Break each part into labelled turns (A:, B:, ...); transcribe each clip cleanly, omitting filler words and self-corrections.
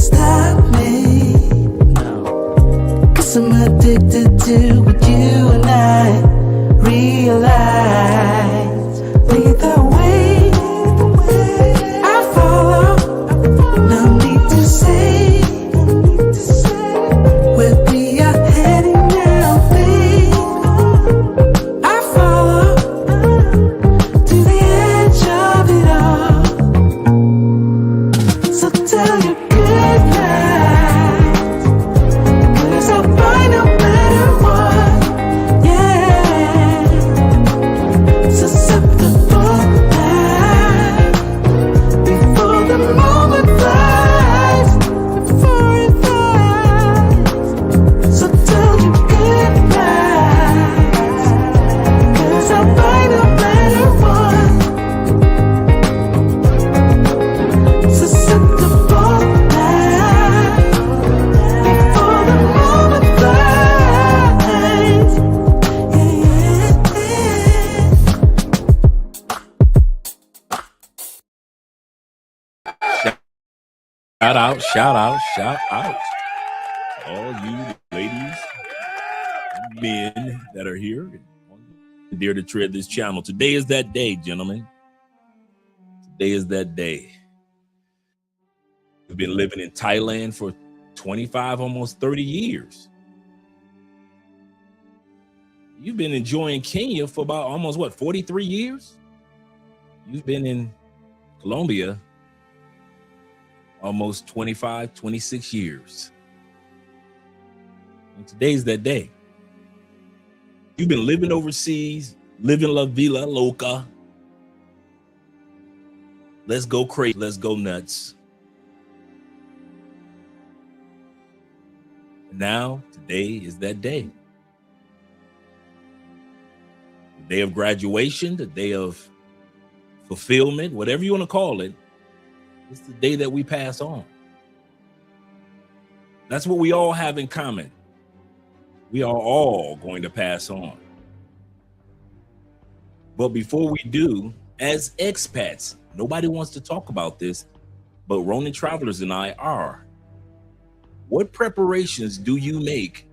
A: stop me. Cause I'm addicted to what you and I realize. Lead the way, I follow. No need to say where we are heading now, babe. I follow to the edge of it all. So tell your good night, 'cause I'll find no matter what, yeah. Susceptible now, before the moment flies, before it flies. So tell your good night, 'cause I'll find no matter what. Susceptible now, before the moment flies,
B: Shout out. All you ladies and men that are here and dare to tread this channel. Today is that day, gentlemen. Today is that day. We've been living in Thailand for 25, almost 30 years. You've been enjoying Kenya for about almost, 43 years? You've been in Colombia almost 25, 26 years. And today's that day. You've been living overseas, living la vida loca. Let's go crazy, let's go nuts. And now, today is that day. The day of graduation, the day of fulfillment, whatever you want to call it. It's the day that we pass on. That's what we all have in common. We are all going to pass on. But before we do, as expats, nobody wants to talk about this, but Ronin Travelers and I are. What preparations do you make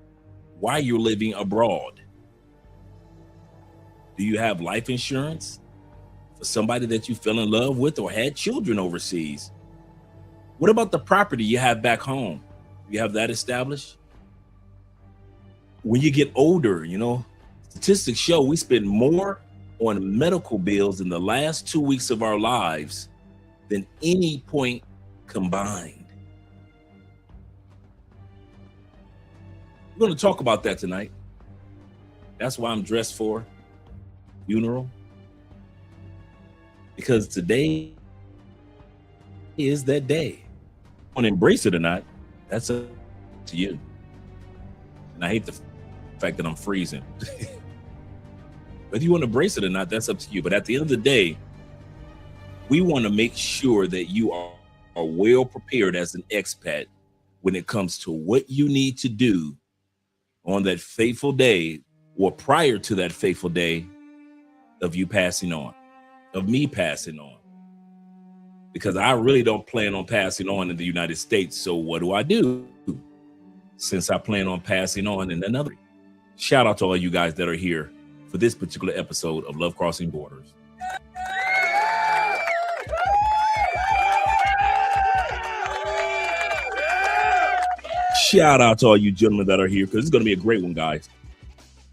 B: while you're living abroad? Do you have life insurance for somebody that you fell in love with or had children overseas? What about the property you have back home? You have that established? When you get older, statistics show we spend more on medical bills in the last 2 weeks of our lives than any point combined. We're going to talk about that tonight. That's why I'm dressed for funeral. Because today is that day. Want to embrace it or not, that's up to you. And I hate the fact that I'm freezing. Whether you want to embrace it or not, that's up to you. But at the end of the day, we want to make sure that you are well prepared as an expat when it comes to what you need to do on that fateful day or prior to that fateful day of you passing on, of me passing on. Because I really don't plan on passing on in the United States. So what do I do since I plan on passing on in another? Shout out to all you guys that are here for this particular episode of Love Crossing Borders. Shout out to all you gentlemen that are here, because it's going to be a great one, guys.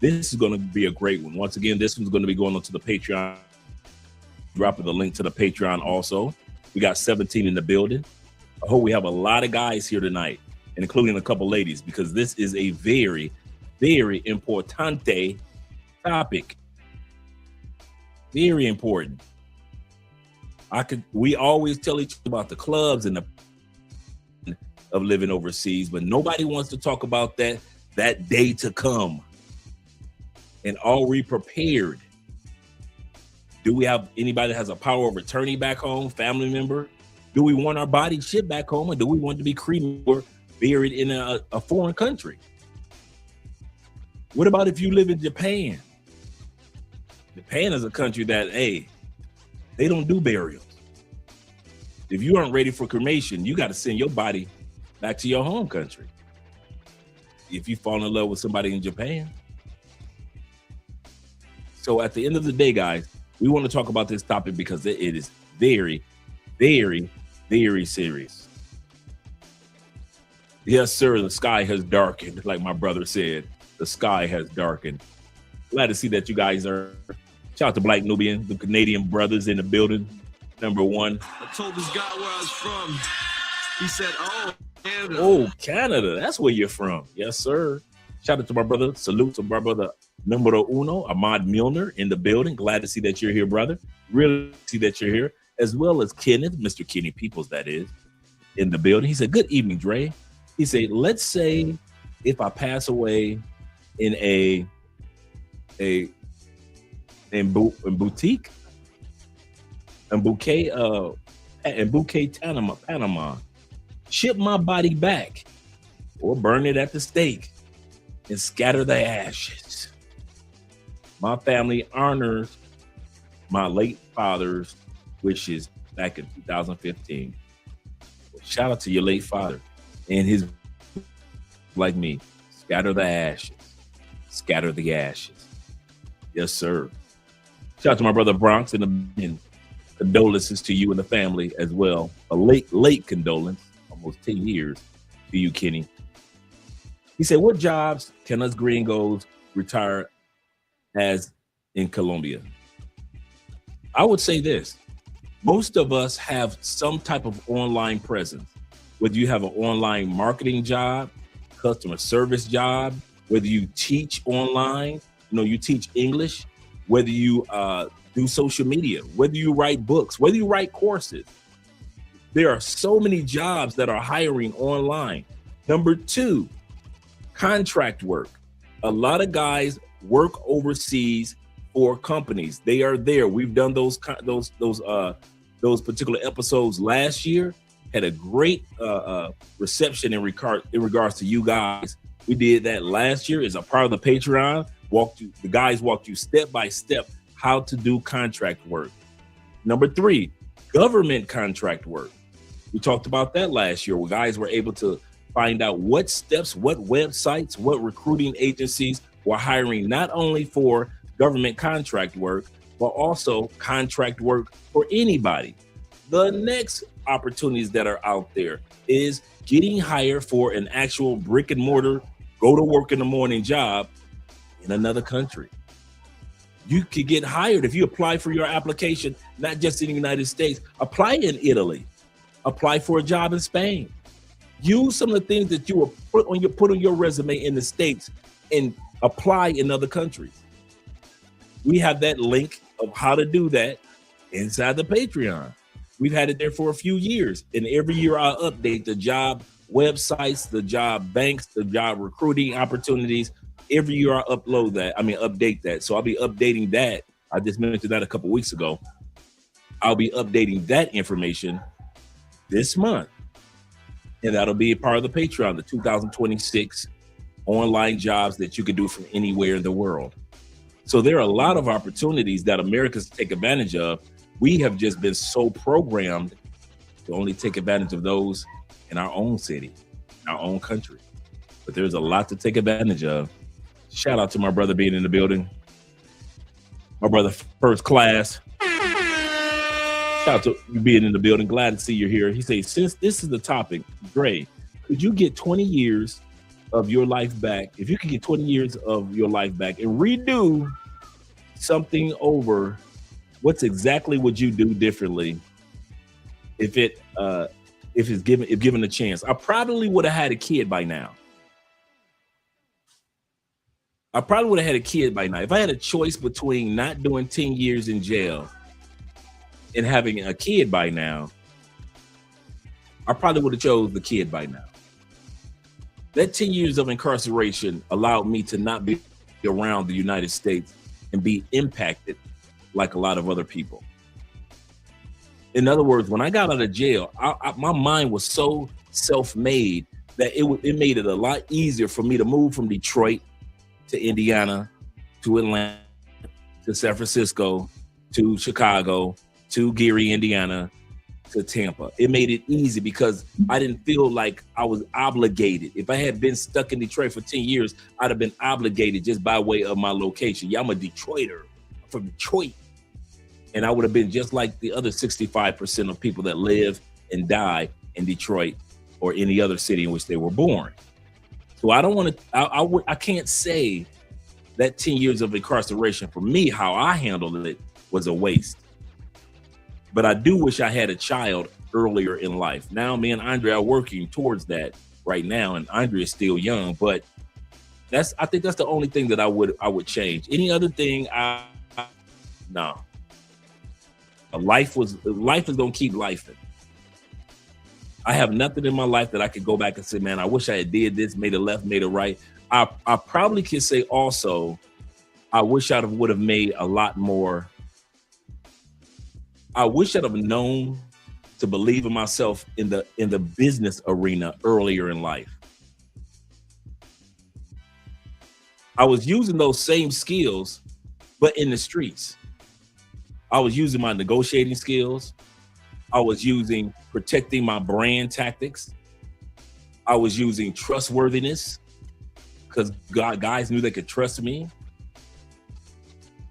B: This is going to be a great one. Once again, this one's going to be going on to the Patreon. Dropping the link to the Patreon also. We got 17 in the building. I hope we have a lot of guys here tonight, including a couple ladies, because this is a very, very importante topic. Very important. We always tell each other about the clubs and the of living overseas, but nobody wants to talk about that day to come. And are we prepared? Do we have anybody that has a power of attorney back home, family member? Do we want our body shipped back home, or do we want to be cremated or buried in a foreign country? What about if you live in Japan? Japan is a country that, hey, they don't do burials. If you aren't ready for cremation, you got to send your body back to your home country. If you fall in love with somebody in Japan. So at the end of the day, guys, we want to talk about this topic because it is very, very, very serious. Yes, sir, the sky has darkened, like my brother said. The sky has darkened. Glad to see that you guys are. Shout out to Black Nubian, the Canadian brothers in the building. Number one.
C: I told this guy where I was from. He said, oh, Canada.
B: Oh, Canada. That's where you're from. Yes, sir. Shout out to my brother. Salute to my brother, numero uno, Ahmad Milner in the building. Glad to see that you're here, brother. Really see that you're here. As well as Kenneth, Mr. Kenny Peoples, that is, in the building. He said, good evening, Dre. He said, let's say if I pass away in bouquet, Panama, ship my body back or burn it at the stake and scatter the ashes. My family honors my late father's wishes back in 2015. Shout out to your late father and his, like me, scatter the ashes. Scatter the ashes. Yes, sir. Shout out to my brother Bronx and condolences to you and the family as well. A late condolence, almost 10 years to you, Kenny. He said, what jobs can us gringos retire as in Colombia? I would say this. Most of us have some type of online presence, whether you have an online marketing job, customer service job, whether you teach online, you teach English, whether you do social media, whether you write books, whether you write courses. There are so many jobs that are hiring online. Number two, contract work. A lot of guys work overseas for companies. They are there. We've done those particular episodes last year. Had a great reception in regards to you guys. We did that last year as a part of the Patreon. The guys walked you step by step how to do contract work. Number three, government contract work. We talked about that last year where guys were able to find out what steps, what websites, what recruiting agencies were hiring not only for government contract work, but also contract work for anybody. The next opportunities that are out there is getting hired for an actual brick and mortar, go to work in the morning job in another country. You could get hired if you apply for your application, not just in the United States, apply in Italy, apply for a job in Spain. Use some of the things that you will put on your resume in the States and apply in other countries. We have that link of how to do that inside the Patreon. We've had it there for a few years, and every year I update the job websites, the job banks, the job recruiting opportunities. Every year I update that. So I'll be updating that. I just mentioned that a couple weeks ago. I'll be updating that information this month. And that'll be a part of the Patreon, the 2026 online jobs that you can do from anywhere in the world. So there are a lot of opportunities that Americans take advantage of. We have just been so programmed to only take advantage of those in our own city, our own country. But there's a lot to take advantage of. Shout out to my brother being in the building. My brother first class. Shout out to you being in the building. Glad to see you here. He says, since this is the topic, Dre, could you get 20 years of your life back? If you could get 20 years of your life back and redo something over, what's exactly would you do differently if given a chance? I probably would have had a kid by now. If I had a choice between not doing 10 years in jail and having a kid by now, I probably would have chose the kid by now. That 10 years of incarceration allowed me to not be around the United States and be impacted like a lot of other people. In other words, when I got out of jail, my mind was so self-made that it made it a lot easier for me to move from Detroit to Indiana, to Atlanta, to San Francisco, to Chicago, to Gary, Indiana, to Tampa. It made it easy because I didn't feel like I was obligated. If I had been stuck in Detroit for 10 years, I'd have been obligated just by way of my location. Yeah, I'm a Detroiter. I'm from Detroit. And I would have been just like the other 65% of people that live and die in Detroit or any other city in which they were born. So I don't want to, I can't say that 10 years of incarceration for me, how I handled it was a waste. But I do wish I had a child earlier in life. Now, me and Andre are working towards that right now, and Andre is still young. But I think that's the only thing that I would change. Any other thing, no. Life is gonna keep life. I have nothing in my life that I could go back and say, man, I wish I had did this, made a left, made a right. I probably could say also, I wish I would have made a lot more. I wish I'd have known to believe in myself in the business arena earlier in life. I was using those same skills, but in the streets. I was using my negotiating skills. I was using protecting my brand tactics. I was using trustworthiness because guys knew they could trust me.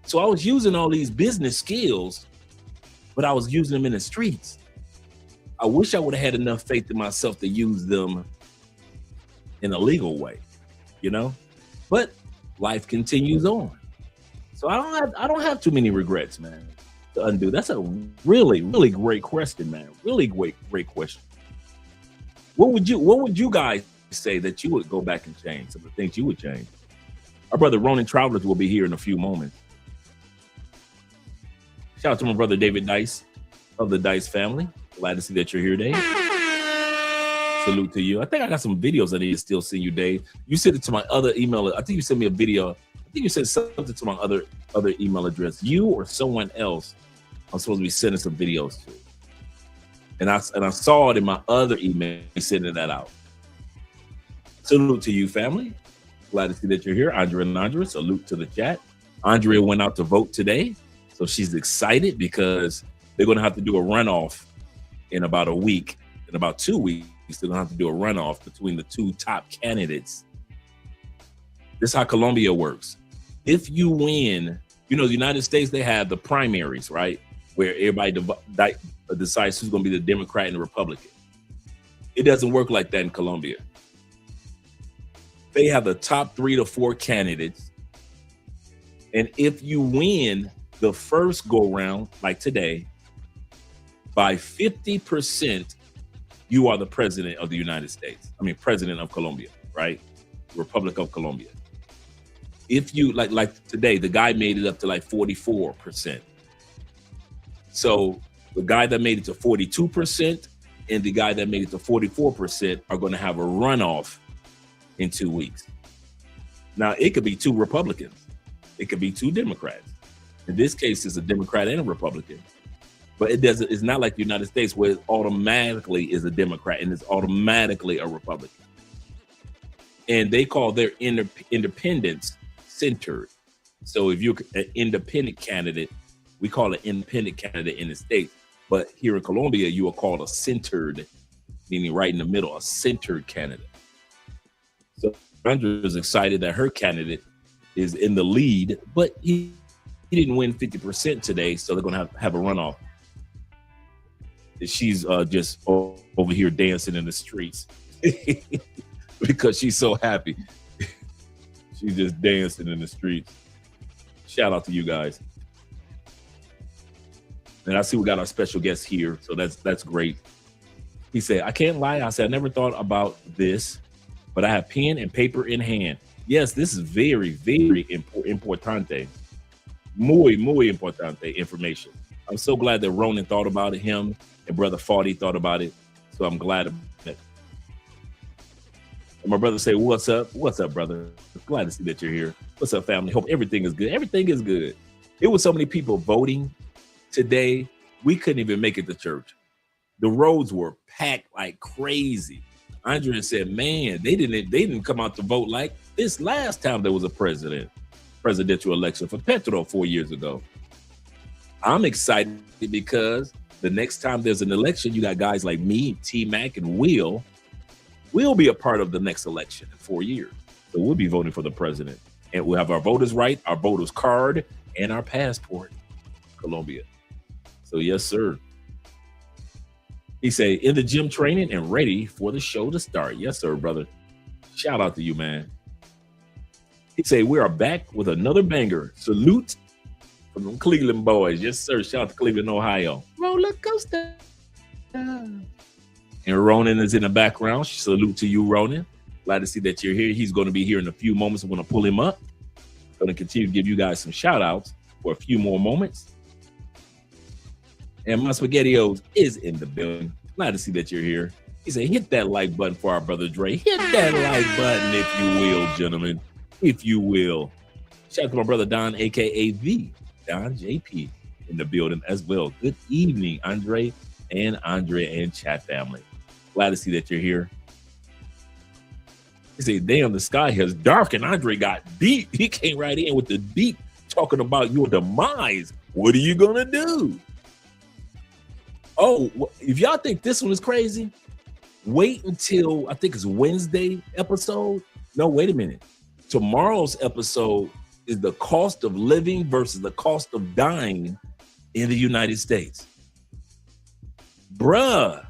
B: So I was using all these business skills, but I was using them in the streets. I wish I would have had enough faith in myself to use them in a legal way, you know? But life continues on. So I don't have too many regrets, man, to undo. That's a really, really great question, man. Really great question. What would you guys say that you would go back and change? Some of the things you would change. Our brother Ronan Travelers will be here in a few moments. Shout out to my brother David Dice of the Dice family. Glad to see that you're here, Dave. Salute to you. I think I got some videos I need to still send you, Dave. You sent it to my other email. I think you sent me a video. I think you sent something to my other email address. You or someone else I'm supposed to be sending some videos to. And I saw it in my other email, sending that out. Salute to you, family. Glad to see that you're here. Andrea and Andrea, salute to the chat. Andrea went out to vote today. So she's excited because they're going to have to do a runoff in about a week. In about 2 weeks, they're going to have to do a runoff between the two top candidates. This is how Colombia works. If you win, you know, the United States, they have the primaries, right? Where everybody decides who's going to be the Democrat and the Republican. It doesn't work like that in Colombia. They have the top 3 to 4 candidates. And if you win the first go round, like today, by 50%, you are the president of the United States. I mean, president of Colombia, right? Republic of Colombia. If you, like today, the guy made it up to like 44%. So the guy that made it to 42% and the guy that made it to 44% are going to have a runoff in 2 weeks. Now, it could be 2 Republicans. It could be 2 Democrats. In this case, it's a Democrat and a Republican. But it's not like the United States where it automatically is a Democrat and it's automatically a Republican. And they call their independents centered. So if you're an independent candidate, we call an independent candidate in the States. But here in Colombia, you are called a centered, meaning right in the middle, a centered candidate. So Andrea is excited that her candidate is in the lead, but he didn't win 50% today, so they're going to have a runoff. She's just over here dancing in the streets because she's so happy. She's just dancing in the streets. Shout out to you guys. And I see we got our special guest here, so that's great. He said, I can't lie. I said, I never thought about this, but I have pen and paper in hand. Yes, this is very, very importante. Muy importante information. I'm so glad that Ronan thought about it, him and Brother Fawdy thought about it. So I'm glad of it. And my brother say, what's up? What's up, brother? Glad to see that you're here. What's up, family? Hope everything is good. Everything is good. It was so many people voting today. We couldn't even make it to church. The roads were packed like crazy. Andrea said, man, they didn't come out to vote like this last time there was a presidential election for Petro 4 years ago. I'm excited because The next time there's an election, you got guys like me, T-Mac, and Will. We'll be a part of the next election in 4 years. So we'll be voting for the president. And we'll have our voters' right, our voters' card, and our passport. Colombia. So yes, sir. He say, in the gym training and ready for the show to start. Yes, sir, brother. Shout out to you, man. He say, we are back with another banger. Salute from the Cleveland boys. Yes, sir. Shout out to Cleveland, Ohio. Roller coaster. And Ronan is in the background. Salute to you, Ronan. Glad to see that you're here. He's going to be here in a few moments. I'm going to pull him up. Going to continue to give you guys some shout outs for a few more moments. And my SpaghettiOs is in the building. Glad to see that you're here. He said, hit that like button for our brother Dre. Hit that like button, if you will, gentlemen. If you will. Shout out to my brother Don, a.k.a. the Don JP, in the building as well. Good evening, Andre and chat family. Glad to see that you're here. He said, damn, the sky has dark and Andre got deep. He came right in with the deep, talking about your demise. What are you going to do? Oh, if y'all think this one is crazy, wait until I think it's Wednesday episode. No, wait a minute. Tomorrow's episode is the cost of living versus the cost of dying in the United States. Bruh,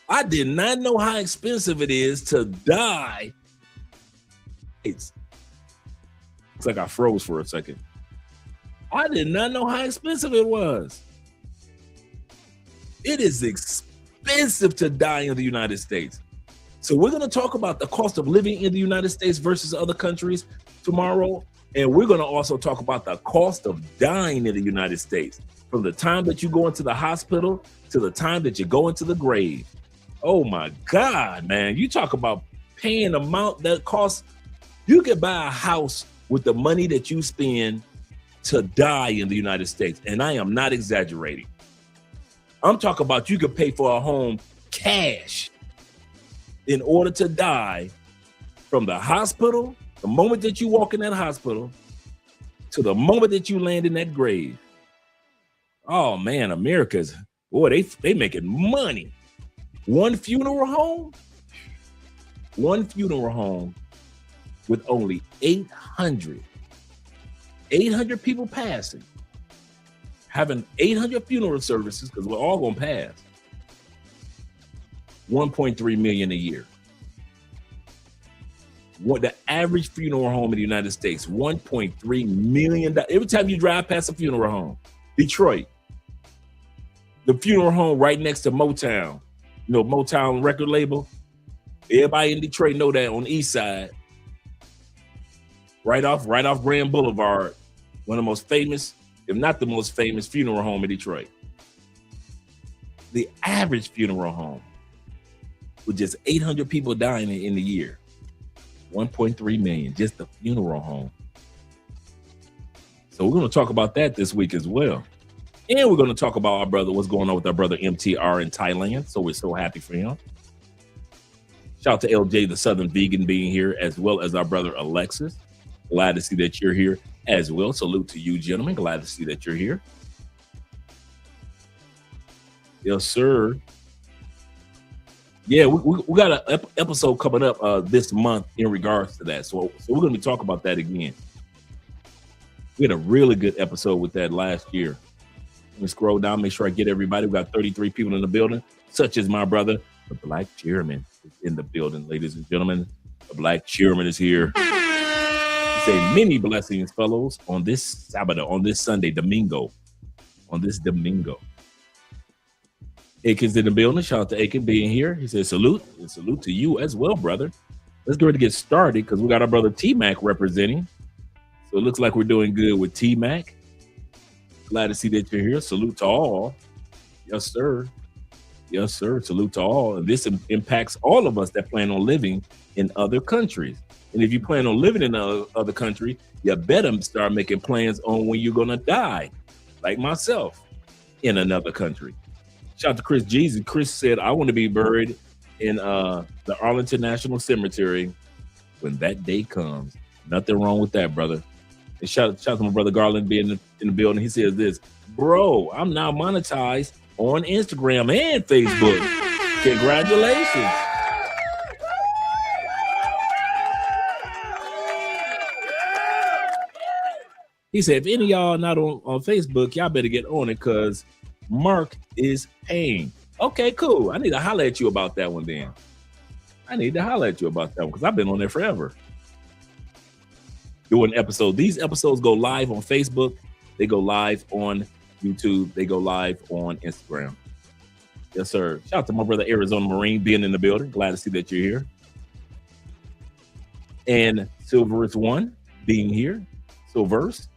B: I did not know how expensive it is to die. Looks like I froze for a second. I did not know how expensive it was. It is expensive to die in the United States. So we're going to talk about the cost of living in the United States versus other countries tomorrow. And we're going to also talk about the cost of dying in the United States from the time that you go into the hospital to the time that you go into the grave. Oh my God, man. You talk about paying the amount that costs. You could buy a house with the money that you spend to die in the United States. And I am not exaggerating. I'm talking about you could pay for a home cash in order to die from the hospital, the moment that you walk in that hospital, to the moment that you land in that grave. Oh man, America's, boy, they making money. One funeral home with only 800 people passing. Having 800 funeral services, because we're all going to pass. 1.3 million a year. What the average funeral home in the United States, $1.3 million. Every time you drive past a funeral home, Detroit, the funeral home right next to Motown, you know, Motown record label. Everybody in Detroit know that on the east side, right off Grand Boulevard, one of the most famous, if not the most famous funeral home in Detroit. The average funeral home with just 800 people dying in the year. 1.3 million, just the funeral home. So we're going to talk about that this week as well. And we're going to talk about what's going on with our brother MTR in Thailand. So we're so happy for him. Shout out to LJ, the Southern Vegan, being here, as well as our brother Alexis. Glad to see that you're here as well. Salute to you, gentlemen. Glad to see that you're here. Yes, sir. Yeah, we got an episode coming up this month in regards to that. So we're going to be talking about that again. We had a really good episode with that last year. Let me scroll down, make sure I get everybody. We got 33 people in the building, such as my brother, the Black Chairman, is in the building, ladies and gentlemen. The Black Chairman is here. Say many blessings, fellows, on this Sabbath, on this Sunday, Domingo. Aiken's in the building. Shout out to Aiken being here. He says salute, and salute to you as well, brother. Let's go ahead and get started because we got our brother T-Mac representing. So it looks like we're doing good with T-Mac. Glad to see that you're here. Salute to all. Yes, sir. Yes, sir. Salute to all. And this impacts all of us that plan on living in other countries. And if you plan on living in other country, you better start making plans on when you're going to die, like myself, in another country. Shout out to Chris Jeezy. Chris said, I want to be buried in the Arlington National Cemetery when that day comes. Nothing wrong with that, brother. And shout out to my brother Garland being in the building. He says this, bro, I'm now monetized on Instagram and Facebook. Congratulations. He said, if any of y'all not on Facebook, y'all better get on it because Mark is paying. Okay, cool. I need to holler at you about that one then. I need to holler at you about that one because I've been on there forever. Doing episodes. These episodes go live on Facebook. They go live on YouTube. They go live on Instagram. Yes, sir. Shout out to my brother Arizona Marine being in the building. Glad to see that you're here. And Silverus One being here. Silverus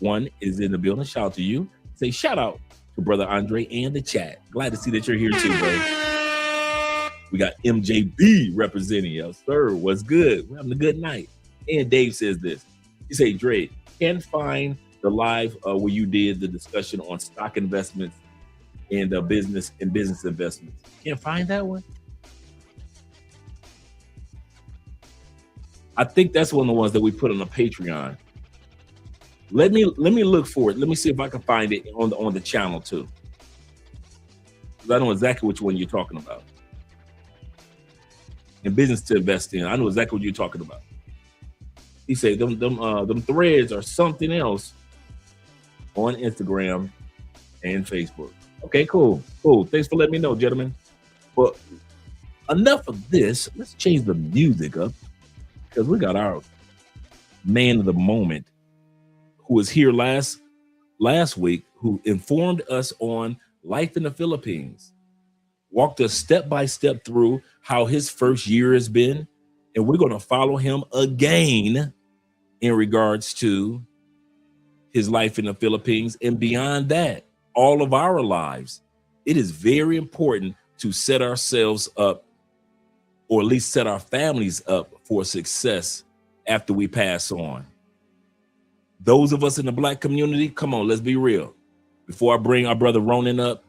B: One is in the building. Shout out to you. Say shout out to brother Andre and the chat. Glad to see that you're here too, bro. We got MJB representing us, sir. What's good? We're having a good night. And Dave says this. He say, Dre, can't find the live where you did the discussion on stock investments and business investments. Can't find that one. I think that's one of the ones that we put on the Patreon. Let me look for it. Let me see if I can find it on the channel too. Because I know exactly which one you're talking about. In business to invest in, I know exactly what you're talking about. He said them threads are something else on Instagram and Facebook. Okay, cool. Thanks for letting me know, gentlemen. But enough of this. Let's change the music up because we got our man of the moment who was here last week, who informed us on life in the Philippines, walked us step by step through how his first year has been, and we're going to follow him again in regards to his life in the Philippines and beyond that, all of our lives. It is very important to set ourselves up, or at least set our families up for success after we pass on. Those of us in the Black community, come on, let's be real. Before I bring our brother Ronan up,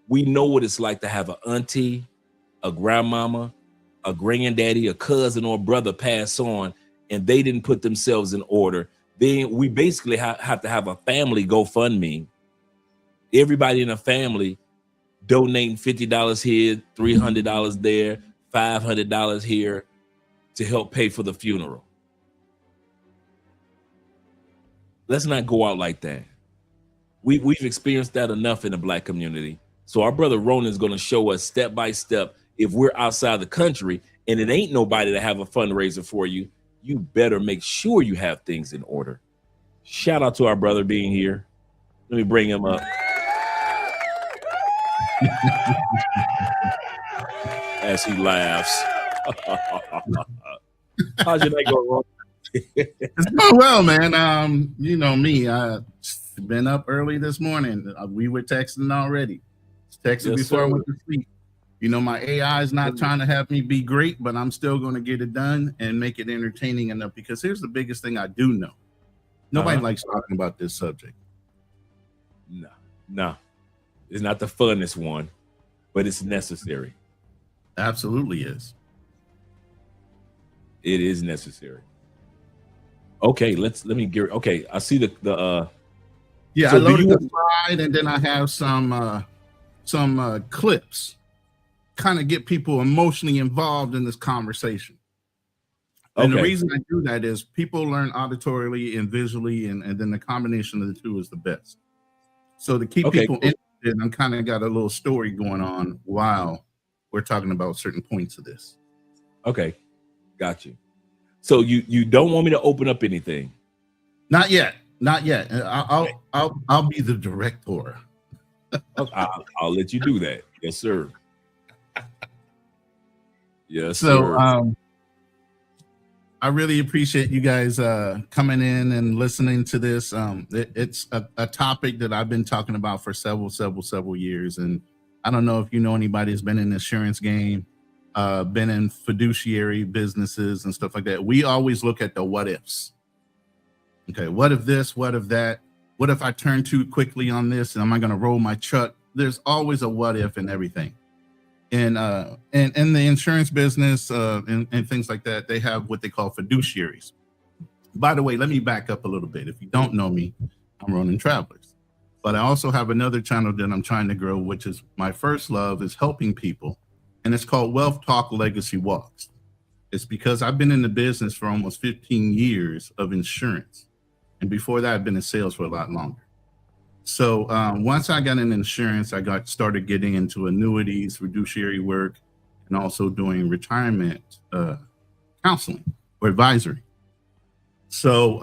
B: we know what it's like to have an auntie, a grandmama, a granddaddy, a cousin, or a brother pass on, and they didn't put themselves in order. Then we basically have to have a family GoFundMe. Everybody in the family donating $50 here, $300 there, $500 here to help pay for the funeral. Let's not go out like that. We've experienced that enough in the Black community. So our brother Ronan is going to show us step by step. If we're outside the country and it ain't nobody to have a fundraiser for you, you better make sure you have things in order. Shout out to our brother being here. Let me bring him up. As he laughs. How's your night going, Ron?
D: It's going well, man. You know me. I've been up early this morning. We were texting already. Texted before I went to sleep. You know, my AI is not trying to have me be great, but I'm still going to get it done and make it entertaining enough. Because here's the biggest thing I do know. Nobody likes talking about this subject.
B: No. It's not the funnest one, but it's necessary.
D: Absolutely is.
B: It is necessary. Okay, let me get. Okay, I see the.
D: Yeah, so I loaded the slide, and then I have some clips, kind of get people emotionally involved in this conversation. And the reason I do that is people learn auditorily and visually, and then the combination of the two is the best. So to keep people interested, I'm kind of got a little story going on while we're talking about certain points of this.
B: Okay, got you. So you don't want me to open up anything?
D: Not yet. I'll be the director.
B: I'll let you do that. Yes, sir. Yes,
D: so,
B: sir.
D: I really appreciate you guys coming in and listening to this. It's a topic that I've been talking about for several years. And I don't know if you know anybody who's been in the insurance game, been in fiduciary businesses and stuff like that. We always look at the what ifs. Okay, what if this? What if that? What if I turn too quickly on this? And am I going to roll my truck? There's always a what if in everything. And in the insurance business and things like that, they have what they call fiduciaries. By the way, let me back up a little bit. If you don't know me, I'm Ronan Travelers. But I also have another channel that I'm trying to grow, which is my first love is helping people. And it's called Wealth Talk Legacy Walks. It's because I've been in the business for almost 15 years of insurance. And before that, I've been in sales for a lot longer. So once I got in insurance, I started getting into annuities, fiduciary work, and also doing retirement counseling or advisory. So,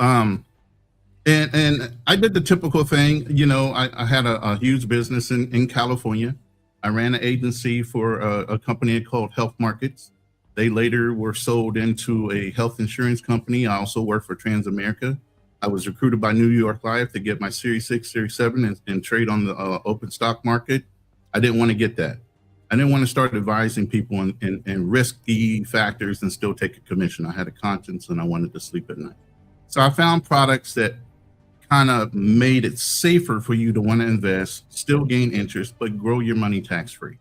D: and I did the typical thing, you know, I had a huge business in California. I ran an agency for a company called Health Markets. They later were sold into a health insurance company. I also worked for Transamerica. I was recruited by New York Life to get my Series 6, Series 7 and trade on the open stock market. I didn't want to get that. I didn't want to start advising people in risky factors and still take a commission. I had a conscience and I wanted to sleep at night. So I found products that kind of made it safer for you to want to invest, still gain interest, but grow your money tax-free.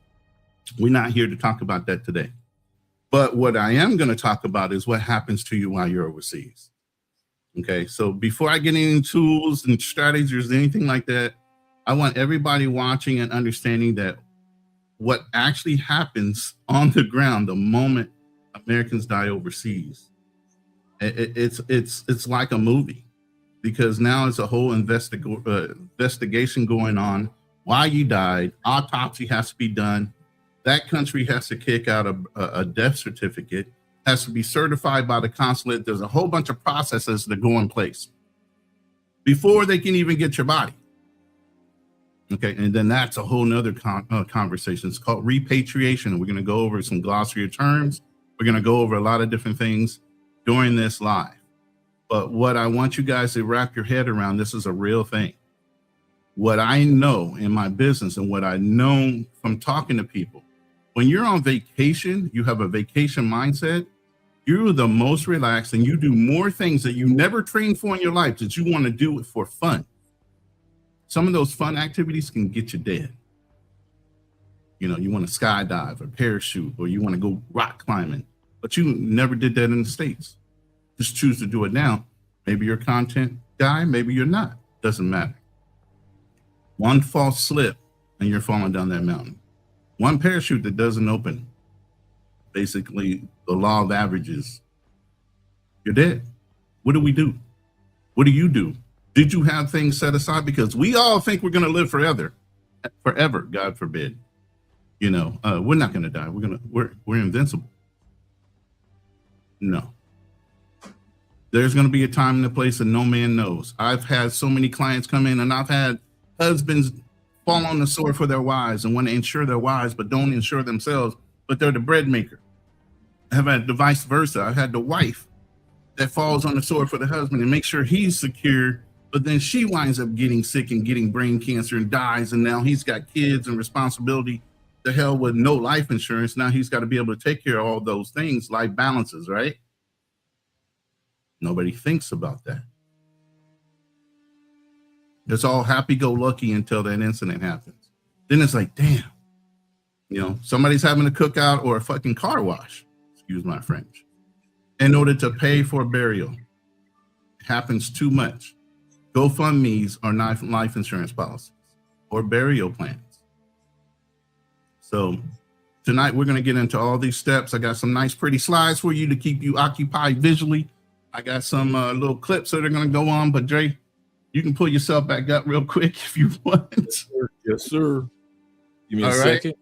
D: We're not here to talk about that today. But what I am going to talk about is what happens to you while you're overseas. Okay, so before I get into tools and strategies or anything like that, I want everybody watching and understanding that what actually happens on the ground the moment Americans die overseas, it's like a movie, because now it's a whole investigation going on. Why you died, autopsy has to be done. That country has to kick out a death certificate, has to be certified by the consulate. There's a whole bunch of processes that go in place before they can even get your body. Okay, and then that's a whole nother conversation. It's called repatriation. We're going to go over some glossary of terms. We're going to go over a lot of different things during this live. But what I want you guys to wrap your head around, this is a real thing. What I know in my business and what I know from talking to people, when you're on vacation, you have a vacation mindset, you're the most relaxed and you do more things that you never trained for in your life that you want to do it for fun. Some of those fun activities can get you dead. You know, you want to skydive or parachute, or you want to go rock climbing, but you never did that in the States. Just choose to do it now. Maybe you're a content guy, maybe you're not. Doesn't matter. One false slip and you're falling down that mountain. One parachute that doesn't open, basically the law of averages, you're dead. What do we do? What do you do? Did you have things set aside? Because we all think we're going to live forever, God forbid. You know, we're not going to die. We're invincible. No. There's going to be a time and a place that no man knows. I've had so many clients come in, and I've had husbands fall on the sword for their wives and want to insure their wives, but don't insure themselves, but they're the bread maker. I've had the vice versa. I've had the wife that falls on the sword for the husband and make sure he's secure, but then she winds up getting sick and getting brain cancer and dies, and now he's got kids and responsibility. The hell with no life insurance. Now he's got to be able to take care of all those things, life balances, right? Nobody thinks about that. It's all happy-go-lucky until that incident happens. Then it's like, damn, you know, somebody's having a cookout or a fucking car wash, excuse my French, in order to pay for a burial. It happens too much. GoFundMe's are not life insurance policies or burial plans. So tonight we're going to get into all these steps. I got some nice, pretty slides for you to keep you occupied visually. I got some little clips that are going to go on, but Dre, you can pull yourself back up real quick if you want.
B: Yes, sir. Give me a
D: All right.
B: second.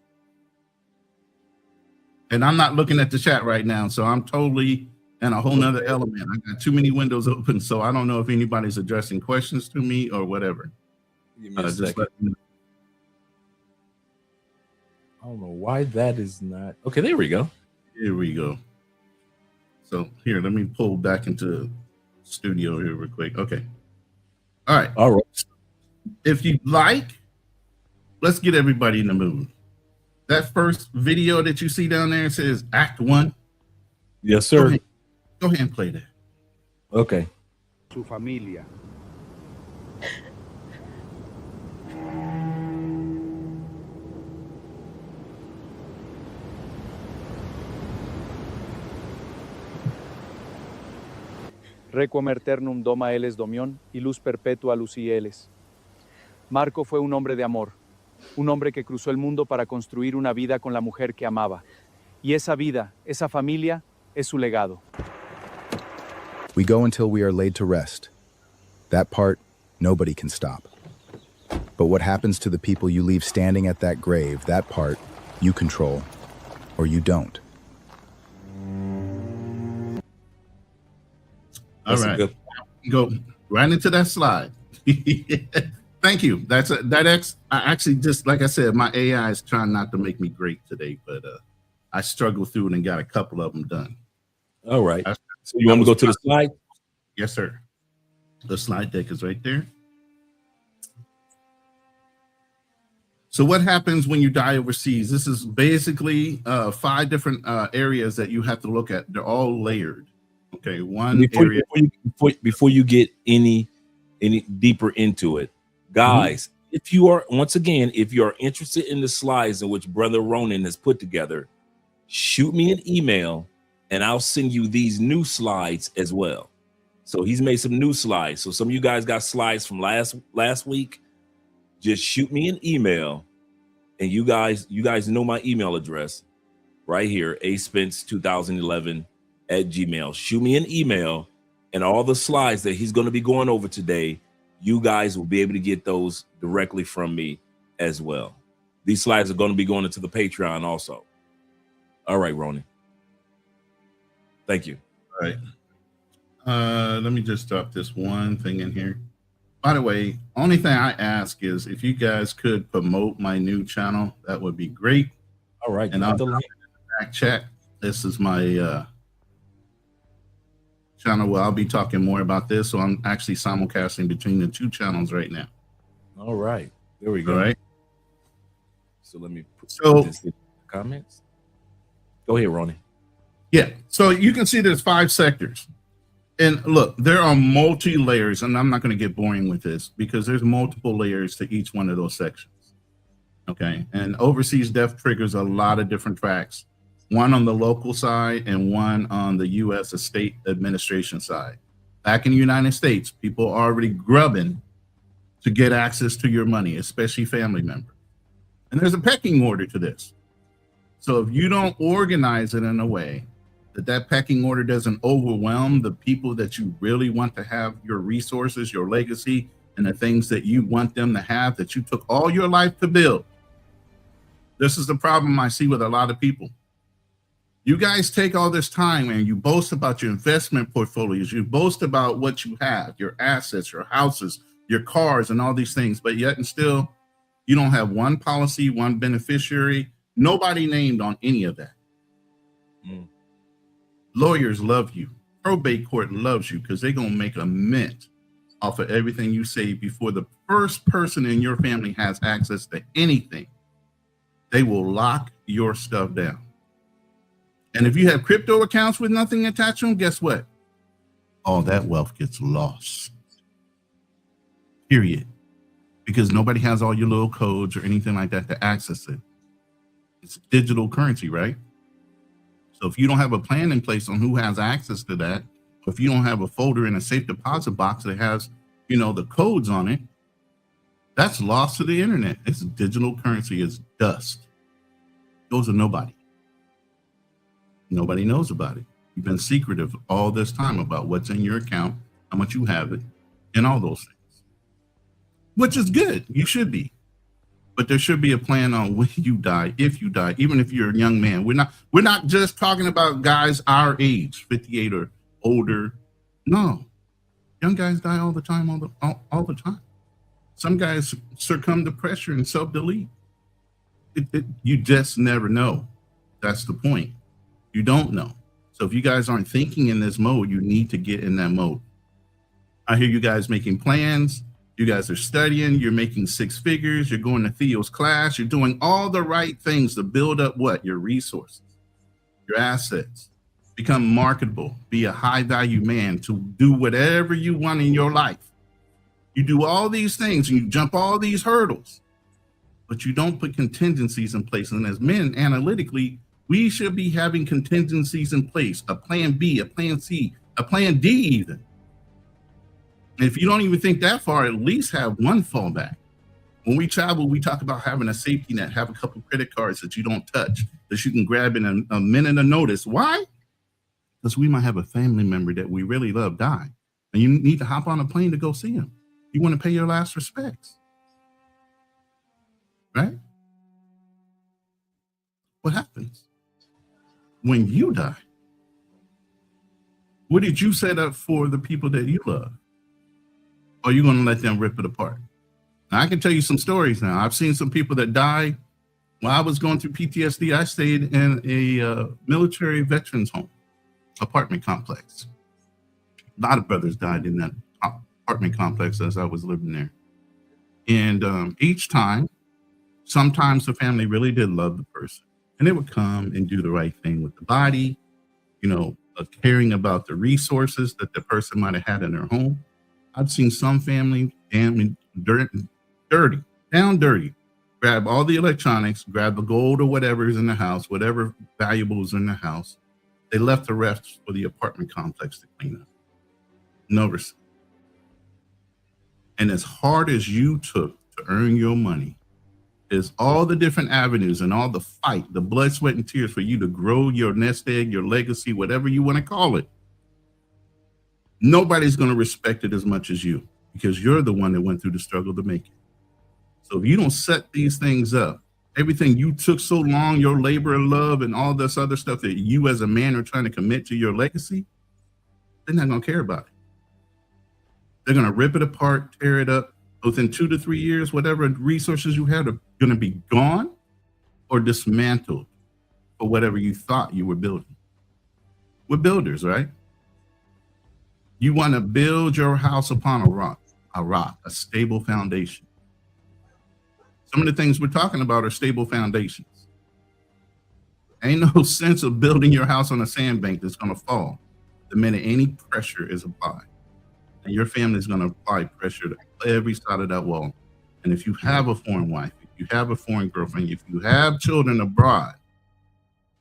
D: And I'm not looking at the chat right now, so I'm totally in a whole nother element. I got too many windows open, so I don't know if anybody's addressing questions to me or whatever.
B: Give me a second. I don't know why that is not. Okay, there we go.
D: Here we go. So here, let me pull back into studio here real quick. Okay. All right.
B: All right.
D: If you like, let's get everybody in the mood. That first video that you see down there says Act 1.
B: Yes, sir.
D: Go ahead and play that.
B: Okay.
E: Su familia. Requiem aeternum doma eles domion, y luz perpetua luci eles. Marco fue un hombre de amor, un hombre que cruzó el mundo para construir una vida con la mujer que amaba. Y esa vida, esa familia, es su legado.
F: We go until we are laid to rest. That part, nobody can stop. But what happens to the people you leave standing at that grave, that part, you control, or you don't.
D: All
B: That's a
D: right.
B: good-
D: Go right into that slide. Thank you. I actually, just like I said, my AI is trying not to make me great today, but I struggled through it and got a couple of them done.
B: All right.
D: That's-
B: So you want to go to the slide?
D: Yes, sir. The slide deck is right there. So what happens when you die overseas? This is basically 5 different areas that you have to look at. They're all layered. Okay,
B: Before you get any deeper into it, guys, if you are interested in the slides in which Brother Ronan has put together, shoot me an email and I'll send you these new slides as well. So he's made some new slides. So some of you guys got slides from last week. Just shoot me an email, and you guys know my email address right here, aspence2011@gmail. Shoot me an email, and all the slides that he's going to be going over today, you guys will be able to get those directly from me as well. These slides are going to be going into the Patreon also. All right, Ronan. Thank you.
D: All right. Let me just drop this one thing in here. By the way, only thing I ask is if you guys could promote my new channel, that would be great.
B: All right.
D: And I'll back chat. This is my channel where I'll be talking more about this. So I'm actually simulcasting between the 2 channels right now.
B: All right. There we go.
D: All right.
B: So let me put
D: So-
B: this in the comments. Go ahead, Ronnie.
D: Yeah. So you can see there's 5 sectors. And look, there are multi-layers, and I'm not going to get boring with this because there's multiple layers to each one of those sections. Okay. And overseas death triggers a lot of different tracks, one on the local side and one on the U.S. estate administration side. Back in the United States, people are already grubbing to get access to your money, especially family members. And there's a pecking order to this. So if you don't organize it in a way that pecking order doesn't overwhelm the people that you really want to have your resources, your legacy, and the things that you want them to have that you took all your life to build. This is the problem I see with a lot of people. You guys take all this time and you boast about your investment portfolios. You boast about what you have, your assets, your houses, your cars, and all these things, but yet and still, you don't have one policy, one beneficiary, nobody named on any of that. Lawyers love you. Probate court loves you because they're going to make a mint off of everything you say before the first person in your family has access to anything. They will lock your stuff down. And if you have crypto accounts with nothing attached to them, guess what? All that wealth gets lost. Period. Because nobody has all your little codes or anything like that to access it. It's digital currency, right? So if you don't have a plan in place on who has access to that, or if you don't have a folder in a safe deposit box that has, the codes on it, that's lost to the internet. It's digital currency. It's dust. Goes to nobody. Nobody knows about it. You've been secretive all this time about what's in your account, how much you have it, and all those things, which is good. You should be. But there should be a plan on when you die, if you die, even if you're a young man. We're not just talking about guys our age, 58 or older. No, young guys die all the time, all the time. Some guys succumb to pressure and self-delete. You just never know. That's the point. You don't know. So if you guys aren't thinking in this mode, you need to get in that mode. I hear you guys making plans. You guys are studying, you're making 6 figures, you're going to Theo's class, you're doing all the right things to build up what? Your resources, your assets, become marketable, be a high value man to do whatever you want in your life. You do all these things and you jump all these hurdles, but you don't put contingencies in place. And as men, analytically, we should be having contingencies in place, a plan B, a plan C, a plan D even. If you don't even think that far, at least have one fallback. When we travel, we talk about having a safety net, have a couple credit cards that you don't touch, that you can grab in a minute of notice. Why? Because we might have a family member that we really love die, and you need to hop on a plane to go see him. You want to pay your last respects, right? What happens when you die? What did you set up for the people that you love? Or are you going to let them rip it apart? Now, I can tell you some stories now. I've seen some people that die. While I was going through PTSD, I stayed in a military veterans home, apartment complex. A lot of brothers died in that apartment complex as I was living there. And each time, sometimes the family really did love the person. And they would come and do the right thing with the body, caring about the resources that the person might have had in their home. I've seen some family dirty, grab all the electronics, grab the gold or whatever is in the house, whatever valuables in the house. They left the rest for the apartment complex to clean up. No receipt. And as hard as you took to earn your money, is all the different avenues and all the fight, the blood, sweat, and tears for you to grow your nest egg, your legacy, whatever you want to call it. Nobody's going to respect it as much as you, because you're the one that went through the struggle to make it. So if you don't set these things up, everything you took so long, your labor and love and all this other stuff that you as a man are trying to commit to your legacy, they're not going to care about it. They're going to rip it apart, tear it up. Within 2 to 3 years, whatever resources you had are going to be gone or dismantled for whatever you thought you were building. We're builders, right? You want to build your house upon a rock, a stable foundation. Some of the things we're talking about are stable foundations. Ain't no sense of building your house on a sandbank that's going to fall the minute any pressure is applied. And your family is going to apply pressure to every side of that wall. And if you have a foreign wife, if you have a foreign girlfriend, if you have children abroad,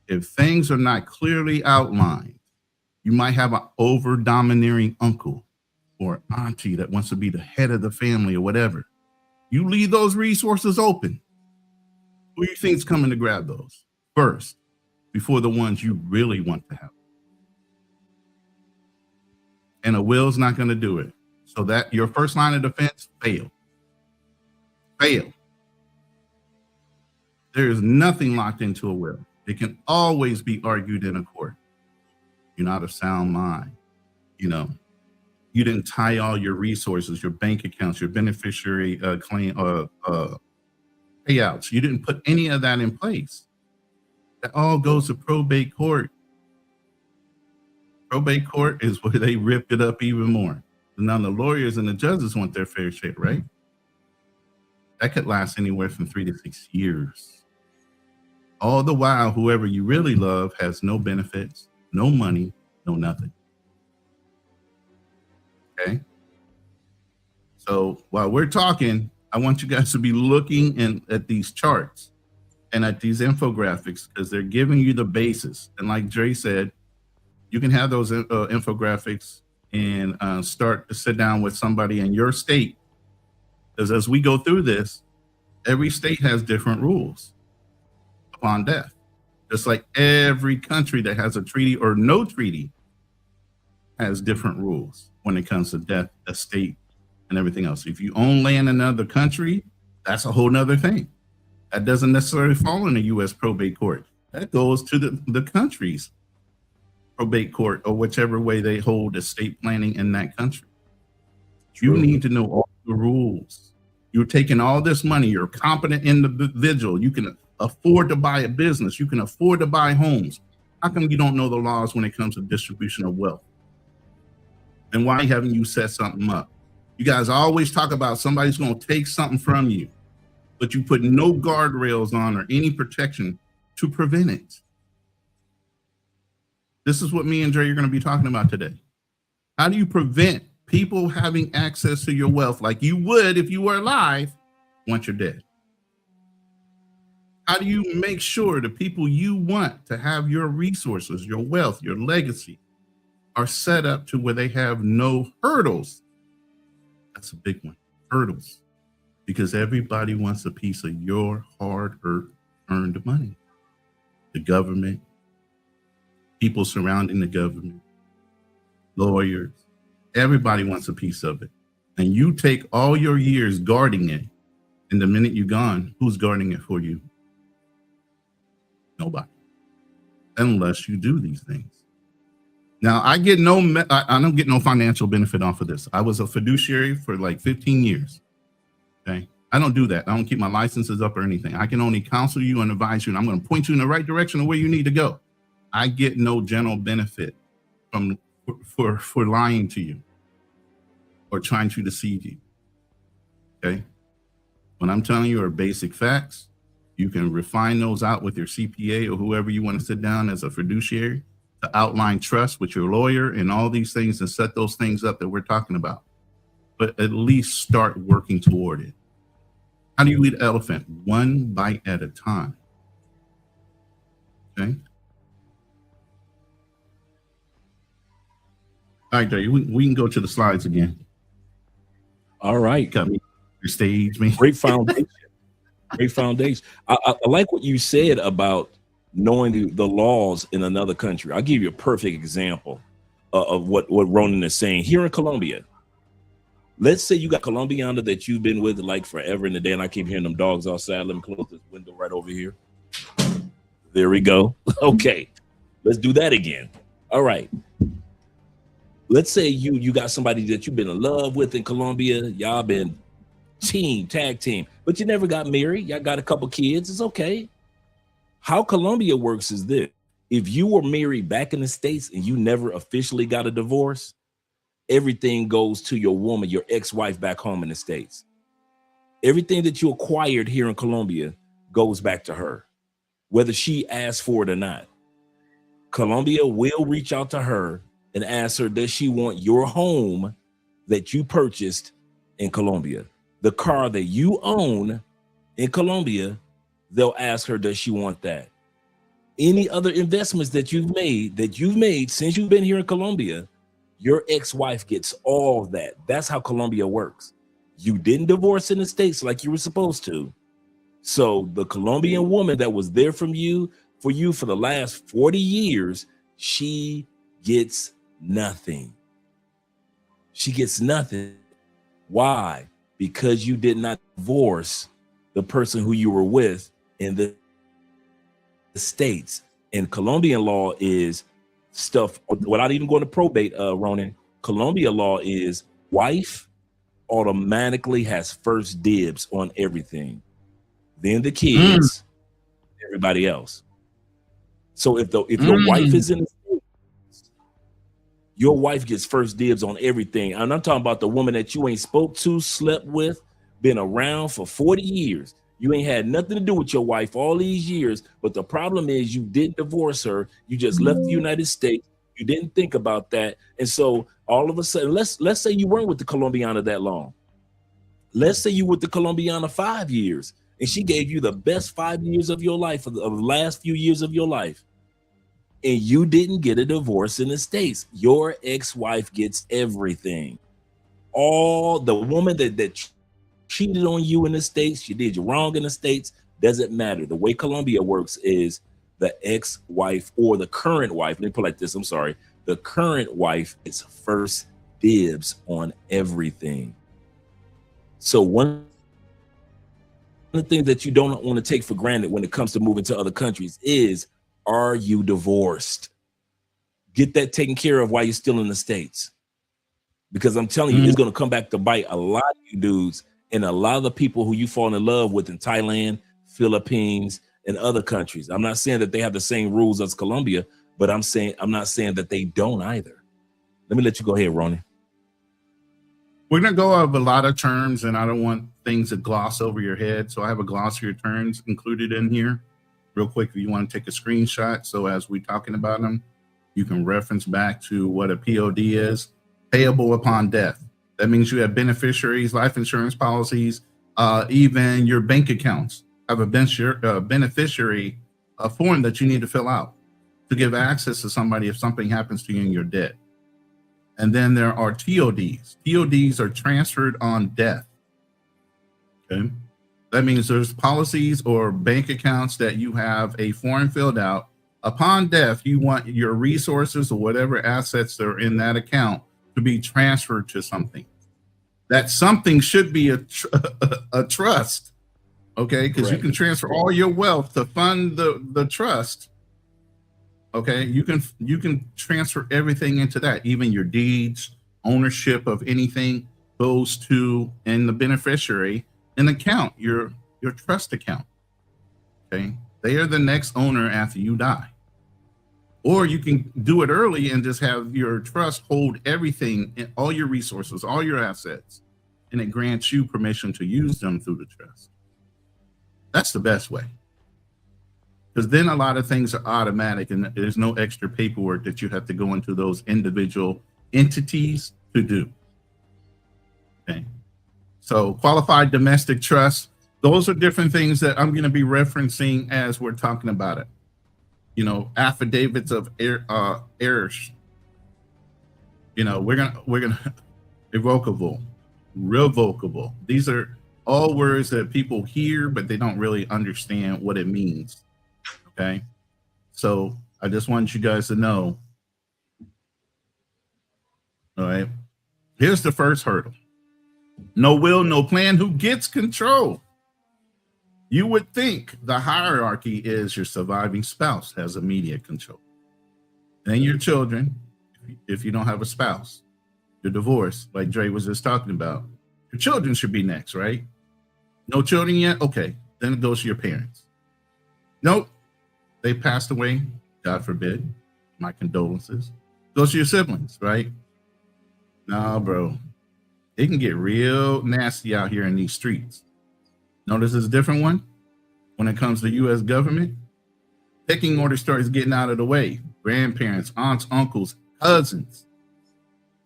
D: if things are not clearly outlined, you might have an over-domineering uncle or auntie that wants to be the head of the family or whatever. You leave those resources open. Who do you think is coming to grab those first before the ones you really want to have? And a will's not going to do it. So that your first line of defense, fail. There is nothing locked into a will. It can always be argued in a court. You're not of sound mind. You didn't tie all your resources, your bank accounts, your beneficiary claim payouts. You didn't put any of that in place. That all goes to probate court. Probate court is where they ripped it up even more. And now the lawyers and the judges want their fair share, right? That could last anywhere from 3 to 6 years. All the while, whoever you really love has no benefits, no money, no nothing. Okay? So while we're talking, I want you guys to be looking at these charts and at these infographics, because they're giving you the basis. And like Dre said, you can have those infographics and start to sit down with somebody in your state. Because as we go through this, every state has different rules upon death. Just like every country that has a treaty or no treaty has different rules when it comes to death, estate, and everything else. If you own land in another country, that's a whole nother thing. That doesn't necessarily fall in the U.S. probate court. That goes to the country's probate court or whichever way they hold estate planning in that country. You need to know all the rules. You're taking all this money. You're a competent individual. You can afford to buy a business. You can afford to buy homes. How come you don't know the laws when it comes to distribution of wealth? And why haven't you set something up? You guys always talk about somebody's going to take something from you, but you put no guardrails on or any protection to prevent it. This is what me and Dre are going to be talking about today. How do you prevent people having access to your wealth like you would if you were alive once you're dead? How do you make sure the people you want to have your resources, your wealth, your legacy are set up to where they have no hurdles? That's a big one, hurdles. because everybody wants a piece of your hard-earned money. The government, people surrounding the government, lawyers, everybody wants a piece of it. And you take all your years guarding it, and the minute you're gone, who's guarding it for you? Nobody. Unless you do these things. Now, I don't get no financial benefit off of this. I was a fiduciary for like 15 years. Okay. I don't do that. I don't keep my licenses up or anything. I can only counsel you and advise you, and I'm going to point you in the right direction of where you need to go. I get no general benefit from for lying to you or trying to deceive you. Okay. When I'm telling you are basic facts, you can refine those out with your CPA or whoever you want to sit down as a fiduciary to outline trust with your lawyer and all these things and set those things up that we're talking about. But at least start working toward it. How do you eat an elephant? One bite at a time. Okay. All right, Dave, we can go to the slides again.
B: All right.
D: Got me your stage, man.
B: Great foundation. Great foundation. I like what you said about knowing the laws in another country. I'll give you a perfect example of what Ronan is saying. Here in Colombia, let's say you got Colombiana that you've been with like forever in the day, and I keep hearing them dogs outside. Let me close this window right over here. There we go. Okay, let's do that again. All right. Let's say you got somebody that you've been in love with in Colombia. Y'all been tag team, but you never got married. Y'all got a couple kids. It's okay. How Colombia works is this: if you were married back in the States and you never officially got a divorce, everything goes to your woman, your ex-wife back home in the States. Everything that you acquired here in Colombia goes back to her, whether she asks for it or not. Colombia will reach out to her and ask her, does she want your home that you purchased in Colombia? The car that you own in Colombia, they'll ask her, does she want that? Any other investments that you've made since you've been here in Colombia, your ex-wife gets all of that. That's how Colombia works. You didn't divorce in the States like you were supposed to. So the Colombian woman that was there for you for the last 40 years, she gets nothing. She gets nothing. Why? Because you did not divorce the person who you were with in the States. And Colombian law is stuff without even going to probate, Ronan. Colombia law is wife automatically has first dibs on everything. Then the kids, everybody else. So if your wife is in the States, your wife gets first dibs on everything. And I'm talking about the woman that you ain't spoke to, slept with, been around for 40 years. You ain't had nothing to do with your wife all these years, but the problem is you didn't divorce her. You just left the United States. You didn't think about that. And so all of a sudden, let's say you weren't with the Colombiana that long. Let's say you were with the Colombiana 5 years, and she gave you the best 5 years of your life, of the last few years of your life, and you didn't get a divorce in the States. Your ex-wife gets everything. All the woman that cheated on you in the States, she did you wrong in the States, doesn't matter. The way Colombia works is the ex-wife or the current wife, let me put it like this, I'm sorry, the current wife is first dibs on everything. So one of the things that you don't want to take for granted when it comes to moving to other countries is, are you divorced? Get that taken care of while you're still in the States. Because I'm telling you, it's going to come back to bite a lot of you dudes and a lot of the people who you fall in love with in Thailand, Philippines, and other countries. I'm not saying that they have the same rules as Colombia, but I'm not saying that they don't either. Let me let you go ahead, Ronnie.
D: We're going to go over a lot of terms, and I don't want things to gloss over your head. So I have a glossary of terms included in here. Real quick, if you want to take a screenshot, so as we're talking about them, you can reference back to what a POD is. Payable upon death. That means you have beneficiaries, life insurance policies, even your bank accounts have a beneficiary form that you need to fill out to give access to somebody if something happens to you and you're dead. And then there are TODs. TODs are transferred on death. Okay. That means there's policies or bank accounts that you have a form filled out. Upon death, you want your resources or whatever assets that are in that account to be transferred to something. That something should be a trust, okay? Because you can transfer all your wealth to fund the trust. Okay, you can transfer everything into that, even your deeds, ownership of anything goes to and the beneficiary an account, your trust account. Okay, they are the next owner after you die. Or you can do it early and just have your trust hold everything, all your resources, all your assets, and it grants you permission to use them through the trust. That's the best way. Because then a lot of things are automatic and there's no extra paperwork that you have to go into those individual entities to do. Okay. So qualified domestic trust, those are different things that I'm going to be referencing as we're talking about it. You know, affidavits of heirs. You know, we're gonna irrevocable, revocable. These are all words that people hear, but they don't really understand what it means. Okay, so I just want you guys to know. All right, here's the first hurdle. No will, no plan. Who gets control? You would think the hierarchy is your surviving spouse has immediate control. Then your children, if you don't have a spouse, you're divorced, like Dre was just talking about. Your children should be next, right? No children yet? Okay, then it goes to your parents. Nope, they passed away, God forbid. My condolences. Goes to your siblings, right? Nah, bro. It can get real nasty out here in these streets. Notice there's a different one when it comes to the U.S. government. Pecking order starts getting out of the way. Grandparents, aunts, uncles, cousins.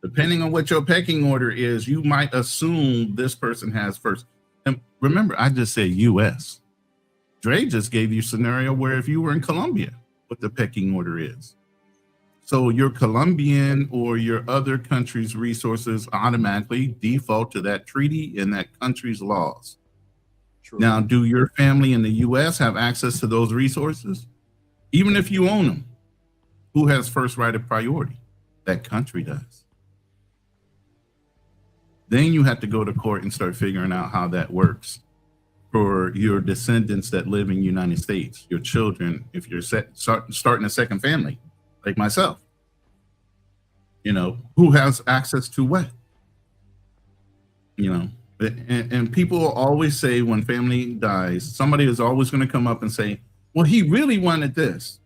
D: Depending on what your pecking order is, you might assume this person has first. And remember, I just said U.S. Dre just gave you a scenario where if you were in Colombia, what the pecking order is. So your Colombian or your other country's resources automatically default to that treaty and that country's laws. True. Now, do your family in the U.S. have access to those resources? Even if you own them, who has first right of priority? That country does. Then you have to go to court and start figuring out how that works for your descendants that live in the United States, your children, if you're starting a second family, like myself. You know, who has access to what? You know, and people always say when family dies, somebody is always going to come up and say, well, he really wanted this.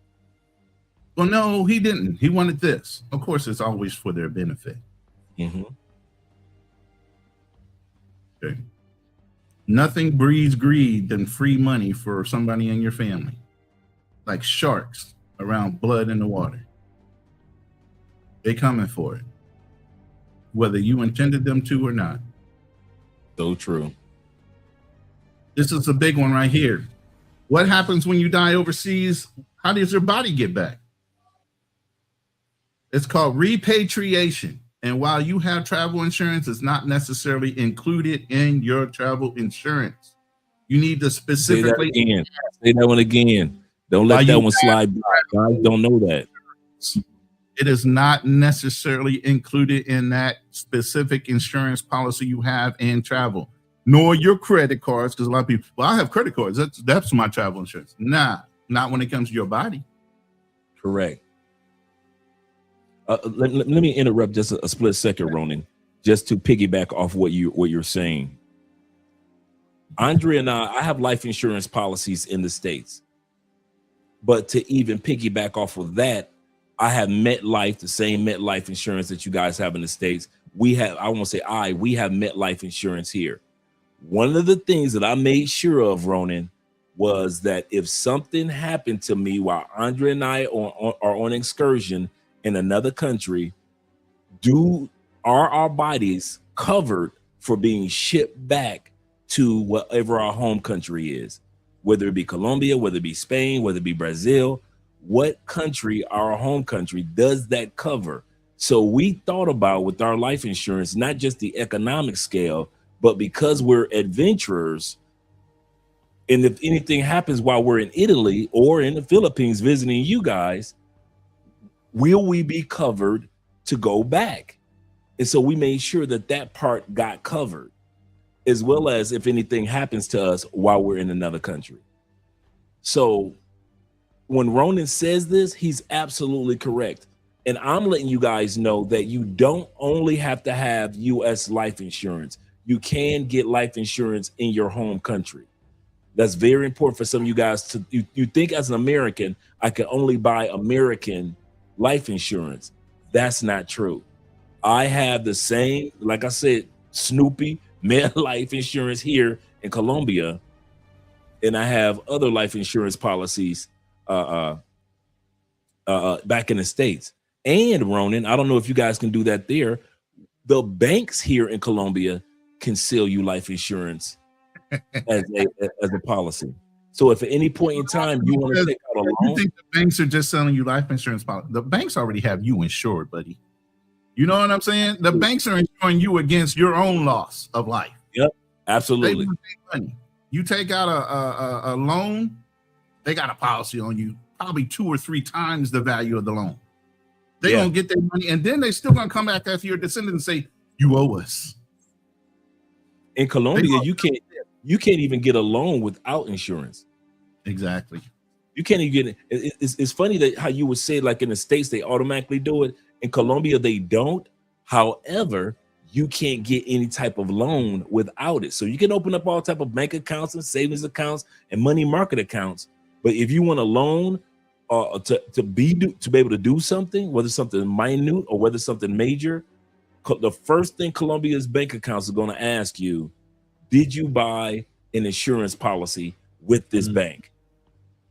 D: Well, no, he didn't. He wanted this. Of course, it's always for their benefit. Mm-hmm. Okay. Nothing breeds greed than free money for somebody in your family, like sharks around blood in the water. They coming for it, whether you intended them to or not.
B: So true.
D: This is a big one right here. What happens when you die overseas? How does your body get back? It's called repatriation. And while you have travel insurance, it's not necessarily included in your travel insurance. You need to specifically
B: say that one again. Don't let that one slide by. Guys don't know that.
D: It is not necessarily included in that specific insurance policy you have in travel, nor your credit cards. Because a lot of people, well, I have credit cards. That's my travel insurance. Nah, not when it comes to your body.
B: Correct. Let me interrupt just a split second, Ronan, just to piggyback off what you're saying. Andre and I have life insurance policies in the States, but to even piggyback off of that, I have MetLife, the same MetLife insurance that you guys have in the States. We have MetLife insurance here. One of the things that I made sure of, Ronan, was that if something happened to me while Andre and I are on excursion in another country, are our bodies covered for being shipped back to whatever our home country is, whether it be Colombia, whether it be Spain, whether it be Brazil? What country, our home country, does that cover? So we thought about with our life insurance, not just the economic scale, But because we're adventurers, and if anything happens while we're in Italy or in the Philippines visiting you guys, will we be covered to go back? And so we made sure that that part got covered, as well as if anything happens to us while we're in another country. So when Ronan says this, he's absolutely correct. And I'm letting you guys know that you don't only have to have US life insurance. You can get life insurance in your home country. That's very important for some of you guys to, you think as an American, I can only buy American life insurance. That's not true. I have the same, like I said, Snoopy, life insurance here in Colombia, and I have other life insurance policies back in the States. And Ronan, I don't know if you guys can do that there. The banks here in Colombia can sell you life insurance as a policy. So if at any point in time you want to take out a loan,
D: you think the banks are just selling you life insurance policy? The banks already have you insured, buddy. You know what I'm saying? The banks are insuring you against your own loss of life.
B: Yep, absolutely.
D: Money. You take out a loan, they got a policy on you, probably 2 or 3 times the value of the loan. They gonna get their money, and then they still gonna come back after your descendant and say, you owe us.
B: In Colombia, you can't even get a loan without insurance.
D: Exactly.
B: You can't even get it. It's funny that how you would say, like in the States, they automatically do it. In Colombia, they don't. However, you can't get any type of loan without it. So you can open up all type of bank accounts and savings accounts and money market accounts. But if you want a loan to be able to do something, whether something minute or whether something major, the first thing Colombia's bank accounts are going to ask you, did you buy an insurance policy with this bank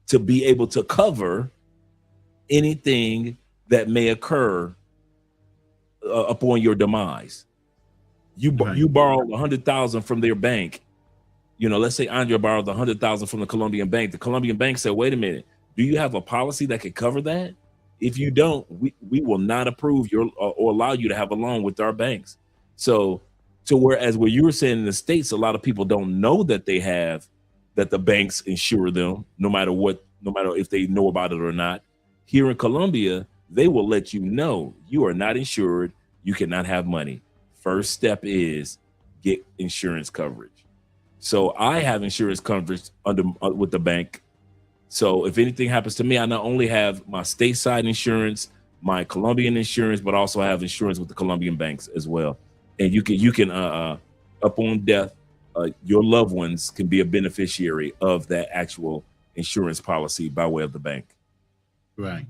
B: to be able to cover anything that may occur upon your demise? You borrowed 100,000 from their bank. You know, let's say Andrea borrowed 100,000 from the Colombian bank. The Colombian bank said, wait a minute, do you have a policy that could cover that? If you don't, we will not approve your or allow you to have a loan with our banks. So whereas what you were saying in the States, a lot of people don't know that they have, that the banks insure them, no matter if they know about it or not. Here in Colombia, they will let you know you are not insured. You cannot have money. First step is get insurance coverage. So I have insurance coverage with the bank. So if anything happens to me, I not only have my stateside insurance, my Colombian insurance, but also have insurance with the Colombian banks as well. And you can upon death, your loved ones can be a beneficiary of that actual insurance policy by way of the bank.
D: Right.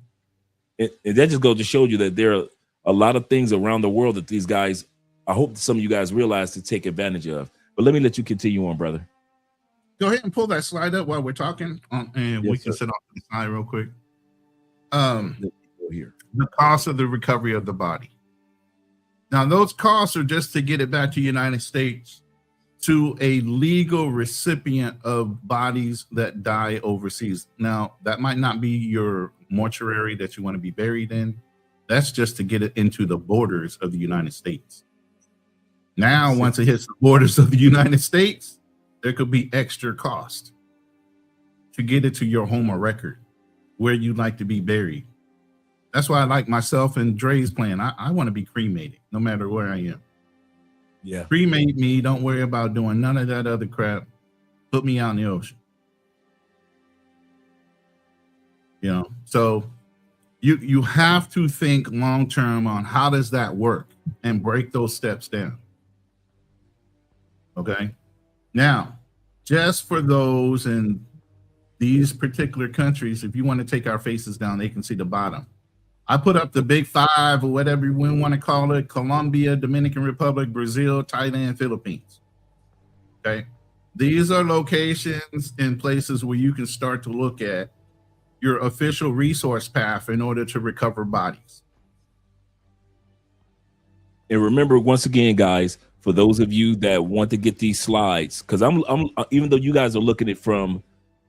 B: And that just goes to show you that there are a lot of things around the world that these guys, I hope some of you guys realize to take advantage of. But let me let you continue on, brother.
D: Go ahead and pull that slide up while we're talking, and we can sit off to the side real quick.
B: Here.
D: The cost of the recovery of the body. Now, those costs are just to get it back to the United States to a legal recipient of bodies that die overseas. Now, that might not be your mortuary that you want to be buried in. That's just to get it into the borders of the United States. Now, once it hits the borders of the United States, there could be extra cost to get it to your home of record where you'd like to be buried. That's why I like myself and Dre's plan. I want to be cremated no matter where I am.
B: Yeah.
D: Cremate me. Don't worry about doing none of that other crap. Put me out in the ocean. You know, so you have to think long term on how does that work and break those steps down. Okay. Now, just for those in these particular countries, if you want to take our faces down, they can see the bottom. I put up the big 5 or whatever we want to call it: Colombia, Dominican Republic, Brazil, Thailand, Philippines. Okay. These are locations and places where you can start to look at your official resource path in order to recover bodies.
B: And remember, once again, guys, for those of you that want to get these slides, because I'm even though you guys are looking at it from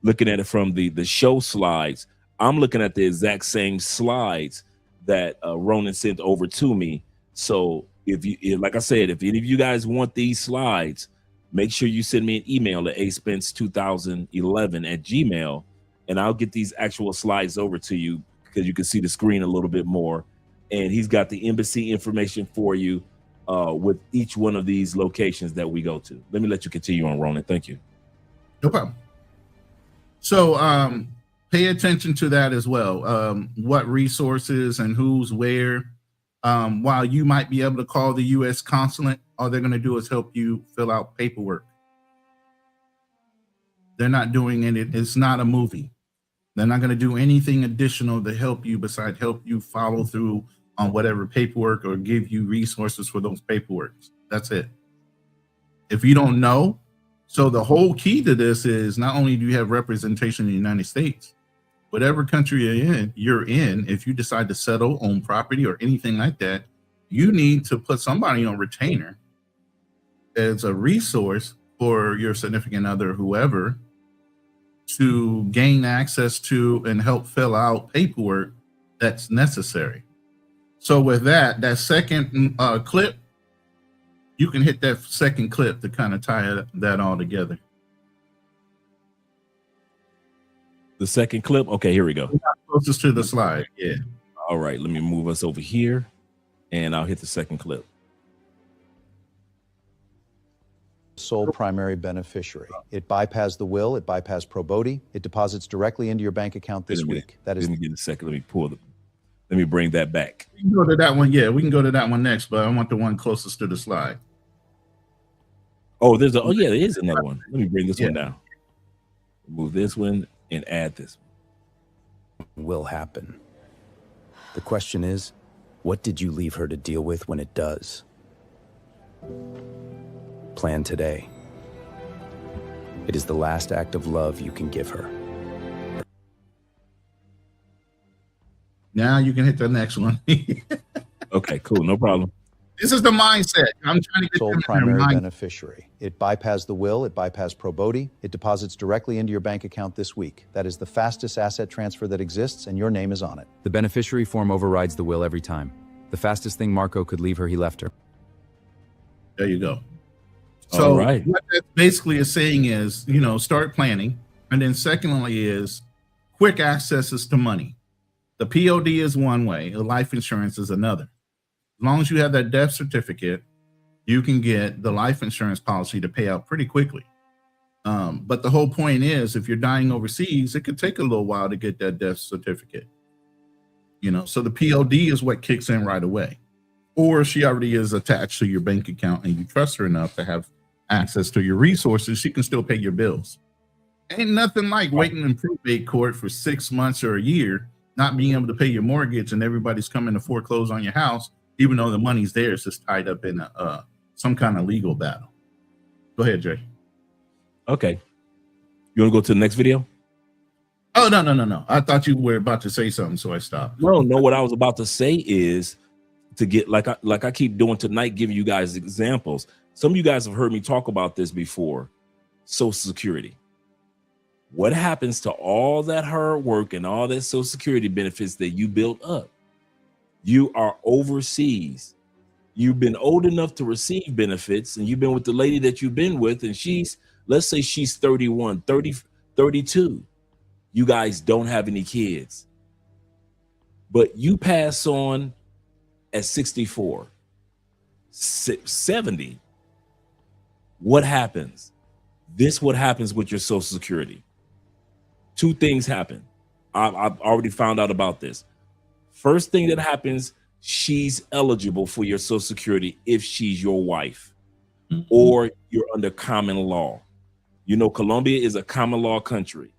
B: the show slides, I'm looking at the exact same slides that Ronan sent over to me. So if you, like I said, if any of you guys want these slides, make sure you send me an email at aspence2011@gmail, and I'll get these actual slides over to you because you can see the screen a little bit more. And he's got the embassy information for you with each one of these locations that we go to. Let me let you continue on, Ronan. Thank you.
D: No problem. So pay attention to that as well. What resources and who's where. While you might be able to call the U.S. consulate, all they're going to do is help you fill out paperwork. They're not doing it. It's not a movie. They're not going to do anything additional to help you besides help you follow through on whatever paperwork or give you resources for those paperwork. That's it. If you don't know, so the whole key to this is not only do you have representation in the United States, whatever country you're in, if you decide to settle, own property or anything like that, you need to put somebody on retainer as a resource for your significant other, whoever, to gain access to and help fill out paperwork that's necessary. So with that second clip, you can hit that second clip to kind of tie that all together.
B: The second clip? Okay, here we go.
D: Closest to the slide, yeah.
B: All right, let me move us over here, and I'll hit the second clip.
G: Sole primary beneficiary. It bypassed the will, it bypassed probati, it deposits directly into your bank account this week. That is.
B: Let me get a second. Let me bring that back.
D: We can go to that one. Yeah, we can go to that one next, but I want the one closest to the slide.
B: Oh, there is another one. Let me bring this one down. Move this one and add this one.
G: Will happen. The question is, what did you leave her to deal with when it does? Plan today. It is the last act of love you can give her.
D: Now you can hit the next one.
B: Okay, cool. No problem.
D: This is the mindset. I'm trying to get
G: Sole
D: them in
G: primary
D: their mind.
G: beneficiary. It bypassed the will, it bypassed probati, it deposits directly into your bank account this week. That is the fastest asset transfer that exists, and your name is on it.
H: The beneficiary form overrides the will every time. The fastest thing Marco could leave her, he left her.
D: There you go. So
B: All right.
D: what that basically is saying is, start planning. And then secondly is quick accesses to money. The POD is one way, the life insurance is another. As long as you have that death certificate, you can get the life insurance policy to pay out pretty quickly. But the whole point is, if you're dying overseas, it could take a little while to get that death certificate. So the POD is what kicks in right away. Or she already is attached to your bank account and you trust her enough to have access to your resources, she can still pay your bills. Ain't nothing like waiting in probate court for 6 months or a year, not being able to pay your mortgage, and everybody's coming to foreclose on your house, even though the money's there. It's just tied up in some kind of legal battle. Go ahead, Jay.
B: Okay. You want to go to the next video?
D: Oh, no. I thought you were about to say something, so I stopped.
B: No, what I was about to say is to get, like I keep doing tonight, giving you guys examples. Some of you guys have heard me talk about this before. Social Security. What happens to all that hard work and all that Social Security benefits that you built up? You are overseas. You've been old enough to receive benefits, and you've been with the lady that you've been with, and let's say she's 31, 30, 32. You guys don't have any kids, but you pass on at 64, 70. What happens? What happens with your Social Security. Two things happen. I've already found out about this. First thing that happens, she's eligible for your Social Security if she's your wife, or you're under common law. Colombia is a common law country.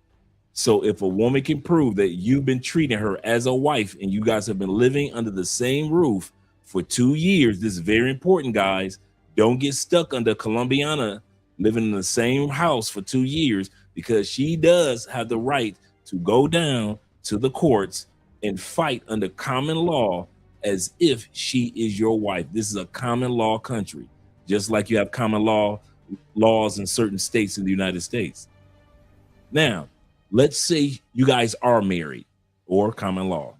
B: So if a woman can prove that you've been treating her as a wife and you guys have been living under the same roof for 2 years, this is very important, guys. Don't get stuck under Colombiana living in the same house for 2 years, because she does have the right to go down to the courts and fight under common law as if she is your wife. This is a common law country, just like you have common laws in certain states in the United States. Now, let's say you guys are married or common law.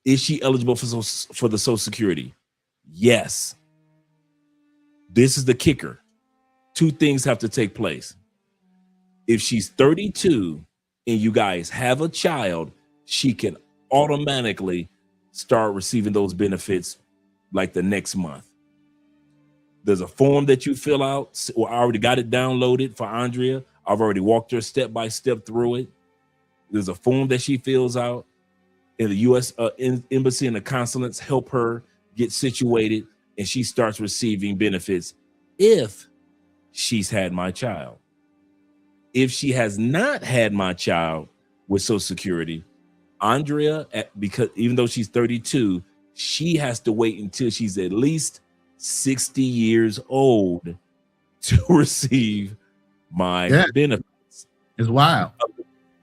B: Is she eligible for the Social Security? Yes. This is the kicker. two things have to take place. If she's 32 and you guys have a child, she can automatically start receiving those benefits like the next month. There's a form that you fill out. Well, I already got it downloaded for Andrea. I've already walked her step by step through it. There's a form that she fills out, and the U.S. Embassy and the consulates help her get situated, and she starts receiving benefits if she's had my child. If she has not had my child with Social Security, Andrea, because even though she's 32, she has to wait until she's at least 60 years old to receive my benefits.
D: It's wild.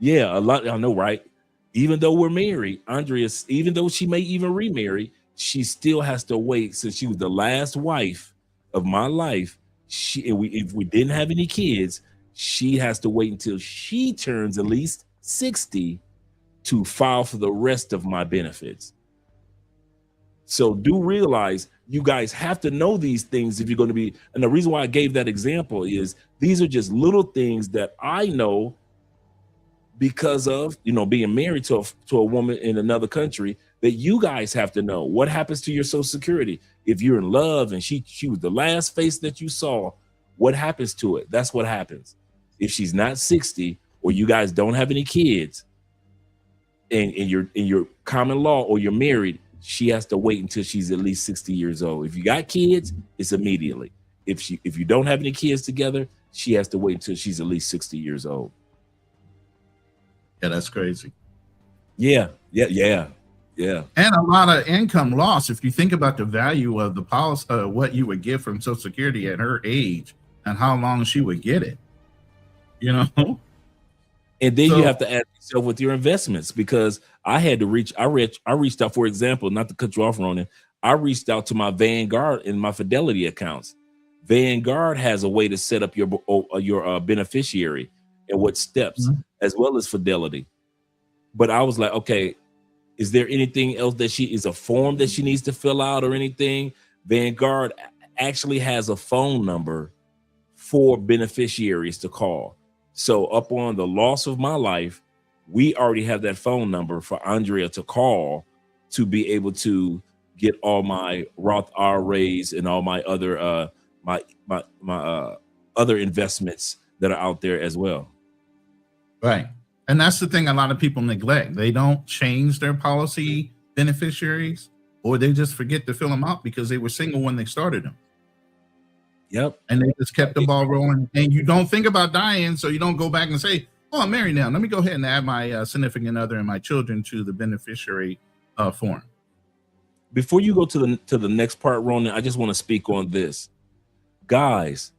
B: Yeah, a lot. I know, right? Even though we're married, Andrea, even though she may even remarry, she still has to wait. Since she was the last wife of my life, if we didn't have any kids, she has to wait until she turns at least 60 to file for the rest of my benefits. So do realize you guys have to know these things if you're going to be. And the reason why I gave that example is these are just little things that I know because of, being married to a woman in another country, that you guys have to know. What happens to your Social Security if you're in love and she was the last face that you saw? What happens to it? That's what happens. If she's not 60 or you guys don't have any kids and you're in your common law or you're married, she has to wait until she's at least 60 years old. If you got kids, it's immediately. If you don't have any kids together, she has to wait until she's at least 60 years old.
D: Yeah, that's crazy.
B: Yeah.
D: And a lot of income loss. If you think about the value of the policy, what you would get from Social Security at her age and how long she would get it,
B: And then you have to ask yourself with your investments, because I reached out, for example, not to cut you off, Ronan, I reached out to my Vanguard and my Fidelity accounts. Vanguard has a way to set up your beneficiary and what steps, as well as Fidelity. But I was like, okay, is there anything else that is a form that she needs to fill out or anything? Vanguard actually has a phone number for beneficiaries to call. So upon the loss of my life, we already have that phone number for Andrea to call to be able to get all my Roth IRAs and all my other my other investments that are out there as well.
D: Right. And that's the thing a lot of people neglect. They don't change their policy beneficiaries, or they just forget to fill them out because they were single when they started them.
B: Yep.
D: And they just kept the ball rolling. And you don't think about dying, so you don't go back and say, oh, I'm married now. Let me go ahead and add my significant other and my children to the beneficiary form.
B: Before you go to the next part, Ronan, I just want to speak on this. Guys,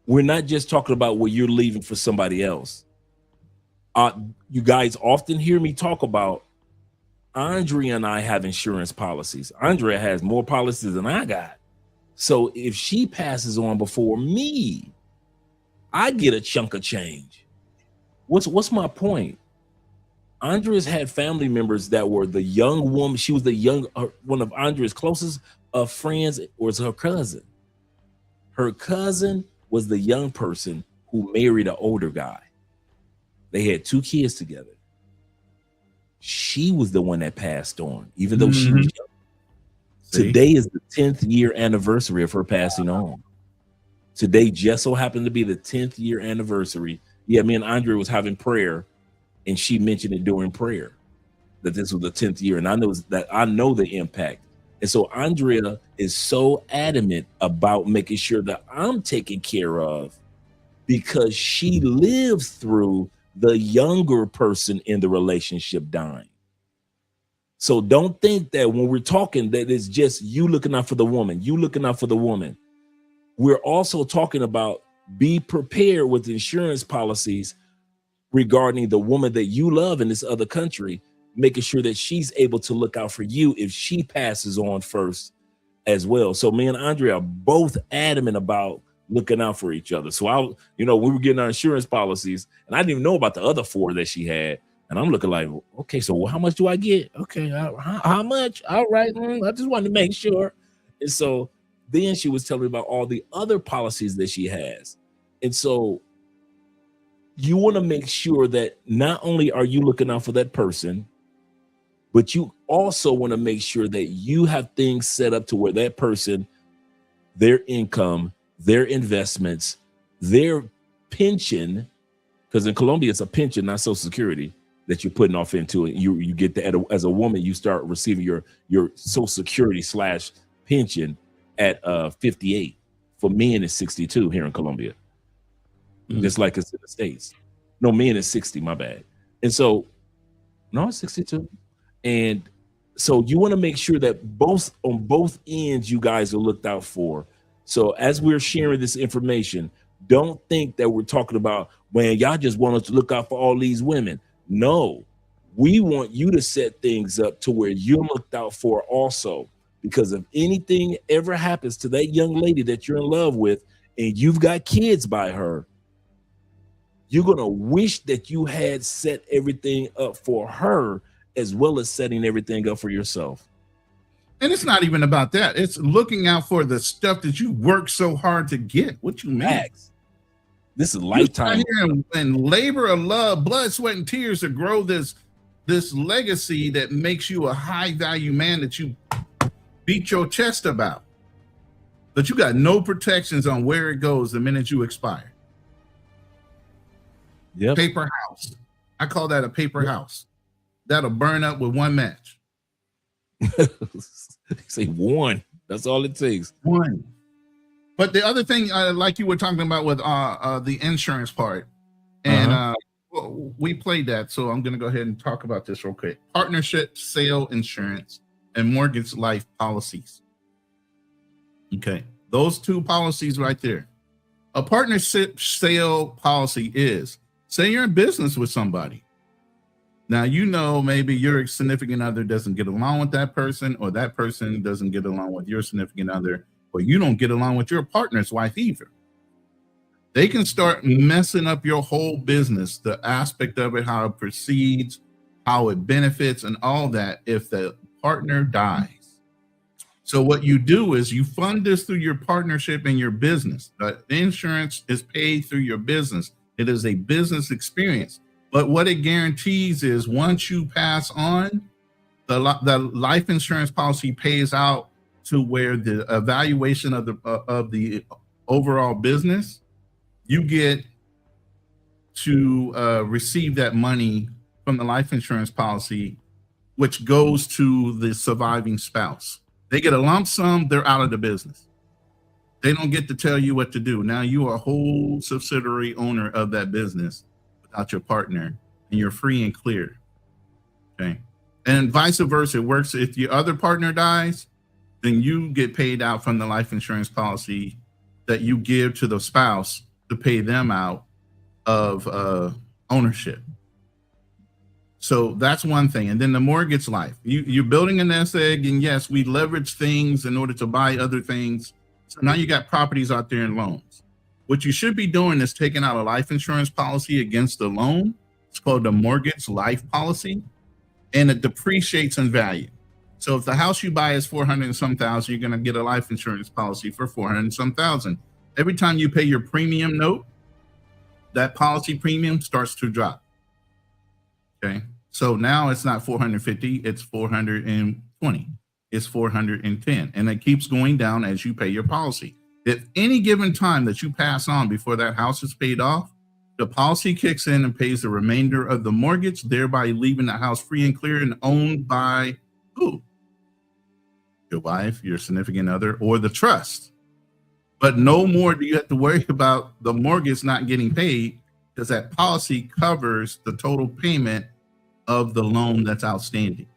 B: we're not just talking about what you're leaving for somebody else. You guys often hear me talk about Andrea and I have insurance policies. Andrea has more policies than I got. So if she passes on before me, I get a chunk of change. What's my point? Andrea's had family members that were the young woman. She was one of Andrea's closest friends was her cousin. Her cousin was the young person who married an older guy. They had 2 kids together. She was the one that passed on, even though she was young. Today is the 10th year anniversary of her passing on. Today just so happened to be the 10th year anniversary. Yeah, me and Andrea was having prayer, and she mentioned it during prayer that this was the 10th year. And I know the impact. And so Andrea is so adamant about making sure that I'm taken care of because she lives through the younger person in the relationship dying. So don't think that when we're talking that it's just you looking out for the woman, you looking out for the woman. We're also talking about be prepared with insurance policies regarding the woman that you love in this other country, making sure that she's able to look out for you if she passes on first as well. So me and Andrea are both adamant about looking out for each other. So we were getting our insurance policies and I didn't even know about the other 4 that she had. And I'm looking like, okay, so how much do I get? Okay, how much? All right. I just wanted to make sure. And so then she was telling me about all the other policies that she has. And so you want to make sure that not only are you looking out for that person, but you also want to make sure that you have things set up to where that person, their income, their investments, their pension, because in Colombia it's a pension, not Social Security, that you're putting off into it. You get that as a woman, you start receiving your Social Security / pension at 58. For men, it's 62 here in Colombia, just like it's in the States. No, men is 60. My bad. And so, no, it's 62. And so you want to make sure that on both ends you guys are looked out for. So as we're sharing this information, don't think that we're talking about, man, y'all just want us to look out for all these women. No, we want you to set things up to where you're looked out for also, because if anything ever happens to that young lady that you're in love with and you've got kids by her, you're going to wish that you had set everything up for her as well as setting everything up for yourself.
D: And it's not even about that. It's looking out for the stuff that you work so hard to get. What you mean?
B: Max, this is lifetime.
D: And labor of love, blood, sweat, and tears to grow this legacy that makes you a high value man that you beat your chest about. But you got no protections on where it goes the minute you expire.
B: Yep.
D: Paper house. I call that a paper house. That'll burn up with one match.
B: Say one. That's all it takes.
D: One. But the other thing, like you were talking about with the insurance part, and we played that, so I'm going to go ahead and talk about this real quick. Partnership, sale insurance, and mortgage life policies. Okay, those two policies right there. A partnership sale policy is, say you're in business with somebody. Now, you know, maybe your significant other doesn't get along with that person, or that person doesn't get along with your significant other, or you don't get along with your partner's wife either. They can start messing up your whole business, the aspect of it, how it proceeds, how it benefits, and all that if the partner dies. So what you do is you fund this through your partnership and your business. The insurance is paid through your business. It is a business experience. But what it guarantees is once you pass on, the life insurance policy pays out to where the evaluation of the overall business, you get to receive that money from the life insurance policy, which goes to the surviving spouse. They get a lump sum, they're out of the business. They don't get to tell you what to do. Now you are a whole subsidiary owner of that business without your partner, and you're free and clear. Okay. And vice versa, it works if your other partner dies, then you get paid out from the life insurance policy that you give to the spouse to pay them out of ownership. So that's one thing. And then the mortgage life, you're building a nest egg, and yes, we leverage things in order to buy other things. So now you got properties out there in loans. What you should be doing is taking out a life insurance policy against the loan. It's called the mortgage life policy, and it depreciates in value. So if the house you buy is 400 and some thousand, you're going to get a life insurance policy for 400 and some thousand. Every time you pay your premium note, that policy premium starts to drop. Okay. So now it's not 450, it's 420, it's 410. And it keeps going down as you pay your policy. At any given time that you pass on before that house is paid off, the policy kicks in and pays the remainder of the mortgage, thereby leaving the house free and clear and owned by who? Your wife, your significant other, or the trust. But no more do you have to worry about the mortgage not getting paid, because that policy covers the total payment of the loan that's outstanding.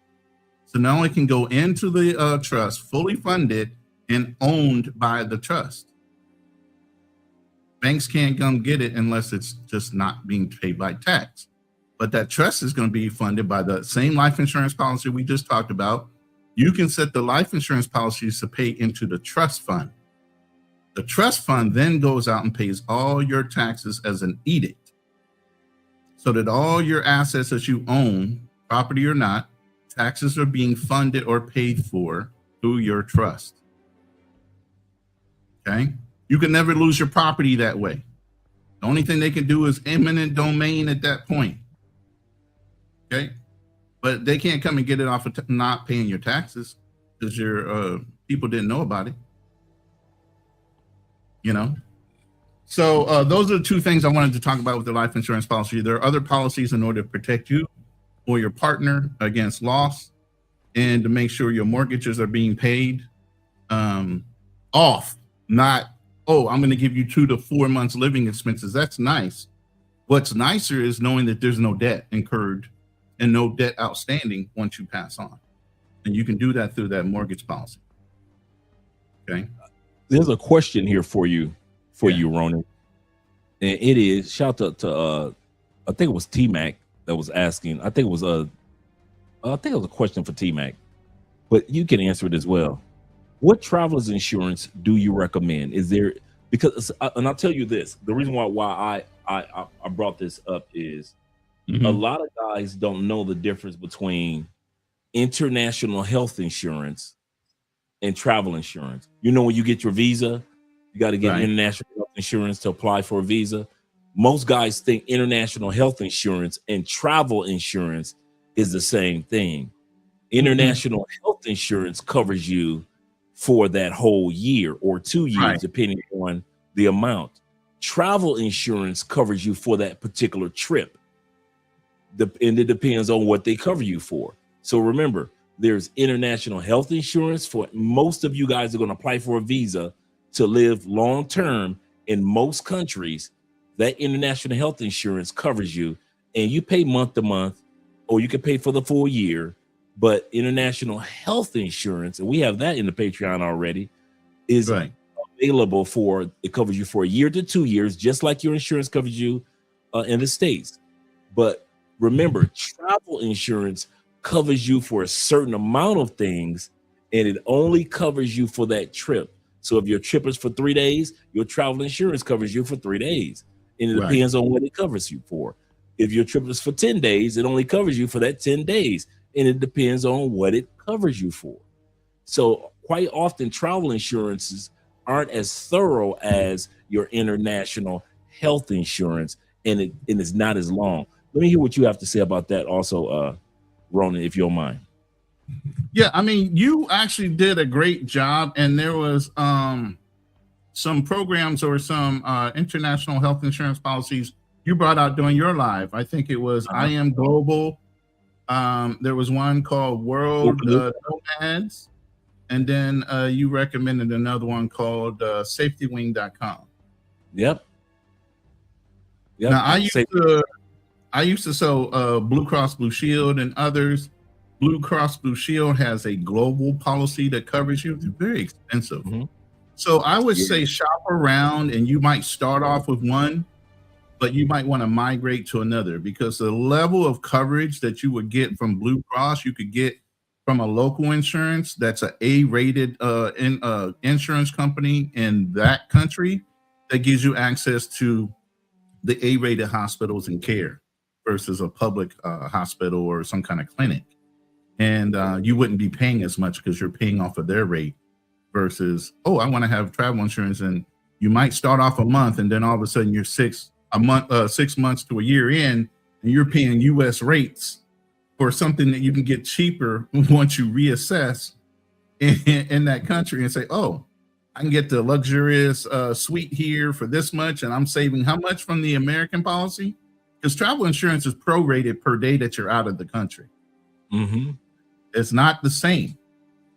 D: So now it can go into the trust, fully funded and owned by the trust. Banks can't come get it unless it's just not being paid by tax. But that trust is going to be funded by the same life insurance policy we just talked about. You can set the life insurance policies to pay into the trust fund. The trust fund then goes out and pays all your taxes as an edict, so that all your assets that you own, property or not, taxes are being funded or paid for through your trust. Okay. You can never lose your property that way. The only thing they can do is eminent domain at that point. Okay. But they can't come and get it off of not paying your taxes because your people didn't know about it. You know? So those are the two things I wanted to talk about with the life insurance policy. There are other policies in order to protect you or your partner against loss and to make sure your mortgages are being paid off, not, oh, I'm going to give you 2 to 4 months living expenses. That's nice. What's nicer is knowing that there's no debt incurred and no debt outstanding once you pass on. And you can do that through that mortgage policy. Okay.
B: There's a question here for you, Ronan. And it is, shout out to I think it was T-Mac that was asking. I think it was a question for T-Mac, but you can answer it as well. What traveler's insurance do you recommend? Is there, because, and I'll tell you this, the reason why I brought this up is a lot of guys don't know the difference between international health insurance and travel insurance. You know, when you get your visa, you got to get international health insurance to apply for a visa. Most guys think international health insurance and travel insurance is the same thing. International health insurance covers you for that whole year or 2 years, depending on the amount. Travel insurance covers you for that particular trip. And it depends on what they cover you for. So remember, there's international health insurance for most of you guys are going to apply for a visa to live long term in most countries. That international health insurance covers you and you pay month to month, or you can pay for the full year. But international health insurance, and we have that in the Patreon already, is available for, it covers you for a year to 2 years, just like your insurance covers you in the States. But remember, travel insurance covers you for a certain amount of things, and it only covers you for that trip. So if your trip is for 3 days, your travel insurance covers you for 3 days. And it depends on what it covers you for. If your trip is for 10 days, it only covers you for that 10 days. And it depends on what it covers you for. So quite often travel insurances aren't as thorough as your international health insurance, and it's not as long. Let me hear what you have to say about that also, Ronan, if you don't mind.
D: Yeah, I mean, you actually did a great job, and there was some programs or some international health insurance policies you brought out during your live. I think it was I Am Global. There was one called World Nomads, and then you recommended another one called SafetyWing.com. Yep. Now I used to sell Blue Cross Blue Shield and others. Blue Cross Blue Shield has a global policy that covers you. It's very expensive. So I would say shop around, and you might start off with one, but you might want to migrate to another, because the level of coverage that you would get from Blue Cross, you could get from a local insurance that's an A-rated insurance company in that country that gives you access to the A-rated hospitals and care versus a public hospital or some kind of clinic. And you wouldn't be paying as much because you're paying off of their rate versus, oh, I want to have travel insurance, and you might start off a month and then all of a sudden you're 6 months to a year in, and you're paying US rates for something that you can get cheaper once you reassess in that country and say, oh, I can get the luxurious suite here for this much, and I'm saving how much from the American policy? Because travel insurance is prorated per day that you're out of the country. It's not the same.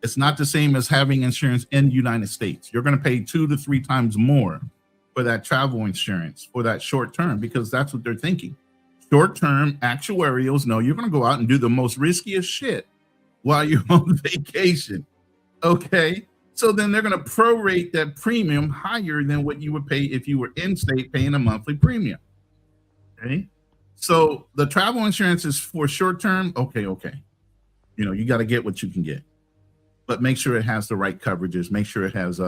D: It's not the same as having insurance in the United States. You're going to pay 2 to 3 times more for that travel insurance for that short term, because that's what they're thinking. Short term actuarials know you're going to go out and do the most riskiest shit while you're on vacation. Okay. So then they're going to prorate that premium higher than what you would pay if you were in state paying a monthly premium. Okay. So the travel insurance is for short term. Okay. You know, you got to get what you can get, but make sure it has the right coverages. Make sure it has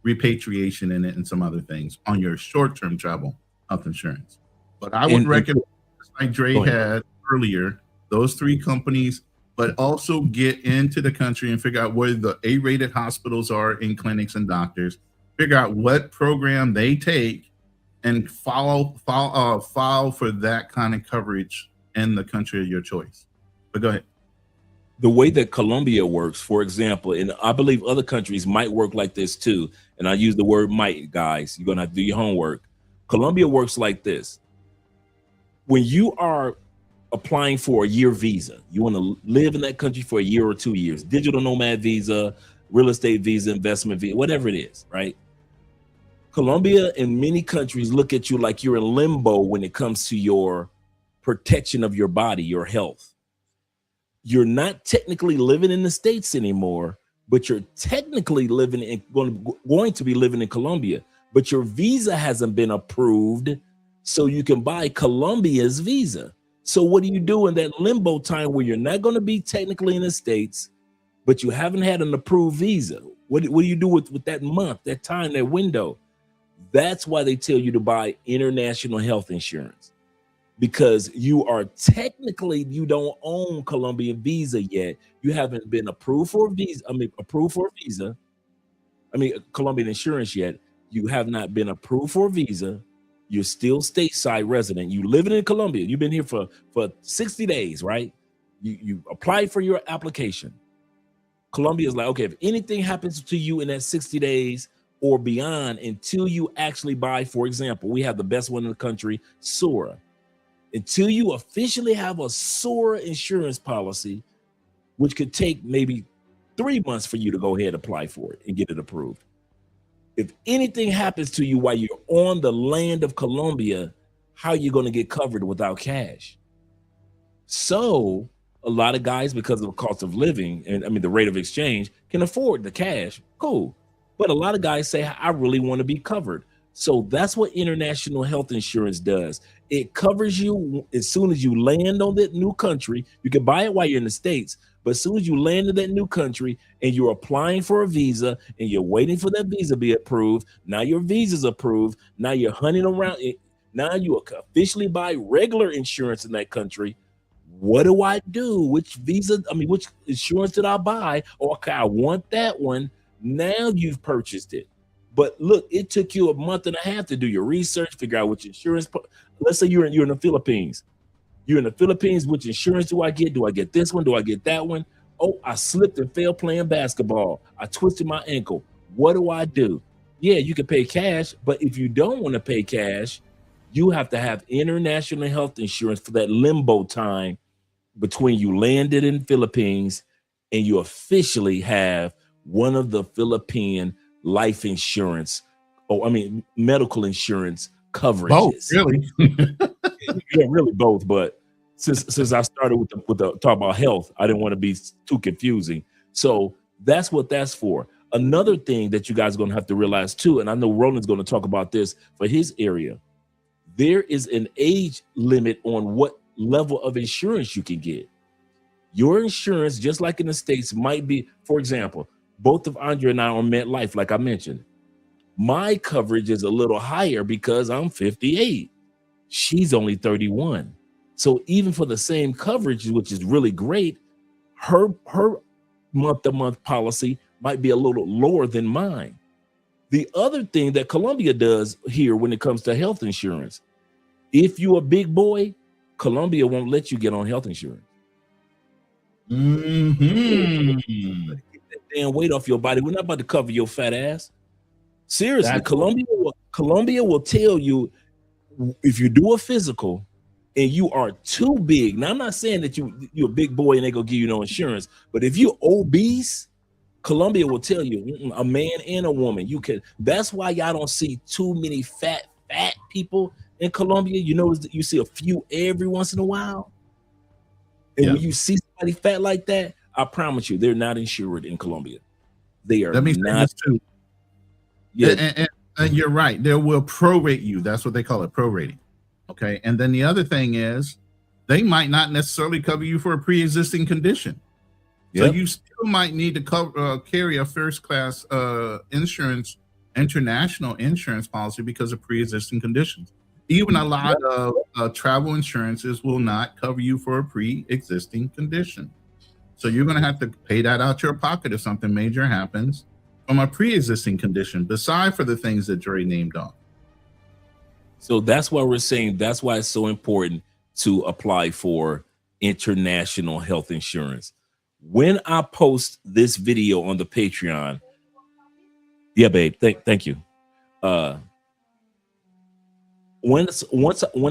D: repatriation in it and some other things on your short-term travel health insurance. But I would recommend, like Dre had earlier, those 3 companies but also get into the country and figure out where the A-rated hospitals are in clinics and doctors, figure out what program they take, and file for that kind of coverage in the country of your choice. But go ahead.
B: The way that Colombia works, for example, and I believe other countries might work like this too, and I use the word might, guys, you're gonna have to do your homework. Colombia works like this. When you are applying for a year visa, you want to live in that country for a year or 2 years, digital nomad visa, real estate visa, investment visa, whatever it is, right? Colombia and many countries look at you like you're in limbo when it comes to your protection of your body, your health. You're not technically living in the States anymore, but you're technically living in going to be living in Colombia, but your visa hasn't been approved, so you can buy Colombia's visa. So what do you do in that limbo time where you're not going to be technically in the States, but you haven't had an approved visa? What do you do with that month, that time, that window? That's why they tell you to buy international health insurance, because you are technically, you don't own Colombian visa yet. You haven't been approved for a visa. Colombian insurance yet. You have not been approved for a visa. You're still stateside resident. You living in Colombia. You've been here for 60 days, right? You applied for your application. Colombia is like, okay, if anything happens to you in that 60 days or beyond, until you actually buy, for example, we have the best one in the country, SORA. Until you officially have a SORA insurance policy, which could take maybe 3 months for you to go ahead and apply for it and get it approved. If anything happens to you while you're on the land of Colombia, how are you going to get covered without cash? So a lot of guys, because of the cost of living and the rate of exchange, can afford the cash. Cool. But a lot of guys say, I really want to be covered. So that's what international health insurance does. It covers you as soon as you land on that new country. You can buy it while you're in the States, but as soon as you land in that new country and you're applying for a visa and you're waiting for that visa to be approved, now your visa's approved. Now you're hunting around. Now you officially buy regular insurance in that country. What do I do? Which insurance did I buy? Oh, okay, I want that one. Now you've purchased it. But look, it took you a month and a half to do your research, figure out which insurance. Let's say you're in the Philippines. You're in the Philippines. Which insurance do I get? Do I get this one? Do I get that one? Oh, I slipped and fell playing basketball. I twisted my ankle. What do I do? Yeah, you can pay cash, but if you don't want to pay cash, you have to have international health insurance for that limbo time between you landed in Philippines and you officially have one of the Philippine life insurance, medical insurance coverages.
D: Both, really?
B: Yeah, really both. But since I started with the talk about health, I didn't want to be too confusing. So that's what that's for. Another thing that you guys are going to have to realize too, and I know Roland's going to talk about this for his area, there is an age limit on what level of insurance you can get. Your insurance, just like in the States, might be, for example, both of Andrea and I are on MetLife, like I mentioned. My coverage is a little higher because I'm 58. She's only 31. So even for the same coverage, which is really great, her month-to-month policy might be a little lower than mine. The other thing that Colombia does here when it comes to health insurance, if you're a big boy, Colombia won't let you get on health insurance.
D: Mm-hmm.
B: Get that damn weight off your body. We're not about to cover your fat ass. Seriously, Colombia will tell you if you do a physical and you are too big. Now, I'm not saying that you're a big boy and they go give you no insurance, but if you're obese, Colombia will tell you, a man and a woman, you can. That's why y'all don't see too many fat people in Colombia. You notice that you see a few every once in a while. And when you see somebody fat like that, I promise you, they're not insured in Colombia. They are not.
D: Too. Yeah, and you're right. They will prorate you. That's what they call it, prorating. Okay, and then the other thing is, they might not necessarily cover you for a pre-existing condition. Yep. So you still might need to carry a first-class insurance, international insurance policy because of pre-existing conditions. Even a lot of travel insurances will not cover you for a pre-existing condition. So you're going to have to pay that out your pocket if something major happens from a pre-existing condition, beside for the things that Dre named off.
B: So that's why we're saying that's why it's so important to apply for international health insurance. When I post this video on the Patreon, yeah, babe, thank you. When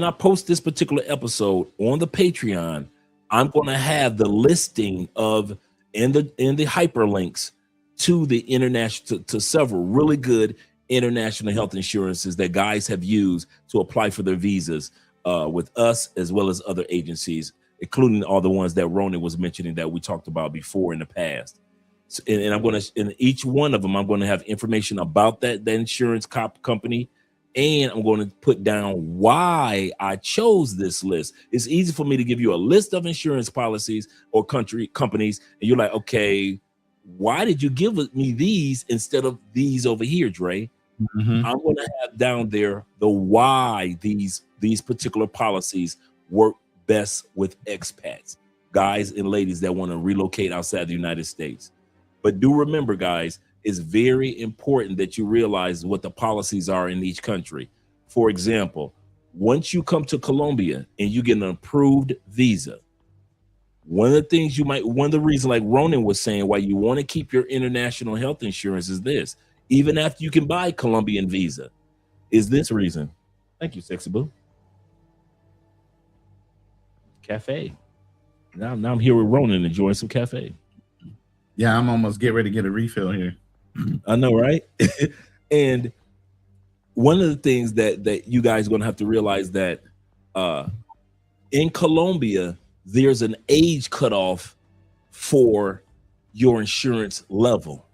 B: I post this particular episode on the Patreon, I'm going to have the listing of in the hyperlinks to the international to several really good international health insurances that guys have used to apply for their visas with us as well as other agencies, including all the ones that Ronan was mentioning that we talked about before in the past. So, and I'm going to, in each one of them, I'm going to have information about the insurance company, and I'm going to put down why I chose this list. It's easy for me to give you a list of insurance policies or companies, and you're like, okay, why did you give me these instead of these over here, Dre?
D: Mm-hmm.
B: I'm going to have down there the why these particular policies work best with expats, guys and ladies that want to relocate outside the United States. But do remember, guys, it's very important that you realize what the policies are in each country. For example, once you come to Colombia and you get an approved visa, one of the reasons, like Ronan was saying, why you want to keep your international health insurance is this. Even after you can buy a Colombian visa, is this reason. Thank you, Sexy Boo. Cafe. Now I'm here with Ronan enjoying some cafe.
D: Yeah, I'm almost getting ready to get a refill here.
B: I know, right? And one of the things that you guys are going to have to realize that in Colombia, there's an age cutoff for your insurance level.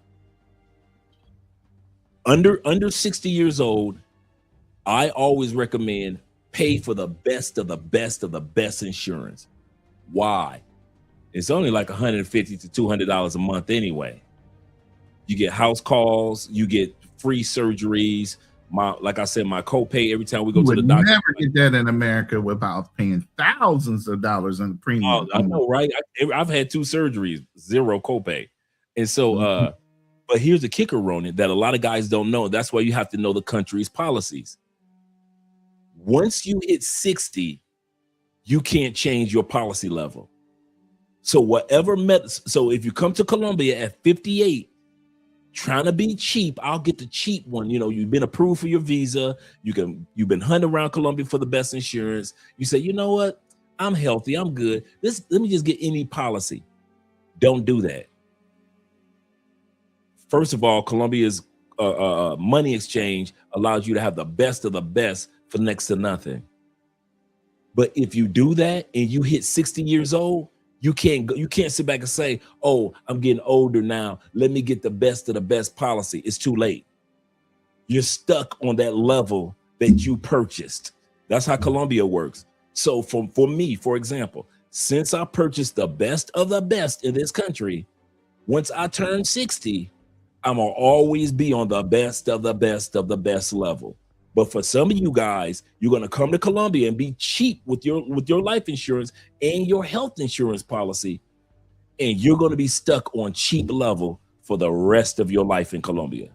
B: Under 60 years old, I always recommend pay for the best of the best of the best insurance. Why? It's only like $150 to $200 a month anyway. You get house calls, you get free surgeries. Like I said, my copay every time we go to the doctor.
D: Never get that in America without paying thousands of dollars in premium.
B: Oh, I know, right? I've had 2 surgeries, 0 copay. And so, but here's the kicker, Ronan, that a lot of guys don't know. That's why you have to know the country's policies. Once you hit 60, you can't change your policy level. So so if you come to Colombia at 58, trying to be cheap, I'll get the cheap one. You know, you've been approved for your visa. You've been hunting around Colombia for the best insurance. You say, you know what? I'm healthy. I'm good. Let me just get any policy. Don't do that. First of all, Colombia's money exchange allows you to have the best of the best for next to nothing. But if you do that and you hit 60 years old, you can't sit back and say, oh, I'm getting older now, let me get the best of the best policy. It's too late. You're stuck on that level that you purchased. That's how Colombia works. So for me, for example, since I purchased the best of the best in this country, once I turn 60, I'm gonna always be on the best of the best of the best level. But for some of you guys, you're gonna come to Colombia and be cheap with your life insurance and your health insurance policy, and you're gonna be stuck on cheap level for the rest of your life in Colombia.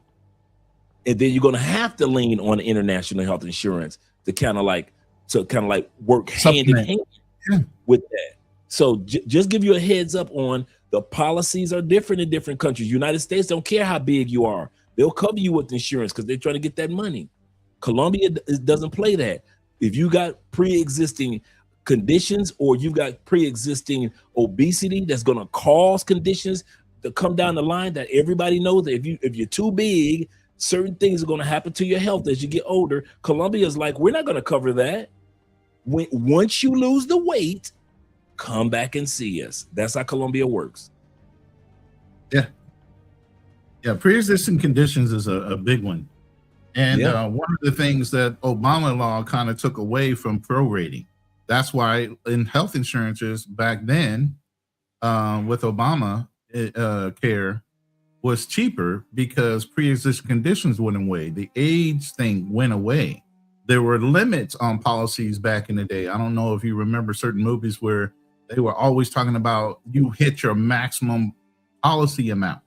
B: And then you're gonna have to lean on international health insurance to kind of like work hand in hand with that. So just give you a heads up on the policies are different in different countries. United States don't care how big you are. They'll cover you with insurance because they're trying to get that money. Colombia doesn't play that. If you got pre-existing conditions or you got pre-existing obesity that's going to cause conditions to come down the line that everybody knows that if you're too big, certain things are going to happen to your health as you get older. Colombia is like, we're not going to cover that. Once you lose the weight, come back and see us. That's how Colombia works.
D: Yeah. Pre-existing conditions is a big one. And one of the things that Obama law kind of took away from prorating. That's why in health insurances back then, with Obama care was cheaper because pre-existing conditions went away. The age thing went away. There were limits on policies back in the day. I don't know if you remember certain movies where They were always talking about you hit your maximum policy amount.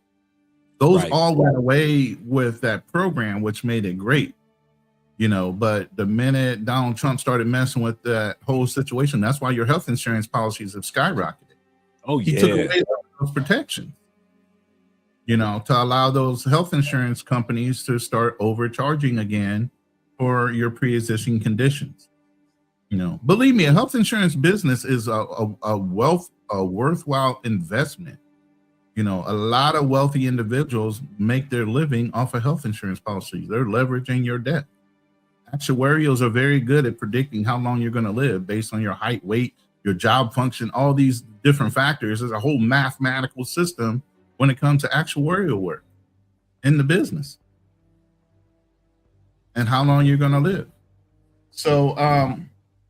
D: Those
B: Right.
D: all went away with that program, which made it great. But the minute Donald Trump started messing with that whole situation, that's why your health insurance policies have skyrocketed.
B: Oh
D: He
B: yeah.
D: took away those protections, to allow those health insurance companies to start overcharging again for your pre-existing conditions. Believe me, a health insurance business is a worthwhile investment. A lot of wealthy individuals make their living off of health insurance policies. They're leveraging your debt. Actuarials are very good at predicting how long you're going to live based on your height, weight, your job function, all these different factors. There's a whole mathematical system when it comes to actuarial work in the business and how long you're going to live. So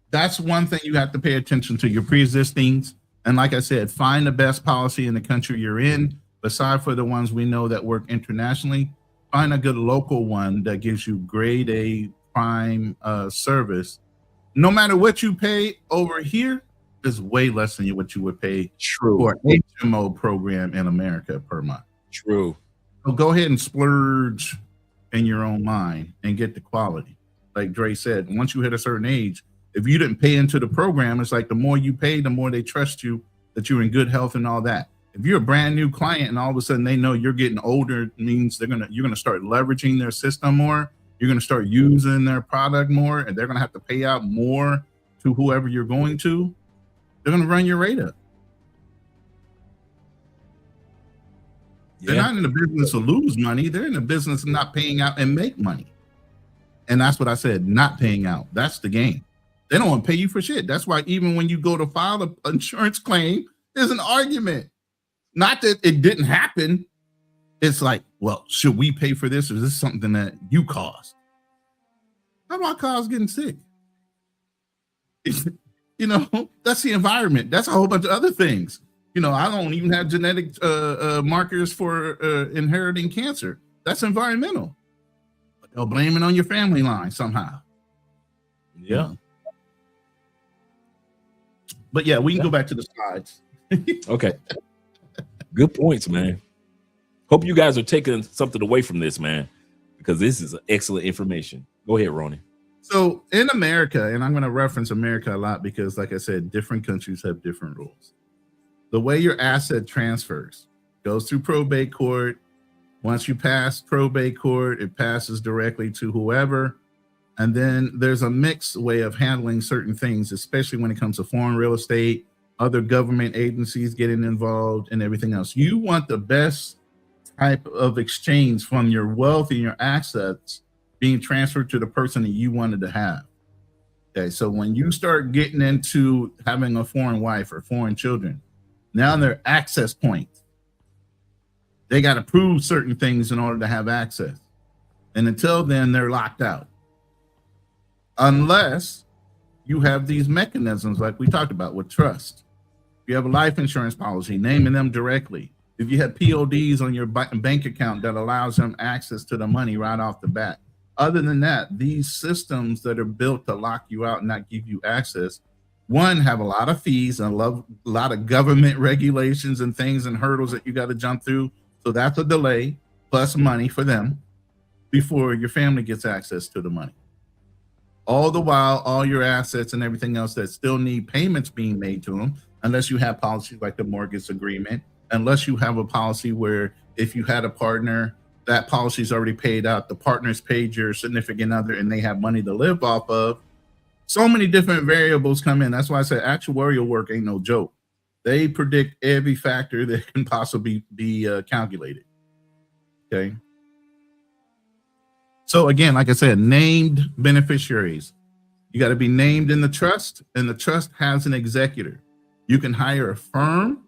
D: that's one thing you have to pay attention to, your pre-existings. And like I said, find the best policy in the country you're in. Aside for the ones we know that work internationally, find a good local one that gives you grade A prime service. No matter what you pay over here, is way less than what you would pay for an HMO program in America per month.
B: True.
D: So go ahead and splurge in your own mind and get the quality. Like Dre said, once you hit a certain age, if you didn't pay into the program, it's like the more you pay, the more they trust you that you're in good health and all that. If you're a brand new client and all of a sudden they know you're getting older, it means you're gonna start leveraging their system more. You're gonna start using their product more, and they're gonna have to pay out more to whoever you're going to. They're gonna run your rate up. They're not in the business to lose money. They're in the business of not paying out and make money. And that's what I said, not paying out. That's the game. They don't want to pay you for shit. That's why even when you go to file an insurance claim, there's an argument. Not that it didn't happen. It's like, well, should we pay for this, or is this something that you caused? How do I cause getting sick? That's the environment. That's a whole bunch of other things. I don't even have genetic markers for inheriting cancer. That's environmental. But they'll blame it on your family line somehow.
B: Yeah.
D: But yeah, we can go back to the slides.
B: Okay. Good points, man. Hope you guys are taking something away from this, man, because this is excellent information. Go ahead, Ronnie.
D: So in America, and I'm going to reference America a lot because, like I said, different countries have different rules. The way your asset transfers goes through probate court. Once you pass probate court, it passes directly to whoever. And then there's a mixed way of handling certain things, especially when it comes to foreign real estate, other government agencies getting involved, and everything else. You want the best type of exchange from your wealth and your assets being transferred to the person that you wanted to have. Okay, so when you start getting into having a foreign wife or foreign children, now they're access points. They got to prove certain things in order to have access. And until then, they're locked out. Unless you have these mechanisms like we talked about with trust. If you have a life insurance policy, naming them directly. If you have PODs on your bank account that allows them access to the money right off the bat. Other than that, these systems that are built to lock you out and not give you access, one, have a lot of fees and a lot of government regulations and things and hurdles that you got to jump through. So that's a delay plus money for them before your family gets access to the money. All the while, all your assets and everything else that still need payments being made to them, unless you have policies like the mortgage agreement, unless you have a policy where if you had a partner, that policy is already paid out, the partner's paid your significant other, and they have money to live off of. So many different variables come in. That's why I said actuarial work ain't no joke. They predict every factor that can possibly be calculated. Okay. So again, like I said, named beneficiaries. You got to be named in the trust, and the trust has an executor. You can hire a firm.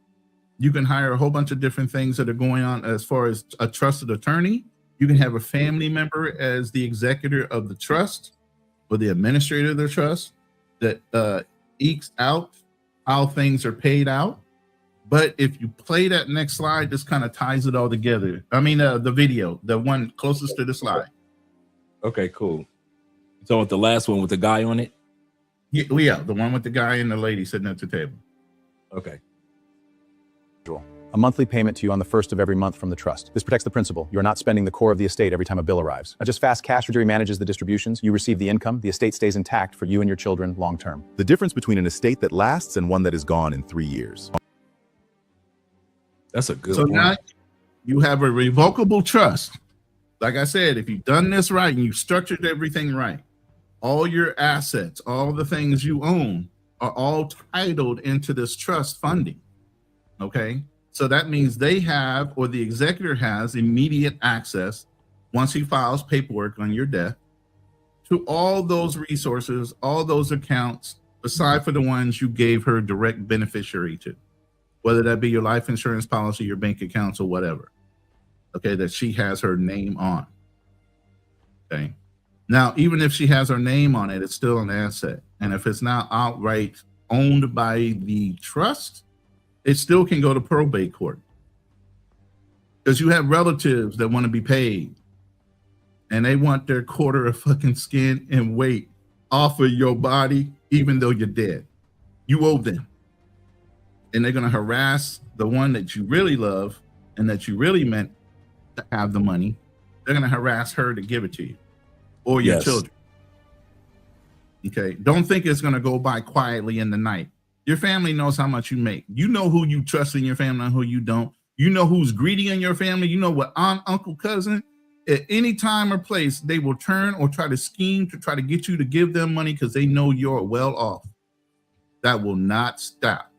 D: You can hire a whole bunch of different things that are going on as far as a trusted attorney. You can have a family member as the executor of the trust or the administrator of the trust that ekes out how things are paid out. But if you play that next slide, this kind of ties it all together. I mean, the video, the one closest to the slide.
B: Okay, cool. So with the last one with the guy on it?
D: Yeah, the one with the guy and the lady sitting at the table.
B: Okay.
G: A monthly payment to you on the first of every month from the trust. This protects the principal. You are not spending the core of the estate every time a bill arrives. Not just fast cash. Retiree manages the distributions. You receive the income. The estate stays intact for you and your children long term.
I: The difference between an estate that lasts and one that is gone in 3 years.
B: That's a good
D: So
B: point.
D: now you have a revocable trust. Like I said, if you've done this right and you've structured everything right, all your assets, all the things you own are all titled into this trust funding. Okay. So that means they have, or the executor has, immediate access once he files paperwork on your death to all those resources, all those accounts, aside for the ones you gave her direct beneficiary to, whether that be your life insurance policy, your bank accounts, or whatever. Okay, that she has her name on. Okay. Now, even if she has her name on it, it's still an asset. And if it's not outright owned by the trust, it still can go to probate court. Because you have relatives that want to be paid and they want their quarter of fucking skin and weight off of your body, even though you're dead. You owe them. And they're going to harass the one that you really love and that you really meant to have the money. They're going to harass her to give it to you or your children. Okay. Don't think it's going to go by quietly in the night. Your family knows how much you make. You know who you trust in your family and who you don't. You know who's greedy in your family. You know what aunt, uncle, cousin, at any time or place, they will turn or try to scheme to try to get you to give them money because they know you're well off. That will not stop.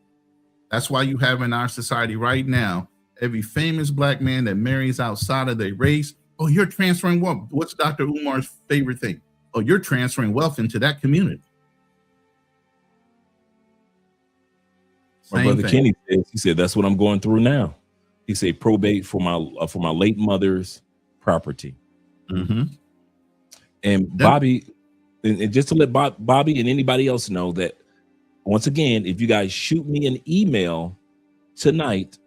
D: That's why you have in our society right now, every famous black man that marries outside of their race, oh, you're transferring wealth. What's Dr. Umar's favorite thing? Oh, you're transferring wealth into that community.
B: My brother Kenny says, he said, that's what I'm going through now. He said probate for my late mother's property.
D: Mm-hmm.
B: And Bobby, and just to let Bobby and anybody else know that, once again, if you guys shoot me an email tonight,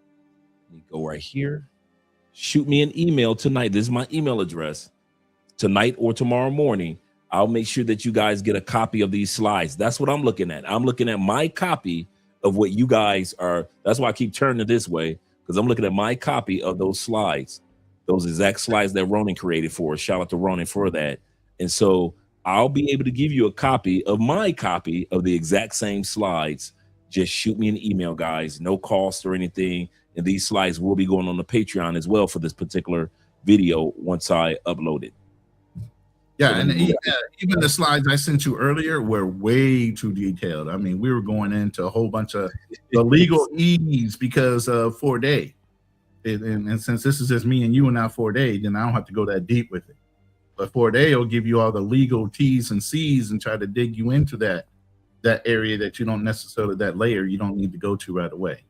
B: let me go right here. Shoot me an email tonight. This is my email address. Tonight or tomorrow morning, I'll make sure that you guys get a copy of these slides. That's what I'm looking at. I'm looking at my copy of what you guys are. That's why I keep turning it this way, because I'm looking at my copy of those slides, those exact slides that Ronan created for us. Shout out to Ronan for that. And so I'll be able to give you a copy of my copy of the exact same slides. Just shoot me an email, guys. No cost or anything. And these slides will be going on the Patreon as well for this particular video once I upload it.
D: Yeah, and even the slides I sent you earlier were way too detailed. I mean, we were going into a whole bunch of the legal ease because of 4-day. And since this is just me and you and not 4-day, then I don't have to go that deep with it. But 4-day will give you all the legal T's and C's and try to dig you into that area that you don't necessarily, that layer you don't need to go to right away.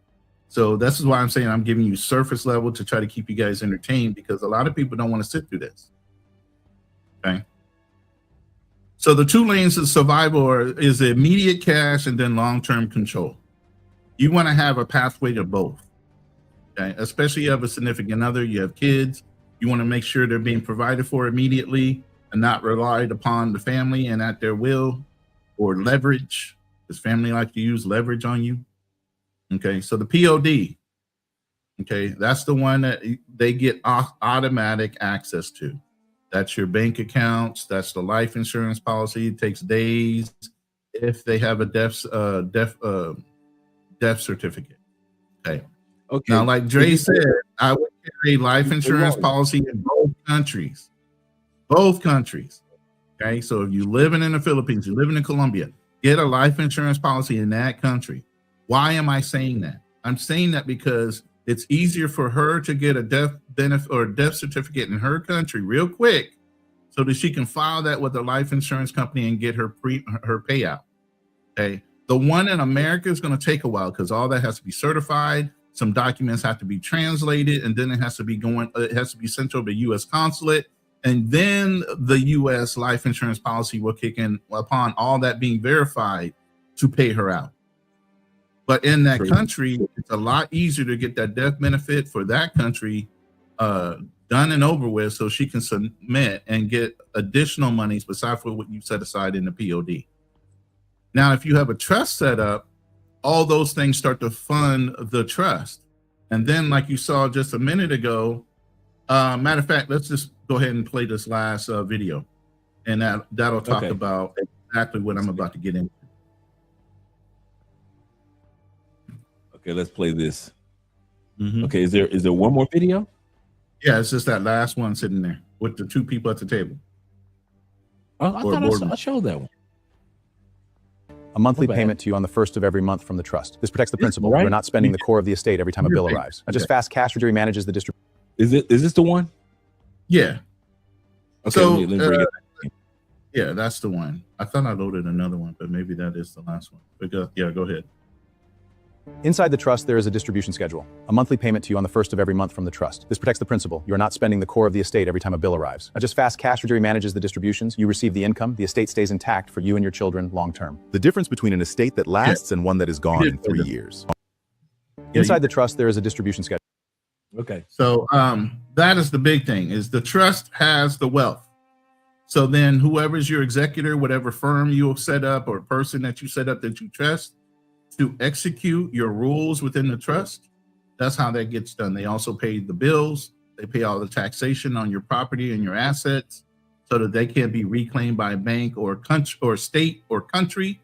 D: So this is why I'm saying I'm giving you surface level to try to keep you guys entertained, because a lot of people don't want to sit through this. Okay. So the two lanes of survival is immediate cash and then long-term control. You want to have a pathway to both. Okay. Especially you have a significant other, you have kids. You want to make sure they're being provided for immediately and not relied upon the family and at their will or leverage, because family like to use leverage on you. Okay, so the POD, okay, that's the one that they get automatic access to. That's your bank accounts. That's the life insurance policy. It takes days if they have a death certificate. Okay. Okay. Now, like Dre said, I would carry life insurance policy in both countries. Both countries. Okay. So if you're living in the Philippines, you're living in Colombia, get a life insurance policy in that country. Why am I saying that? I'm saying that because it's easier for her to get a death benefit or death certificate in her country real quick so that she can file that with the life insurance company and get her payout. Okay. The one in America is going to take a while because all that has to be certified. Some documents have to be translated, and then it has to be sent over to U.S. consulate. And then the U.S. life insurance policy will kick in upon all that being verified to pay her out. But in that country, it's a lot easier to get that death benefit for that country done and over with, so she can submit and get additional monies besides for what you set aside in the POD. Now, if you have a trust set up, all those things start to fund the trust. And then, like you saw just a minute ago, matter of fact, let's just go ahead and play this last video, and that'll talk about exactly what I'm about to get into.
B: Okay, let's play this. Okay, is there one more video?
D: Yeah, it's just that last one sitting there with the two people at the table.
B: Oh, I thought I showed that one.
G: A monthly payment to you on the first of every month from the trust. This protects the principal.
B: Right.
G: You're not spending the core of the estate every time a bill arrives. Just fast cash retiree manages the distribution.
B: Is this the one?
D: Yeah.
B: Okay,
D: So,
B: let me bring it back.
D: yeah, that's the one. I thought I loaded another one, but maybe that is the last one. But yeah, go ahead.
G: Inside the trust, there is a distribution schedule. A monthly payment to you on the first of every month from the trust. This protects the principal. You're not spending the core of the estate every time a bill arrives. Just fast cash retiree manages the distributions. You receive the income. The estate stays intact for you and your children long term.
I: The difference between an estate that lasts and one that is gone in 3 years.
G: Inside the trust, there is a distribution schedule.
B: Okay.
D: So that is the big thing, is the trust has the wealth. So then whoever's your executor, whatever firm you'll set up or person that you set up that you trust to execute your rules within the trust, that's how that gets done. They also pay the bills. They pay all the taxation on your property and your assets so that they can't be reclaimed by a bank or country or state or country,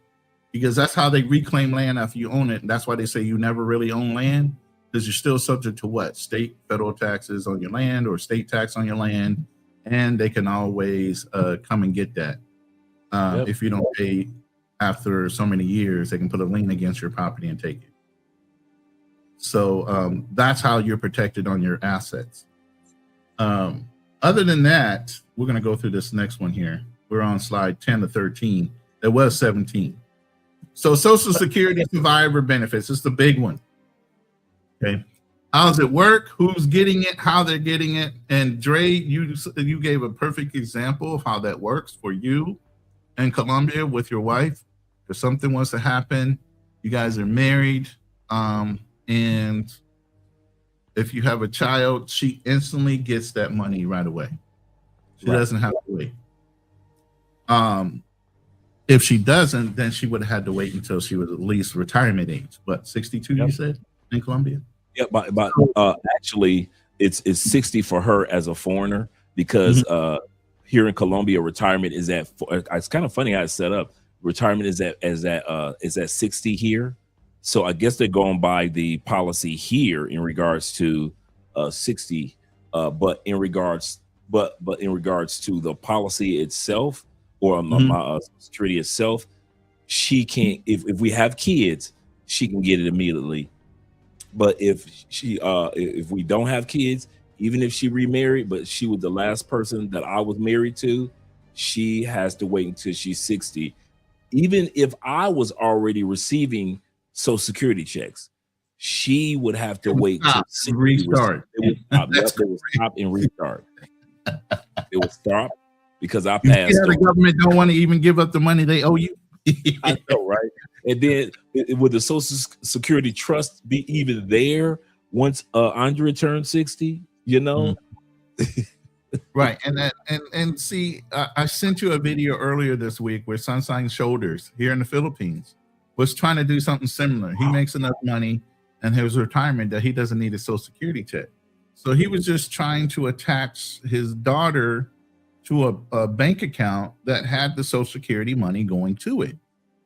D: because that's how they reclaim land after you own it. And that's why they say you never really own land, because you're still subject to what? State, federal taxes on your land or state tax on your land. And they can always come and get that. If you don't pay after so many years, they can put a lien against your property and take it. So that's how you're protected on your assets. Other than that, we're going to go through this next one here. We're on slide 10 to 13. There was 17. So Social Security survivor benefits. It's the big one. Okay. How does it work? Who's getting it? How they're getting it? And Dre, you gave a perfect example of how that works for you in Colombia with your wife. If something was to happen, you guys are married, and if you have a child, she instantly gets that money right away. She doesn't have to wait. If she doesn't, then she would have had to wait until she was at least retirement age. But 62, you said, in Colombia?
B: Yeah, but actually, it's 60 for her as a foreigner, because here in Colombia, retirement is at. It's kind of funny how it's set up. Retirement is at 60 here, so I guess they're going by the policy here in regards to 60. But in regards to the policy itself, or my security itself, she can't. If we have kids, she can get it immediately. But if we don't have kids, even if she remarried, but she was the last person that I was married to, she has to wait until she's 60. Even if I was already receiving Social Security checks, she would have to wait to
D: restart.
B: It would stop and restart. It would stop because I passed.
D: The government don't want to even give up the money they owe you.
B: I know, right? And then would the Social Security trust be even there once Andre turned 60? You know,
D: right? And see, I sent you a video earlier this week where Sunshine Shoulders here in the Philippines was trying to do something similar. He makes enough money in his retirement that he doesn't need a Social Security check, so he was just trying to attach his daughter to a bank account that had the Social Security money going to it.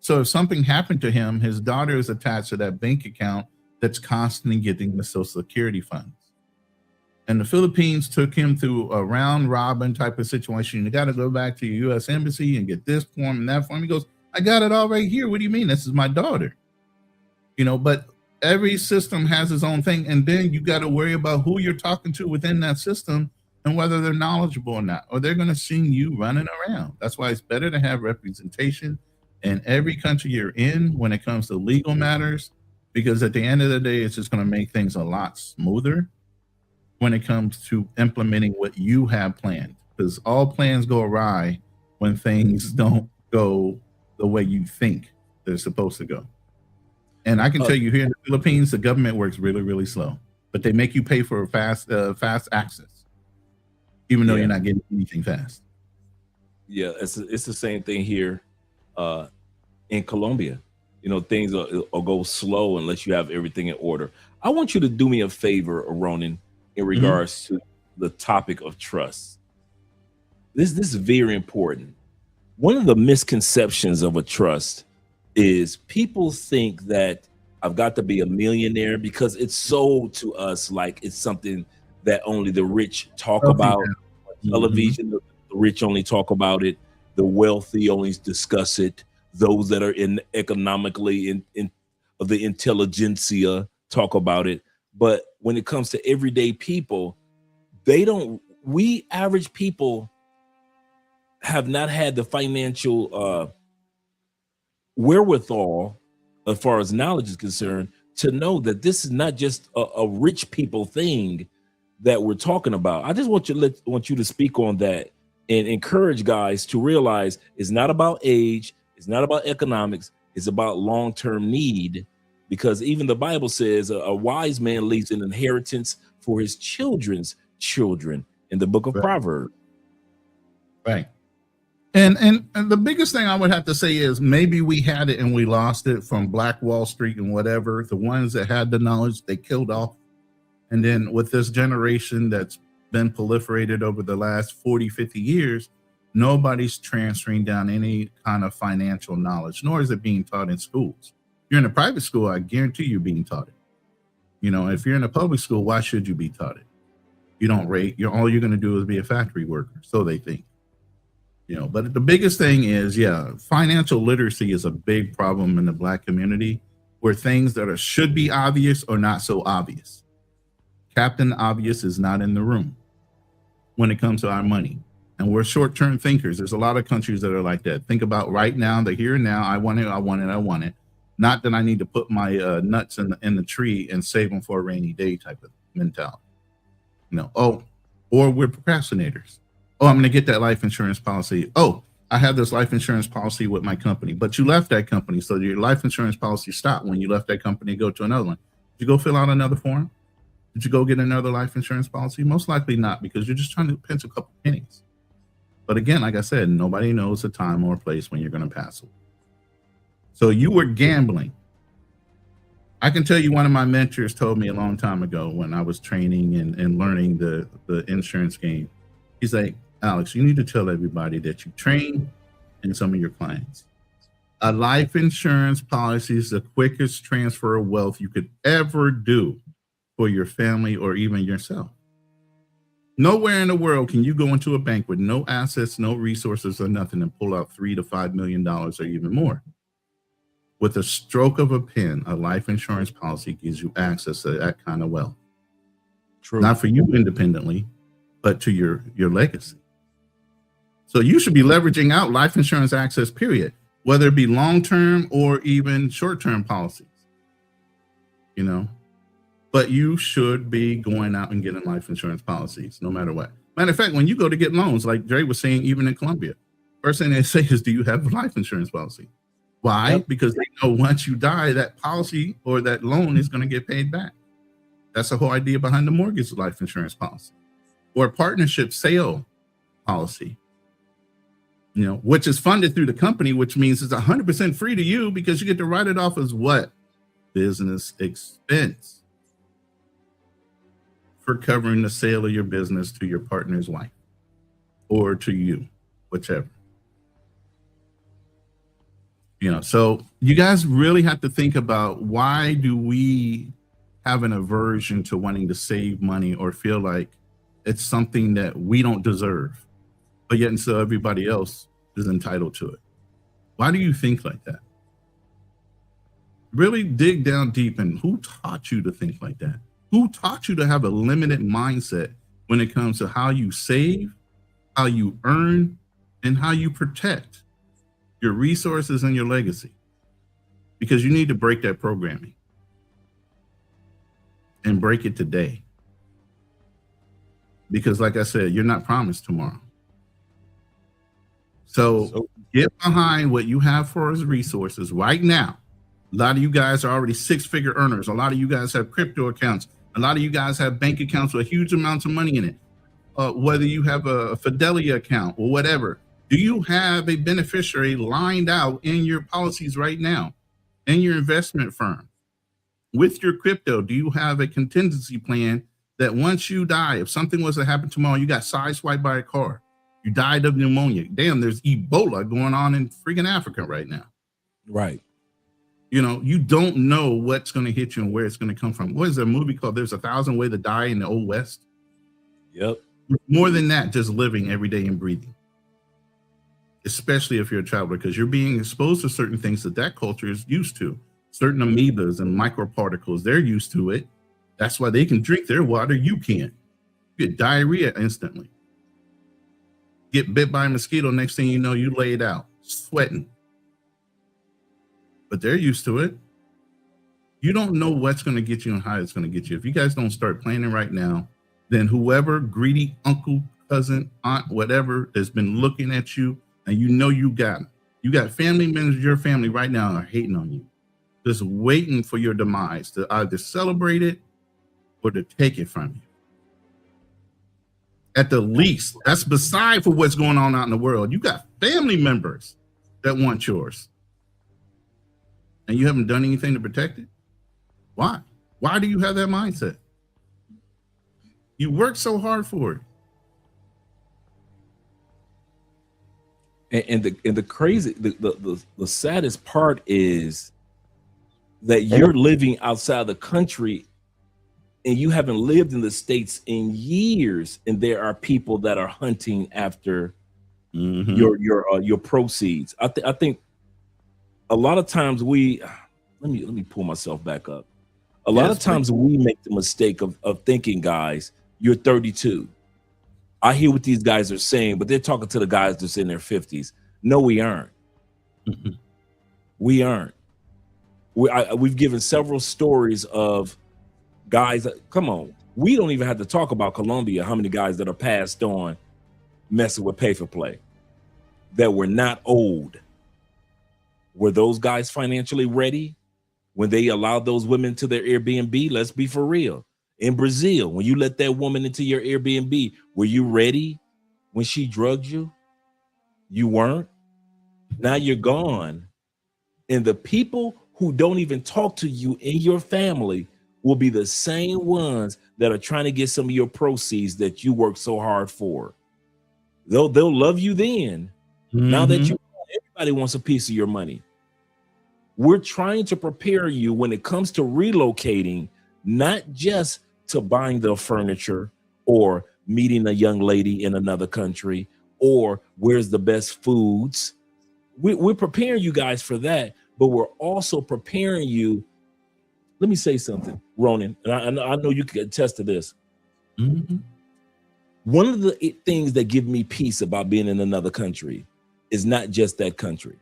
D: So if something happened to him, his daughter is attached to that bank account that's constantly getting the Social Security funds. And the Philippines took him through a round robin type of situation. You got to go back to your U.S. embassy and get this form and that form. He goes, I got it all right here. What do you mean? This is my daughter. You know, but every system has its own thing. And then you got to worry about who you're talking to within that system and whether they're knowledgeable or not, or they're going to see you running around. That's why it's better to have representation in every country you're in when it comes to legal matters, because at the end of the day, it's just going to make things a lot smoother when it comes to implementing what you have planned, because all plans go awry when things don't go the way you think they're supposed to go. And I can tell you, here in the Philippines, the government works really, really slow, but they make you pay for fast access, even though you're not getting anything fast. Yeah,
B: it's the same thing here in Colombia. things will go slow unless you have everything in order. I want you to do me a favor, Ronan, in regards to the topic of trust. This is very important. One of the misconceptions of a trust is people think that I've got to be a millionaire because it's sold to us like it's something that only the rich talk about. Television, the rich only talk about it. The wealthy only discuss it. Those that are in economically in of the intelligentsia talk about it. But when it comes to everyday people, we average people have not had the financial wherewithal, as far as knowledge is concerned, to know that this is not just a rich people thing that we're talking about. I just want you to speak on that and encourage guys to realize it's not about age, it's not about economics, it's about long-term need, because even the Bible says a wise man leaves an inheritance for his children's children in the book of Proverbs.
D: Right. And the biggest thing I would have to say is maybe we had it and we lost it from Black Wall Street and whatever. The ones that had the knowledge, they killed off. And then with this generation that's been proliferated over the last 40, 50 years, nobody's transferring down any kind of financial knowledge, nor is it being taught in schools. If you're in a private school, I guarantee you're being taught it. If you're in a public school, why should you be taught it? You don't rate. All you're going to do is be a factory worker. So they think. But the biggest thing is, financial literacy is a big problem in the Black community, where things that should be obvious are not so obvious. Captain Obvious is not in the room when it comes to our money. And we're short-term thinkers. There's a lot of countries that are like that. Think about right now, the here and now. I want it, I want it, I want it. Not that I need to put my nuts in the tree and save them for a rainy day type of mentality. Or we're procrastinators. Oh, I'm going to get that life insurance policy. Oh, I have this life insurance policy with my company, but you left that company. So your life insurance policy stopped when you left that company to go to another one. Did you go fill out another form? Did you go get another life insurance policy? Most likely not, because you're just trying to pinch a couple pennies. But again, like I said, nobody knows a time or a place when you're going to pass away. So you were gambling. I can tell you one of my mentors told me a long time ago when I was training and learning the insurance game. He's like, Alex, you need to tell everybody that you train and some of your clients. A life insurance policy is the quickest transfer of wealth you could ever do for your family or even yourself. Nowhere in the world can you go into a bank with no assets, no resources or nothing and pull out $3 to $5 million or even more. With a stroke of a pen, a life insurance policy gives you access to that kind of wealth. True. Not for you independently, but to your legacy. So you should be leveraging out life insurance access, period, whether it be long-term or even short-term policies, but you should be going out and getting life insurance policies no matter what. Matter of fact, when you go to get loans, like Dre was saying, even in Colombia, first thing they say is, do you have a life insurance policy? Why? Yep. Because they know once you die, that policy or that loan is going to get paid back. That's the whole idea behind the mortgage life insurance policy or partnership sale policy. Which is funded through the company, which means it's 100% free to you because you get to write it off as what? Business expense for covering the sale of your business to your partner's wife or to you, whichever. So you guys really have to think about, why do we have an aversion to wanting to save money or feel like it's something that we don't deserve? But yet, and so everybody else is entitled to it. Why do you think like that? Really dig down deep, and who taught you to think like that? Who taught you to have a limited mindset when it comes to how you save, how you earn, and how you protect your resources and your legacy? Because you need to break that programming and break it today. Because like I said, you're not promised tomorrow. So get behind what you have for as resources right now. A lot of you guys are already six-figure earners. A lot of you guys have crypto accounts. A lot of you guys have bank accounts with huge amounts of money in it. Whether you have a Fidelity account or whatever, do you have a beneficiary lined out in your policies right now? and your investment firm. With your crypto, do you have a contingency plan that once you die, if something was to happen tomorrow, you got sideswiped by a car, you died of pneumonia. Damn, there's Ebola going on in freaking Africa right now.
B: Right.
D: You know, you don't know what's going to hit you and where it's going to come from. What is a movie called There's a Thousand Ways to Die in the Old West?
B: Yep.
D: More than that, just living every day and breathing. Especially if you're a traveler, because you're being exposed to certain things that culture is used to. Certain amoebas and microparticles, they're used to it. That's why they can drink their water, you can't. You get diarrhea instantly. Get bit by a mosquito, next thing you know, you laid out, sweating. But they're used to it. You don't know what's going to get you and how it's going to get you. If you guys don't start planning right now, then whoever, greedy uncle, cousin, aunt, whatever, has been looking at you, and you know you got family members of your family right now are hating on you, just waiting for your demise to either celebrate it or to take it from you. At the least, that's beside for what's going on out in the world. You got family members that want yours, and you haven't done anything to protect it. Why? Why do you have that mindset? You work so hard for it.
B: And the crazy, the saddest part is that you're living outside the country and you haven't lived in the States in years, and there are people that are hunting after your proceeds. I think a lot of times let me pull myself back up. A lot of times we make the mistake of thinking, guys, you're 32. I hear what these guys are saying, but they're talking to the guys that's in their 50s. No, we aren't. We aren't. We've given several stories of guys that, come on, we don't even have to talk about Colombia, how many guys that are passed on messing with pay for play that were not old. Were those guys financially ready when they allowed those women to their Airbnb? Let's be for real. In Brazil, when you let that woman into your Airbnb, were you ready when she drugged you? You weren't. Now you're gone. And the people who don't even talk to you in your family will be the same ones that are trying to get some of your proceeds that you work so hard for. They'll love you then. Now that everybody wants a piece of your money. We're trying to prepare you when it comes to relocating, not just to buying the furniture or meeting a young lady in another country or where's the best foods. We're preparing you guys for that, but we're also preparing you. Let me say something, Ronan, and I know you can attest to this. One of the things that give me peace about being in another country is not just that country.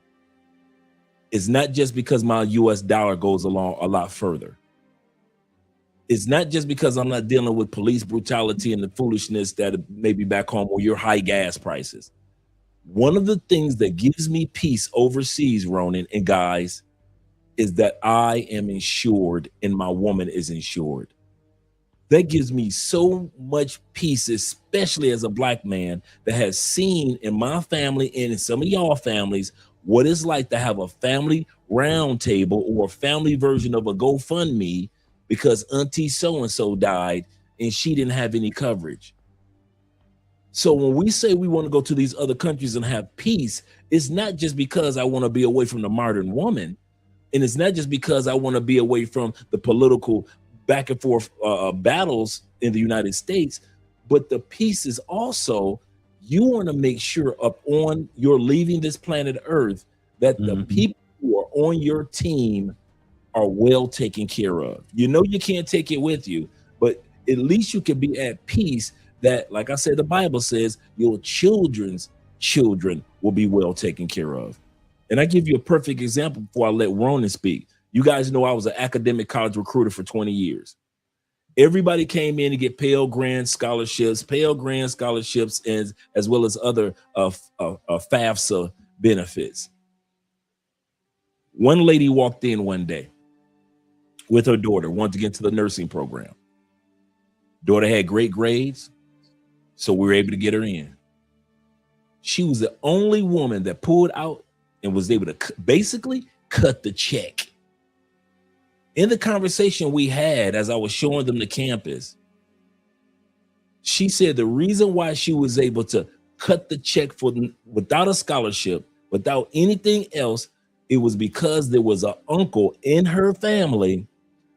B: It's not just because my US dollar goes along a lot further. It's not just because I'm not dealing with police brutality and the foolishness that may be back home or your high gas prices. One of the things that gives me peace overseas, Ronan and guys, is that I am insured and my woman is insured. That gives me so much peace, especially as a Black man that has seen in my family and in some of y'all families what it's like to have a family round table or a family version of a GoFundMe because Auntie so-and-so died and she didn't have any coverage. So when we say we want to go to these other countries and have peace, it's not just because I want to be away from the modern woman. And it's not just because I want to be away from the political back and forth battles in the United States, but the peace is also, you want to make sure up on your leaving this planet Earth that the people who are on your team are well taken care of. You know, you can't take it with you, but at least you can be at peace that, like I said, the Bible says your children's children will be well taken care of. And I give you a perfect example before I let Ronan speak. You guys know I was an academic college recruiter for 20 years. Everybody came in to get Pell Grant scholarships, and as well as other FAFSA benefits. One lady walked in one day with her daughter, wanted to get into the nursing program. Daughter had great grades, so we were able to get her in. She was the only woman that pulled out and was able to basically cut the check In the conversation we had as I was showing them the campus, she said the reason why she was able to cut the check for without a scholarship, without anything else, it was because there was an uncle in her family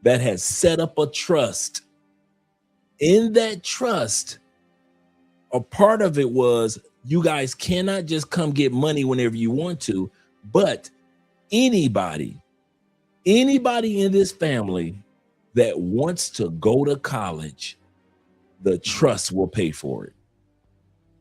B: that had set up a trust. In that trust, a part of it was you guys cannot just come get money whenever you want to, but anybody in this family that wants to go to college, the trust will pay for it.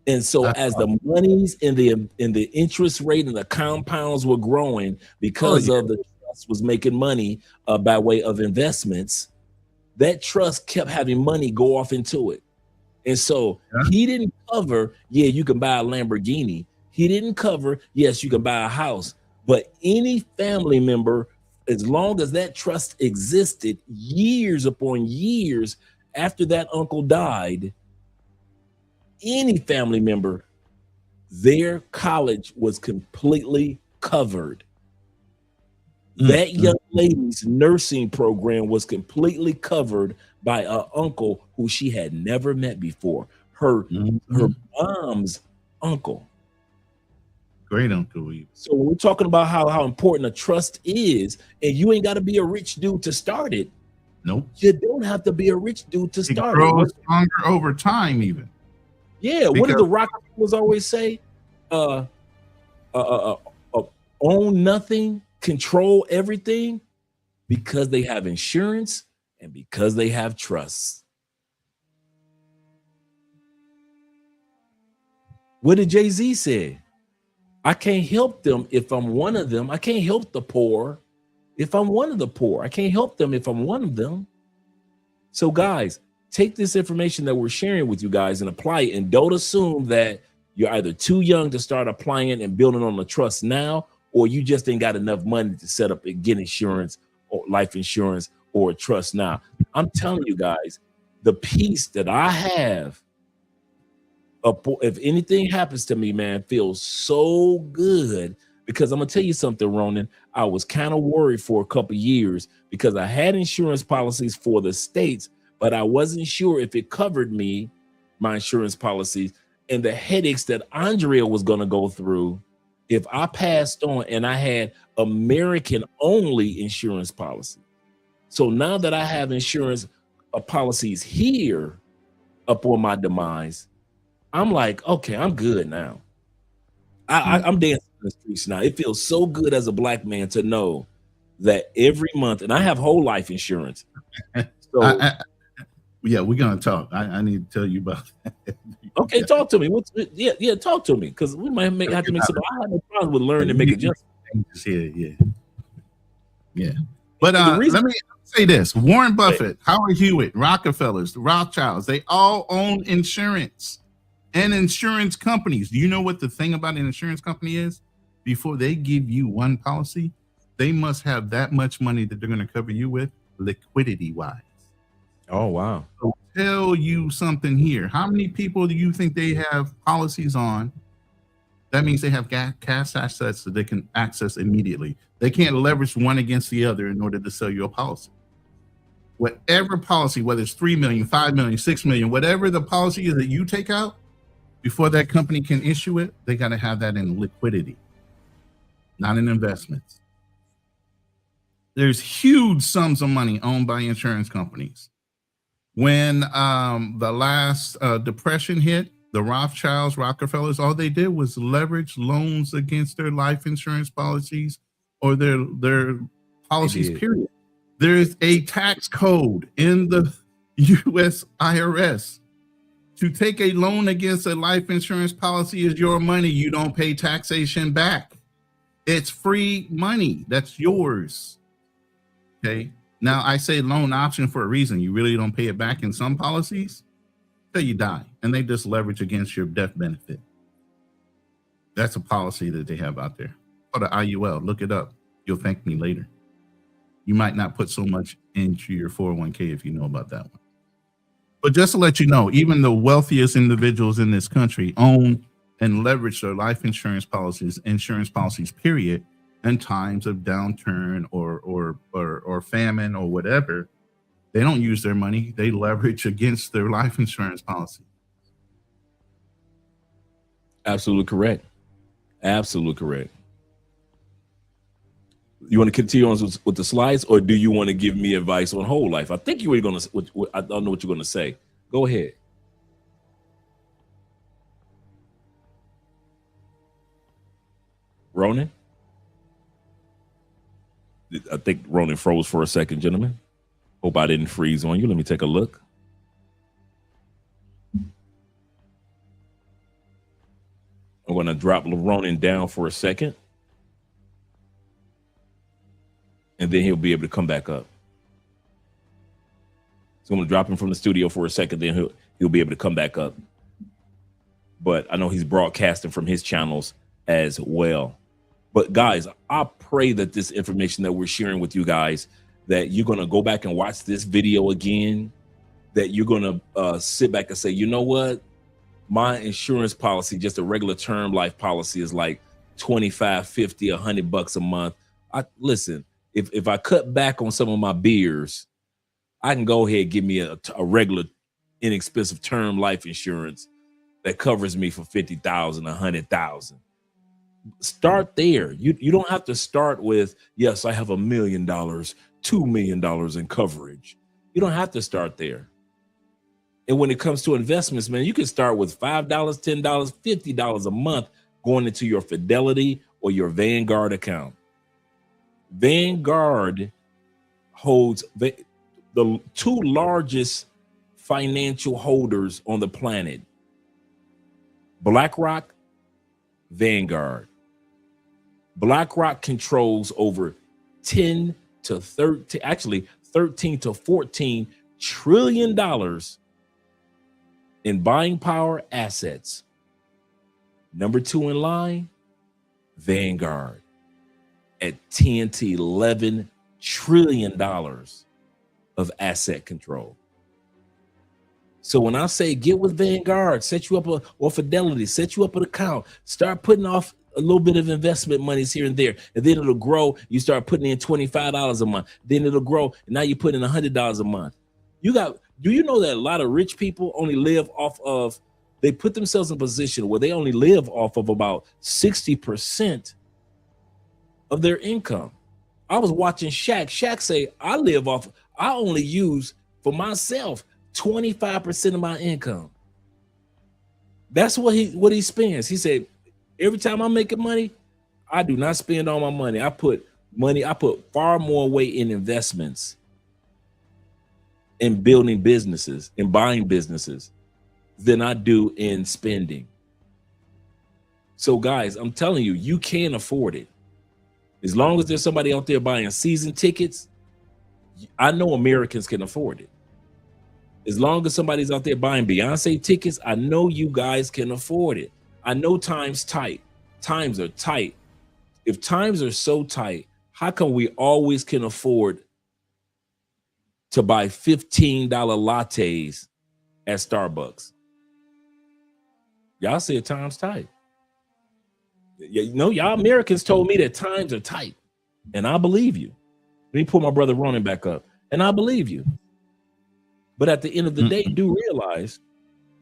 B: And so as the monies and the interest rate and the compounds were growing because of the trust was making money by way of investments, that trust kept having money go off into it. And so he didn't cover, yeah, you can buy a Lamborghini. He didn't cover, yes, you can buy a house. But any family member, as long as that trust existed, years upon years after that uncle died, any family member, their college was completely covered. That young lady's nursing program was completely covered by an uncle who she had never met before. Her mom's uncle.
D: Great uncle.
B: So when we're talking about how important a trust is, and you ain't got to be a rich dude to start it.
D: Nope.
B: You don't have to be a rich dude to start
D: it. It grows stronger over time, even.
B: Yeah. What did the Rockefellers always say? Own nothing, control everything, because they have insurance and because they have trust. What did Jay-Z say? I can't help them if I'm one of them. I can't help the poor if I'm one of the poor. I can't help them if I'm one of them. So guys, take this information that we're sharing with you guys and apply it, and don't assume that you're either too young to start applying it and building on the trust now, or you just ain't got enough money to set up and get insurance or life insurance or a trust now. I'm telling you guys, the peace that I have, if anything happens to me, man, feels so good. Because I'm gonna tell you something, Ronan, I was kind of worried for a couple of years because I had insurance policies for the States, but I wasn't sure if it covered me, my insurance policies, and the headaches that Andrea was gonna go through if I passed on and I had American only insurance policy. So now that I have insurance policies here upon my demise, I'm like, okay, I'm good now. I'm dancing in the streets now. It feels so good as a Black man to know that every month, and I have whole life insurance. So
D: yeah, we're gonna talk. I need to tell you about that.
B: Okay, talk to me. Talk to me, because we might have to make some. I have no problem with learning to make adjustments.
D: Yeah. But let me say this: Warren Buffett, Howard Hewitt, Rockefellers, the Rothschilds, they all own insurance and insurance companies. Do you know what the thing about an insurance company is? Before they give you one policy, they must have that much money that they're going to cover you with, liquidity wise.
B: Oh, wow.
D: So tell you something here. How many people do you think they have policies on? That means they have cash assets that they can access immediately. They can't leverage one against the other in order to sell you a policy. Whatever policy, whether it's 3 million, 5 million, 6 million, whatever the policy is that you take out, before that company can issue it, they got to have that in liquidity, not in investments. There's huge sums of money owned by insurance companies. When the last depression hit, the Rothschilds, Rockefellers, all they did was leverage loans against their life insurance policies or their policies, period. There's a tax code in the U.S. IRS. To take a loan against a life insurance policy is your money. You don't pay taxation back. It's free money. That's yours. Okay. Now, I say loan option for a reason. You really don't pay it back in some policies till you die, and they just leverage against your death benefit. That's a policy that they have out there. Or the IUL, look it up. You'll thank me later. You might not put so much into your 401k if you know about that one. But just to let you know, even the wealthiest individuals in this country own and leverage their life insurance policies, period. in times of downturn or famine or whatever, they don't use their money. They leverage against their life insurance policy.
B: Absolutely correct. Absolutely correct. You want to continue on with the slides, or do you want to give me advice on whole life? I think you were going to, I don't know what you're going to say. Go ahead. Ronan? I think Ronan froze for a second, gentlemen. Hope I didn't freeze on you. Let me take a look. I'm going to drop Ronan down for a second, and then he'll be able to come back up. So I'm going to drop him from the studio for a second, then he'll be able to come back up. But I know he's broadcasting from his channels as well. But guys, I pray that this information that we're sharing with you guys, that you're going to go back and watch this video again, that you're going to sit back and say, you know what? My insurance policy, just a regular term life policy, is like $25, $50, $100 a month. Listen, if I cut back on some of my beers, I can go ahead and give me a regular inexpensive term life insurance that covers me for $50,000, $100,000. Start there. You don't have to start with, yes, I have $1 million, $2 million in coverage. You don't have to start there. And when it comes to investments, man, you can start with $5, $10, $50 a month going into your Fidelity or your Vanguard account. Vanguard holds the two largest financial holders on the planet: BlackRock, Vanguard. BlackRock controls over 13 to 14 trillion dollars in buying power assets. Number 2 in line, Vanguard, at 10 to 11 trillion dollars of asset control. So when I say get with Vanguard, set you up or Fidelity, set you up an account, start putting off a little bit of investment monies here and there, and then it'll grow. You start putting in $25 a month, then it'll grow, and now you put in $100 a month. Do you know that a lot of rich people only live off of, they put themselves in a position where they only live off of about 60% of their income? I was watching Shaq. Shaq say, I only use for myself 25% of my income. That's what he spends. He said, every time I'm making money, I do not spend all my money. I put far more weight in investments, in building businesses, in buying businesses, than I do in spending. So guys, I'm telling you, you can afford it. As long as there's somebody out there buying season tickets, I know Americans can afford it. As long as somebody's out there buying Beyonce tickets, I know you guys can afford it. I know times tight. Times are tight. If times are so tight, how come we always can afford to buy $15 lattes at Starbucks? Y'all said times tight. You know, y'all Americans told me that times are tight, and I believe you. Let me pull my brother Ronan back up, and I believe you. But at the end of the day, do realize,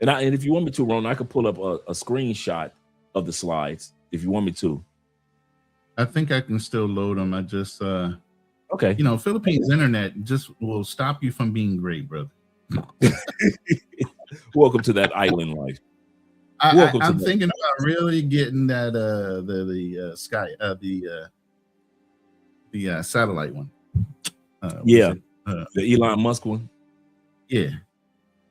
B: and if you want me to, Ronan, I could pull up a screenshot of the slides if you want me to.
D: I think I can still load them. I just
B: okay.
D: You know, Philippines internet just will stop you from being great, brother.
B: Welcome to that island life.
D: I'm thinking about really getting that the satellite one.
B: The Elon Musk one.
D: Yeah,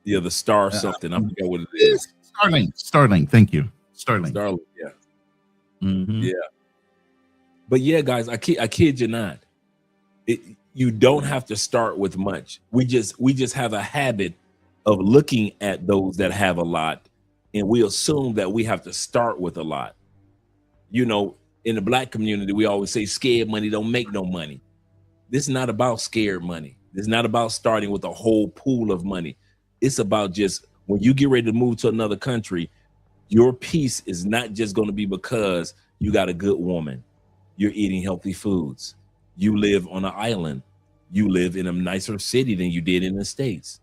B: the star something. I forget what it is.
D: Starlink. Thank you, Starlink.
B: Yeah.
D: Mm-hmm.
B: Yeah. But yeah, guys, I kid you not. You don't have to start with much. We just have a habit of looking at those that have a lot, and we assume that we have to start with a lot. You know, in the Black community, we always say scared money don't make no money. This is not about scared money. It's not about starting with a whole pool of money. It's about just when you get ready to move to another country, your peace is not just going to be because you got a good woman. you're eating healthy foods. You live on an island. You live in a nicer city than you did in the States.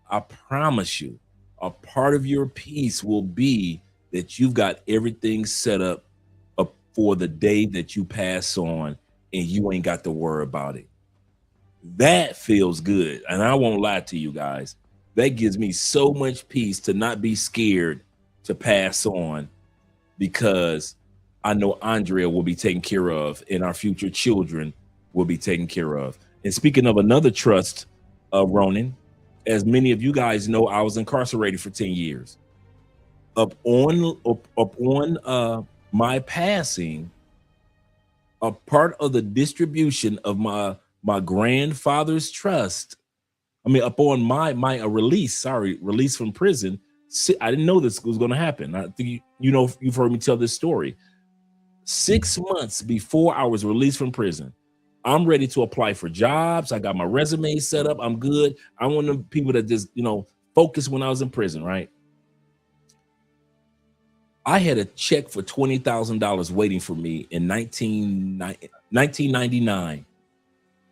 B: I promise you, a part of your peace will be that you've got everything set up for the day that you pass on and you ain't got to worry about it. That feels good. And I won't lie to you guys. That gives me so much peace to not be scared to pass on, because I know Andrea will be taken care of and our future children will be taken care of. And speaking of another trust, Ronan, as many of you guys know, I was incarcerated for 10 years. Up on my passing, a part of the distribution of my grandfather's trust, upon my release from prison. I didn't know this was going to happen. I think you've heard me tell this story. 6 months before I was released from prison, I'm ready to apply for jobs. I got my resume set up. I'm good. I'm one of the people that just, focused when I was in prison, right? I had a check for $20,000 waiting for me in 1999.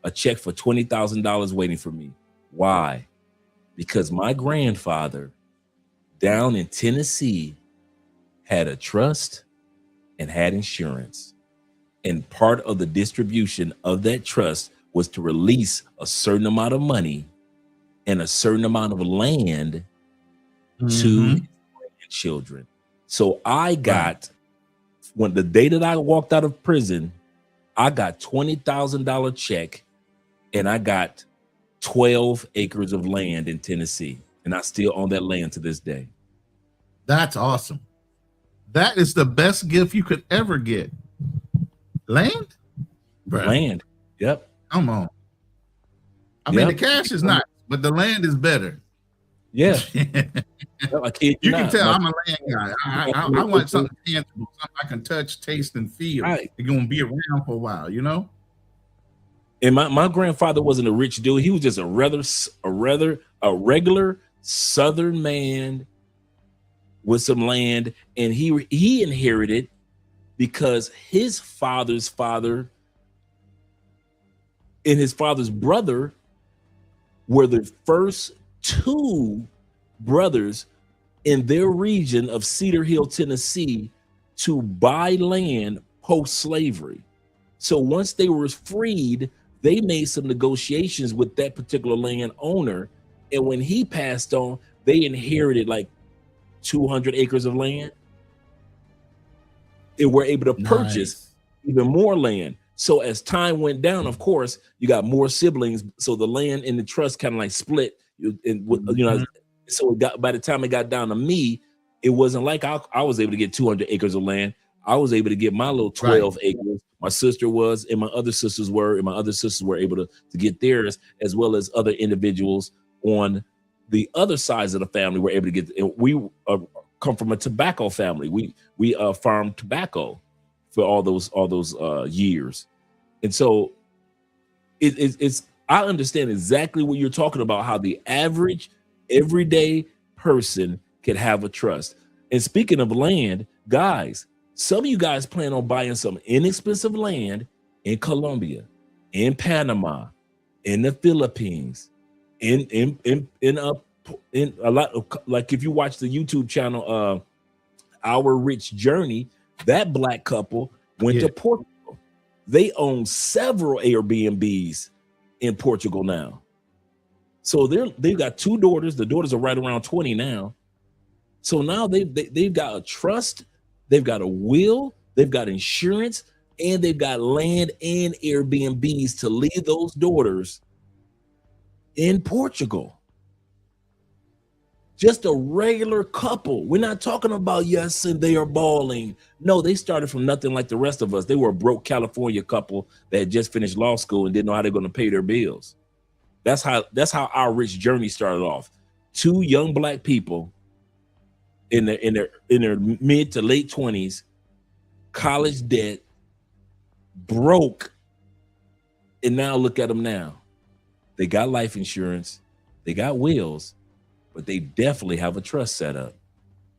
B: A check for $20,000 waiting for me. Why? Because my grandfather down in Tennessee had a trust and had insurance. And part of the distribution of that trust was to release a certain amount of money and a certain amount of land to his children. So I got, when the day that I walked out of prison, I got $20,000 check and I got 12 acres of land in Tennessee. And I still own that land to this day.
D: That's awesome. That is the best gift you could ever get. Land? Bruh.
B: Land. Yep.
D: Come on. I mean, the cash is nice, but the land is better.
B: Yeah.
D: You can tell I'm a land guy. I want something tangible, something I can touch, taste, and feel.
B: Right.
D: It's going to be around for a while,
B: And my grandfather wasn't a rich dude. He was just a regular Southern man with some land, and he inherited because his father's father and his father's brother were the first two brothers in their region of Cedar Hill, Tennessee, to buy land post-slavery. So once they were freed, they made some negotiations with that particular land owner. And when he passed on, they inherited like 200 acres of land. And were able to purchase even more land. So as time went down, of course, you got more siblings. So the land in the trust kind of like split. So it got, by the time it got down to me, it wasn't like I was able to get 200 acres of land. I was able to get my little 12 acres. My sister was, and my other sisters were, and my other sisters were able to get theirs, as well as other individuals on the other sides of the family were able to get. And we come from a tobacco family. We farmed tobacco for all those years, and so it's. I understand exactly what you're talking about. How the average everyday person can have a trust. And speaking of land, guys, some of you guys plan on buying some inexpensive land in Colombia, in Panama, in the Philippines, in a lot of, like, if you watch the YouTube channel, Our Rich Journey, that black couple went to Portugal. They own several Airbnbs in Portugal now. So they've got two daughters. The daughters are right around 20 now. So now they've got a trust, they've got a will, they've got insurance, and they've got land and Airbnbs to leave those daughters in Portugal. Just a regular couple. We're not talking about, yes, and they are balling. No, they started from nothing like the rest of us. They were a broke California couple that had just finished law school and didn't know how they're going to pay their bills. That's how Our Rich Journey started off. Two young black people in their mid to late 20s, college debt, broke, and now look at them now. They got life insurance, they got wills, but they definitely have a trust set up.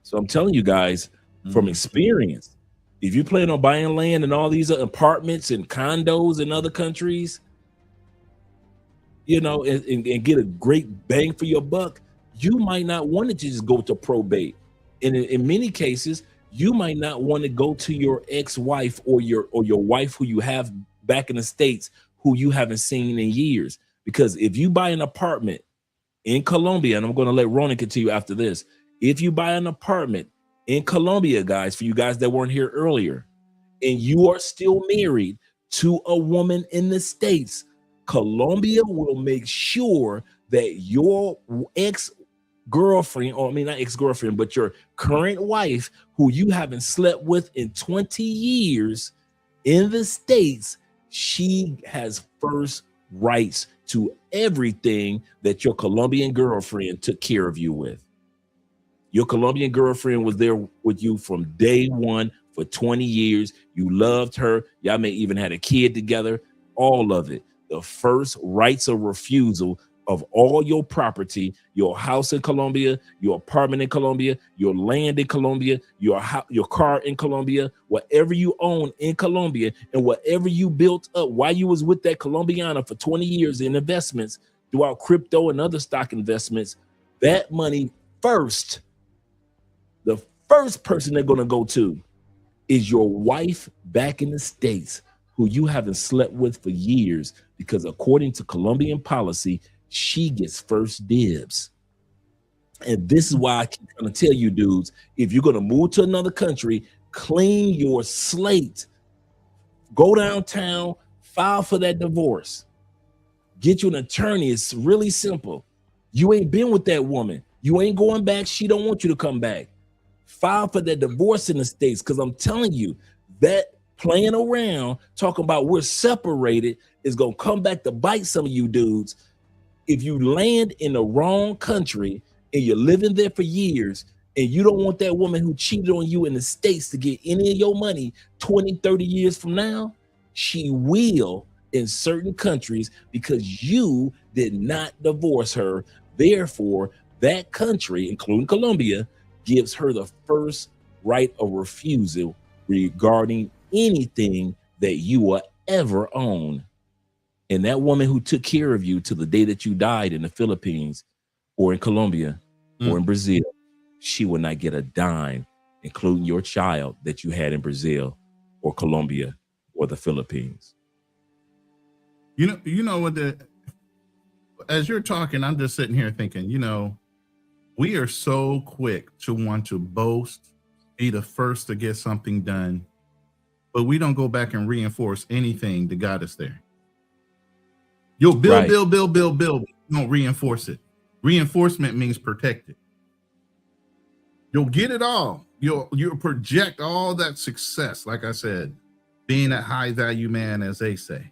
B: So I'm telling you guys from experience, If you plan on buying land and all these apartments and condos in other countries, you know, and get a great bang for your buck, you might not want to just go to probate. And in many cases, you might not want to go to your ex-wife or your wife who you have back in the States who you haven't seen in years. Because if you buy an apartment in Colombia, and I'm going to let Ronan continue after this, if you buy an apartment in Colombia, guys, for you guys that weren't here earlier, and you are still married to a woman in the States, Colombia will make sure that your ex-girlfriend, or I mean, not ex-girlfriend, but your current wife, who you haven't slept with in 20 years in the States, she has first rights to everything that your Colombian girlfriend took care of you with. Your Colombian girlfriend was there with you from day one for 20 years. You loved her. Y'all may even had a kid together. All of it. The first rights of refusal of all your property, your house in Colombia, your apartment in Colombia, your land in Colombia, your car in Colombia, whatever you own in Colombia, and whatever you built up while you was with that Colombiana for 20 years in investments throughout crypto and other stock investments, that money first, the first person they're going to go to is your wife back in the States who you haven't slept with for years, because according to Colombian policy, she gets first dibs. And this is why I keep trying to tell you dudes, if you're going to move to another country, clean your slate. Go downtown, file for that divorce. Get you an attorney. It's really simple. You ain't been with that woman. You ain't going back. She don't want you to come back. File for that divorce in the States, because I'm telling you, that playing around, talking about we're separated, is going to come back to bite some of you dudes. If you land in the wrong country and you're living there for years and you don't want that woman who cheated on you in the States to get any of your money 20, 30 years from now, she will in certain countries because you did not divorce her. Therefore, that country, including Colombia, gives her the first right of refusal regarding anything that you will ever own. And that woman who took care of you to the day that you died in the Philippines or in Colombia or in Brazil, she will not get a dime, including your child that you had in Brazil or Colombia or the Philippines.
D: You know what, as you're talking, I'm just sitting here thinking, you know, we are so quick to want to boast, be the first to get something done, but we don't go back and reinforce anything that got us there. You'll build, build. You don't reinforce it. Reinforcement means protect it. You'll get it all. You'll project all that success. Like I said, being a high value man, as they say,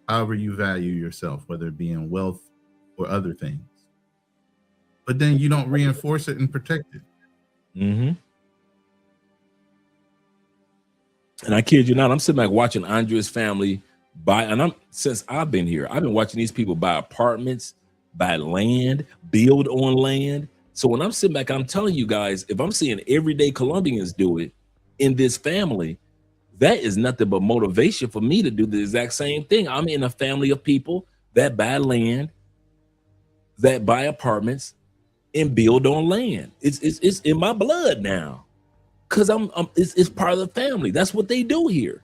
D: however you value yourself, whether it be in wealth or other things. But then you don't reinforce it and protect it.
B: Mm-hmm. And I kid you not, I'm sitting back watching Andrea's family buy, and since I've been here, I've been watching these people buy apartments, buy land, build on land. So when I'm sitting back, I'm telling you guys, if I'm seeing everyday Colombians do it in this family, that is nothing but motivation for me to do the exact same thing. I'm in a family of people that buy land, that buy apartments, and build on land. It's in my blood now, because it's part of the family. That's what they do here.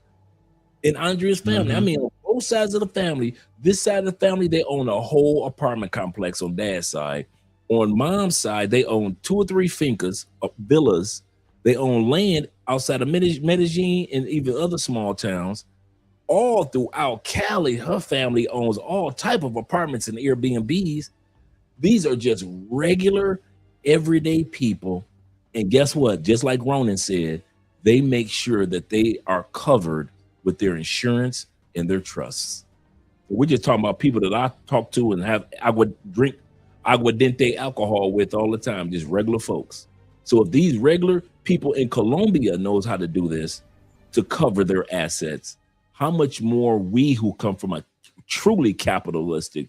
B: In Andrea's family, I mean, on both sides of the family, this side of the family, they own a whole apartment complex on dad's side. On mom's side, they own 2 or 3 fincas, villas. They own land outside of Medellin and even other small towns. All throughout Cali, her family owns all type of apartments and Airbnbs. These are just regular, everyday people. And guess what? Just like Ronan said, they make sure that they are covered with their insurance and their trusts. We're just talking about people that I talk to and drink aguardiente alcohol with all the time, just regular folks. So if these regular people in Colombia knows how to do this to cover their assets, how much more we who come from a truly capitalistic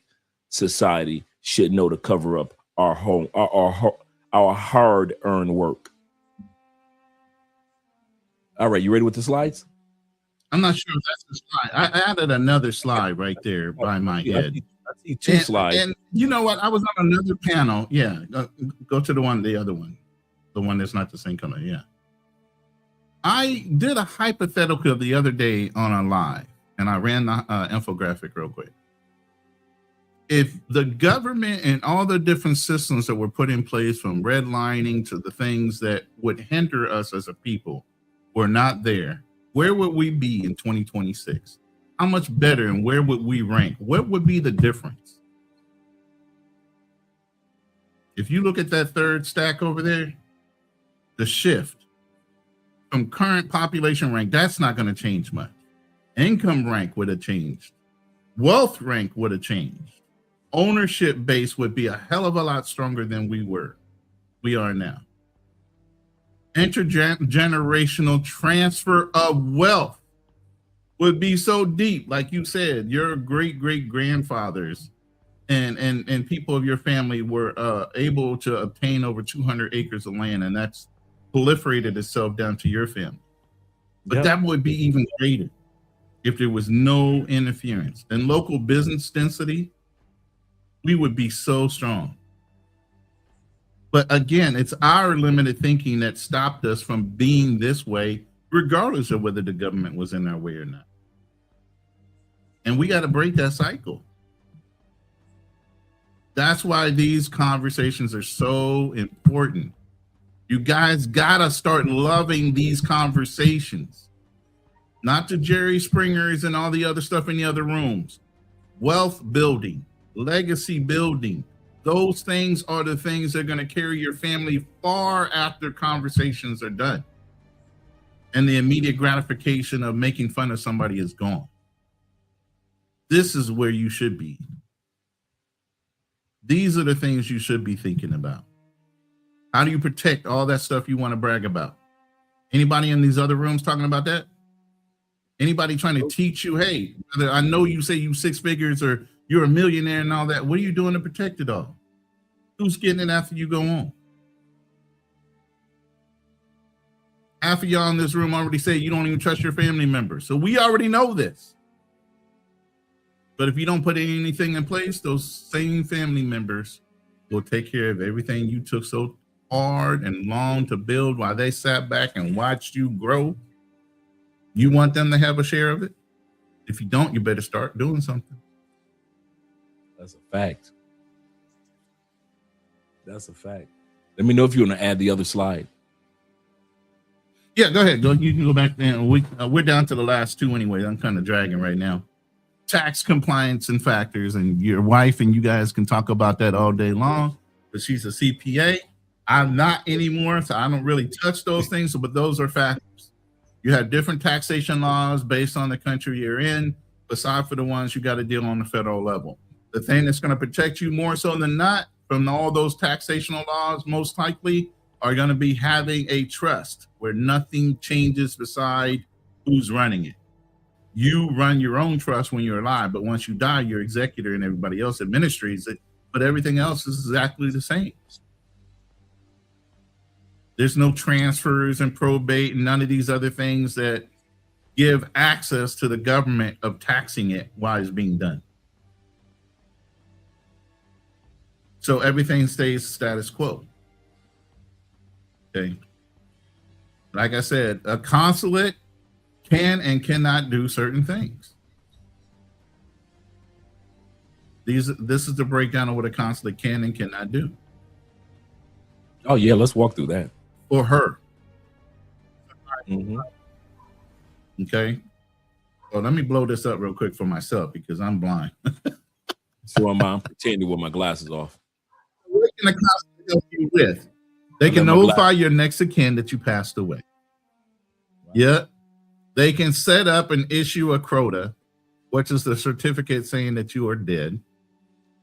B: society should know to cover up our home, our hard-earned work. All right, you ready with the slides?
D: I'm not sure if that's the slide. I added another slide right there by my head.
B: I see two slides.
D: And you know what? I was on another panel. Yeah, go to the other one, the one that's not the same color. Yeah. I did a hypothetical the other day on a live, and I ran the infographic real quick. If the government and all the different systems that were put in place, from redlining to the things that would hinder us as a people, were not there, where would we be in 2026? How much better, and where would we rank? What would be the difference? If you look at that third stack over there, the shift from current population rank, that's not going to change much. Income rank would have changed. Wealth rank would have changed. Ownership base would be a hell of a lot stronger than we are now. Intergenerational transfer of wealth would be so deep. Like you said, your great-great-grandfathers and people of your family were able to obtain over 200 acres of land, and that's proliferated itself down to your family. But that would be even greater if there was no interference. And local business density, we would be so strong. But again, it's our limited thinking that stopped us from being this way, regardless of whether the government was in our way or not. And we got to break that cycle. That's why these conversations are so important. You guys got to start loving these conversations, not the Jerry Springers and all the other stuff in the other rooms. Wealth building, legacy building, those things are the things that are going to carry your family far after conversations are done. And the immediate gratification of making fun of somebody is gone. This is where you should be. These are the things you should be thinking about. How do you protect all that stuff you want to brag about? Anybody in these other rooms talking about that? Anybody trying to teach you, hey, I know you say you 6 figures or you're a millionaire and all that. What are you doing to protect it all? Who's getting it after you go on? Half of y'all in this room already say you don't even trust your family members. So we already know this. But if you don't put anything in place, those same family members will take care of everything you took so hard and long to build while they sat back and watched you grow. You want them to have a share of it? If you don't, you better start doing something.
B: That's a fact. That's a fact. Let me know if you want to add the other slide.
D: Yeah, go ahead. You can go back there. We're down to the last two anyway. I'm kind of dragging right now. Tax compliance and factors, and your wife and you guys can talk about that all day long, but she's a CPA. I'm not anymore, so I don't really touch those things, but those are factors. You have different taxation laws based on the country you're in, aside for the ones you got to deal on the federal level. The thing that's going to protect you more so than not from all those taxational laws, most likely, are going to be having a trust where nothing changes beside who's running it. You run your own trust when you're alive, but once you die, your executor and everybody else administrates it, but everything else is exactly the same. There's no transfers and probate and none of these other things that give access to the government of taxing it while it's being done. So everything stays status quo. Okay. Like I said, a consulate can and cannot do certain things. This is the breakdown of what a consulate can and cannot do.
B: Oh yeah, let's walk through that.
D: For her.
B: Mm-hmm.
D: Okay. So let me blow this up real quick for myself because I'm blind.
B: So I'm pretending with my glasses off.
D: What can a consulate help you with? They can notify your next of kin that you passed away. Wow. Yeah. They can set up and issue a crota, which is the certificate saying that you are dead,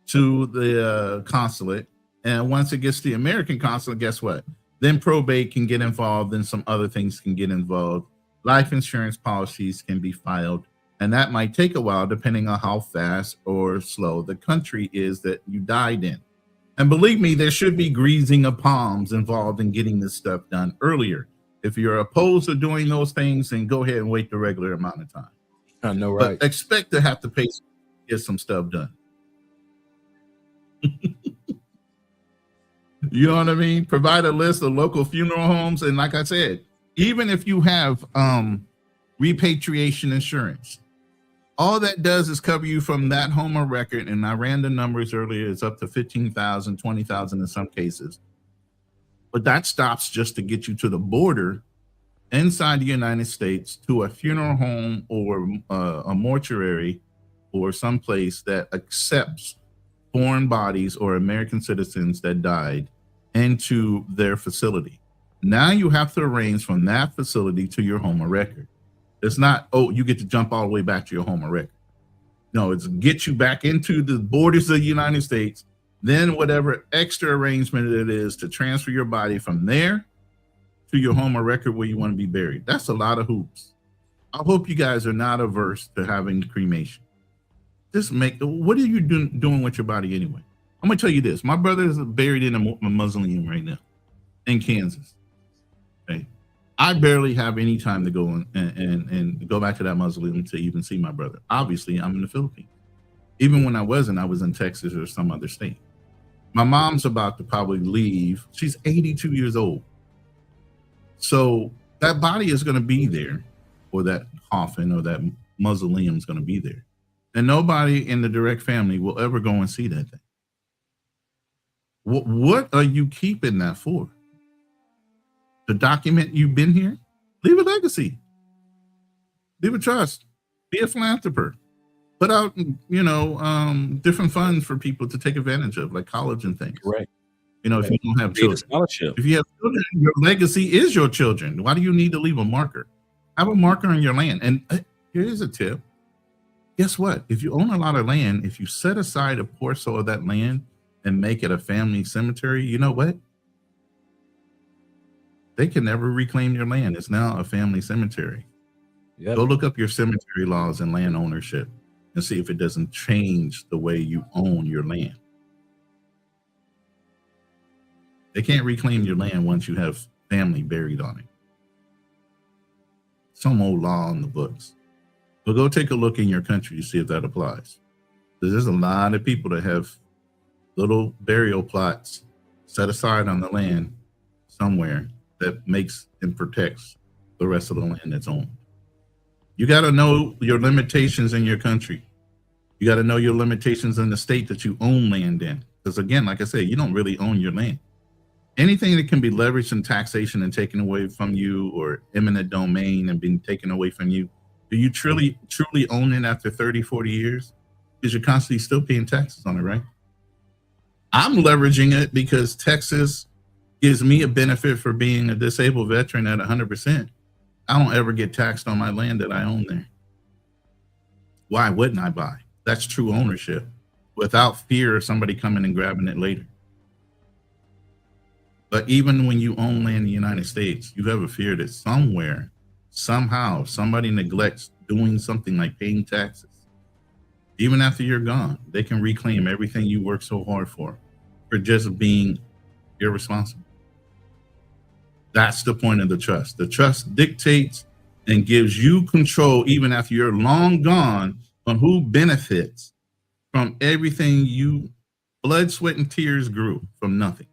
D: to the consulate. And once it gets to the American consulate, guess what? Then probate can get involved and some other things can get involved. Life insurance policies can be filed. And that might take a while depending on how fast or slow the country is that you died in. And believe me, there should be greasing of palms involved in getting this stuff done earlier. If you're opposed to doing those things, then go ahead and wait the regular amount of time.
B: I know, right?
D: But expect to have to pay to get some stuff done. You know what I mean? Provide a list of local funeral homes. And like I said, even if you have repatriation insurance, all that does is cover you from that home of record. And I ran the numbers earlier. It's up to 15,000, 20,000 in some cases. But that stops just to get you to the border inside the United States to a funeral home or a mortuary or someplace that accepts foreign bodies or American citizens that died into their facility. Now you have to arrange from that facility to your home of record. It's not, oh, you get to jump all the way back to your home of record. No, it's get you back into the borders of the United States, then whatever extra arrangement it is to transfer your body from there to your home of record where you want to be buried. That's a lot of hoops. I hope you guys are not averse to having cremation. Just what are you doing with your body anyway? I'm gonna tell you this. My brother is buried in a mausoleum right now in Kansas. Okay. I barely have any time to go and go back to that mausoleum to even see my brother. Obviously, I'm in the Philippines. Even when I was in Texas or some other state. My mom's about to probably leave. She's 82 years old. So that body is going to be there, or that coffin or that mausoleum is going to be there. And nobody in the direct family will ever go and see that thing. What are you keeping that for? To document you've been here? Leave a legacy. Leave a trust. Be a philanthropist. Put out, different funds for people to take advantage of, like college and things.
B: Right.
D: If you don't have children. If you have children, your legacy is your children. Why do you need to leave a marker? Have a marker on your land. And here's a tip. Guess what? If you own a lot of land, if you set aside a portion of that land and make it a family cemetery, you know what? They can never reclaim your land. It's now a family cemetery. Yep. Go look up your cemetery laws and land ownership and see if it doesn't change the way you own your land. They can't reclaim your land once you have family buried on it. Some old law on the books. But go take a look in your country to see if that applies. There's a lot of people that have little burial plots set aside on the land somewhere that makes and protects the rest of the land that's owned. You got to know your limitations in your country. You got to know your limitations in the state that you own land in. Because again, like I said, you don't really own your land. Anything that can be leveraged in taxation and taken away from you, or eminent domain and being taken away from you, do you truly own it after 30, 40 years? Because you're constantly still paying taxes on it, right? I'm leveraging it because Texas gives me a benefit for being a disabled veteran at 100%. I don't ever get taxed on my land that I own there. Why wouldn't I buy? That's true ownership without fear of somebody coming and grabbing it later. But even when you own land in the United States, you have a fear that somewhere, somehow, somebody neglects doing something like paying taxes. Even after you're gone, they can reclaim everything you worked so hard for just being irresponsible. That's the point of the trust. The trust dictates and gives you control, even after you're long gone, on who benefits from everything you blood, sweat, and tears grew from nothing.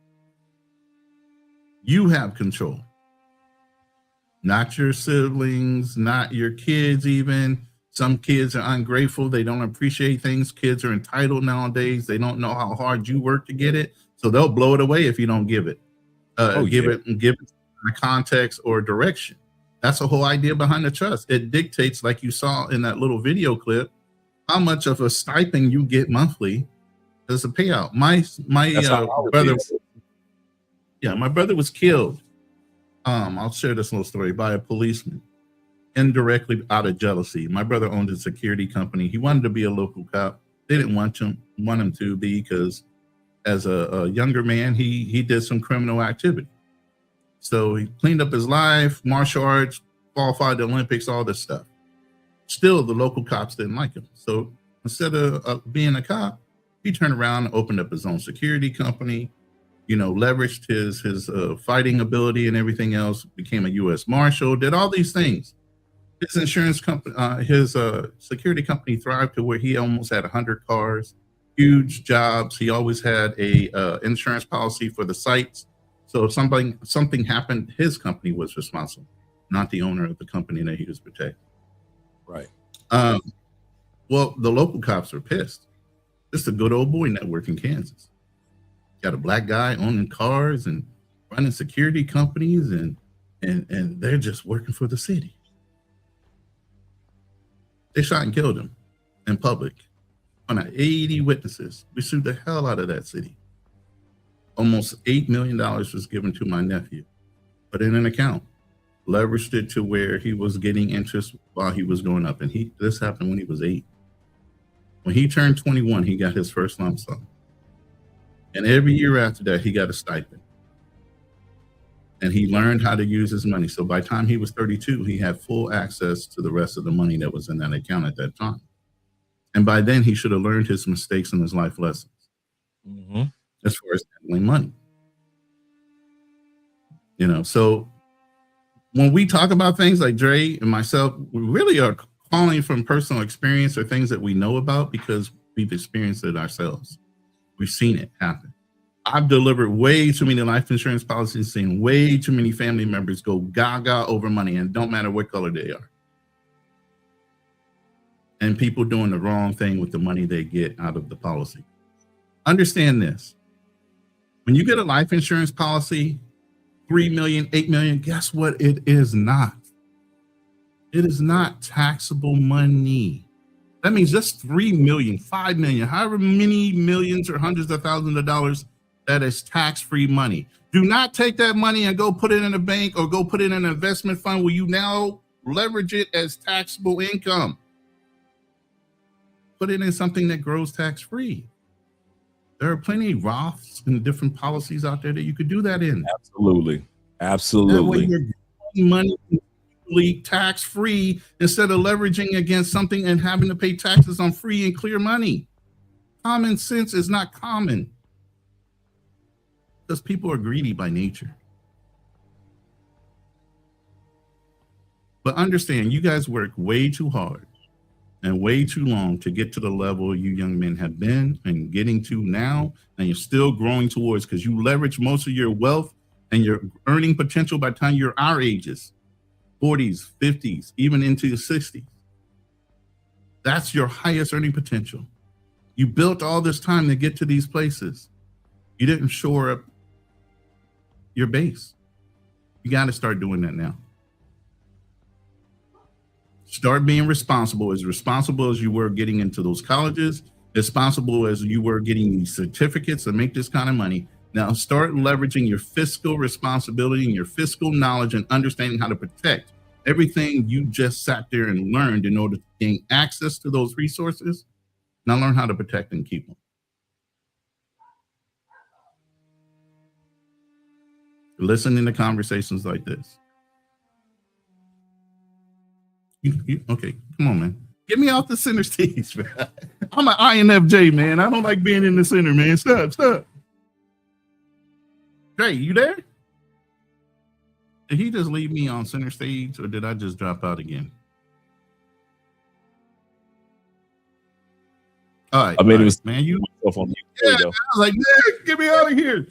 D: You have control. Not your siblings, not your kids even. Some kids are ungrateful. They don't appreciate things. Kids are entitled nowadays. They don't know how hard you work to get it. So they'll blow it away if you don't give it. Give it context or direction. That's the whole idea behind the trust. It dictates, like you saw in that little video clip, how much of a stipend you get monthly as a payout. My brother, my brother was killed. I'll share this little story, by a policeman, indirectly out of jealousy. My brother owned a security company. He wanted to be a local cop. They didn't want him to be, because as a younger man, he did some criminal activity. So he cleaned up his life, martial arts, qualified the Olympics, all this stuff. Still, the local cops didn't like him. So instead of being a cop, he turned around and opened up his own security company, leveraged his fighting ability and everything else, became a U.S. Marshal, did all these things. His insurance company, his security company thrived to where he almost had 100 cars, huge jobs. He always had a insurance policy for the sites. So if something happened, his company was responsible, not the owner of the company that he was protecting.
B: Right.
D: Well, the local cops are pissed. This is a good old boy network in Kansas. Got a black guy owning cars and running security companies, and they're just working for the city. They shot and killed him in public. On 80 witnesses, we sued the hell out of that city. Almost $8 million was given to my nephew, put in an account, leveraged it to where he was getting interest while he was going up. And this happened when he was 8. When he turned 21, he got his first lump sum. And every year after that, he got a stipend. And he learned how to use his money. So by the time he was 32, he had full access to the rest of the money that was in that account at that time. And by then, he should have learned his mistakes and his life lessons as far as handling money. So when we talk about things like Dre and myself, we really are calling from personal experience or things that we know about because we've experienced it ourselves. We've seen it happen. I've delivered way too many life insurance policies, seen way too many family members go gaga over money, and don't matter what color they are. And people doing the wrong thing with the money they get out of the policy. Understand this. When you get a life insurance policy, 3 million, 8 million, guess what? It is not. It is not taxable money. That means just 3 million, 5 million, however many millions or hundreds of thousands of dollars, that is tax-free money. Do not take that money and go put it in a bank or go put it in an investment fund where you now leverage it as taxable income. Put it in something that grows tax-free. There are plenty of Roths and different policies out there that you could do that in.
B: Absolutely.
D: That way you're getting money tax-free instead of leveraging against something and having to pay taxes on free and clear money. Common sense is not common because people are greedy by nature. But understand, you guys work way too hard and way too long to get to the level you young men have been and getting to now, and you're still growing towards, because you leverage most of your wealth and your earning potential by the time you're our ages, 40s, 50s, even into your 60s. That's your highest earning potential. You built all this time to get to these places. You didn't shore up your base. You got to start doing that now. Start being responsible as you were getting into those colleges, responsible as you were getting these certificates to make this kind of money. Now start leveraging your fiscal responsibility and your fiscal knowledge and understanding how to protect everything you just sat there and learned in order to gain access to those resources. Now learn how to protect and keep them. Listening to conversations like this. Okay, come on, man. Get me off the center stage, man. I'm an INFJ, man. I don't like being in the center, man. Stop. Dre, you there? Did he just leave me on center stage, or did I just drop out again? All right.
B: I mean, it was
D: man. You
B: on mute.
D: Yeah, I was like, man, get me out of here.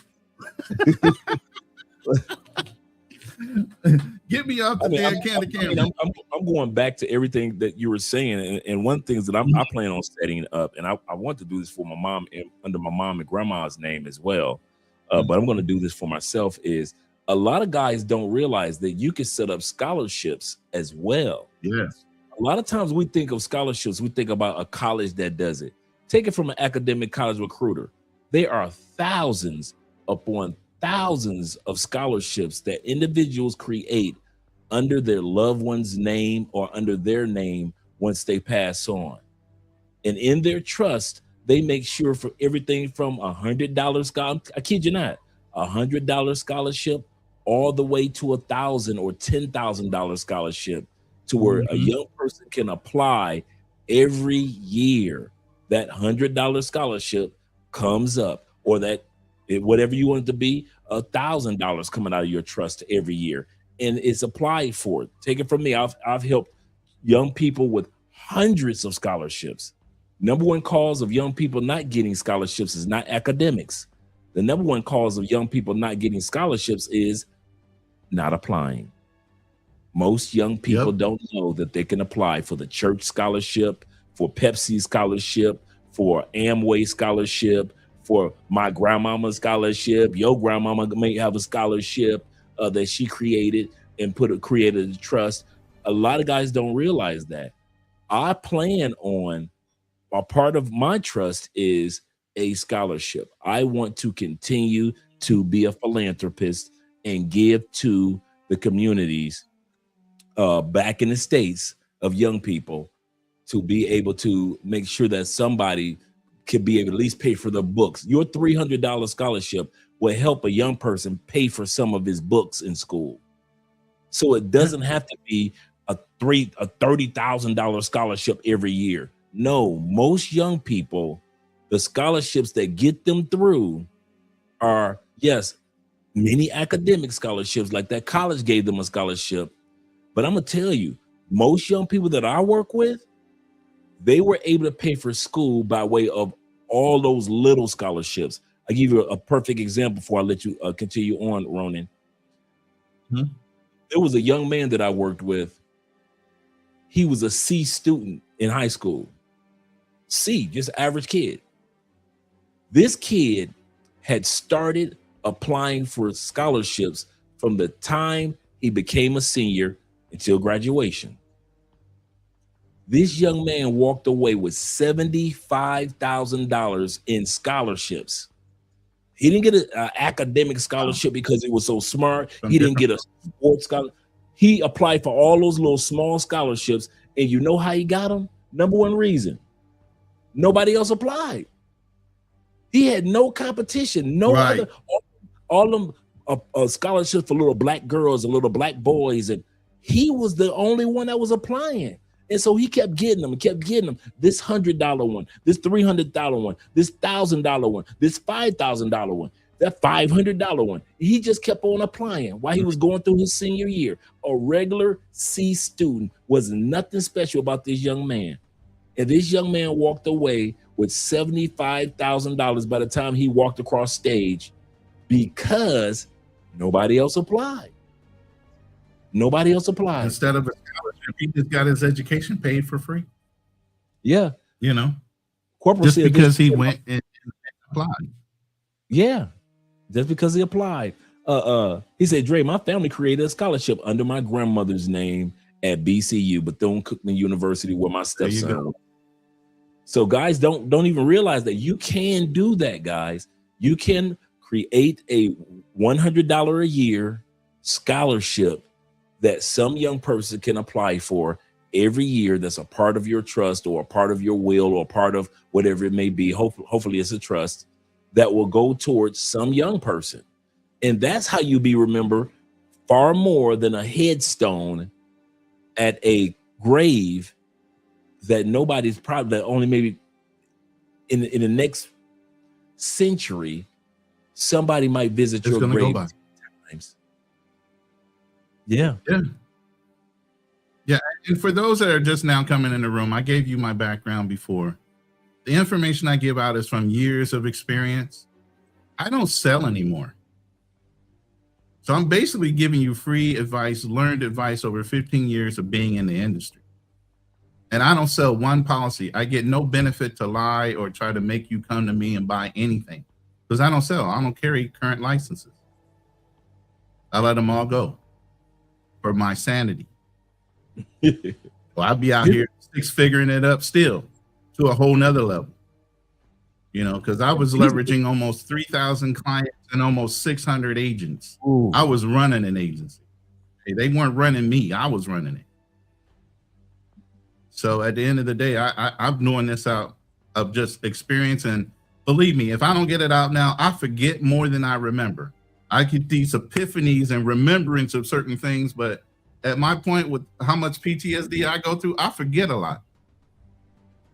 D: Get me off the damn camera.
B: I'm going back to everything that you were saying, and one thing that I plan on setting up, and I want to do this for my mom and under my mom and grandma's name as well. But I'm going to do this for myself. Is a lot of guys don't realize that you can set up scholarships as well.
D: Yes.
B: A lot of times we think of scholarships, we think about a college that does it. Take it from an academic college recruiter. There are thousands upon thousands of scholarships that individuals create under their loved one's name or under their name once they pass on. And in their trust, they make sure for everything from $100 scholarship, I kid you not, $100 scholarship, all the way to $1,000 or $10,000 scholarship, to where a young person can apply every year. That $100 scholarship comes up, or that whatever you want it to be, $1,000 coming out of your trust every year, and it's applied for. Take it from me. I've helped young people with hundreds of scholarships. Number one cause of young people not getting scholarships is not academics. The number one cause of young people not getting scholarships is not applying. Most young people don't know that they can apply for the church scholarship, for Pepsi scholarship, for Amway scholarship, for my grandmama's scholarship. Your grandmama may have a scholarship that she created and created a trust. A lot of guys don't realize that. I plan on, a part of my trust is a scholarship. I want to continue to be a philanthropist and give to the communities back in the States of young people, to be able to make sure that somebody could be able to at least pay for the books. Your $300 scholarship will help a young person pay for some of his books in school. So it doesn't have to be a $30,000 scholarship every year. No, most young people, the scholarships that get them through are, yes, many academic scholarships, like that college gave them a scholarship. But I'm gonna tell you, most young people that I work with, they were able to pay for school by way of all those little scholarships. I'll give you a perfect example before I let you continue on, Ronan. There was a young man that I worked with. He was a C student in high school. C, just average kid. This kid had started applying for scholarships from the time he became a senior until graduation. This young man walked away with $75,000 in scholarships. He didn't get an academic scholarship because he was so smart. He didn't get a sports scholarship. He applied for all those little small scholarships, and you know how he got them? Number one reason, nobody else applied. He had no competition, no other, all them scholarships for little black girls and little black boys, and he was the only one that was applying. And so he kept getting them, this $100 one, this $300 one, this $1,000 one, this $5,000 one, that $500 one. He just kept on applying while he was going through his senior year. A regular C student. Was nothing special about this young man. And this young man walked away with $75,000 by the time he walked across stage, because nobody else applied. Nobody else applied.
D: Instead of a scholarship, he just got his education paid for free.
B: Yeah.
D: You know,
B: Corporal
D: just
B: said
D: because he went and applied.
B: Yeah, just because he applied. He said, Dre, my family created a scholarship under my grandmother's name at BCU, Bethune-Cookman University, where my stepson went. So guys, don't even realize that you can do that, guys. You can create a $100 a year scholarship that some young person can apply for every year, that's a part of your trust or a part of your will or part of whatever it may be. Hopefully it's a trust that will go towards some young person. And that's how you be remembered far more than a headstone at a grave that nobody's probably, that only maybe in the next century, somebody might visit your grave times. Yeah.
D: Yeah. And for those that are just now coming in the room, I gave you my background before. The information I give out is from years of experience. I don't sell anymore. So I'm basically giving you free advice, learned advice over 15 years of being in the industry. And I don't sell one policy. I get no benefit to lie or try to make you come to me and buy anything, because I don't sell. I don't carry current licenses. I let them all go for my sanity. Well, I'd be out here figuring it up still to a whole nother level, you know, because I was leveraging almost 3,000 clients and almost 600 agents.
B: Ooh.
D: I was running an agency. They weren't running me. I was running it. So at the end of the day, I'm doing this out of just experience. And believe me, if I don't get it out now, I forget more than I remember. I get these epiphanies and remembrance of certain things, but at my point with how much PTSD I go through, I forget a lot.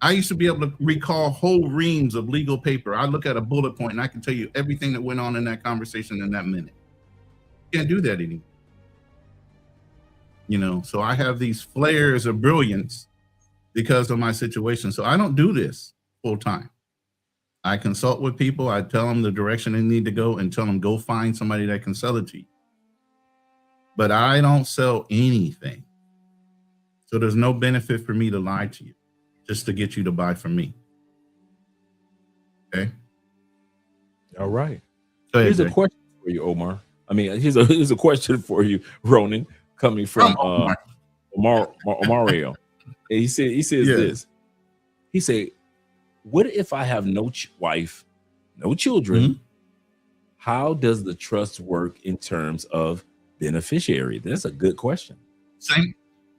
D: I used to be able to recall whole reams of legal paper. I look at a bullet point and I can tell you everything that went on in that conversation in that minute. Can't do that anymore. You know, so I have these flares of brilliance because of my situation. So I don't do this full time. I consult with people. I tell them the direction they need to go and tell them go find somebody that can sell it to you. But I don't sell anything. So there's no benefit for me to lie to you just to get you to buy from me. Okay.
B: All right.
D: Go ahead,
B: Here's a
D: Jay.
B: question for you, Omar. I mean, here's a question for you, Ronan, coming from Mario. He says
D: Yeah.
B: this. He said, "What if I have no wife, no children?
D: Mhm.
B: How does the trust work in terms of beneficiary?" That's a good question.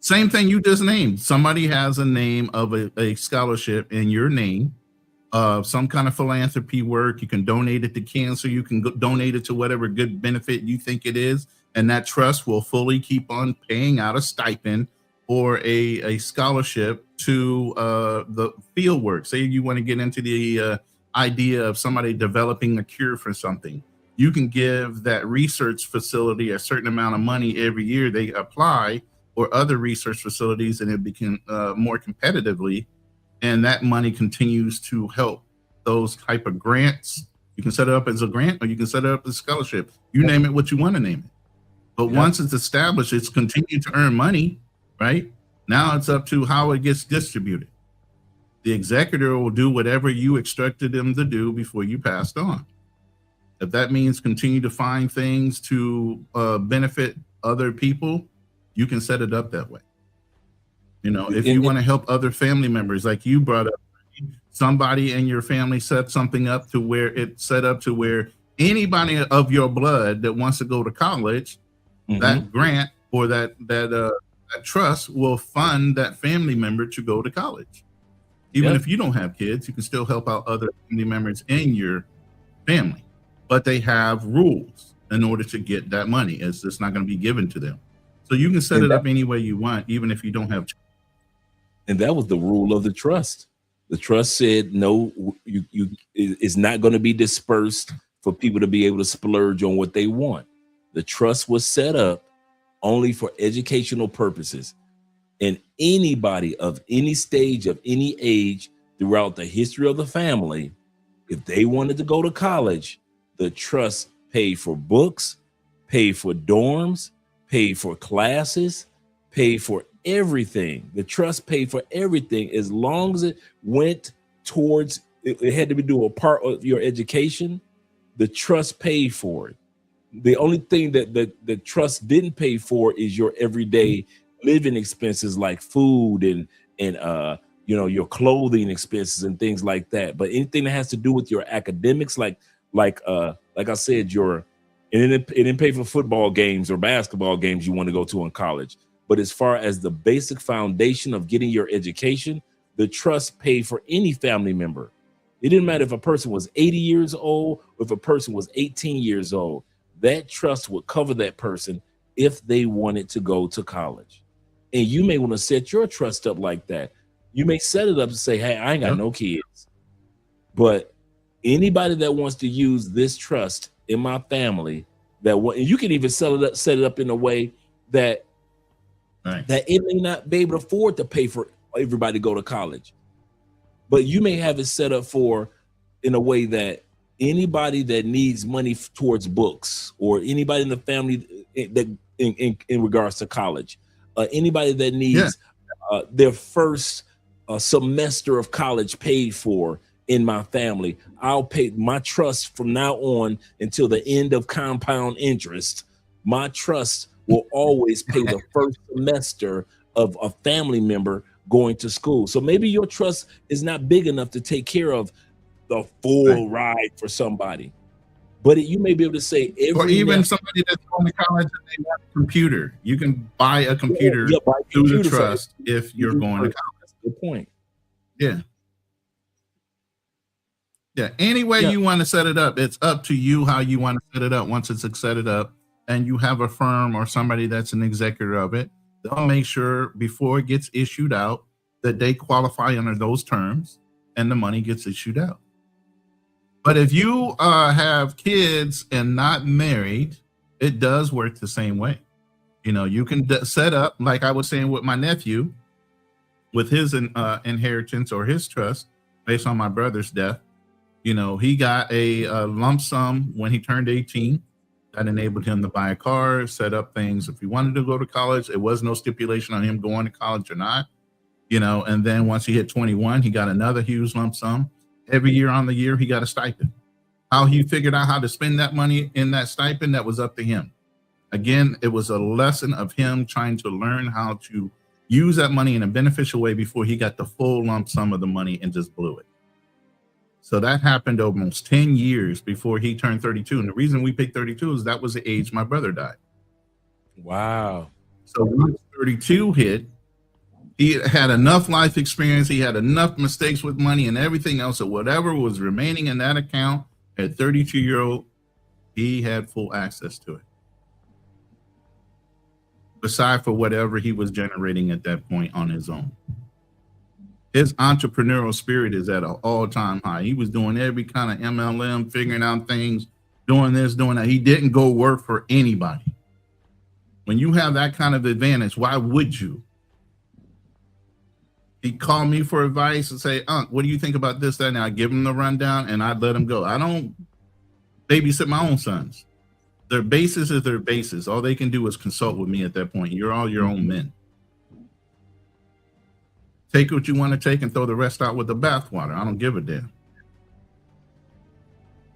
D: Same thing you just named. Somebody has a name of a scholarship in your name, some kind of philanthropy work. You can donate it to cancer. You can donate it to whatever good benefit you think it is. And that trust will fully keep on paying out a stipend or a scholarship to the field work. Say you want to get into the idea of somebody developing a cure for something. You can give that research facility a certain amount of money every year they apply, or other research facilities, and it became more competitively, and that money continues to help those type of grants. You can set it up as a grant, or you can set it up as a scholarship. You name it what you want to name it. But once it's established, it's continued to earn money, right? Now it's up to how it gets distributed. The executor will do whatever you instructed them to do before you passed on. If that means continue to find things to benefit other people, you can set it up that way. You know, if you want to help other family members, like you brought up, somebody in your family set something up to where it's set up to where anybody of your blood that wants to go to college, that grant or that trust will fund that family member to go to college. Even if you don't have kids, you can still help out other family members in your family. But they have rules in order to get that money. It's just not going to be given to them. So you can set it up any way you want, even if you don't have children.
B: And that was the rule of the trust. The trust said, no, it's not going to be dispersed for people to be able to splurge on what they want. The trust was set up only for educational purposes. And anybody of any stage, of any age, throughout the history of the family, if they wanted to go to college, the trust paid for books, paid for dorms, paid for classes, paid for everything. The trust paid for everything as long as it went towards, it had to be do a part of your education. The trust paid for it. The only thing that the trust didn't pay for is your everyday living expenses, like food and you know, your clothing expenses and things like that. But anything that has to do with your academics, like I said, it didn't pay for football games or basketball games you want to go to in college. But as far as the basic foundation of getting your education, the trust paid for any family member. It didn't matter if a person was 80 years old or if a person was 18 years old. That trust would cover that person if they wanted to go to college. And you may want to set your trust up like that. You may set it up and say, hey, I ain't got no kids. But anybody that wants to use this trust in my family, and you can even set it up in a way that that it may not be able to afford to pay for everybody to go to college. But you may have it set up in a way that anybody that needs money towards books, or anybody in the family that in regards to college, anybody that needs their first semester of college paid for in my family, I'll pay my trust from now on until the end of compound interest. My trust will always pay the first semester of a family member going to school. So maybe your trust is not big enough to take care of the full ride for somebody, but you may be able to say
D: or even somebody that's going to college and they want a computer. You can buy a computer through the trust if you're going to college.
B: That's a good point.
D: Yeah. Yeah. Any way you want to set it up, it's up to you how you want to set it up. Once it's set it up and you have a firm or somebody that's an executor of it, they'll make sure before it gets issued out that they qualify under those terms, and the money gets issued out. But if you have kids and not married, it does work the same way. You know, you can set up, like I was saying with my nephew, with his inheritance or his trust based on my brother's death. You know, he got a lump sum when he turned 18 that enabled him to buy a car, set up things. If he wanted to go to college, it was no stipulation on him going to college or not. You know, and then once he hit 21, he got another huge lump sum. Every year on the year, he got a stipend. How he figured out how to spend that money in that stipend, that was up to him. Again, it was a lesson of him trying to learn how to use that money in a beneficial way before he got the full lump sum of the money and just blew it. So that happened almost 10 years before he turned 32. And the reason we picked 32 is that was the age my brother died.
B: Wow.
D: So once 32 hit, he had enough life experience. He had enough mistakes with money and everything else. So whatever was remaining in that account at 32-year-old, he had full access to it. Aside for whatever he was generating at that point on his own. His entrepreneurial spirit is at an all-time high. He was doing every kind of MLM, figuring out things, doing this, doing that. He didn't go work for anybody. When you have that kind of advantage, why would you? He'd call me for advice and say, what do you think about this, that? And I'd give him the rundown and I'd let him go. I don't babysit my own sons. Their basis is their basis. All they can do is consult with me at that point. You're all your own men. Take what you want to take and throw the rest out with the bathwater. I don't give a damn.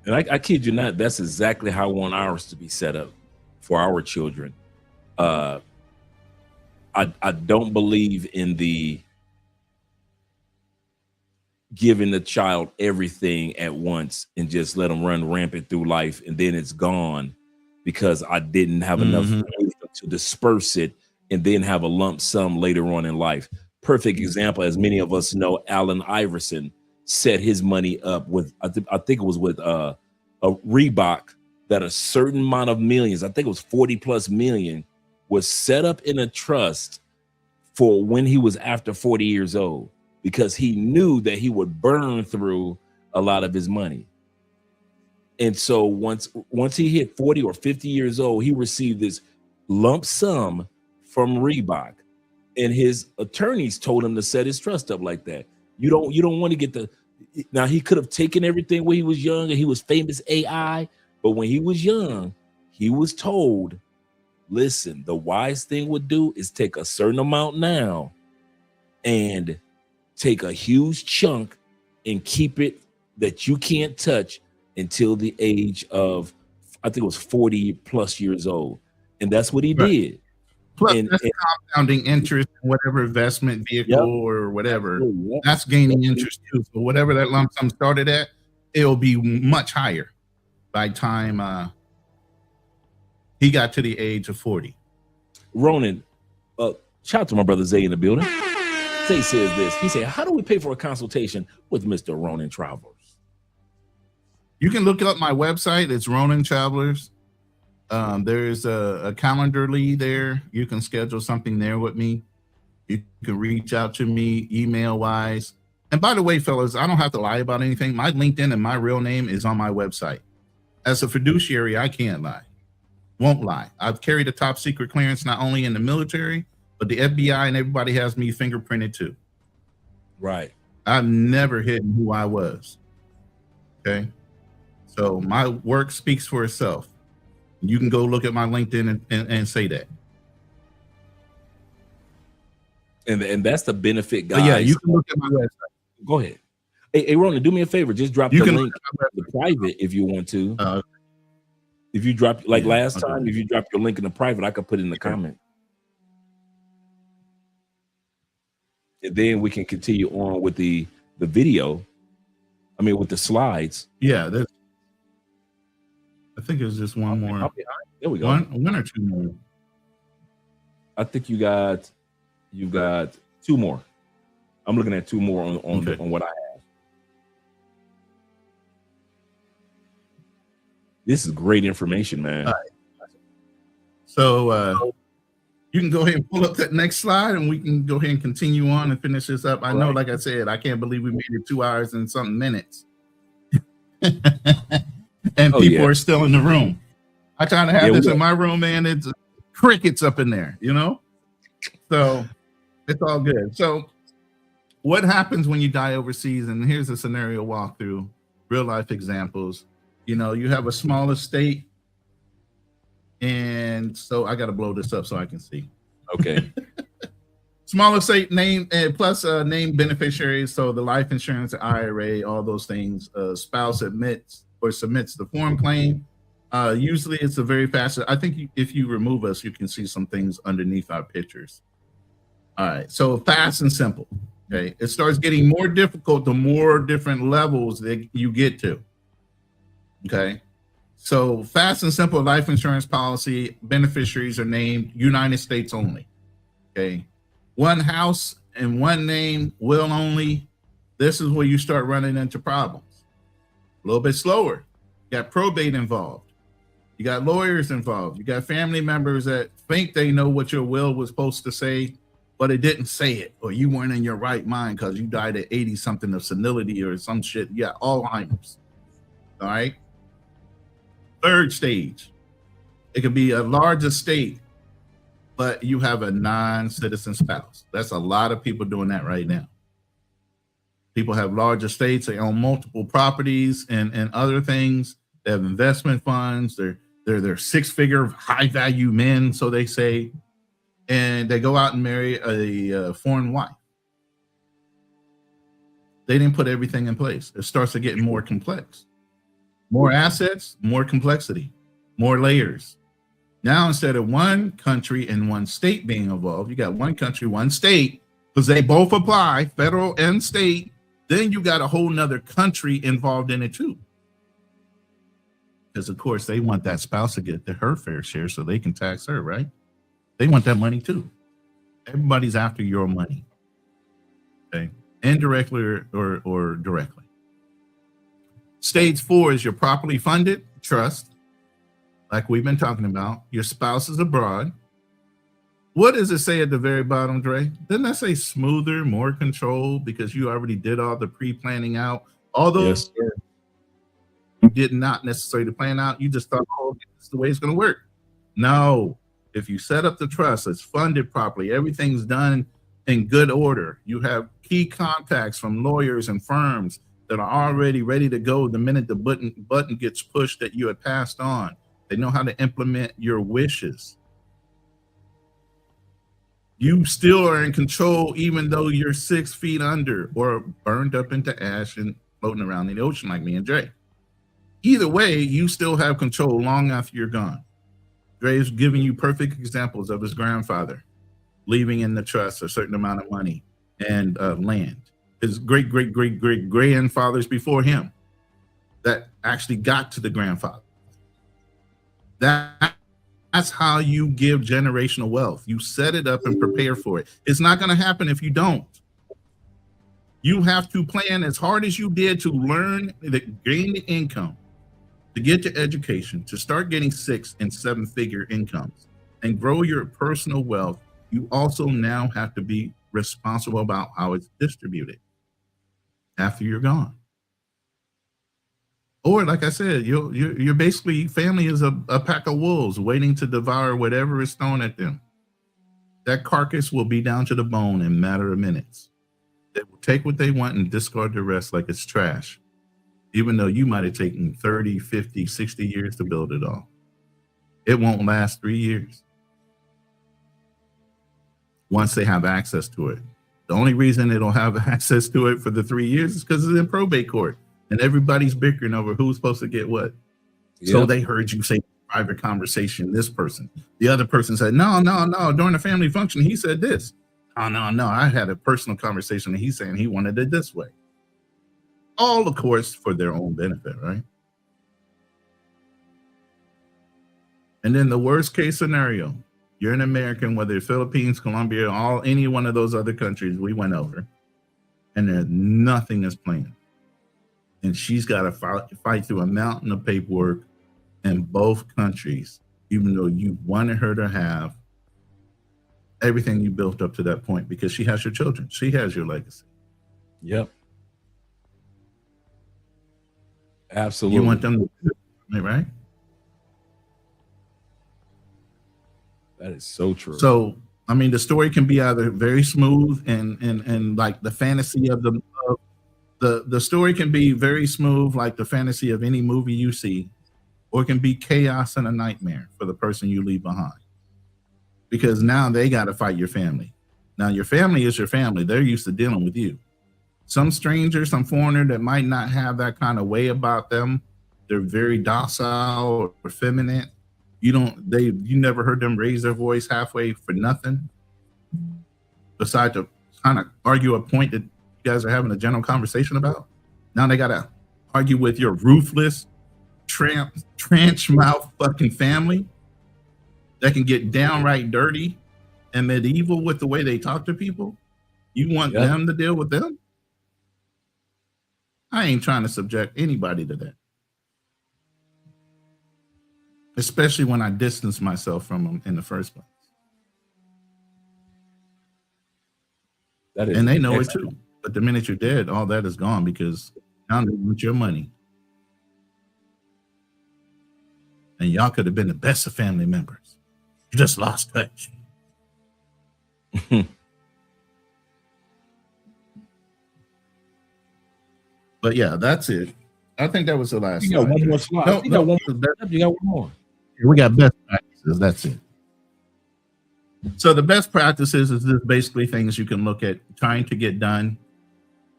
B: And I kid you not, that's exactly how I want ours to be set up for our children. I don't believe in the giving the child everything at once and just let them run rampant through life and then it's gone because I didn't have enough to disperse it and then have a lump sum later on in life. Perfect example, as many of us know, Allen Iverson set his money up with, I think it was with a Reebok, that a certain amount of millions, I think it was 40 plus million, was set up in a trust for when he was after 40 years old, because he knew that he would burn through a lot of his money. And so once he hit 40 or 50 years old, he received this lump sum from Reebok. And his attorneys told him to set his trust up like that. You don't want to get the, now he could have taken everything when he was young and he was famous AI, but when he was young, he was told, listen, the wise thing would do is take a certain amount now and take a huge chunk and keep it that you can't touch until the age of, I think it was 40 plus years old. And that's what he did.
D: Plus, that's compounding interest in whatever investment vehicle or whatever. That's gaining interest too. So whatever that lump sum started at, it'll be much higher by time he got to the age of 40.
B: Ronan, shout out to my brother Zay in the building. Zay says this. He said, how do we pay for a consultation with Mr. Ronan Travelers?
D: You can look up my website. It's Ronan Travelers. There's a calendar lead there. You can schedule something there with me. You can reach out to me email wise. And by the way, fellas, I don't have to lie about anything. My LinkedIn and my real name is on my website. As a fiduciary, I can't lie. Won't lie. I've carried a top secret clearance, not only in the military, but the FBI and everybody has me fingerprinted too.
B: Right.
D: I've never hidden who I was. Okay. So my work speaks for itself. You can go look at my LinkedIn and say that.
B: And that's the benefit, guys.
D: But yeah, you can look at my website.
B: Go ahead. Hey, Ronan, do me a favor. Just drop the link in the private if you want to. If you drop, like last time, if you drop your link in the private, I could put it in the comment. And then we can continue on with the video. I mean, with the slides.
D: Yeah, I think it's just one more.
B: There we go.
D: One or two more.
B: I think you got two more. I'm looking at two more on what I have. This is great information, man.
D: So You can go ahead and pull up that next slide and we can go ahead and continue on and finish this up. I know, like I said, I can't believe we made it 2 hours and something minutes. And people are still in the room. I try to have this in my room, man. It's crickets up in there, you know? So it's all good. So what happens when you die overseas? And here's a scenario walkthrough, real life examples. You know, you have a small estate. And so I got to blow this up so I can see.
B: Okay.
D: Small estate name plus name beneficiaries. So the life insurance, the IRA, all those things. Spouse admits or submits the form claim. Usually it's a very fast. I think if you remove us, you can see some things underneath our pictures. All right. So fast and simple. Okay. It starts getting more difficult the more different levels that you get to. Okay. So fast and simple life insurance policy, beneficiaries are named United States only. Okay. One house and one name, will only. This is where you start running into problems. A little bit slower. You got probate involved. You got lawyers involved. You got family members that think they know what your will was supposed to say, but it didn't say it, or you weren't in your right mind because you died at 80 something of senility or some shit. You got Alzheimer's. All right. Third stage, it could be a large estate, but you have a non-citizen spouse. That's a lot of people doing that right now. People have large estates, they own multiple properties and other things. They have investment funds. They're six-figure, high-value men, so they say, and they go out and marry a foreign wife. They didn't put everything in place. It starts to get more complex. More assets, more complexity, more layers. Now, instead of one country and one state being involved, you got one country, one state, because they both apply, federal and state. Then you got a whole nother country involved in it too. Because of course they want that spouse to get her fair share so they can tax her, right? They want that money too. Everybody's after your money. Okay. Indirectly or directly. Stage 4 is your properly funded trust, like we've been talking about. Your spouse is abroad. What does it say at the very bottom, Dre? Doesn't that say smoother, more control, because you already did all the pre-planning out? Although you did not necessarily plan out, you just thought, oh, this is the way it's going to work. No, if you set up the trust, it's funded properly, everything's done in good order. You have key contacts from lawyers and firms that are already ready to go the minute the button gets pushed that you had passed on. They know how to implement your wishes. You still are in control even though you're 6 feet under or burned up into ash and floating around in the ocean like me and Dre. Either way, you still have control long after you're gone. Dre's giving you perfect examples of his grandfather leaving in the trust a certain amount of money and land. His great-great-great-great-grandfathers before him that actually got to the grandfather. That's how you give generational wealth. You set it up and prepare for it. It's not going to happen if you don't. You have to plan as hard as you did to learn, gain the income, to get your education, to start getting 6- and 7-figure incomes and grow your personal wealth. You also now have to be responsible about how it's distributed after you're gone. Or like I said, you're basically, family is a pack of wolves waiting to devour whatever is thrown at them. That carcass will be down to the bone in a matter of minutes. They will take what they want and discard the rest like it's trash, even though you might have taken 30, 50, 60 years to build it all. It won't last 3 years once they have access to it. The only reason they don't have access to it for the 3 years is because it's in probate court and everybody's bickering over who's supposed to get what. Yep. So they heard you say private conversation, this person. The other person said, no, during the family function, he said this. Oh, no, I had a personal conversation and he's saying he wanted it this way. All, of course, for their own benefit, right? And then the worst case scenario, you're an American, whether it's Philippines, Colombia, any one of those other countries we went over, and there's nothing is planned. And she's got to fight through a mountain of paperwork in both countries, even though you wanted her to have everything you built up to that point, because she has your children. She has your legacy.
B: Yep. Absolutely.
D: You want them to do it, right?
B: That is so true.
D: So, I mean, the story can be either very smooth and like the fantasy of the story can be very smooth, like the fantasy of any movie you see, or it can be chaos and a nightmare for the person you leave behind. Because now they got to fight your family. Now your family is your family. They're used to dealing with you. Some stranger, some foreigner that might not have that kind of way about them, they're very docile or feminine. You never heard them raise their voice halfway for nothing, besides to kind of argue a point that you guys are having a general conversation about. Now they got to argue with your ruthless, trench mouth fucking family that can get downright dirty and medieval with the way they talk to people. You want them to deal with them? I ain't trying to subject anybody to that. Especially when I distance myself from them in the first place. And they know it too. But the minute you're dead, all that is gone, because now they want your money. And y'all could have been the best of family members. You just lost touch. But yeah, that's it. I think that was the last.
B: You got one more slide.
D: No,
B: you got one more.
D: We got best practices. That's it. So the best practices is just basically things you can look at trying to get done.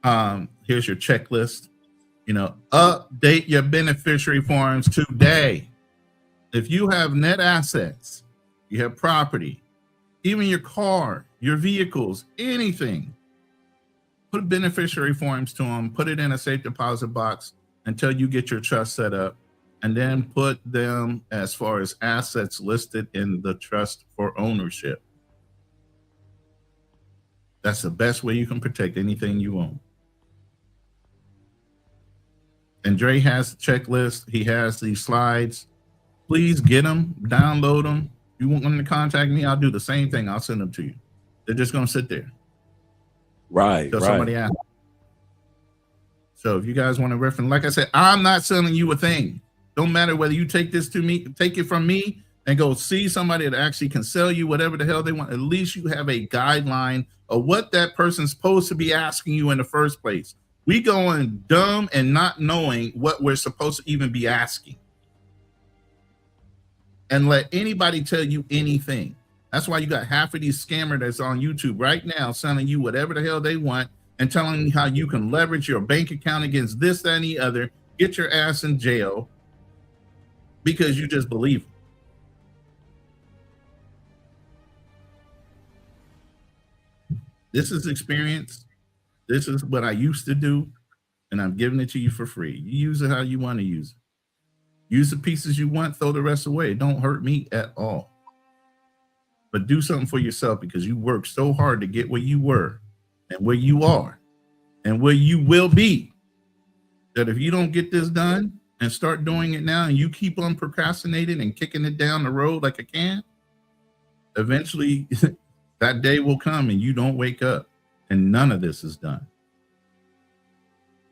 D: Here's your checklist. Update your beneficiary forms today. If you have net assets, you have property, even your car, your vehicles, anything, put beneficiary forms to them, put it in a safe deposit box until you get your trust set up, and then put them as far as assets listed in the trust for ownership. That's the best way you can protect anything you own. And Dre has the checklist. He has these slides. Please get them, download them. If you want them to contact me, I'll do the same thing. I'll send them to you. They're just going to sit there.
B: Right.
D: So somebody asks. So if you guys want to reference, like I said, I'm not selling you a thing. Don't matter whether you take this to me, take it from me, and go see somebody that actually can sell you whatever the hell they want. At least you have a guideline of what that person's supposed to be asking you in the first place. We going dumb and not knowing what we're supposed to even be asking. And let anybody tell you anything. That's why you got half of these scammers that's on YouTube right now selling you whatever the hell they want and telling you how you can leverage your bank account against this, that, and the other, get your ass in jail because you just believe them. This is experience. This is what I used to do, and I'm giving it to you for free. You use it how you want to use it. Use the pieces you want, throw the rest away. It don't hurt me at all. But do something for yourself, because you worked so hard to get where you were and where you are and where you will be, that if you don't get this done and start doing it now and you keep on procrastinating and kicking it down the road like a can, eventually that day will come and you don't wake up and none of this is done.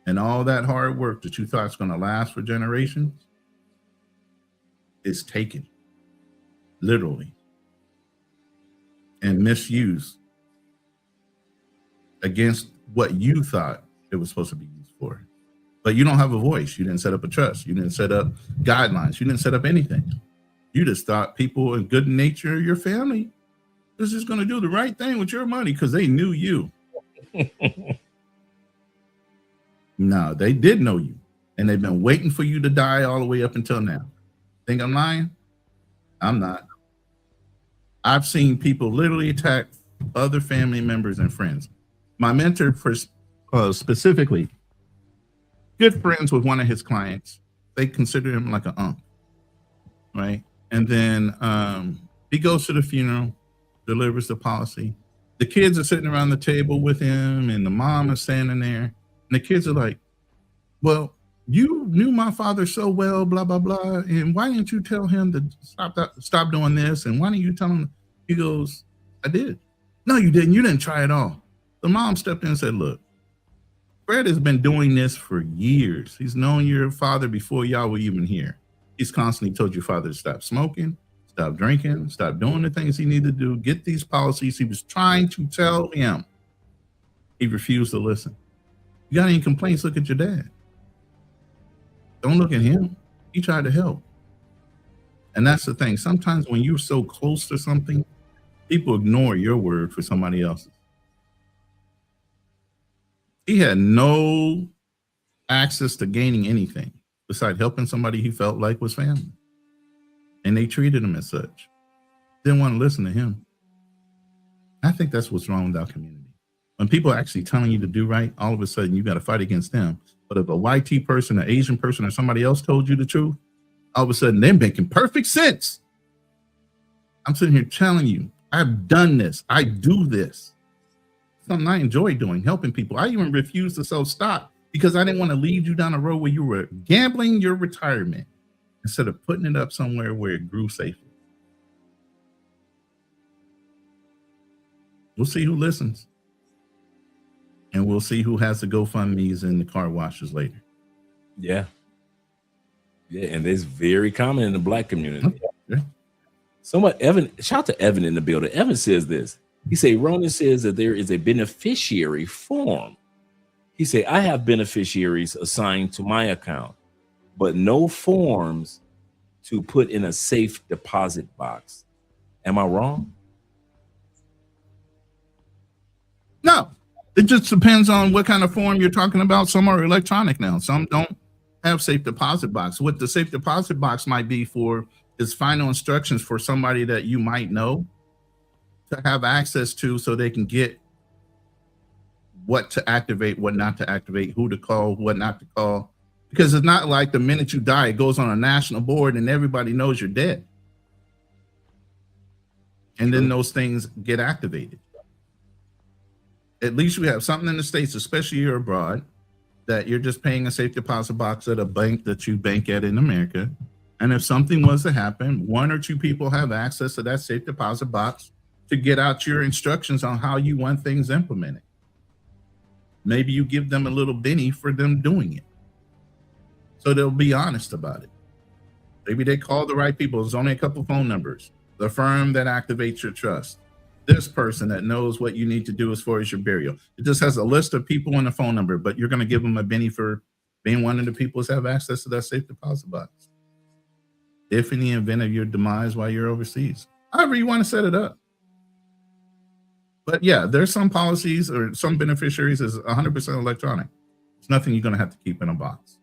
D: And all that hard work that you thought was going to last for generations is taken, literally, and misused against what you thought it was supposed to be used for. But you don't have a voice. You didn't set up a trust. You didn't set up guidelines. You didn't set up anything. You just thought people in good nature, your family, was just going to do the right thing with your money because they knew you. No, they did know you, and they've been waiting for you to die all the way up until now. Think I'm lying? I'm not. I've seen people literally attack other family members and friends. My mentor, specifically, good friends with one of his clients. They consider him like an uncle, right? And then he goes to the funeral, delivers the policy. The kids are sitting around the table with him, and the mom is standing there. And the kids are like, well, you knew my father so well, blah, blah, blah. And why didn't you tell him to stop doing this? And why didn't you tell him? He goes, I did. No, you didn't. You didn't try at all. The mom stepped in and said, look, Fred has been doing this for years. He's known your father before y'all were even here. He's constantly told your father to stop smoking, stop drinking, stop doing the things he needed to do, get these policies. He was trying to tell him. He refused to listen. You got any complaints? Look at your dad. Don't look at him. He tried to help. And that's the thing. Sometimes when you're so close to something, people ignore your word for somebody else's. He had no access to gaining anything besides helping somebody he felt like was family. And they treated him as such. Didn't want to listen to him. I think that's what's wrong with our community. When people are actually telling you to do right, all of a sudden you got to fight against them. But if a YT person, an Asian person, or somebody else told you the truth, all of a sudden they're making perfect sense. I'm sitting here telling you, I've done this. I do this. Something I enjoy doing, helping people. I even refused to sell stock because I didn't want to lead you down a road where you were gambling your retirement instead of putting it up somewhere where it grew safely. We'll see who listens. And we'll see who has the GoFundMe's and the car washes later.
B: Yeah. Yeah, and it's very common in the Black community.
D: Okay.
B: Evan, shout out to Evan in the building. Evan says this. He say, Ronan says that there is a beneficiary form. He say, I have beneficiaries assigned to my account, but no forms to put in a safe deposit box. Am I wrong?
D: No, it just depends on what kind of form you're talking about. Some are electronic now. Some don't have safe deposit box. What the safe deposit box might be for is final instructions for somebody that you might know to have access to so they can get what to activate, what not to activate, who to call, what not to call. Because it's not like the minute you die, it goes on a national board and everybody knows you're dead. And then those things get activated. At least you have something in the States, especially you're abroad, that you're just paying a safe deposit box at a bank that you bank at in America. And if something was to happen, one or two people have access to that safe deposit box to get out your instructions on how you want things implemented. Maybe you give them a little benny for them doing it. So they'll be honest about it. Maybe they call the right people. There's only a couple phone numbers. The firm that activates your trust. This person that knows what you need to do as far as your burial. It just has a list of people and a phone number, but you're going to give them a benny for being one of the people that have access to that safe deposit box. If in the event of your demise while you're overseas, however you want to set it up. But yeah, there's some policies or some beneficiaries is 100% electronic. It's nothing you're going to have to keep in a box.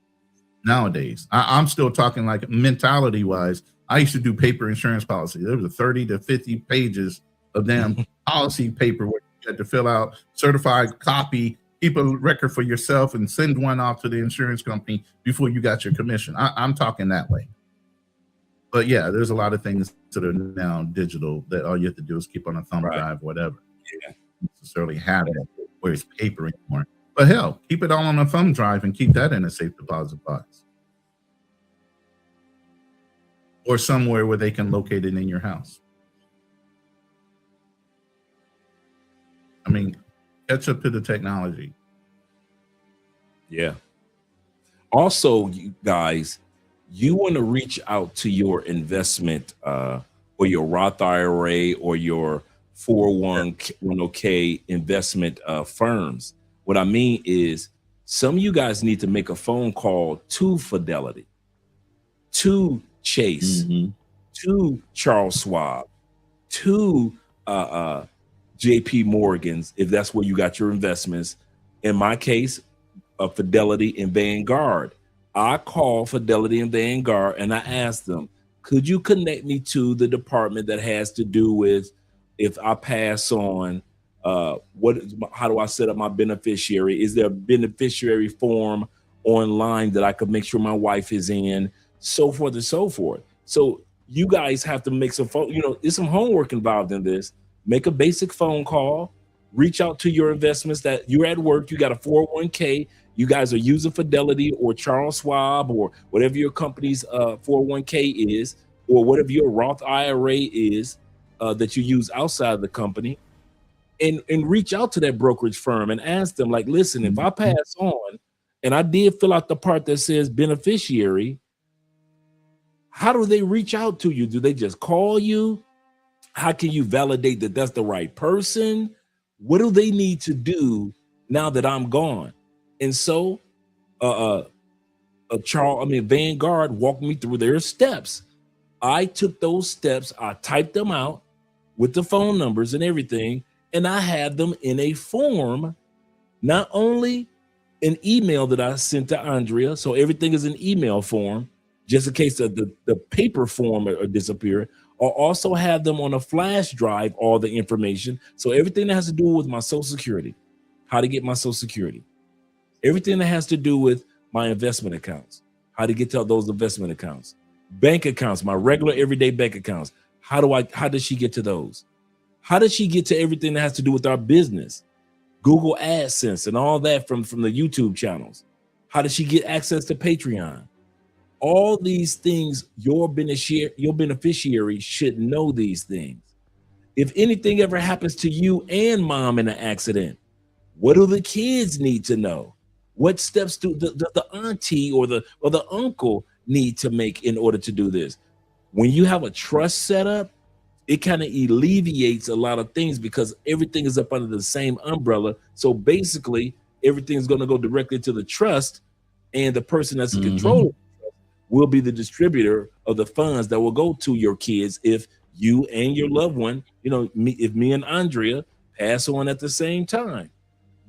D: Nowadays, I'm still talking like mentality wise. I used to do paper insurance policy. There was 30 to 50 pages of damn policy paper where you had to fill out certified copy, keep a record for yourself and send one off to the insurance company before you got your commission. I'm talking that way. But yeah, there's a lot of things that are now digital that all you have to do is keep on a thumb drive, whatever. Yeah. Don't necessarily have it where it's paper anymore. But hell, keep it all on a thumb drive and keep that in a safe deposit box. Or somewhere where they can locate it in your house. I mean, catch up to the technology.
B: Yeah. Also, you guys, you want to reach out to your investment or your Roth IRA or your 401k investment firms. What I mean is some of you guys need to make a phone call to Fidelity, to Chase, to Charles Schwab, to JP Morgan's, if that's where you got your investments. In my case, Fidelity and Vanguard. I call Fidelity and Vanguard and I ask them, could you connect me to the department that has to do with if I pass on, how do I set up my beneficiary? Is there a beneficiary form online that I could make sure my wife is in, so forth and so forth. So you guys have to make some phone, there's some homework involved in this. Make a basic phone call, reach out to your investments that you're at work, you got a 401k, you guys are using Fidelity or Charles Schwab or whatever your company's 401k is, or whatever your Roth IRA is, that you use outside of the company, and reach out to that brokerage firm and ask them, like, listen, if I pass on and I did fill out the part that says beneficiary, how do they reach out to you? Do they just call you? How can you validate that that's the right person? What do they need to do now that I'm gone? And so Vanguard walked me through their steps. I took those steps, I typed them out with the phone numbers and everything, and I had them in a form, not only an email that I sent to Andrea, so everything is an email form, just in case the paper form or disappear. I'll also have them on a flash drive, all the information. So everything that has to do with my Social Security, how to get my Social Security, everything that has to do with my investment accounts, how to get to those investment accounts, bank accounts, my regular everyday bank accounts. How does she get to those? How does she get to everything that has to do with our business? Google AdSense and all that from the YouTube channels. How does she get access to Patreon? All these things, your beneficiary should know these things. If anything ever happens to you and mom in an accident, what do the kids need to know? What steps do the auntie or the uncle need to make in order to do this? When you have a trust set up, it kind of alleviates a lot of things because everything is up under the same umbrella. So basically, everything's going to go directly to the trust, and the person that's in control will be the distributor of the funds that will go to your kids if you and your loved one, if me and Andrea pass on at the same time.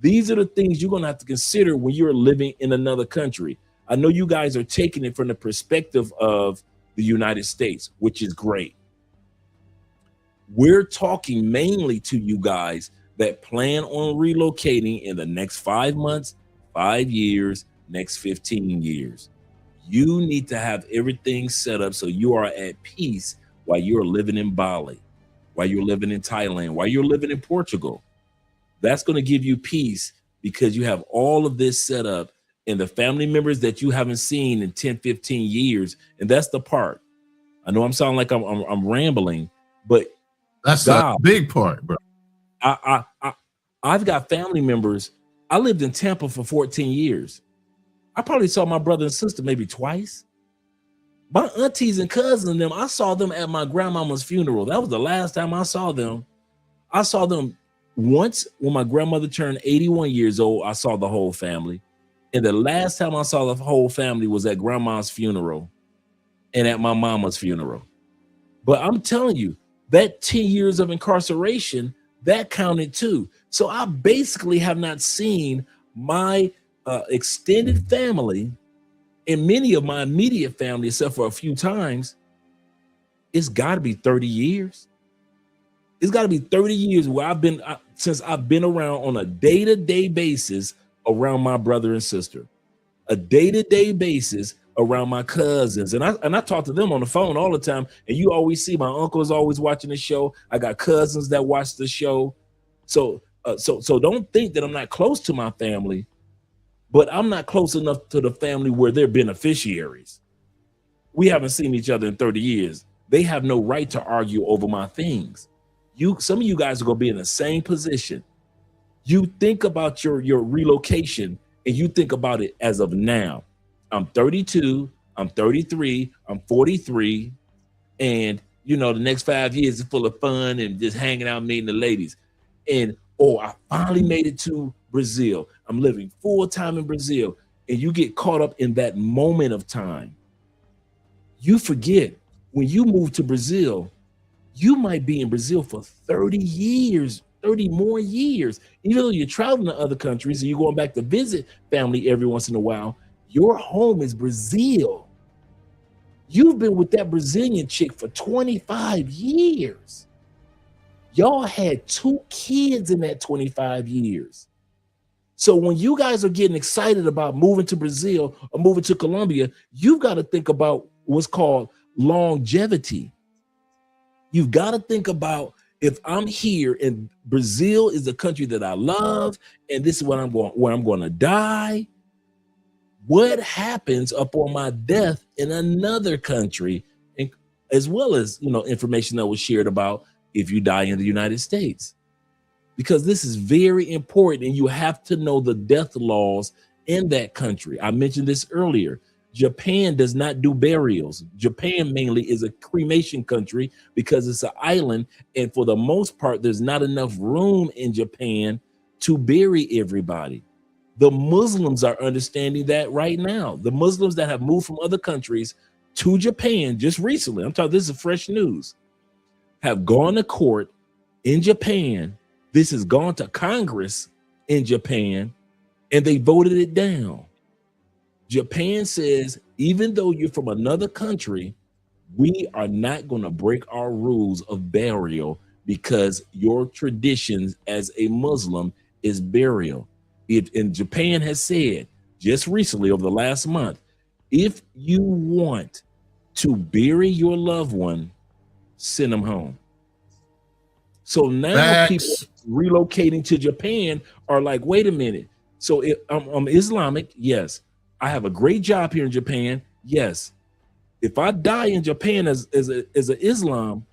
B: These are the things you're going to have to consider when you're living in another country. I know you guys are taking it from the perspective of the United States, which is great. We're talking mainly to you guys that plan on relocating in the next 5 months, 5 years, next 15 years. You need to have everything set up so you are at peace while you're living in Bali, while you're living in Thailand, while you're living in Portugal. That's going to give you peace because you have all of this set up and the family members that you haven't seen in 10, 15 years. And that's the part. I know I'm sounding like I'm rambling, but
D: that's a big part, bro.
B: I've got family members. I lived in Tampa for 14 years. I probably saw my brother and sister maybe twice. My aunties and cousins and them, I saw them at my grandmama's funeral. That was the last time I saw them. I saw them once when my grandmother turned 81 years old. I saw the whole family. And the last time I saw the whole family was at grandma's funeral and at my mama's funeral. But I'm telling you, that 10 years of incarceration, that counted too. So I basically have not seen my extended family and many of my immediate family, except for a few times. It's got to be 30 years. It's got to be 30 years where since I've been around on a day-to-day basis around my brother and sister, a day-to-day basis around my cousins. And I talk to them on the phone all the time. And you always see my uncle is always watching the show. I got cousins that watch the show. So don't think that I'm not close to my family, but I'm not close enough to the family where they're beneficiaries. We haven't seen each other in 30 years. They have no right to argue over my things. Some of you guys are going to be in the same position. You think about your relocation and you think about it as of now. I'm 32, I'm 33, I'm 43. And the next 5 years is full of fun and just hanging out, meeting the ladies. And, I finally made it to Brazil. I'm living full time in Brazil. And you get caught up in that moment of time. You forget when you move to Brazil, you might be in Brazil for 30 years, 30 more years. Even though you're traveling to other countries and you're going back to visit family every once in a while, your home is Brazil. You've been with that Brazilian chick for 25 years. Y'all had 2 kids in that 25 years. So when you guys are getting excited about moving to Brazil or moving to Colombia, you've got to think about what's called longevity. You've got to think about, if I'm here and Brazil is the country that I love, and this is where I'm going to die, what happens upon my death in another country, and as well as information that was shared about if you die in the United States. Because this is very important, and you have to know the death laws in that country. I mentioned this earlier. Japan does not do burials. Japan mainly is a cremation country because it's an island, and for the most part, there's not enough room in Japan to bury everybody. The Muslims are understanding that right now. The Muslims that have moved from other countries to Japan just recently, I'm talking, this is fresh news, have gone to court in Japan. This has gone to Congress in Japan, and they voted it down. Japan says, even though you're from another country, we are not going to break our rules of burial because your traditions as a Muslim is burial. And Japan has said just recently, over the last month, if you want to bury your loved one, send them home. So now people relocating to Japan are like, wait a minute. So if I'm Islamic, yes. I have a great job here in Japan, yes. If I die in Japan as an Islam,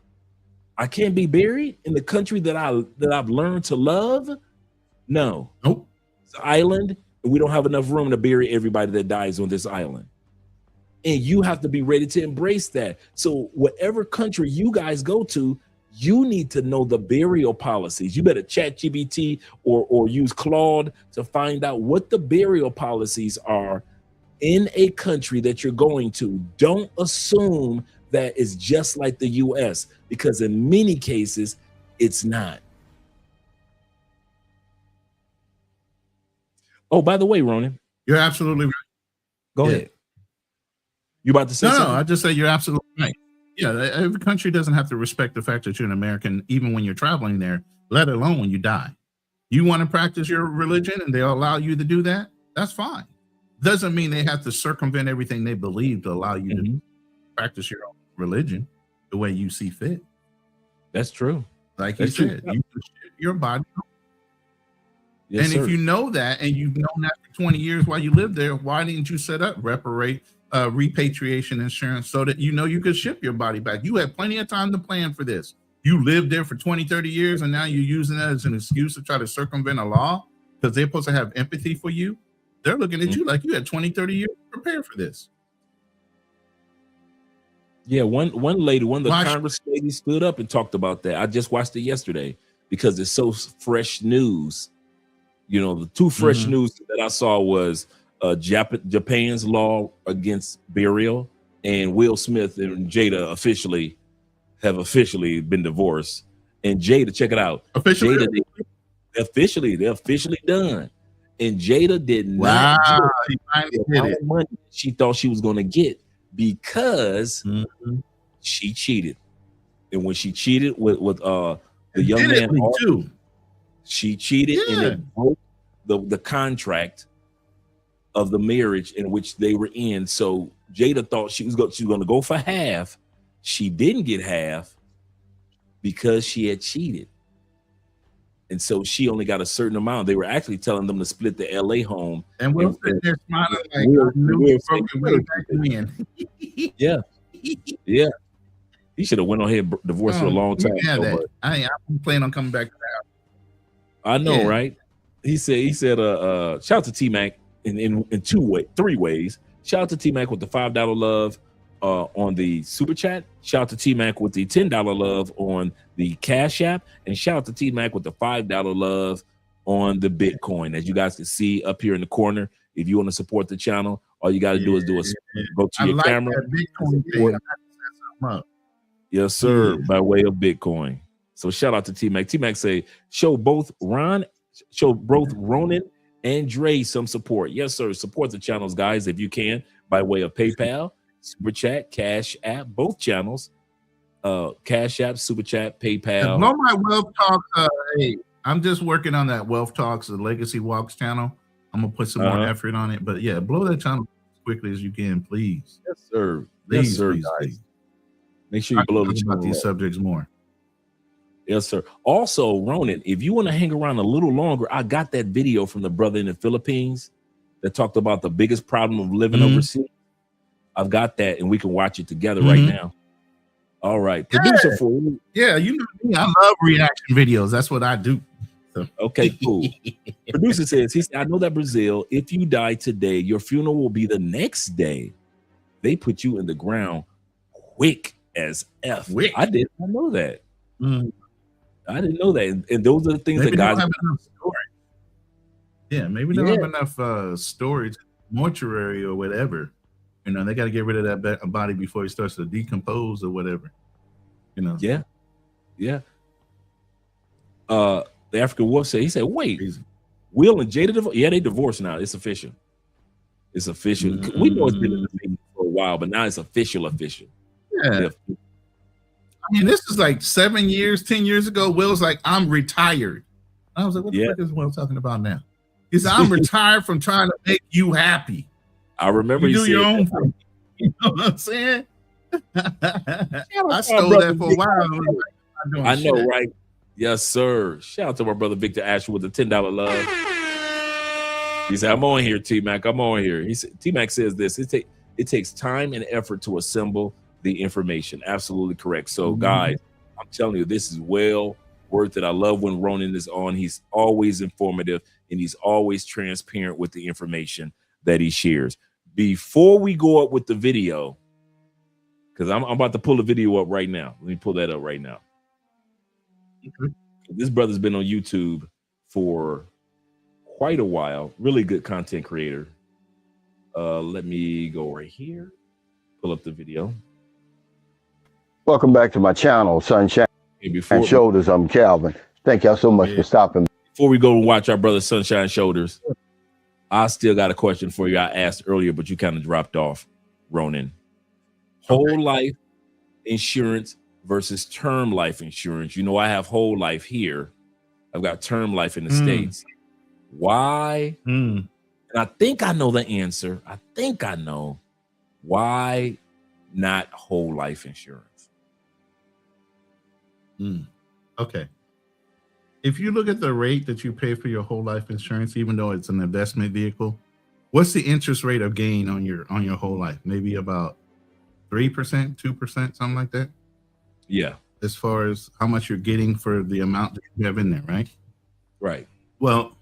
B: I can't be buried in the country that I've learned to love. No,
D: nope.
B: It's an island, and we don't have enough room to bury everybody that dies on this island. And you have to be ready to embrace that. So whatever country you guys go to, you need to know the burial policies. You better chat GPT or use Claude to find out what the burial policies are in a country that you're going to. Don't assume that it's just like the US, because in many cases, it's not. Oh, by the way, Ronan.
D: You're absolutely right.
B: Go ahead. You about to say something?
D: No, I just say you're absolutely right. Yeah, every country doesn't have to respect the fact that you're an American, even when you're traveling there, let alone when you die. You want to practice your religion and they'll allow you to do that, that's fine. Doesn't mean they have to circumvent everything they believe to allow you to practice your own religion the way you see fit.
B: That's true.
D: Like you said, you your body.
B: Yes,
D: and
B: sir.
D: if you know that, and you've known that for 20 years while you lived there, why didn't you set up repatriation insurance so that you know you could ship your body back? You had plenty of time to plan for this. You lived there for 20, 30 years, and now you're using that as an excuse to try to circumvent a law because they're supposed to have empathy for you. They're looking at you like you had 20, 30 years to prepare for this.
B: Yeah, one lady, one of the Congress ladies stood up and talked about that. I just watched it yesterday because it's so fresh news. You know, the two fresh news that I saw was Japan's law against burial, and Will Smith and Jada have officially been divorced. And Jada, check it out.
D: Officially?
B: They're officially done. And Jada did not get the money she thought she was going to get because she cheated. And when she cheated with the young man,
D: too.
B: She cheated and it broke the contract of the marriage in which they were in. So Jada thought she was going to go for half. She didn't get half because she had cheated. And so she only got a certain amount. They were actually telling them to split the LA home.
D: And we're sitting there smiling like
B: yeah. Yeah. He should have went on ahead and divorced for a long time.
D: Yeah, I'm planning on coming back to that.
B: I know, right? He said, shout out to T-Mac in three ways. Shout out to T-Mac with the $5 love on the super chat. Shout out to T-Mac with the $10 love on the Cash App, and shout out to T-Mac with the $5 love on the Bitcoin. As you guys can see up here in the corner, if you want to support the channel, all you got to do is go to your camera. Yes, sir, by way of Bitcoin. So shout out to T-Mac. T-Mac say, show both Ronan and Dre some support. Yes, sir. Support the channels, guys, if you can, by way of PayPal, Super Chat, Cash App, both channels. Cash App, Super Chat, PayPal.
D: Blow my Wealth Talk. Hey, I'm just working on that Wealth Talks, the Legacy Walks channel. I'm gonna put some more effort on it. But yeah, blow that channel as quickly as you can, please.
B: Yes, sir.
D: Please,
B: yes, sir,
D: please,
B: guys.
D: please.
B: Make sure you blow the channel
D: about these subjects more.
B: Yes, sir. Also, Ronan, if you want to hang around a little longer, I got that video from the brother in the Philippines that talked about the biggest problem of living overseas. I've got that, and we can watch it together right now. All right. Producer for
D: Yeah, you know me. I love reaction videos. That's what I do. So.
B: Okay, cool. Producer says, he said, I know that Brazil, if you die today, your funeral will be the next day. They put you in the ground quick as F.
D: Quick.
B: I did not know that.
D: Mm.
B: I didn't know that. And those are the things
D: Maybe
B: that
D: they
B: guys
D: don't have enough storage. Yeah, maybe they don't have enough storage, mortuary or whatever. You know, they got to get rid of that body before it starts to decompose or whatever. You know.
B: Yeah. Yeah. The African Wolf said, he said, wait, Will and Jada divorced? Yeah, they divorced now. It's official. It's official.
D: Mm-hmm.
B: We know it's been in the making for a while, but now it's official.
D: Yeah. I mean, this is like 7 years, 10 years ago. Will's like, I'm retired. I was like, what the fuck is Will talking about now? He said, I'm retired from trying to make you happy.
B: I remember
D: you
B: you
D: do your own
B: that.
D: thing. You know what I'm saying? I stole that for a while.
B: I know, right? Yes, sir. Shout out to my brother Victor Ashwood with the $10 love. He said, I'm on here, T-Mac. I'm on here. He said, T-Mac says this. It takes time and effort to assemble the information. Absolutely correct. So, guys, I'm telling you, this is well worth it. I love when Ronan is on. He's always informative, and he's always transparent with the information that he shares. Before we go up with the video, because I'm about to pull the video up right now. Let me pull that up right now. This brother's been on YouTube for quite a while. Really good content creator. Let me go right here. Pull up the video.
J: Welcome back to my channel, Sunshine and Shoulders. I'm Calvin. Thank y'all so much for stopping.
B: Before we go and watch our brother Sunshine Shoulders, I still got a question for you. I asked earlier, but you kind of dropped off, Ronan. Whole life insurance versus term life insurance. You know, I have whole life here. I've got term life in the States. Why? And I think I know the answer. I think I know why not whole life insurance.
D: Okay. If you look at the rate that you pay for your whole life insurance, even though it's an investment vehicle, what's the interest rate of gain on your whole life? Maybe about 3%, 2%, something like that.
B: Yeah.
D: As far as how much you're getting for the amount that you have in there, right?
B: Right.
D: Well,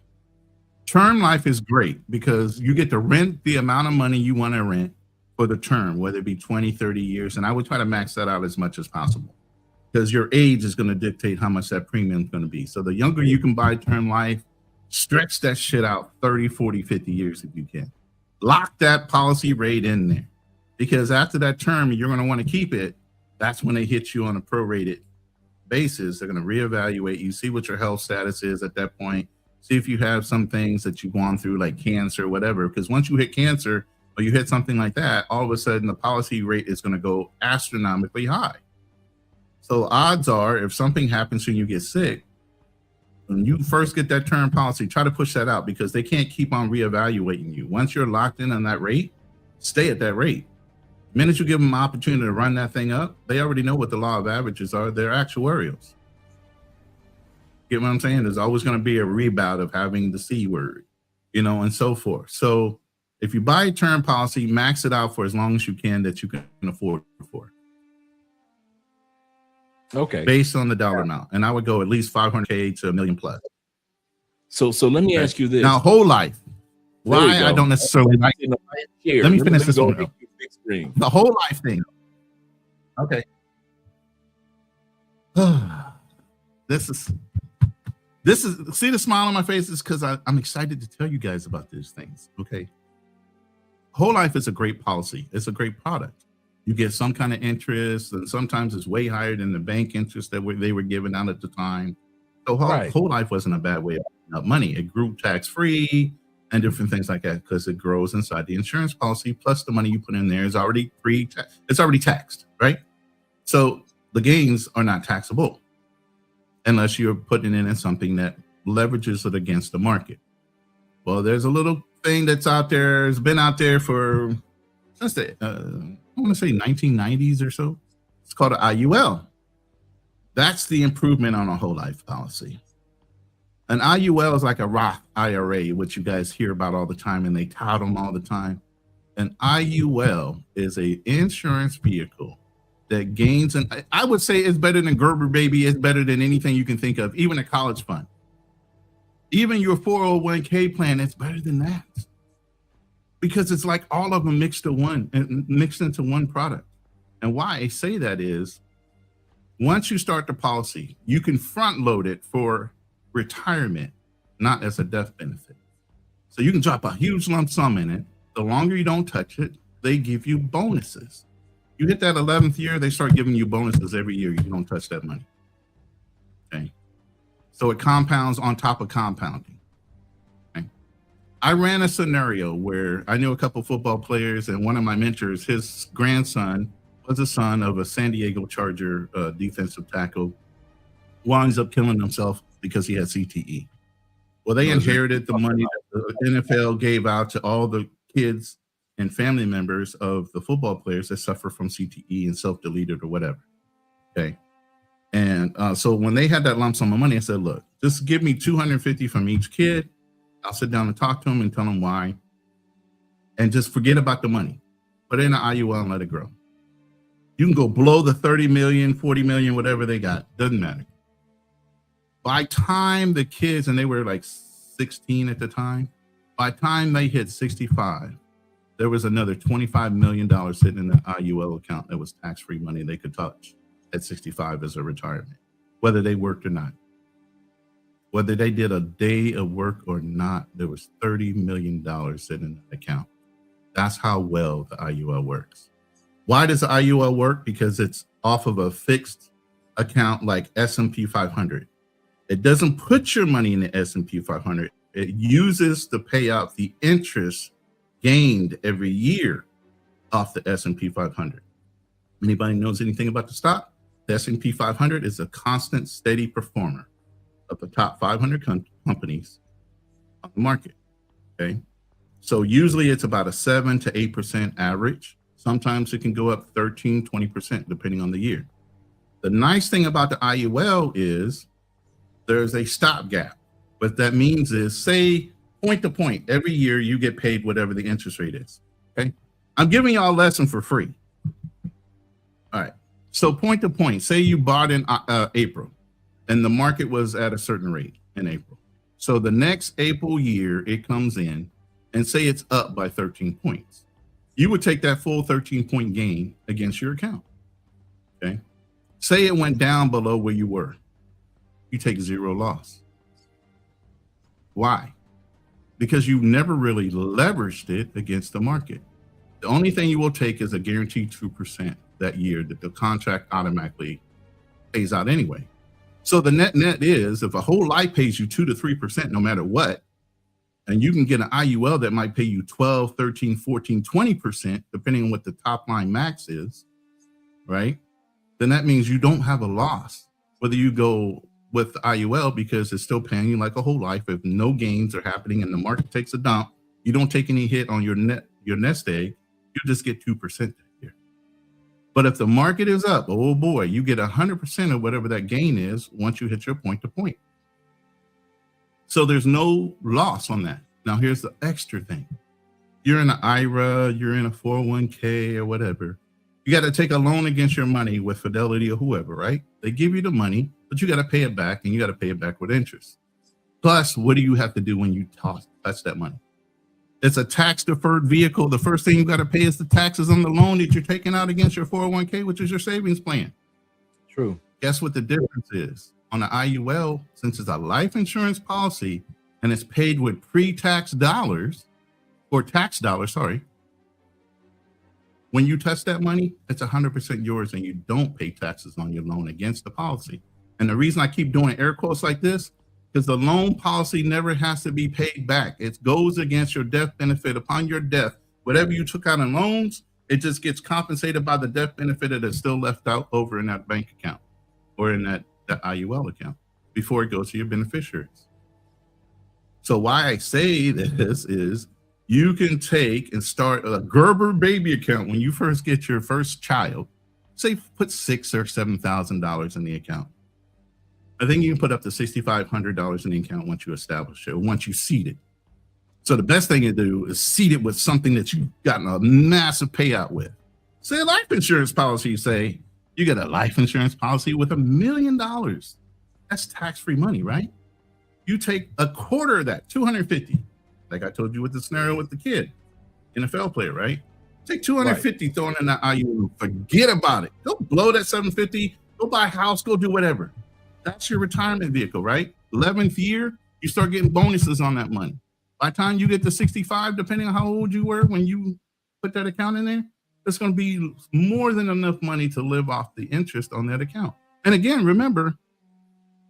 D: term life is great because you get to rent the amount of money you want to rent for the term, whether it be 20, 30 years. And I would try to max that out as much as possible because your age is going to dictate how much that premium is going to be. So the younger you can buy term life, stretch that shit out 30, 40, 50 years if you can. Lock that policy rate in there because after that term, you're going to want to keep it. That's when they hit you on a prorated basis. They're going to reevaluate you, see what your health status is at that point, see if you have some things that you've gone through like cancer or whatever. Because once you hit cancer or you hit something like that, all of a sudden the policy rate is going to go astronomically high. So odds are if something happens when you get sick, when you first get that term policy, try to push that out because they can't keep on reevaluating you. Once you're locked in on that rate, stay at that rate. The minute you give them an opportunity to run that thing up, they already know what the law of averages are. They're actuarials. Get what I'm saying? There's always going to be a rebound of having the C word, you know, and so forth. So if you buy a term policy, max it out for as long as you can that you can afford for.
B: Okay.
D: Based on the dollar amount. And I would go at least 500K to $1 million plus.
B: So let me ask you this.
D: Now, whole life. Why I don't necessarily like it. Let me finish this one. The whole life thing. Okay. This is see the smile on my face is because I'm excited to tell you guys about these things. Okay. Whole life is a great policy. It's a great product. You get some kind of interest, and sometimes it's way higher than the bank interest that they were giving out at the time. So whole life wasn't a bad way of making up money. It grew tax-free and different things like that because it grows inside the insurance policy. Plus the money you put in there is already it's already taxed, right? So the gains are not taxable unless you're putting it in something that leverages it against the market. Well, there's a little thing that's out there. It's been out there for since the I want to say 1990s or so. It's called an IUL. That's the improvement on a whole life policy. An IUL is like a Roth IRA, which you guys hear about all the time and they tout them all the time. An IUL is an insurance vehicle that gains, and I would say it's better than Gerber Baby. It's better than anything you can think of, even a college fund. Even your 401k plan, it's better than that. Because it's like all of them mixed into one product. And why I say that is, once you start the policy, you can front load it for retirement, not as a death benefit. So you can drop a huge lump sum in it. The longer you don't touch it, they give you bonuses. You hit that 11th year, they start giving you bonuses every year. You don't touch that money. Okay. So it compounds on top of compounding. Okay. I ran a scenario where I knew a couple football players, and one of my mentors, his grandson was the son of a San Diego Charger defensive tackle, winds up killing himself because he had CTE. Well, they inherited the money that the NFL gave out to all the kids and family members of the football players that suffer from CTE and self-deleted or whatever. Okay. And so when they had that lump sum of money, I said, look, just give me $250 from each kid. I'll sit down and talk to them and tell them why. And just forget about the money. Put it in an IUL and let it grow. You can go below the 30 million, 40 million, whatever they got. Doesn't matter. By time the kids, and they were like 16 at the time, by time they hit 65, there was another $25 million sitting in the IUL account that was tax-free money they could touch at 65 as a retirement, whether they worked or not. Whether they did a day of work or not, there was $30 million sitting in the account. That's how well the IUL works. Why does the IUL work? Because it's off of a fixed account like S&P 500. It doesn't put your money in the S&P 500. It uses to pay out the interest gained every year off the S&P 500. Anybody knows anything about the stock? The S&P 500 is a constant, steady performer of the top 500 companies on the market. Okay, so usually it's about a 7 to 8% average. Sometimes it can go up 13, 20% depending on the year. The nice thing about the IUL is there's a stopgap. What that means is, say, point to point, every year you get paid whatever the interest rate is. Okay, I'm giving y'all a lesson for free. All right, so point to point, say you bought in April and the market was at a certain rate in April. So the next April year it comes in and say it's up by 13 points. You would take that full 13-point gain against your account. Okay, say it went down below where you were. You take zero loss. Why? Because you never really leveraged it against the market. The only thing you will take is a guaranteed 2% that year that the contract automatically pays out anyway. So the net is, if a whole life pays you 2 to 3% no matter what, and you can get an IUL that might pay you 12, 13, 14, 20%, depending on what the top line max is, right? Then that means you don't have a loss, whether you go with the IUL because it's still paying you like a whole life. If no gains are happening and the market takes a dump, you don't take any hit on your nest egg, you just get 2% that year. But if the market is up, oh boy, you get 100% of whatever that gain is once you hit your point to point. So there's no loss on that. Now here's the extra thing. You're in an IRA, you're in a 401k or whatever. You got to take a loan against your money with Fidelity or whoever, right? They give you the money, but you got to pay it back, and you got to pay it back with interest. Plus, what do you have to do when you touch that money? It's a tax-deferred vehicle. The first thing you got to pay is the taxes on the loan that you're taking out against your 401k, which is your savings plan.
B: True.
D: Guess what the difference is? On the IUL, since it's a life insurance policy and it's paid with pre-tax dollars, or tax dollars, sorry, when you touch that money, it's 100% yours and you don't pay taxes on your loan against the policy. And the reason I keep doing air quotes like this, because the loan policy never has to be paid back. It goes against your death benefit upon your death. Whatever you took out in loans, it just gets compensated by the death benefit that is still left out over in that bank account or in that IUL account before it goes to your beneficiaries. So why I say this is, you can take and start a Gerber baby account when you first get your first child. Say put $6,000 or $7,000 in the account. I think you can put up to $6,500 in the account once you establish it, once you seed it. So the best thing to do is seed it with something that you've gotten a massive payout with. Say a life insurance policy, say, You get a life insurance policy with $1 million. That's tax-free money, right? You take a quarter of that, 250. Like I told you with the scenario with the kid, NFL player, right? Take 250, throw in that IUL, forget about it. Go blow that 750, go buy a house, go do whatever. That's your retirement vehicle, right? 11th year, you start getting bonuses on that money. By the time you get to 65, depending on how old you were when you put that account in there, it's going to be more than enough money to live off the interest on that account. And again, remember,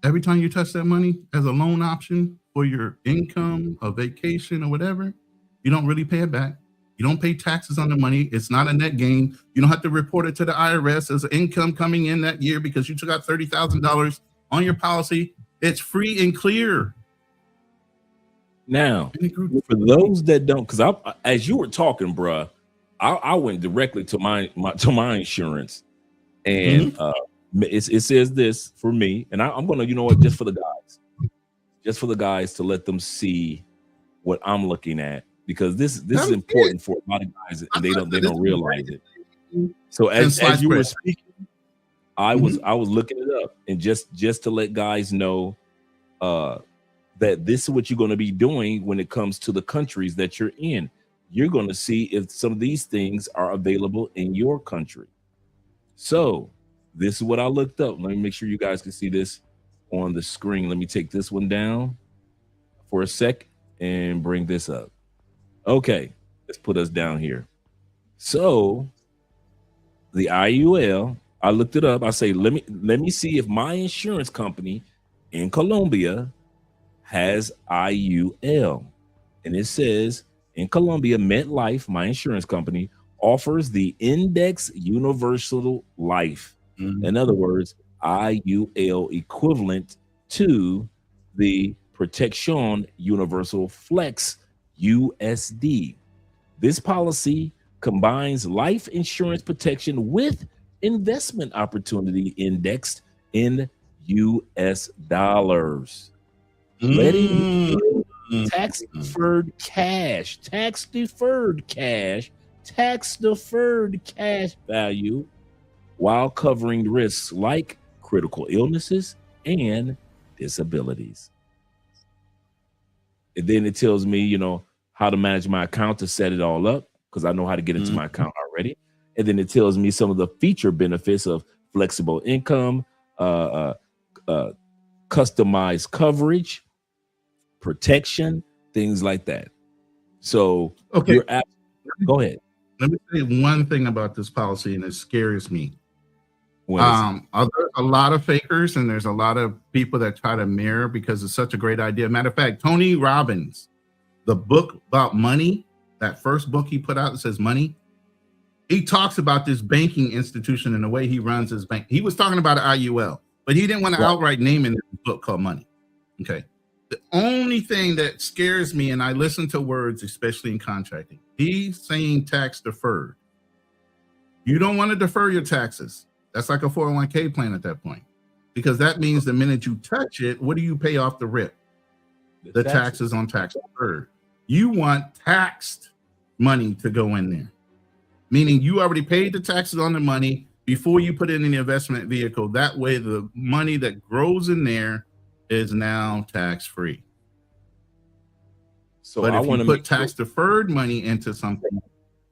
D: every time you touch that money as a loan option for your income, a vacation, or whatever, you don't really pay it back. You don't pay taxes on the money. It's not a net gain. You don't have to report it to the IRS as income coming in that year because you took out $30,000 on your policy. It's free and clear.
B: Now, for those that don't, because as you were talking, bruh, I went directly to my insurance, and it says this for me, and I'm gonna, you know what, just for the guys to let them see what I'm looking at, because this is important for a lot of guys, and they don't realize it. So as you were speaking, I was looking it up, and just to let guys know that this is what you're going to be doing when it comes to the countries that you're in. You're going to see if some of these things are available in your country. So this is what I looked up. Let me make sure you guys can see this on the screen. Let me take this one down for a sec and bring this up. Okay, let's put us down here. So the IUL, I looked it up. I say, let me see if my insurance company in Colombia has IUL. And it says in Colombia, MetLife, my insurance company, offers the Index Universal Life. In other words, IUL equivalent to the Protection Universal Flex USD. This policy combines life insurance protection with investment opportunity indexed in US dollars. Letting tax deferred cash value while covering risks like critical illnesses and disabilities. And then it tells me, you know, how to manage my account to set it all up, because I know how to get into my account already. And then it tells me some of the feature benefits of flexible income, customized coverage, protection, things like that. So
D: okay,
B: go ahead.
D: Let me say one thing about this policy, and it scares me. There's a lot of fakers, and there's a lot of people that try to mirror because it's such a great idea. Matter of fact, Tony Robbins, the book about money, that first book he put out that says Money, he talks about this banking institution and the way he runs his bank. He was talking about IUL, but he didn't want to outright name it in a book called Money. Okay. The only thing that scares me, and I listen to words, especially in contracting, he's saying tax deferred. You don't want to defer your taxes. That's like a 401k plan at that point, because that means the minute you touch it, what do you pay off the rip? The taxes on tax deferred. You want taxed money to go in there, meaning you already paid the taxes on the money before you put it in the investment vehicle. That way, the money that grows in there is now tax free. So, but if you put tax deferred money into something,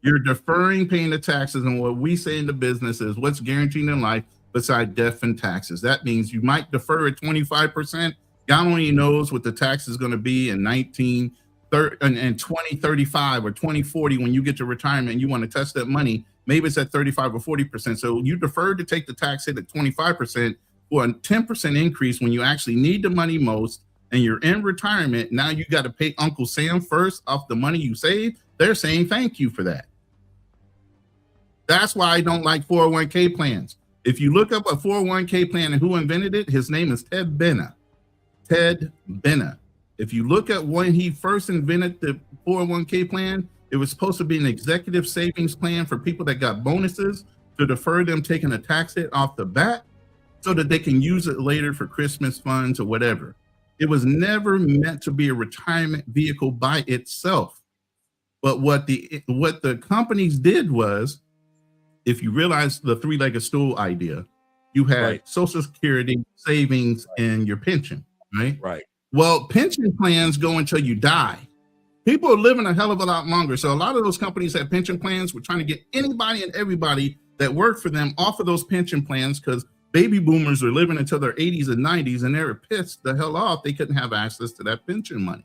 D: you're deferring paying the taxes. And what we say in the business is what's guaranteed in life besides death and taxes. That means you might defer at 25%. God only knows what the tax is going to be in 2035 or 2040 when you get to retirement and you want to touch that money. Maybe it's at 35 or 40%. So you deferred to take the tax hit at 25% for a 10% increase when you actually need the money most, and you're in retirement. Now you got to pay Uncle Sam first off the money you saved. They're saying thank you for that. That's why I don't like 401k plans. If you look up a 401k plan and who invented it, his name is Ted Benna. Ted Benna. If you look at when he first invented the 401k plan, it was supposed to be an executive savings plan for people that got bonuses to defer them taking a tax hit off the bat so that they can use it later for Christmas funds or whatever. It was never meant to be a retirement vehicle by itself. But what the companies did was if you realize the three-legged stool idea, you had
B: Right.
D: Social Security, savings, and your pension, right?
B: Right.
D: Well, pension plans go until you die. People are living a hell of a lot longer. So a lot of those companies that pension plans were trying to get anybody and everybody that worked for them off of those pension plans because baby boomers are living until their 80s and 90s, and they were pissed the hell off they couldn't have access to that pension money.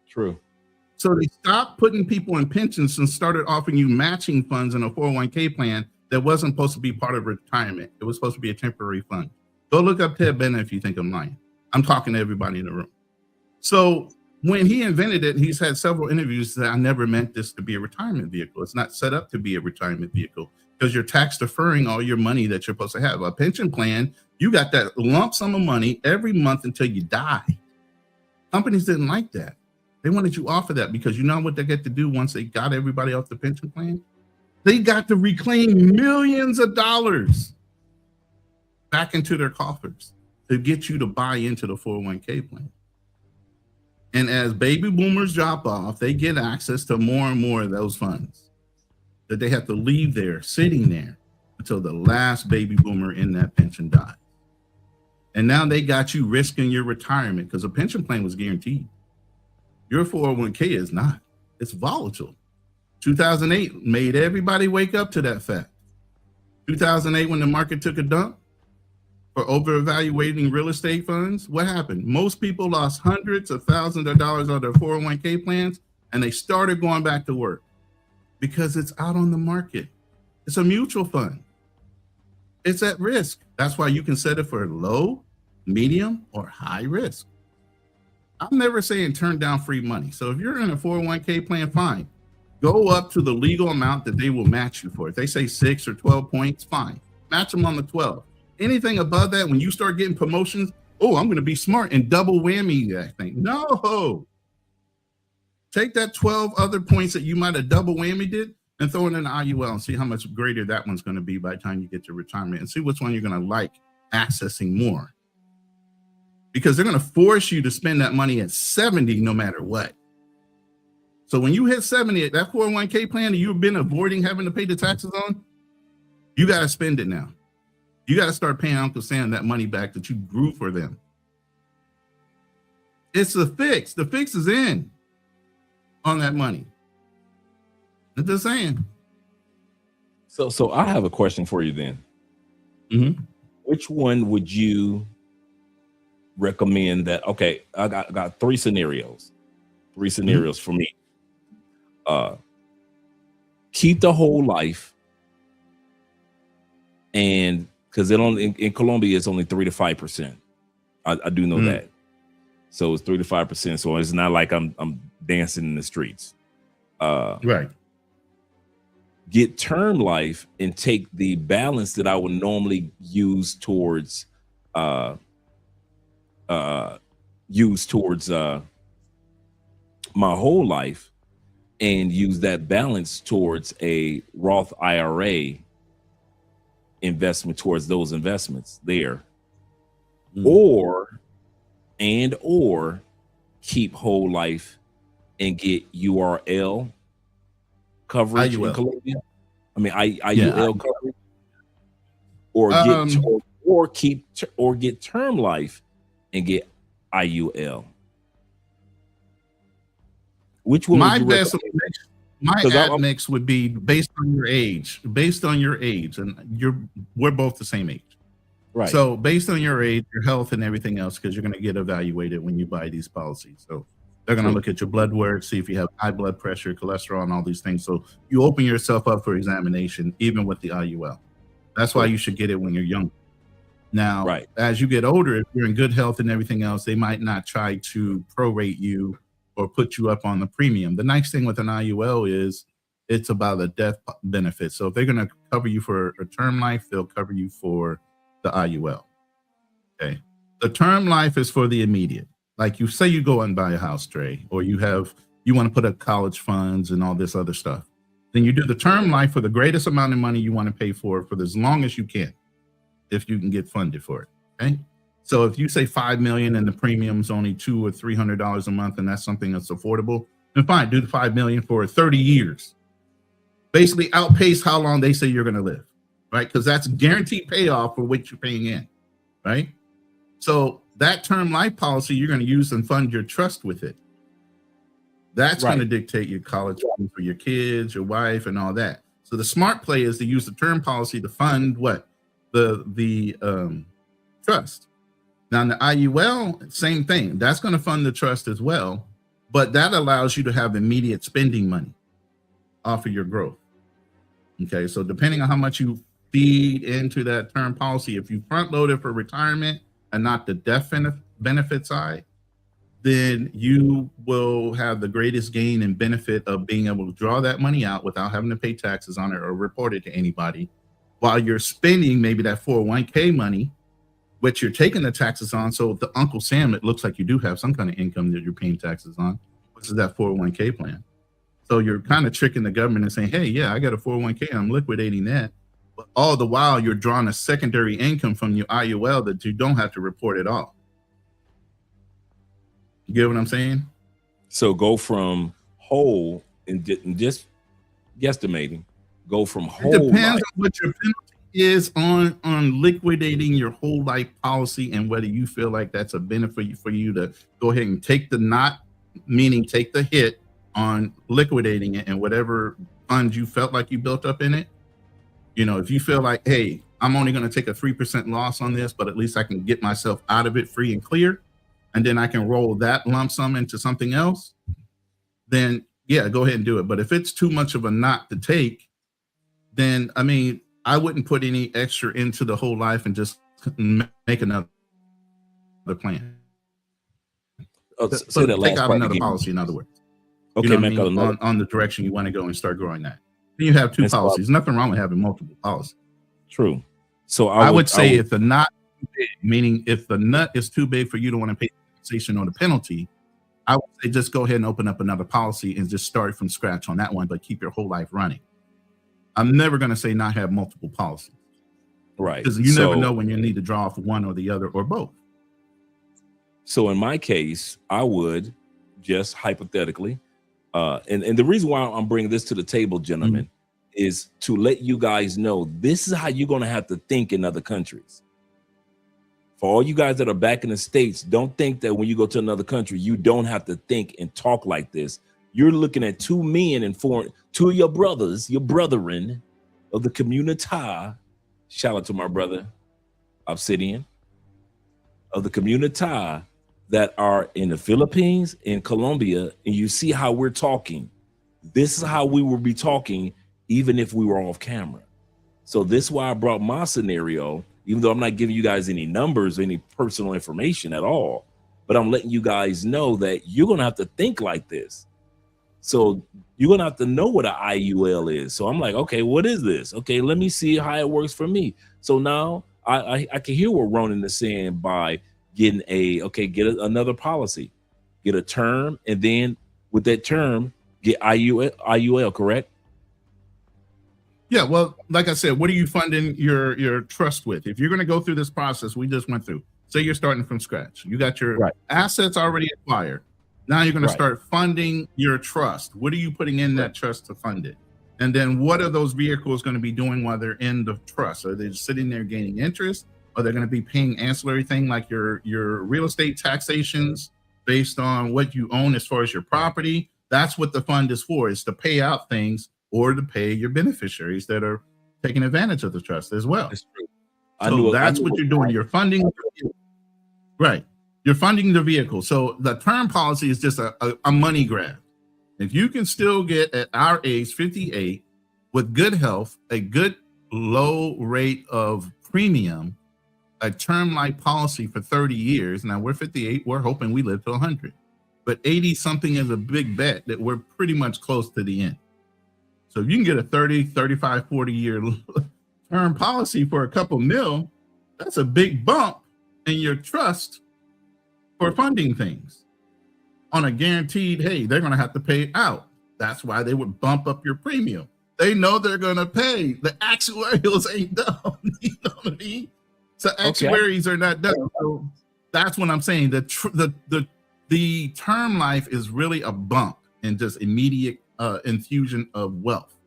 B: True.
D: So they stopped putting people in pensions and started offering you matching funds in a 401k plan that wasn't supposed to be part of retirement. It was supposed to be a temporary fund. Go look up Ted Bennett if you think I'm lying. I'm talking to everybody in the room. So when he invented it, he's had several interviews that I never meant this to be a retirement vehicle. It's not set up to be a retirement vehicle because you're tax deferring all your money that you're supposed to have. A pension plan, you got that lump sum of money every month until you die. Companies didn't like that. They wanted you off of that because you know what they get to do once they got everybody off the pension plan? They got to reclaim millions of dollars back into their coffers to get you to buy into the 401k plan. And as baby boomers drop off, they get access to more and more of those funds that they have to leave there, sitting there until the last baby boomer in that pension dies. And now they got you risking your retirement because a pension plan was guaranteed. Your 401k is not. It's volatile. 2008 made everybody wake up to that fact. 2008, when the market took a dump for over-evaluating real estate funds, what happened? Most people lost hundreds of thousands of dollars on their 401k plans, and they started going back to work because it's out on the market. It's a mutual fund. It's at risk. That's why you can set it for low, medium, or high risk. I'm never saying turn down free money. So if you're in a 401k plan, fine. Go up to the legal amount that they will match you for. If they say 6 or 12 points, fine. Match them on the 12. Anything above that, when you start getting promotions, oh, I'm going to be smart and double whammy that thing. No. Take that 12 other points that you might have double whammied it and throw it in the IUL and see how much greater that one's going to be by the time you get to retirement and see which one you're going to like accessing more. Because they're going to force you to spend that money at 70 no matter what. So when you hit 70, that 401k plan that you've been avoiding having to pay the taxes on, you got to spend it now. You got to start paying Uncle Sam that money back that you grew for them. It's the fix. The fix is in on that money. I'm just saying.
B: So I have a question for you then.
D: Mm-hmm.
B: Which one would you recommend that? Okay, I got three scenarios. Three scenarios for me. Keep the whole life, and because it only in Colombia it's only 3 to 5%. I do know that, so it's 3 to 5%. So it's not like I'm dancing in the streets.
D: Right.
B: Get term life and take the balance that I would normally use towards my whole life, and use that balance towards a Roth IRA investment towards those investments there, or keep whole life and get URL coverage in Colombia. I mean, IUL coverage, or get term life and get IUL. Which one?
D: My best mix would be based on your age. Based on your age, and we're both the same age,
B: right?
D: So based on your age, your health, and everything else, because you're going to get evaluated when you buy these policies. So they're going to look at your blood work, see if you have high blood pressure, cholesterol, and all these things. So you open yourself up for examination, even with the IUL. That's why you should get it when you're young. Now, as you get older, if you're in good health and everything else, they might not try to prorate you or put you up on the premium. The nice thing with an IUL is it's about a death benefit. So if they're going to cover you for a term life, they'll cover you for the IUL. Okay. The term life is for the immediate. Like you say you go and buy a house, Trey, or you want to put up college funds and all this other stuff. Then you do the term life for the greatest amount of money you want to pay for as long as you can, if you can get funded for it. Okay. So if you say $5 million and the premium's only $200 or $300 a month, and that's something that's affordable, then fine, do the $5 million for 30 years. Basically outpace how long they say you're going to live. right? Because that's guaranteed payoff for what you're paying in, right? So that term life policy, you're going to use and fund your trust with it. That's going to dictate your college funds for your kids, your wife, and all that. So the smart play is to use the term policy to fund what? The trust. Now in the IUL, same thing. That's going to fund the trust as well, but that allows you to have immediate spending money off of your growth. Okay, so depending on how much you feed into that term policy, if you front load it for retirement and not the death benefit side, then you will have the greatest gain and benefit of being able to draw that money out without having to pay taxes on it or report it to anybody, while you're spending maybe that 401k money, which you're taking the taxes on. So the Uncle Sam, it looks like you do have some kind of income that you're paying taxes on, which is that 401k plan. So you're kind of tricking the government and saying, hey, yeah, I got a 401k, I'm liquidating that. But all the while you're drawing a secondary income from your IUL that you don't have to report at all. You get what I'm saying?
B: So go from whole and just guesstimating, go from whole.
D: It depends on what your penalty is on liquidating your whole life policy and whether you feel like that's a benefit for you to go ahead and take the knot, meaning take the hit on liquidating it and whatever funds you felt like you built up in it. You know, if you feel like, hey, I'm only going to take a 3% loss on this, but at least I can get myself out of it free and clear, and then I can roll that lump sum into something else, then yeah, go ahead and do it. But if it's too much of a knot to take, then I mean, I wouldn't put any extra into the whole life and just make another plan.
B: Say that last
D: take out
B: part
D: another
B: again.
D: policy, in other words.
B: Okay,
D: you know
B: make
D: what I
B: out
D: mean?
B: another.
D: On the direction you want to go and start growing that. Then you have two
B: That's
D: policies. Nothing wrong with having multiple policies.
B: True. So
D: I would say if the knot, meaning if the nut is too big for you to want to pay the taxation or the penalty, I would say just go ahead and open up another policy and just start from scratch on that one, but keep your whole life running. I'm never going to say not have multiple policies.
B: Right.
D: Because you never know when you need to draw off one or the other or both.
B: So in my case, I would just hypothetically, and the reason why I'm bringing this to the table, gentlemen, is to let you guys know this is how you're going to have to think in other countries. For all you guys that are back in the States, don't think that when you go to another country, you don't have to think and talk like this. You're looking at two men and two of your brothers, your brethren of the community. Shout out to my brother, Obsidian, of the community that are in the Philippines, in Colombia, and you see how we're talking. This is how we will be talking even if we were off camera. So this is why I brought my scenario, even though I'm not giving you guys any numbers, any personal information at all, but I'm letting you guys know that you're going to have to think like this. So you're going to have to know what an IUL is. So I'm like, okay, what is this? Okay, let me see how it works for me. So now I can hear what Ronan is saying by getting another policy, get a term, and then with that term, get IUL, correct?
D: Yeah, well, like I said, what are you funding your trust with? If you're going to go through this process we just went through, say you're starting from scratch, you got your assets already acquired. Now you're going to start funding your trust. What are you putting in that trust to fund it? And then what are those vehicles going to be doing while they're in the trust? Are they just sitting there gaining interest? Are they going to be paying ancillary thing like your real estate taxations based on what you own as far as your property? That's what the fund is for, is to pay out things or to pay your beneficiaries that are taking advantage of the trust as well.
B: That's true.
D: So that's what you're doing. You're funding, right? You're funding the vehicle. So the term policy is just a money grab. If you can still get at our age, 58, with good health, a good low rate of premium, a term life policy for 30 years. Now we're 58, we're hoping we live to 100, but 80 something is a big bet that we're pretty much close to the end. So if you can get a 30, 35, 40 year term policy for a couple mil, that's a big bump in your trust for funding things on a guaranteed, hey, they're going to have to pay out. That's why they would bump up your premium. They know they're going to pay. The actuarials ain't done. You know what I mean? So actuaries are not done. So that's what I'm saying. The term life is really a bump in just immediate infusion of wealth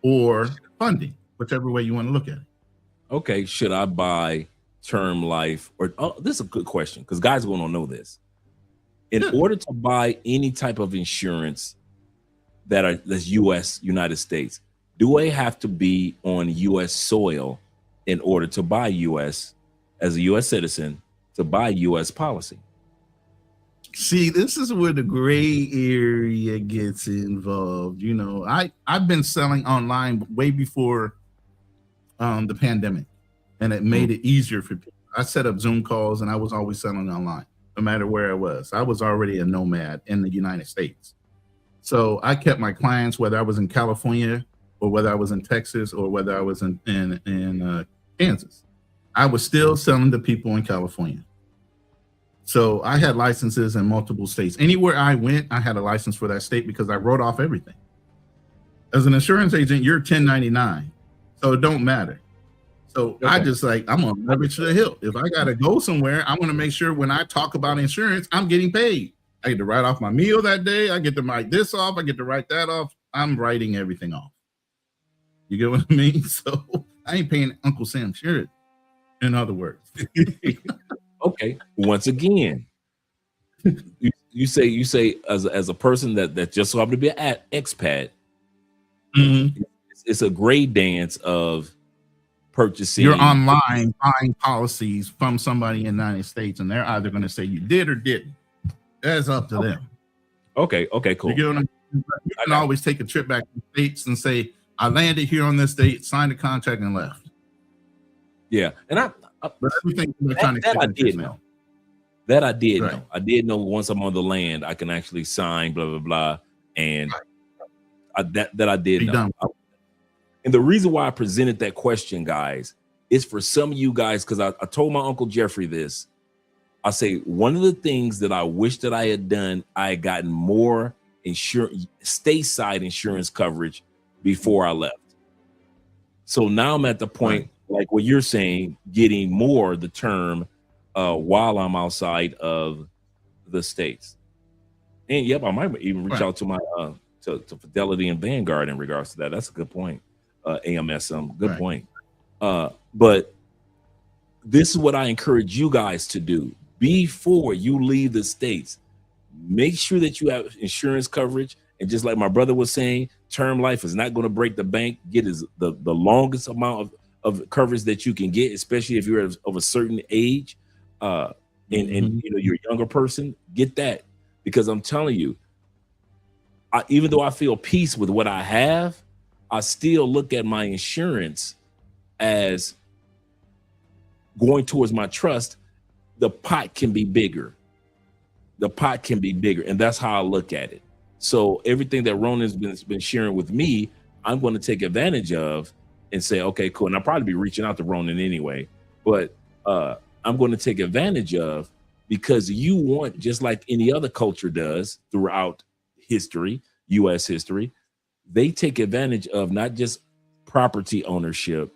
D: or funding. whichever way you want to look at it.
B: Okay, should I buy term life or this is a good question because guys want to know this. In order to buy any type of insurance that's United States, do I have to be on US soil in order to buy US as a US citizen to buy US policy?
D: See, this is where the gray area gets involved. You know, I've been selling online way before the pandemic, and it made it easier for people. I set up Zoom calls, and I was always selling online, no matter where I was. I was already a nomad in the United States. So I kept my clients, whether I was in California or whether I was in Texas or whether I was in Kansas. I was still selling to people in California. So I had licenses in multiple states. Anywhere I went, I had a license for that state because I wrote off everything. As an insurance agent, you're 1099, so it don't matter. So I just I'm gonna leverage to the hilt. If I gotta go somewhere, I want to make sure when I talk about insurance, I'm getting paid. I get to write off my meal that day. I get to write this off. I get to write that off. I'm writing everything off. You get what I mean? So I ain't paying Uncle Sam shit. In other words.
B: Okay. Once again, you say as a person that just so happen to be an expat, it's a great dance of purchasing.
D: You're online buying policies from somebody in the United States, and they're either going to say you did or didn't. That's up to them.
B: Okay, cool.
D: You get what I mean? You can always take a trip back to the States and say, I landed here on this date, signed a contract, and left.
B: Yeah, and
D: but everything that
B: I did know. That I did
D: Right.
B: know. I did know once I'm on the land, I can actually sign, blah, blah, blah. And that I did know. And the reason why I presented that question, guys, is for some of you guys, because I told my Uncle Jeffrey this. I say, one of the things that I wish that I had done, I had gotten more stateside insurance coverage before I left. So now I'm at the point, like what you're saying, getting more the term while I'm outside of the States. And yep, I might even reach out to my to Fidelity and Vanguard in regards to that. That's a good point. AMSM, good point. But this is what I encourage you guys to do before you leave the States. Make sure that you have insurance coverage. And just like my brother was saying, term life is not going to break the bank. Get the longest amount of coverage that you can get, especially if you're of a certain age, and you know you're a younger person. Get that, because I'm telling you, even though I feel peace with what I have, I still look at my insurance as going towards my trust. The pot can be bigger. The pot can be bigger, and that's how I look at it. So everything that Ronan's been sharing with me, I'm going to take advantage of and say, okay, cool. And I'll probably be reaching out to Ronan anyway, but I'm going to take advantage of, because you want, just like any other culture does throughout history, U.S. history, they take advantage of not just property ownership.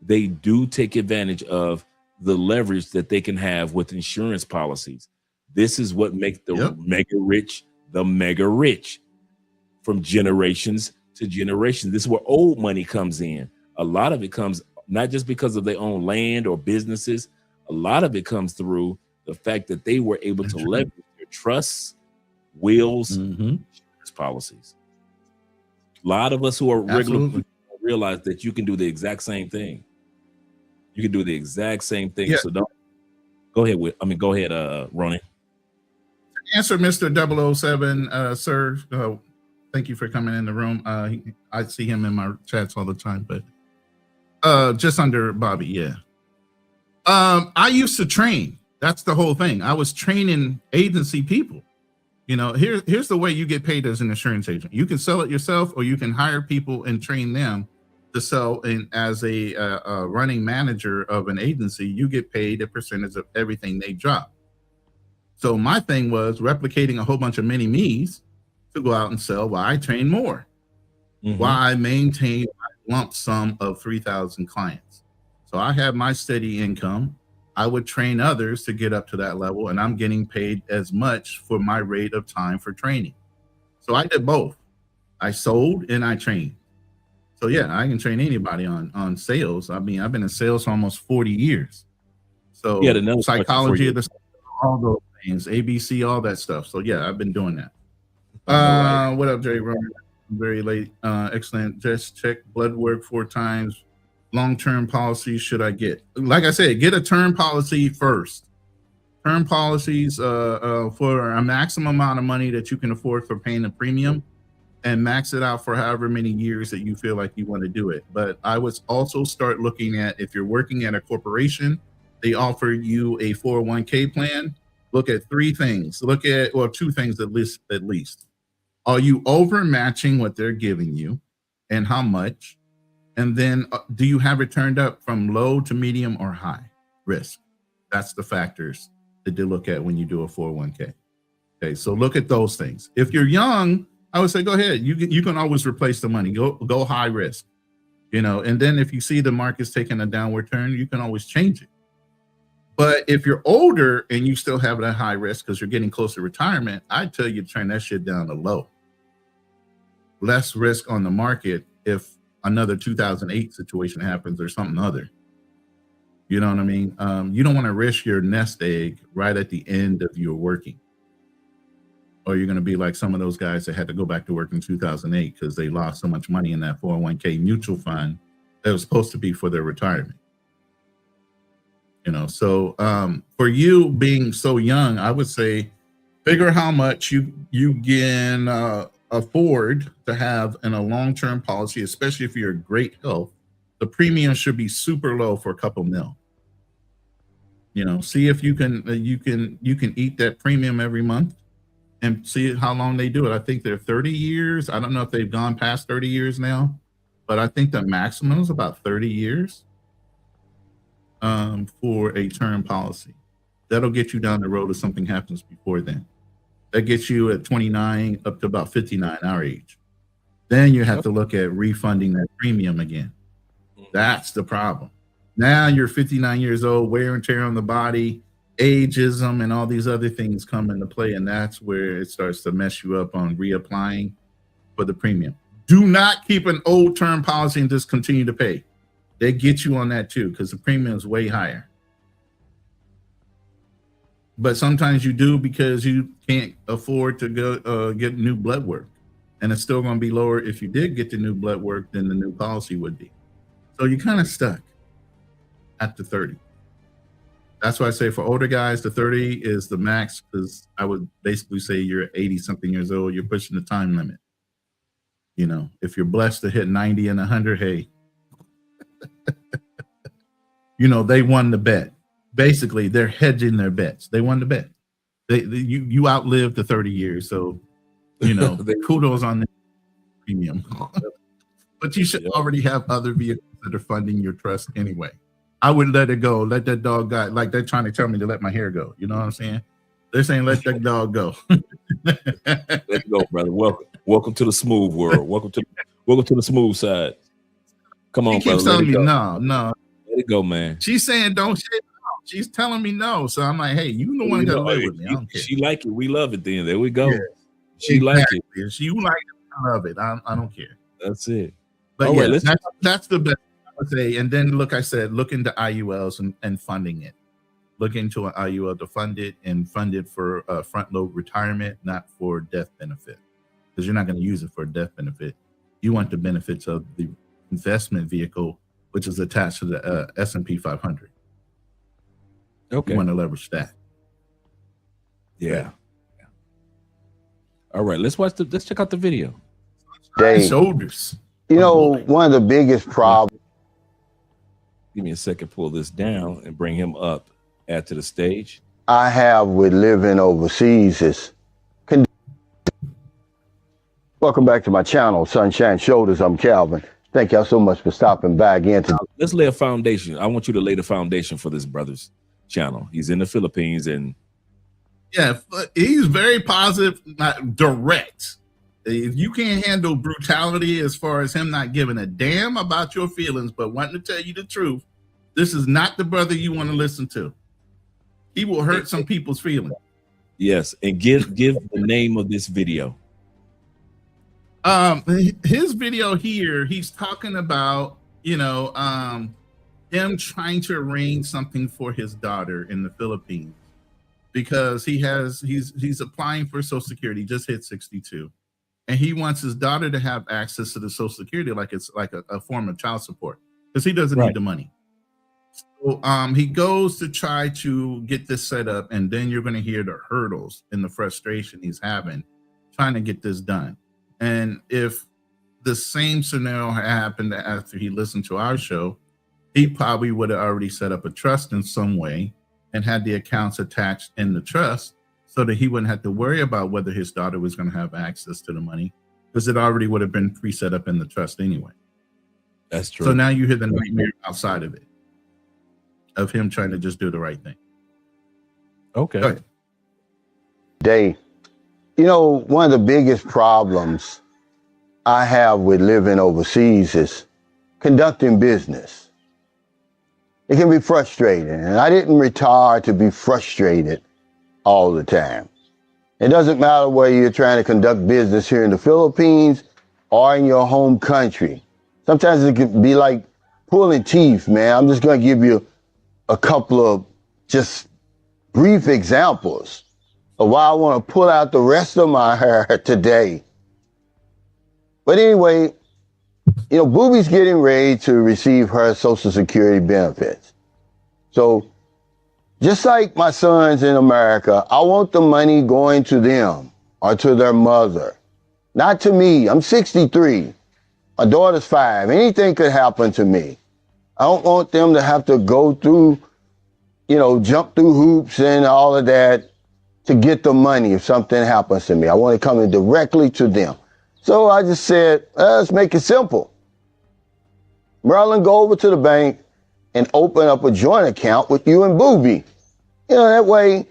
B: They do take advantage of the leverage that they can have with insurance policies. This is what makes the mega rich from generations to generations. This is where old money comes in. A lot of it comes not just because of their own land or businesses. A lot of it comes through the fact that they were able to leverage their trusts, wills, insurance policies. A lot of us who are regular people realize that you can do the exact same thing. You can do the exact same thing. Yeah. So go ahead, Ronan.
D: Answer Mr. 007, sir. Thank you for coming in the room. I see him in my chats all the time, but just under Bobby, yeah. I used to train. That's the whole thing. I was training agency people. You know, here's the way you get paid as an insurance agent. You can sell it yourself, or you can hire people and train them to sell. And as a running manager of an agency, you get paid a percentage of everything they drop. So my thing was replicating a whole bunch of mini-me's to go out and sell while I train more, while I maintain my lump sum of 3,000 clients. So I have my steady income. I would train others to get up to that level, and I'm getting paid as much for my rate of time for training. So I did both. I sold and I trained. So yeah, I can train anybody on sales. I mean, I've been in sales for almost 40 years. So
B: Yeah, another
D: psychology of the all those things, ABC, all that stuff. So yeah, I've been doing that. What up, Jay? Very late. Excellent. Just check blood work 4 times. Long-term policies should I get? Like I said, get a term policy first. Term policies for a maximum amount of money that you can afford for paying a premium, and max it out for however many years that you feel like you want to do it. But I would also start looking at, if you're working at a corporation, they offer you a 401k plan. Look at 3 things. Look at, well, 2 things at least. Are you over matching what they're giving you, and how much? And then do you have it turned up from low to medium or high risk? That's the factors that they look at when you do a 401k. Okay, so look at those things. If you're young, I would say go ahead. You can always replace the money. Go high risk, and then if you see the market's taking a downward turn, you can always change it. But if you're older and you still have that high risk because you're getting close to retirement, I'd tell you to turn that shit down to low. Less risk on the market if another 2008 situation happens or something other. You know what I mean? You don't want to risk your nest egg right at the end of your working. Or you're going to be like some of those guys that had to go back to work in 2008 because they lost so much money in that 401k mutual fund that was supposed to be for their retirement. So for you being so young, I would say figure how much you can afford to have in a long-term policy, especially if you're in great health. The premium should be super low for a couple mil. See if you can eat that premium every month and see how long they do it. I think they're 30 years. I don't know if they've gone past 30 years now, but I think the maximum is about 30 years for a term policy. That'll get you down the road if something happens before then. That gets you at 29 up to about 59, our age. Then you have to look at refunding that premium again. That's the problem. Now you're 59 years old, wear and tear on the body, ageism, and all these other things come into play, and that's where it starts to mess you up on reapplying for the premium. Do not keep an old term policy and just continue to pay. They get you on that too because the premium is way higher. But sometimes you do because you can't afford to go get new blood work, and it's still going to be lower if you did get the new blood work than the new policy would be. So you're kind of stuck at the 30. That's why I say for older guys, the 30 is the max, because I would basically say you're 80 something years old, you're pushing the time limit. If you're blessed to hit 90 and 100, hey, they won the bet. Basically, they're hedging their bets. They won the bet. You outlived the 30 years, so kudos on the premium. But you should already have other vehicles that are funding your trust anyway. I would let it go. Let that dog go. Like they're trying to tell me to let my hair go. You know what I'm saying? They're saying let that dog go.
B: Let's go, brother. Welcome to the smooth world. Welcome to the smooth side. Come on,
D: she keeps
B: brother.
D: telling me no.
B: Let it go, man.
D: She's saying don't shit. She's telling me no. So I'm like, hey, you the one that live with me. I don't care.
B: She like it. We love it. Then there we go.
D: Yeah,
B: she like it.
D: If you like it, I love it. I don't care.
B: That's it.
D: But all right, that's the best I would say. And then look into IULs and funding it. Look into an IUL to fund it and fund it for front load retirement, not for death benefit, because you're not going to use it for death benefit. You want the benefits of the investment vehicle, which is attached to the S&P 500.
B: Okay.
D: You want to leverage that.
B: Yeah. All right. Let's check out the video.
J: Dave,
D: shoulders.
J: One of the biggest problems.
B: Give me a second. Pull this down and bring him up. Add to the stage.
J: I have with living overseas is. Welcome back to my channel, Sunshine Shoulders. I'm Calvin. Thank y'all so much for stopping back in.
B: Let's lay a foundation. I want you to lay the foundation for this brother's channel. He's in the Philippines, and
D: yeah, he's very positive, not direct. If you can't handle brutality as far as him not giving a damn about your feelings, but wanting to tell you the truth, this is not the brother you want to listen to. He will hurt some people's feelings.
B: Yes, and give the name of this video.
D: His video here, he's talking about, him trying to arrange something for his daughter in the Philippines because he's applying for Social Security, he just hit 62. And he wants his daughter to have access to the Social Security like it's like a form of child support because he doesn't need the money. So he goes to try to get this set up, and then you're going to hear the hurdles and the frustration he's having trying to get this done. And if the same scenario happened after he listened to our show, he probably would have already set up a trust in some way and had the accounts attached in the trust so that he wouldn't have to worry about whether his daughter was going to have access to the money because it already would have been pre-set up in the trust anyway.
B: That's true.
D: So now you hear the nightmare outside of it, of him trying to just do the right thing.
B: Okay.
J: Day, one of the biggest problems I have with living overseas is conducting business. It can be frustrating, and I didn't retire to be frustrated all the time. It doesn't matter whether you're trying to conduct business here in the Philippines or in your home country. Sometimes it can be like pulling teeth, man. I'm just going to give you a couple of just brief examples of why I want to pull out the rest of my hair today. But anyway, Boobie's getting ready to receive her Social Security benefits. So just like my sons in America, I want the money going to them or to their mother, not to me. I'm 63. My daughter's 5. Anything could happen to me. I don't want them to have to go through, jump through hoops and all of that to get the money if something happens to me. I want it coming directly to them. So I just said, let's make it simple. Maryland, go over to the bank and open up a joint account with you and Boobie. That way,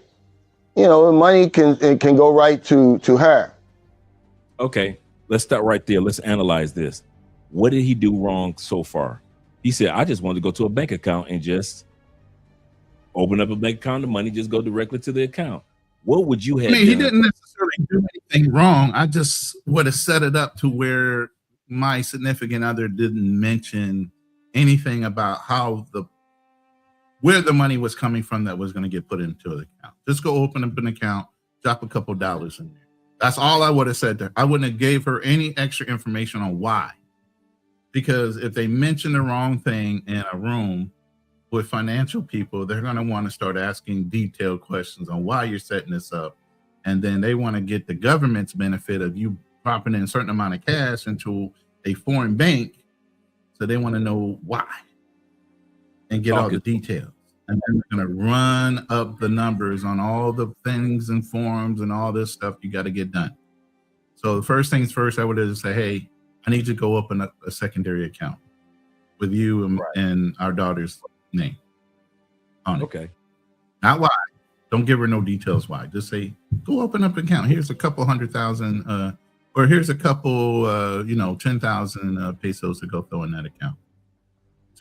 J: the money can go right to her.
B: Okay, let's start right there. Let's analyze this. What did he do wrong so far? He said, I just wanted to go to a bank account and just open up a bank account. The money just go directly to the account. What would you have done?
D: He didn't necessarily do anything wrong. I just would have set it up to where my significant other didn't mention anything about where the money was coming from that was going to get put into the account. Just go open up an account, drop a couple dollars in there. That's all I would have said to her. I wouldn't have gave her any extra information on why. Because if they mention the wrong thing in a room with financial people, they're going to want to start asking detailed questions on why you're setting this up. And then they want to get the government's benefit of you dropping in a certain amount of cash into a foreign bank. So they want to know why and get all the details. And then they're going to run up the numbers on all the things and forms and all this stuff you got to get done. So the first things first, I would have said, hey, I need to go open up a secondary account with you and our daughter's name on it.
B: Okay.
D: Not why. Don't give her no details why. Just say, go open up an account. Here's a couple 100,000 or here's a couple 10,000 pesos to go throw in that account.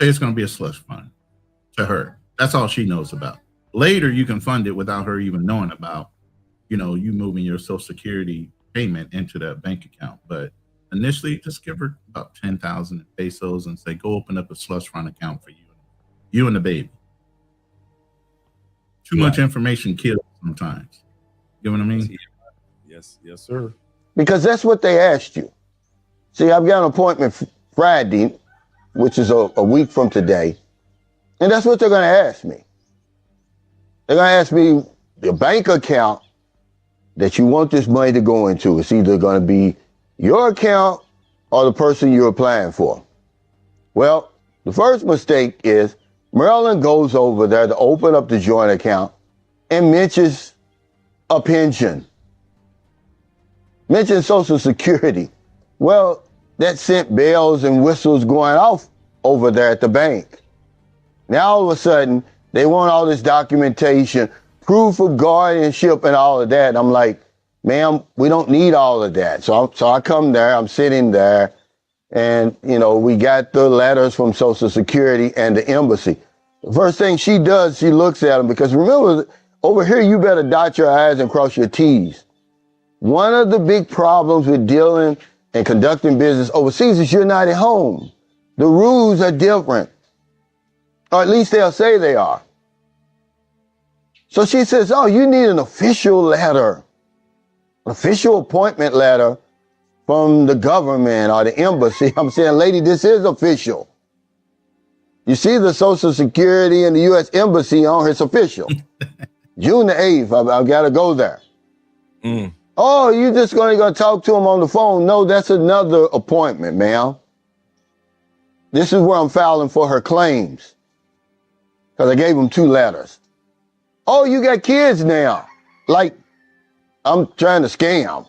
D: Say it's going to be a slush fund to her. That's all she knows about. Later, you can fund it without her even knowing about, you moving your Social Security payment into that bank account. But initially, just give her about 10,000 pesos and say, go open up a slush fund account for you and the baby. Too much information kills sometimes. You know what I mean?
B: Yes, sir.
J: Because that's what they asked you. See, I've got an appointment Friday, which is a week from today. And that's what they're going to ask me. They're going to ask me the bank account that you want this money to go into. It's either going to be your account or the person you're applying for. Well, the first mistake is Maryland goes over there to open up the joint account and mentions a pension. Mentions Social Security. Well, that sent bells and whistles going off over there at the bank. Now all of a sudden, they want all this documentation, proof of guardianship and all of that. And I'm like, ma'am, we don't need all of that. So I come there, I'm sitting there, and, we got the letters from Social Security and the embassy. The first thing she does, she looks at them, because remember, over here, you better dot your I's and cross your T's. One of the big problems with dealing and conducting business overseas is you're not at home. The rules are different. Or at least they'll say they are. So she says, oh, you need an official letter, an official appointment letter from the government or the embassy. I'm saying, lady, this is official. You see the Social Security and the U.S. Embassy on, it's official. June the 8th, I've got to go there.
B: Mm.
J: Oh, you just going to talk to him on the phone? No, that's another appointment, ma'am. This is where I'm filing for her claims. Because I gave him 2 letters. Oh, you got kids now. Like, I'm trying to scam.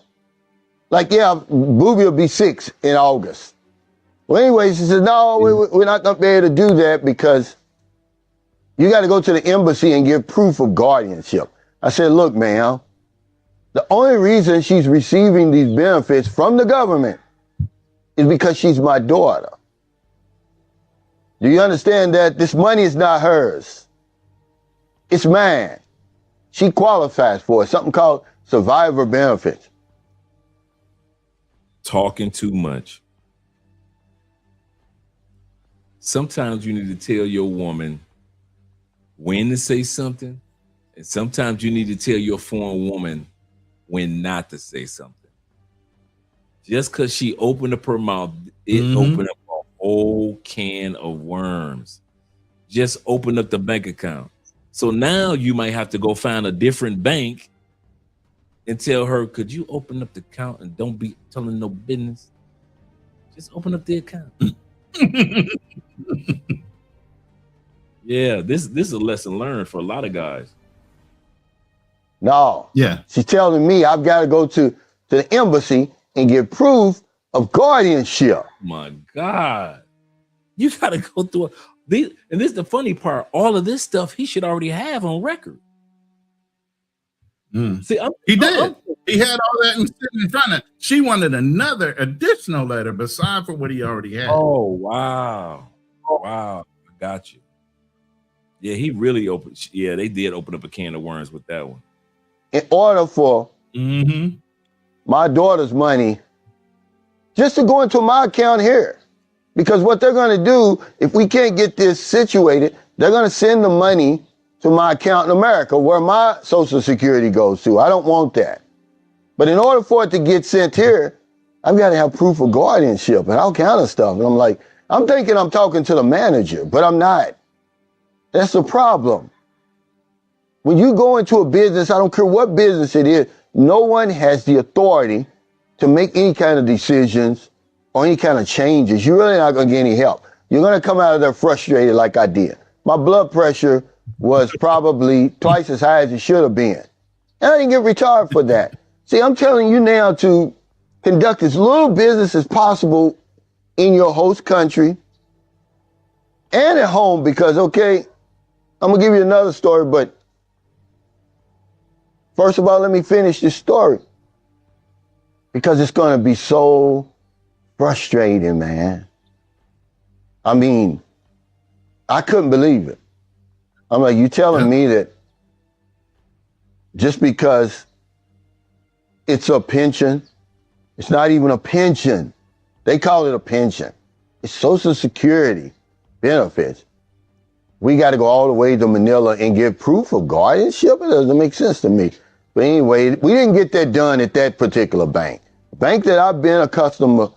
J: Like, yeah, Booby will be 6 in August. Well, anyway, she said, no, we're not going to be able to do that because you got to go to the embassy and give proof of guardianship. I said, look, ma'am, the only reason she's receiving these benefits from the government is because she's my daughter. Do you understand that this money is not hers? It's mine. She qualifies for it, something called survivor benefits.
B: Talking too much. Sometimes you need to tell your woman when to say something, and sometimes you need to tell your foreign woman when not to say something. Just because she opened up her mouth, it opened up a whole can of worms. Just open up the bank account. So now you might have to go find a different bank and tell her, could you open up the account and don't be telling no business? Just open up the account. Yeah, this is a lesson learned for a lot of guys.
J: No.
D: Yeah.
J: She's telling me I've got to go to the embassy and get proof of guardianship.
B: My God. You got to go through it. And this is the funny part. All of this stuff he should already have on record. See,
D: he did. He had all that and sitting in front of it. She wanted another additional letter beside for what he already had.
B: Oh, wow. Wow. I got you. Yeah, he really opened. Yeah, they did open up a can of worms with that one.
J: In order for my daughter's money just to go into my account here. Because what they're going to do, if we can't get this situated, they're going to send the money to my account in America where my Social Security goes to. I don't want that. But in order for it to get sent here, I've got to have proof of guardianship and all kind of stuff. And I'm like, I'm thinking I'm talking to the manager, but I'm not. That's the problem. When you go into a business, I don't care what business it is, no one has the authority to make any kind of decisions or any kind of changes. You're really not going to get any help. You're going to come out of there frustrated like I did. My blood pressure was probably twice as high as it should have been. And I didn't get retired for that. See, I'm telling you now to conduct as little business as possible in your host country and at home because, okay, I'm going to give you another story, but first of all, let me finish this story because it's going to be so frustrating, man. I mean, I couldn't believe it. I'm like, you telling me that just because it's a pension, it's not even a pension. They call it a pension. It's Social Security benefits. We got to go all the way to Manila and get proof of guardianship? It doesn't make sense to me. But anyway, we didn't get that done at that particular bank. The bank that I've been a customer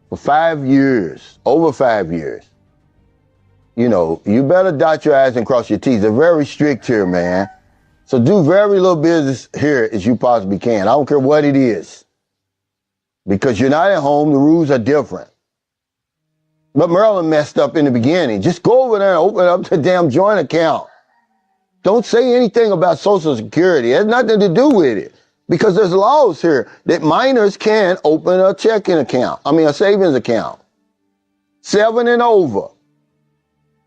J: for 5 years, over 5 years. You know, you better dot your I's and cross your T's. They're very strict here, man. So do very little business here as you possibly can. I don't care what it is. Because you're not at home, the rules are different. But Maryland messed up in the beginning. Just go over there and open up the damn joint account. Don't say anything about Social Security. It has nothing to do with it. Because there's laws here that minors can open a checking account. A savings account. 7 and over.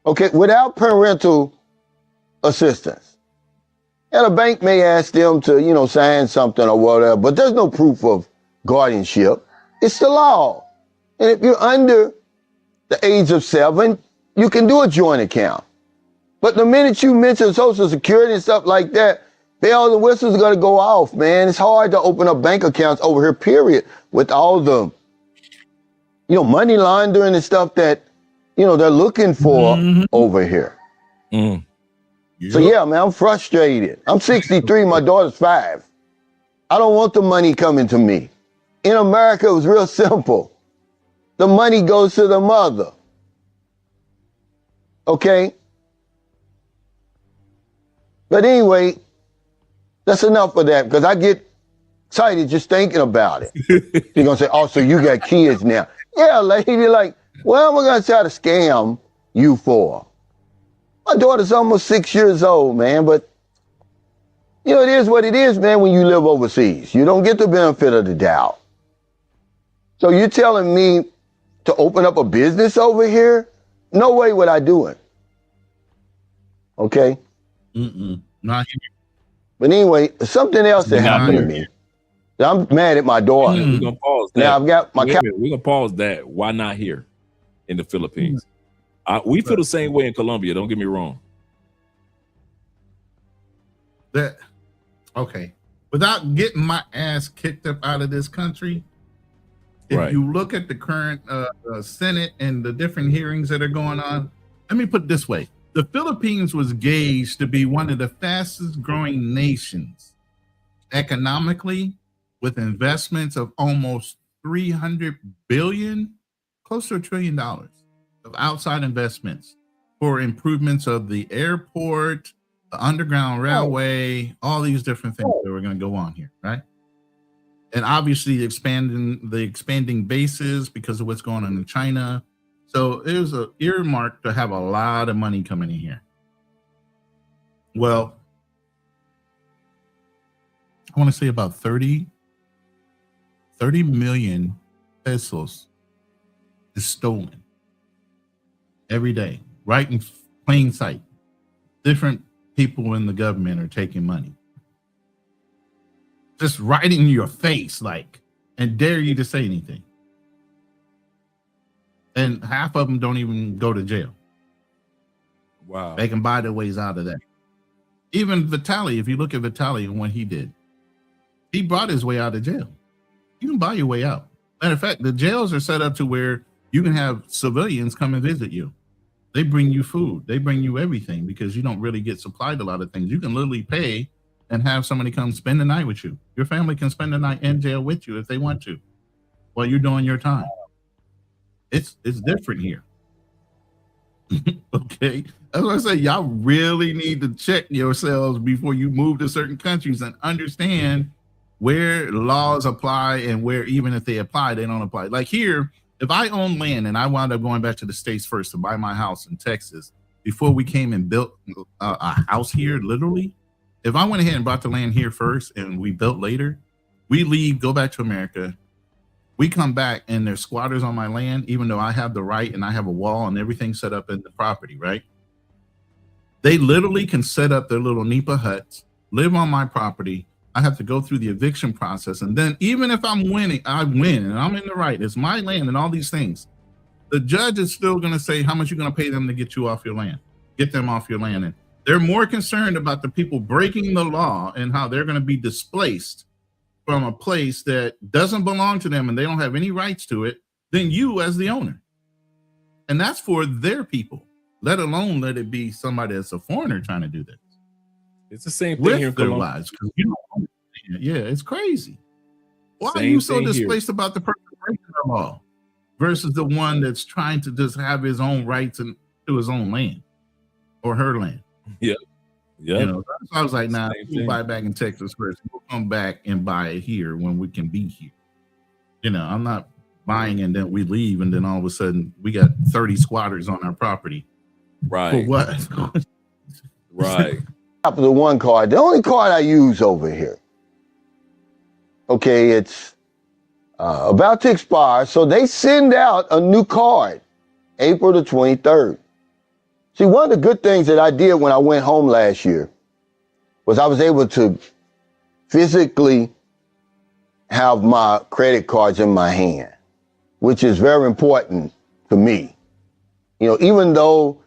J: Okay, without parental assistance. And a bank may ask them to, sign something or whatever, but there's no proof of guardianship. It's the law. And if you're under the age of 7, you can do a joint account. But the minute you mention Social Security and stuff like that, bells and whistles are going to go off, man. It's hard to open up bank accounts over here, period, with all the money laundering and stuff that, they're looking for over here.
B: Mm.
J: So yeah, man, I'm frustrated. I'm 63, my daughter's 5. I don't want the money coming to me. In America, it was real simple. The money goes to the mother. Okay? But anyway, that's enough of that because I get excited just thinking about it. You're going to say, oh, so you got kids now. Yeah, lady, like, what am I going to try to scam you for? My daughter's almost 6 years old, man, but it is what it is, man, when you live overseas. You don't get the benefit of the doubt. So you're telling me to open up a business over here? No way would I do it. Okay?
D: Not here.
J: But anyway, something else that happened to me. I'm mad at my daughter.
B: We're gonna pause that.
J: Now I've got my
B: We're gonna pause that. Why not here in the Philippines? We feel the same way in Colombia. Don't get me wrong.
D: Okay. Without getting my ass kicked up out of this country, if
B: Right.
D: you look at the current Senate and the different hearings that are going on, let me put it this way. The Philippines was gauged to be one of the fastest growing nations economically, with investments of almost 300 billion, close to $1 trillion of outside investments for improvements of the airport, the underground railway, all these different things that we're going to go on here, right? And obviously expanding bases because of what's going on in China. So it was an earmark to have a lot of money coming in here. Well, I want to say about 30 million pesos is stolen every day, right in plain sight. Different people in the government are taking money. Just right in your face, like, and dare you to say anything. And half of them don't even go to jail.
B: Wow.
D: They can buy their ways out of that. Even Vitaly, if you look at Vitaly and what he did, he brought his way out of jail. You can buy your way out. Matter of fact, the jails are set up to where you can have civilians come and visit you. They bring you food. They bring you everything because you don't really get supplied a lot of things. You can literally pay and have somebody come spend the night with you. Your family can spend the night in jail with you if they want to while you're doing your time. It's different here. Okay. That's what I say. Y'all really need to check yourselves before you move to certain countries and understand where laws apply and where even if they apply, they don't apply. Like here, if I own land and I wound up going back to the States first to buy my house in Texas before we came and built a house here, literally, if I went ahead and bought the land here first and we built later, we leave, go back to America. We come back and there's squatters on my land, even though I have the right and I have a wall and everything set up in the property, right? They literally can set up their little nipa huts, live on my property. I have to go through the eviction process. And then even if I'm winning, I win and I'm in the right. It's my land and all these things. The judge is still going to say how much you're going to pay them to get you off your land, get them off your land. And they're more concerned about the people breaking the law and how they're going to be displaced from a place that doesn't belong to them and they don't have any rights to it than you as the owner. And that's for their people, let alone let it be somebody that's a foreigner trying to do this.
B: It's the same thing
D: With
B: here in
D: their
B: Colombia.
D: lives. You don't understand. Yeah, it's crazy. Why are
B: Same
D: you so
B: thing here.
D: displaced about the person breaking the law versus the one that's trying to just have his own rights and to his own land or her land?
B: Yeah. Yeah.
D: You know, so I was like, nah,
B: Same
D: we'll
B: thing.
D: buy it back in Texas first. We'll come back and buy it here when we can be here. You know, I'm not buying and then we leave and then all of a sudden we got 30 squatters on our property. For
B: Right.
D: what?
B: Right.
J: The one card, the only card I use over here. Okay, it's about to expire, so they send out a new card, April the 23rd. See, one of the good things that I did when I went home last year was I was able to physically have my credit cards in my hand, which is very important to me. You know, even though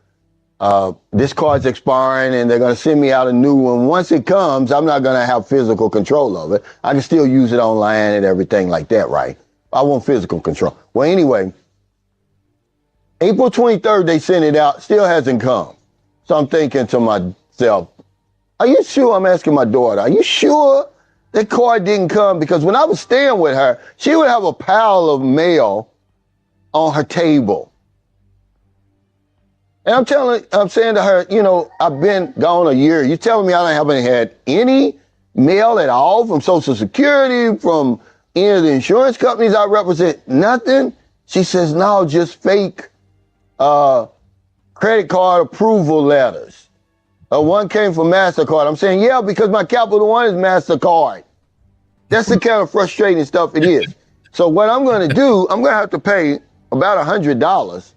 J: this card's expiring and they're going to send me out a new one. Once it comes, I'm not going to have physical control of it. I can still use it online and everything like that, right? I want physical control. Well, anyway, April 23rd, they sent it out, still hasn't come. So I'm thinking to myself, are you sure? I'm asking my daughter, are you sure that card didn't come? Because when I was staying with her, she would have a pile of mail on her table. And I'm saying to her, you know, I've been gone a year. You telling me I haven't had any mail at all from Social Security, from any of the insurance companies I represent? Nothing. She says, no, just fake credit card approval letters. One came from MasterCard. I'm saying, yeah, because my Capital One is MasterCard. That's the kind of frustrating stuff it is. So what I'm going to do, I'm going to have to pay about $100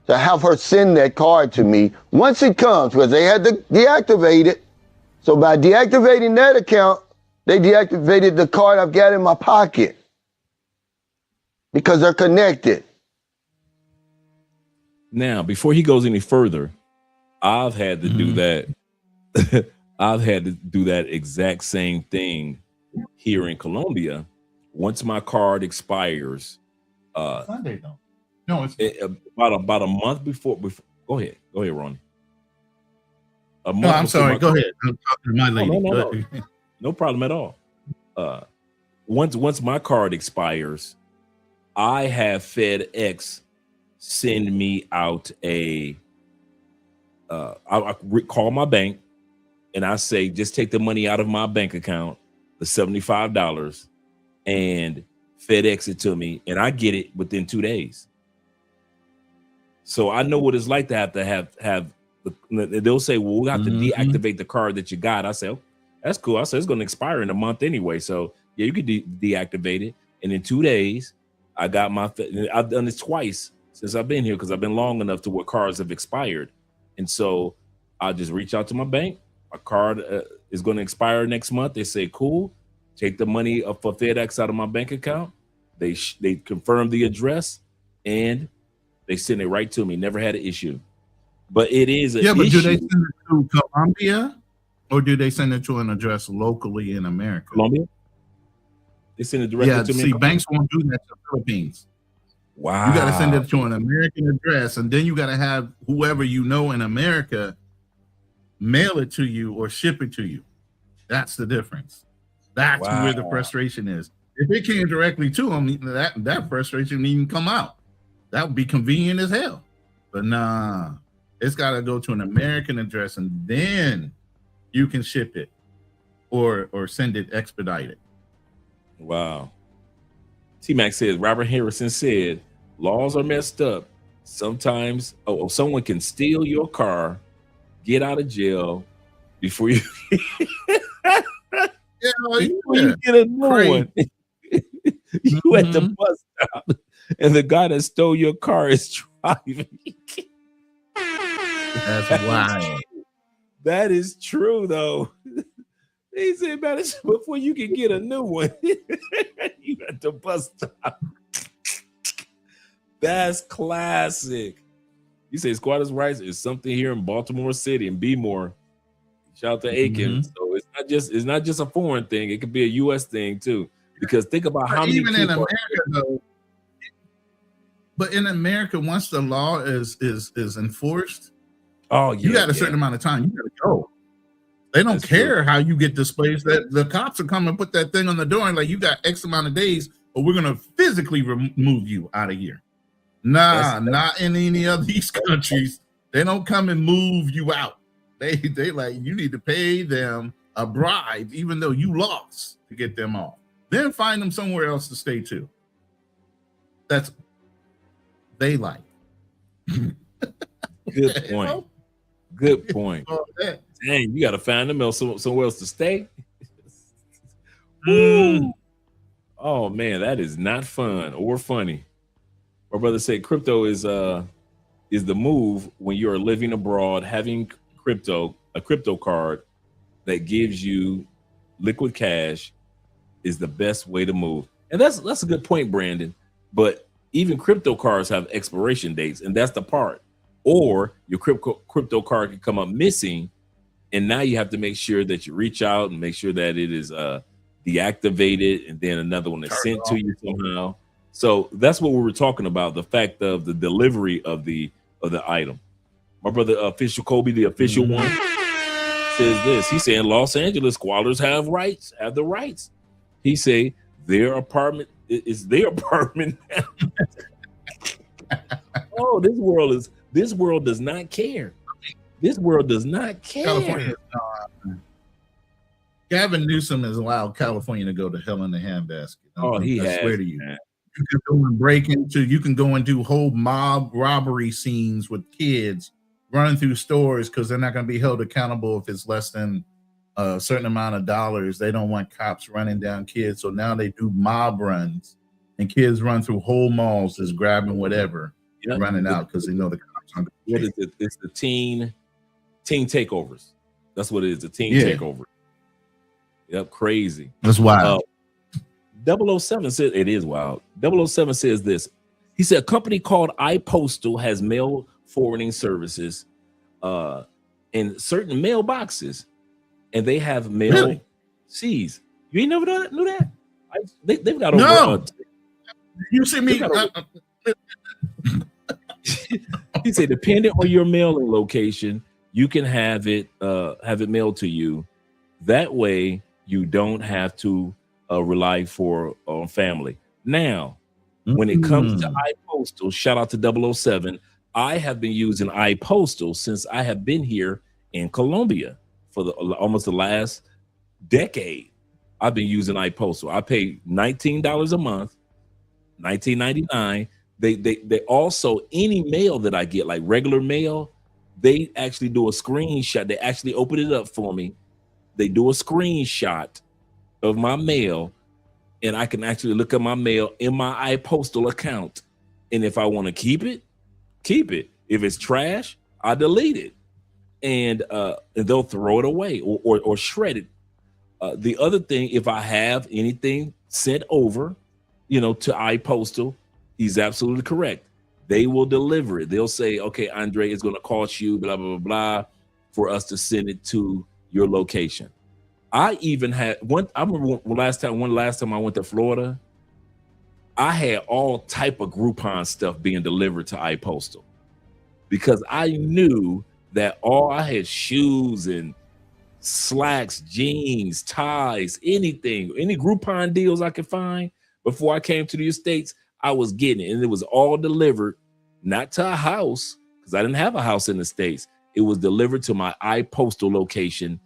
J: to have her send that card to me once it comes, because they had to deactivate it. So by deactivating that account, they deactivated the card I've got in my pocket because they're connected.
B: Now, before he goes any further, I've had to do that. I've had to do that exact same thing here in Colombia. Once my card expires,
D: Sunday though. No, it's
B: about a month before. Go ahead, Ronnie.
D: No, I'm sorry. Go ahead. I'm talking to my lady.
B: No. No problem at all. Once my card expires, I have FedEx send me out I call my bank and I say, just take the money out of my bank account, the $75, and FedEx it to me, and I get it within 2 days. So I know what it's like to have they'll say, well, we have to deactivate the card that you got. I say, oh, that's cool. I said, it's going to expire in a month anyway. So yeah, you could deactivate it. And in 2 days, I got I've done this twice since I've been here, because I've been long enough to where cards have expired. And so I'll just reach out to my bank. My card is going to expire next month. They say, cool. Take the money for FedEx out of my bank account. They confirm the address and they send it right to me. Never had an issue. But it is an issue.
D: But do they send it to Colombia, or do they send it to an address locally in America?
B: Colombia? They send it directly to me.
D: See, banks won't do that to the Philippines.
B: Wow.
D: You got to send it to an American address, and then you got to have whoever you know in America mail it to you or ship it to you. That's the difference. That's where the frustration is. If it came directly to them, that frustration needn't come out. That would be convenient as hell. But nah, it's got to go to an American address, and then you can ship it or send it expedited.
B: Wow. T-Mac says, Robert Harrison said, laws are messed up. Sometimes someone can steal your car, get out of jail before you you get a new one. You at the bus stop, and the guy that stole your car is driving.
D: That's wild.
B: That is true, though. He said, man, before you can get a new one, you at the bus stop. That's classic. You say squatters' rights is something here in Baltimore City and Bmore. Shout out to Aiken. So it's not just a foreign thing. It could be a U.S. thing too. Because think about how many
D: even
B: people
D: in America though. But in America, once the law is enforced, you got a certain amount of time. You got to go. They don't care how you get displaced. That the cops will come and put that thing on the door and like, you got X amount of days, or we're gonna physically remove you out of here. Nah, not in any of these countries. They don't come and move you out. They like, you need to pay them a bribe, even though you lost, to get them off. Then find them somewhere else to stay to. That's they like.
B: Good point. Good point. Dang, you got to find them somewhere else to stay. Oh man, that is not fun or funny. My brother said crypto is the move when you are living abroad. Having a crypto card that gives you liquid cash is the best way to move. And that's a good point, Brandon. But even crypto cards have expiration dates, and that's the part. Or your crypto card can come up missing, and now you have to make sure that you reach out and make sure that it is deactivated, and then another one is sent to you somehow. So that's what we were talking about, the fact of the delivery of the item. My brother official Kobe, the official one, says this. He said in Los Angeles, squatters have the rights. He say their apartment is their apartment. Oh, this world does not care. This world does not care.
D: California. Gavin Newsom has allowed California to go to hell in a handbasket.
B: Oh, he has.
D: I swear to you.
B: Man.
D: You can go and break into. You can go and do whole mob robbery scenes with kids running through stores because they're not going to be held accountable if it's less than a certain amount of dollars. They don't want cops running down kids, so now they do mob runs, and kids run through whole malls just grabbing whatever, running out because they know the cops aren't.
B: What is it? It's the teen takeovers. That's what it is. The teen takeover. Yep, crazy.
D: That's wild.
B: 007 says it is wild. 007 says this. He said a company called iPostal has mail forwarding services in certain mailboxes, and they have mail seas. You ain't never knew that? They've got over.
D: No. You see me?
B: He said, depending on your mailing location, you can have it mailed to you. That way, you don't have to rely on family. Now, when it comes to iPostal, shout out to 007. I have been using iPostal since I have been here in Colombia for almost the last decade. I've been using iPostal. I pay $19 a month, $19.99. They also, any mail that I get, like regular mail, they actually do a screenshot. They actually open it up for me. They do a screenshot of my mail, and I can actually look at my mail in my iPostal account. And if I want to keep it, keep it. If it's trash, I delete it, and they'll throw it away or shred it. The other thing, if I have anything sent over, to iPostal, he's absolutely correct. They will deliver it. They'll say, okay, Andre, it's going to cost you blah, blah, blah, blah, for us to send it to your location. I even had I remember last time I went to Florida, I had all type of Groupon stuff being delivered to iPostal because I knew that I had shoes and slacks, jeans, ties, anything, any Groupon deals I could find before I came to the States, I was getting it. And it was all delivered, not to a house, because I didn't have a house in the States. It was delivered to my iPostal location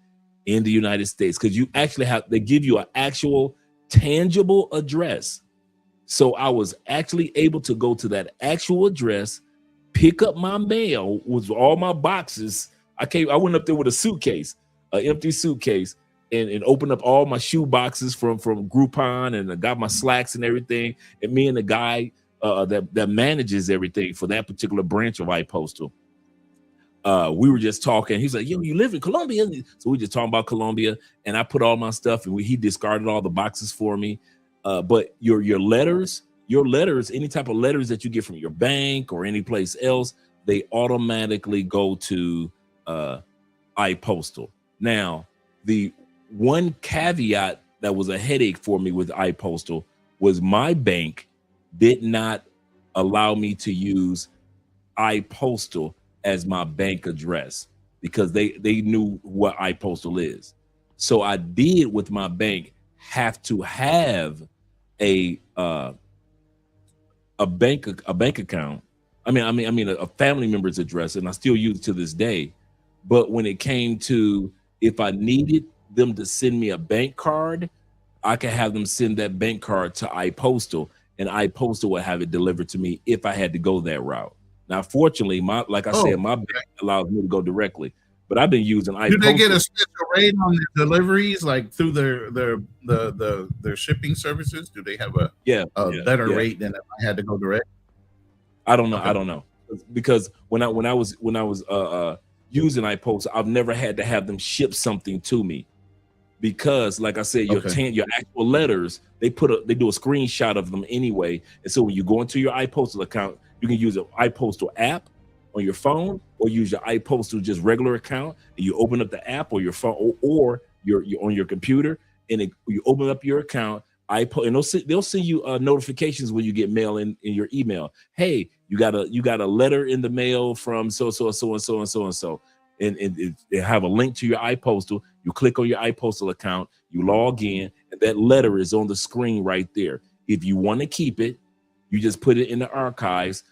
B: in the United States, because you actually they give you an actual tangible address. So I was actually able to go to that actual address, pick up my mail with all my boxes. I went up there with a suitcase, an empty suitcase, and opened up all my shoe boxes from Groupon, and I got my slacks and everything. And me and the guy that manages everything for that particular branch of iPostal, we were just talking. He's like, yo, you live in Colombia? So we just talking about Colombia, and I put all my stuff, and he discarded all the boxes for me. But your letters, any type of letters that you get from your bank or any place else, they automatically go to iPostal. Now, the one caveat that was a headache for me with iPostal was my bank did not allow me to use iPostal as my bank address because they knew what iPostal is. So I did with my bank have to have a bank account. I mean a family member's address, and I still use it to this day. But when it came to if I needed them to send me a bank card, I could have them send that bank card to iPostal, and iPostal would have it delivered to me if I had to go that route. Now, fortunately, my bank allows me to go directly, but I've been using iPostal.
D: Do they get a special rate on their deliveries, like through their shipping services? Do they have a better rate than if I had to go direct?
B: I don't know. Okay. I don't know, because when I was using iPostal, I've never had to have them ship something to me, because like I said, your actual letters, they do a screenshot of them anyway. And so when you go into your iPostal account, you can use an iPostal app on your phone, or use your iPostal just regular account, and you open up the app or your phone or you're on your computer, and you open up your account. and they'll send you notifications when you get mail in your email. Hey, you got a letter in the mail from so and they have a link to your iPostal. You click on your iPostal account, you log in, and that letter is on the screen right there. If you want to keep it, you just put it in the archives,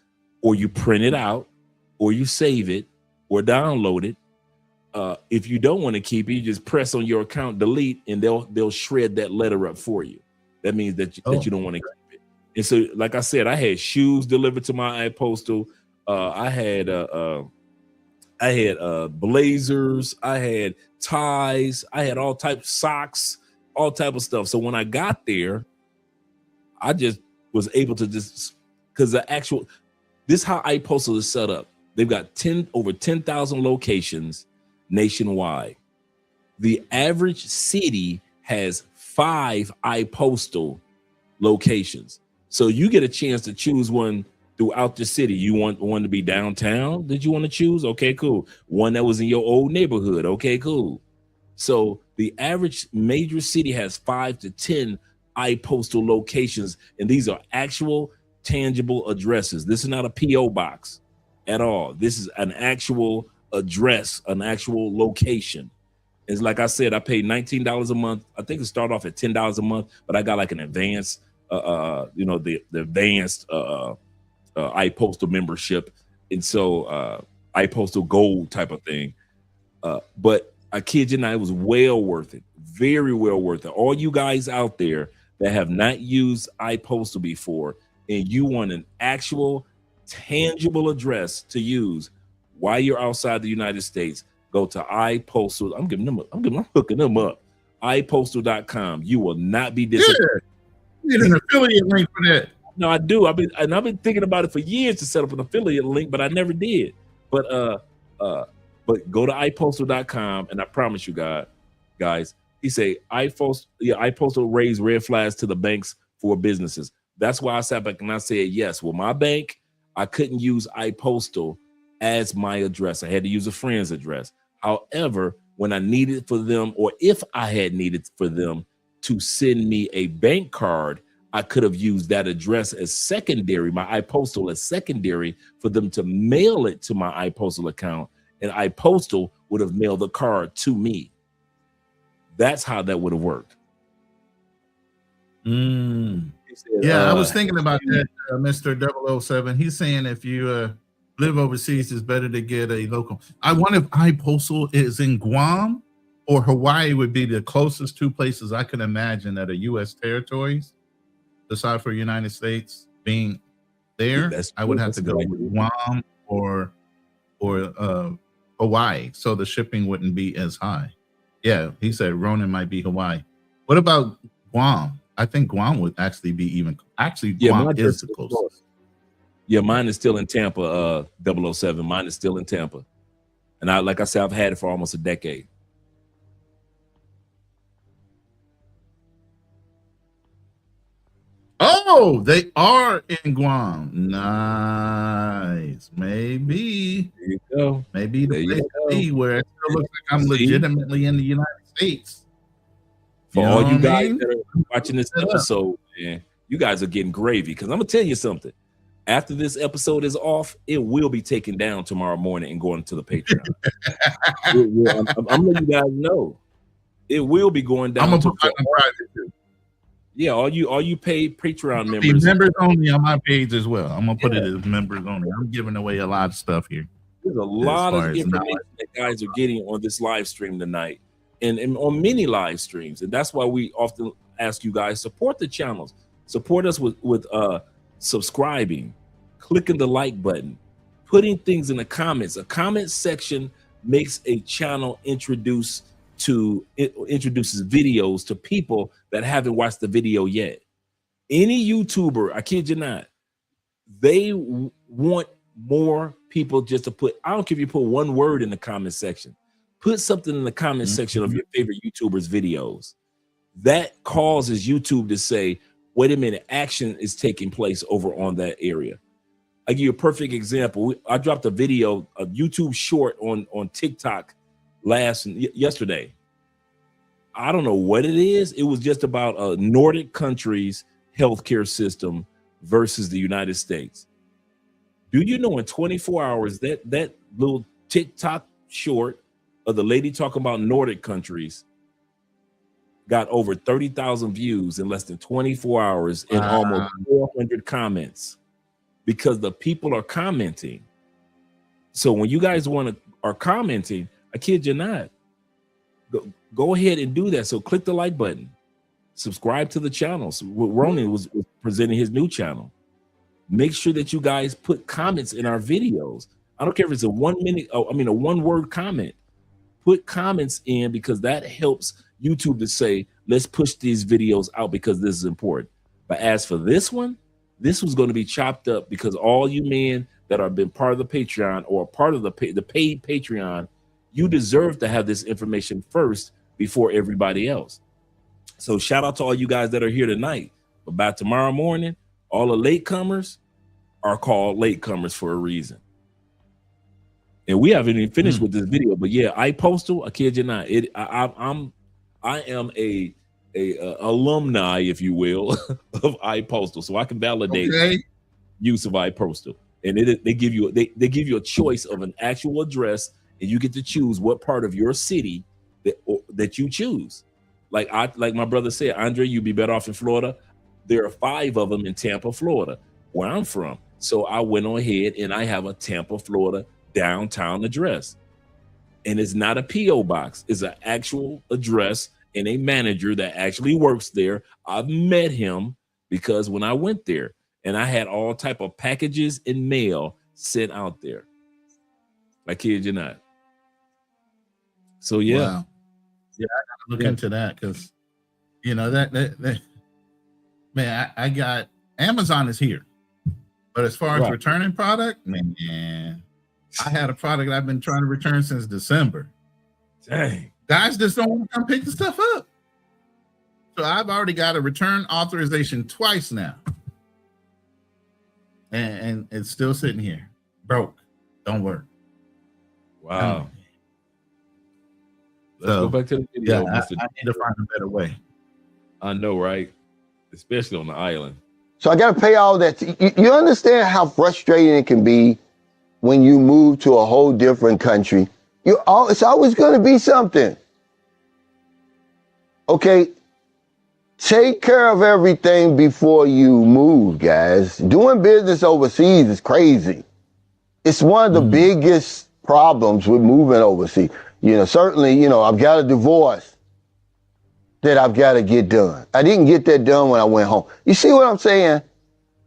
B: or you print it out, or you save it, or download it. If you don't want to keep it, you just press on your account delete, and they'll shred that letter up for you. That means that you don't want to keep it. And so, like I said, I had shoes delivered to my iPostal. I had blazers, I had ties, I had all types of socks, all type of stuff. So when I got there, I just was able to because this is how iPostal is set up. They've got over 10,000 locations nationwide. The average city has 5 iPostal locations. So you get a chance to choose one throughout the city. You want one to be downtown? Did you want to choose? Okay, cool. One that was in your old neighborhood. Okay, cool. So the average major city has 5 to 10 iPostal locations, and these are actual tangible addresses. This is not a PO box at all. This is an actual address, an actual location. It's like I said, I paid $19 a month. I think it started off at $10 a month, but I got like an advanced, the advanced iPostal membership, and so iPostal Gold type of thing. But I kid you not, it was well worth it, very well worth it. All you guys out there that have not used iPostal before, and you want an actual tangible address to use while you're outside the United States, go to iPostal. I'm hooking them up. iPostal.com. You will not be disappointed.
D: You need an affiliate link for that.
B: No, I do. I've been thinking about it for years to set up an affiliate link, but I never did. But go to iPostal.com, and I promise you, guys, he say iPostal raise red flags to the banks for businesses. That's why I sat back and I said yes. Well, my bank, I couldn't use iPostal as my address. I had to use a friend's address. However, when I needed for them, or if I had needed for them to send me a bank card, I could have used that address as secondary, my iPostal as secondary, for them to mail it to my iPostal account, and iPostal would have mailed the card to me. That's how that would have worked. Said,
D: I was thinking about that, Mr. 007. He's saying if you live overseas, it's better to get a local. I wonder if iPostal is in Guam or Hawaii would be the closest 2 places I can imagine that are U.S. territories, aside for United States being there. I would have to go with Guam or Hawaii, so the shipping wouldn't be as high. Yeah, he said Ronan might be Hawaii. What about Guam? I think Guam would actually be even. Actually, Guam is the closest.
B: Yeah, mine is still in Tampa, 007. Mine is still in Tampa. And like I said, I've had it for almost a decade.
D: Oh, they are in Guam. Nice. Maybe.
B: There you go.
D: Maybe the place to be where it still looks like I'm legitimately in the United States.
B: For all you guys that are watching this episode, man, you guys are getting gravy, because I'm going to tell you something. After this episode is off, it will be taken down tomorrow morning and going to the Patreon. I'm letting you guys know. It will be going down.
D: I'm going to put my private too.
B: Yeah, all you paid Patreon members.
D: Members only on my page as well. I'm going to put it as members only. I'm giving away a lot of stuff here.
B: There's a lot of information that guys are getting on this live stream tonight, and on many live streams. And that's why we often ask you guys, support the channels. Support us with subscribing, clicking the like button, putting things in the comments. A comment section makes a channel introduces videos to people that haven't watched the video yet. Any YouTuber, I kid you not, they want more people just to put, I don't care if you put one word in the comment section, put something in the comment section of your favorite YouTubers' videos. That causes YouTube to say, wait a minute, action is taking place over on that area. I'll give you a perfect example. I dropped a video, a YouTube short on TikTok yesterday. I don't know what it is. It was just about Nordic countries' healthcare system versus the United States. Do you know in 24 hours that little TikTok short of the lady talking about Nordic countries got over 30,000 views in less than 24 hours and almost 400 comments because the people are commenting. So when you guys are commenting, I kid you not, go ahead and do that. So click the like button, subscribe to the channel. So Ronan was presenting his new channel. Make sure that you guys put comments in our videos. I don't care if it's a 1 minute, a 1 word comment. Put comments in because that helps YouTube to say, let's push these videos out because this is important. But as for this one, this was going to be chopped up because all you men that have been part of the Patreon or part of the paid Patreon, you deserve to have this information first before everybody else. So shout out to all you guys that are here tonight. But by tomorrow morning, all the latecomers are called latecomers for a reason. And we haven't even finished with this video, but yeah, iPostal, I kid you not, I am a alumni, if you will, of iPostal, so I can validate use of iPostal. And they give you a choice of an actual address, and you get to choose what part of your city that you choose. Like my brother said, Andre, you'd be better off in Florida. There are 5 of them in Tampa, Florida, where I'm from. So I went on ahead and I have a Tampa, Florida downtown address. And it's not a P.O. box. It's an actual address and a manager that actually works there. I've met him because when I went there and I had all type of packages and mail sent out there. I kid you not. So yeah.
D: Wow. Yeah, I gotta look into that because that man, I got Amazon is here. But as far as returning product, man, I had a product I've been trying to return since December.
B: Dang.
D: Guys just don't want to come pick the stuff up. So I've already got a return authorization twice now. And it's still sitting here. Broke. Don't work.
B: Wow. Let's go back to the video.
D: Yeah, I need to find a better way.
B: I know, right? Especially on the island.
J: So I got to pay all that. You understand how frustrating it can be when you move to a whole different country. It's always going to be something. Okay, take care of everything before you move, guys. Doing business overseas is crazy. It's one of the biggest problems with moving overseas. Certainly, I've got a divorce that I've got to get done. I didn't get that done when I went home. You see what I'm saying?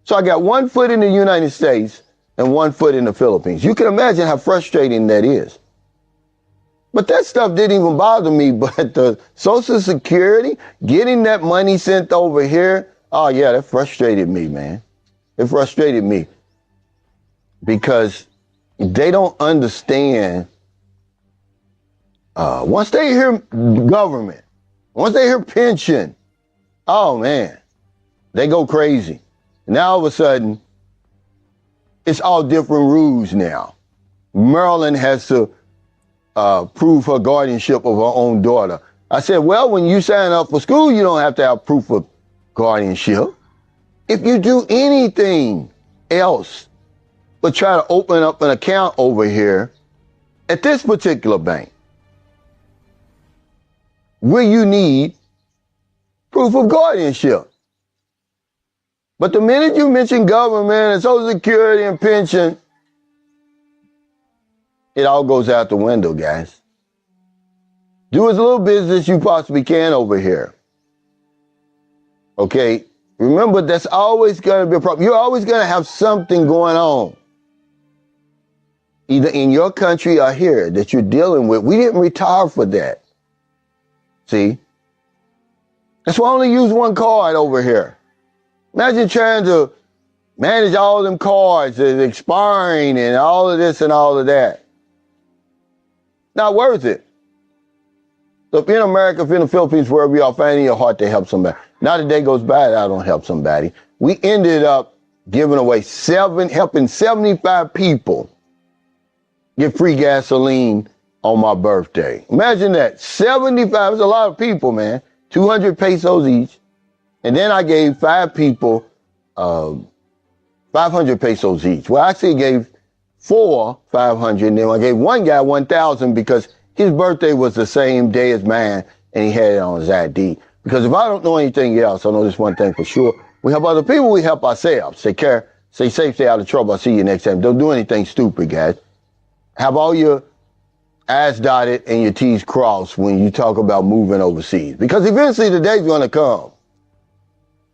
J: So I got 1 foot in the United States and 1 foot in the Philippines. You can imagine how frustrating that is. But that stuff didn't even bother me, but the Social Security, getting that money sent over here, oh yeah, that frustrated me, man. It frustrated me because they don't understand. Once they hear government, once they hear pension, oh man, they go crazy. Now all of a sudden, it's all different rules now. Maryland has to prove her guardianship of her own daughter. I said, well, when you sign up for school, you don't have to have proof of guardianship. If you do anything else but try to open up an account over here at this particular bank, where you need proof of guardianship. But the minute you mention government and Social Security and pension, it all goes out the window, guys. Do as little business you possibly can over here. Okay? Remember, that's always going to be a problem. You're always going to have something going on, either in your country or here, that you're dealing with. We didn't retire for that. See? That's why I only use 1 card over here. Imagine trying to manage all them cards that's expiring and all of this and all of that. Not worth it. So if you're in America, if you're in the Philippines, wherever you are, finding your heart to help somebody. Not a day goes by that I don't help somebody. We ended up giving away helping 75 people get free gasoline on my birthday. Imagine that. 75, it's a lot of people, man. 200 pesos each. And then I gave 5 people 500 pesos each. Well, I actually gave 4 500, and then I gave one guy 1,000 because his birthday was the same day as mine, and he had it on his ID. Because if I don't know anything else, I know this one thing for sure. We help other people, we help ourselves. Take care, stay safe, stay out of trouble. I'll see you next time. Don't do anything stupid, guys. Have all your I's dotted and your T's crossed when you talk about moving overseas. Because eventually the day's going to come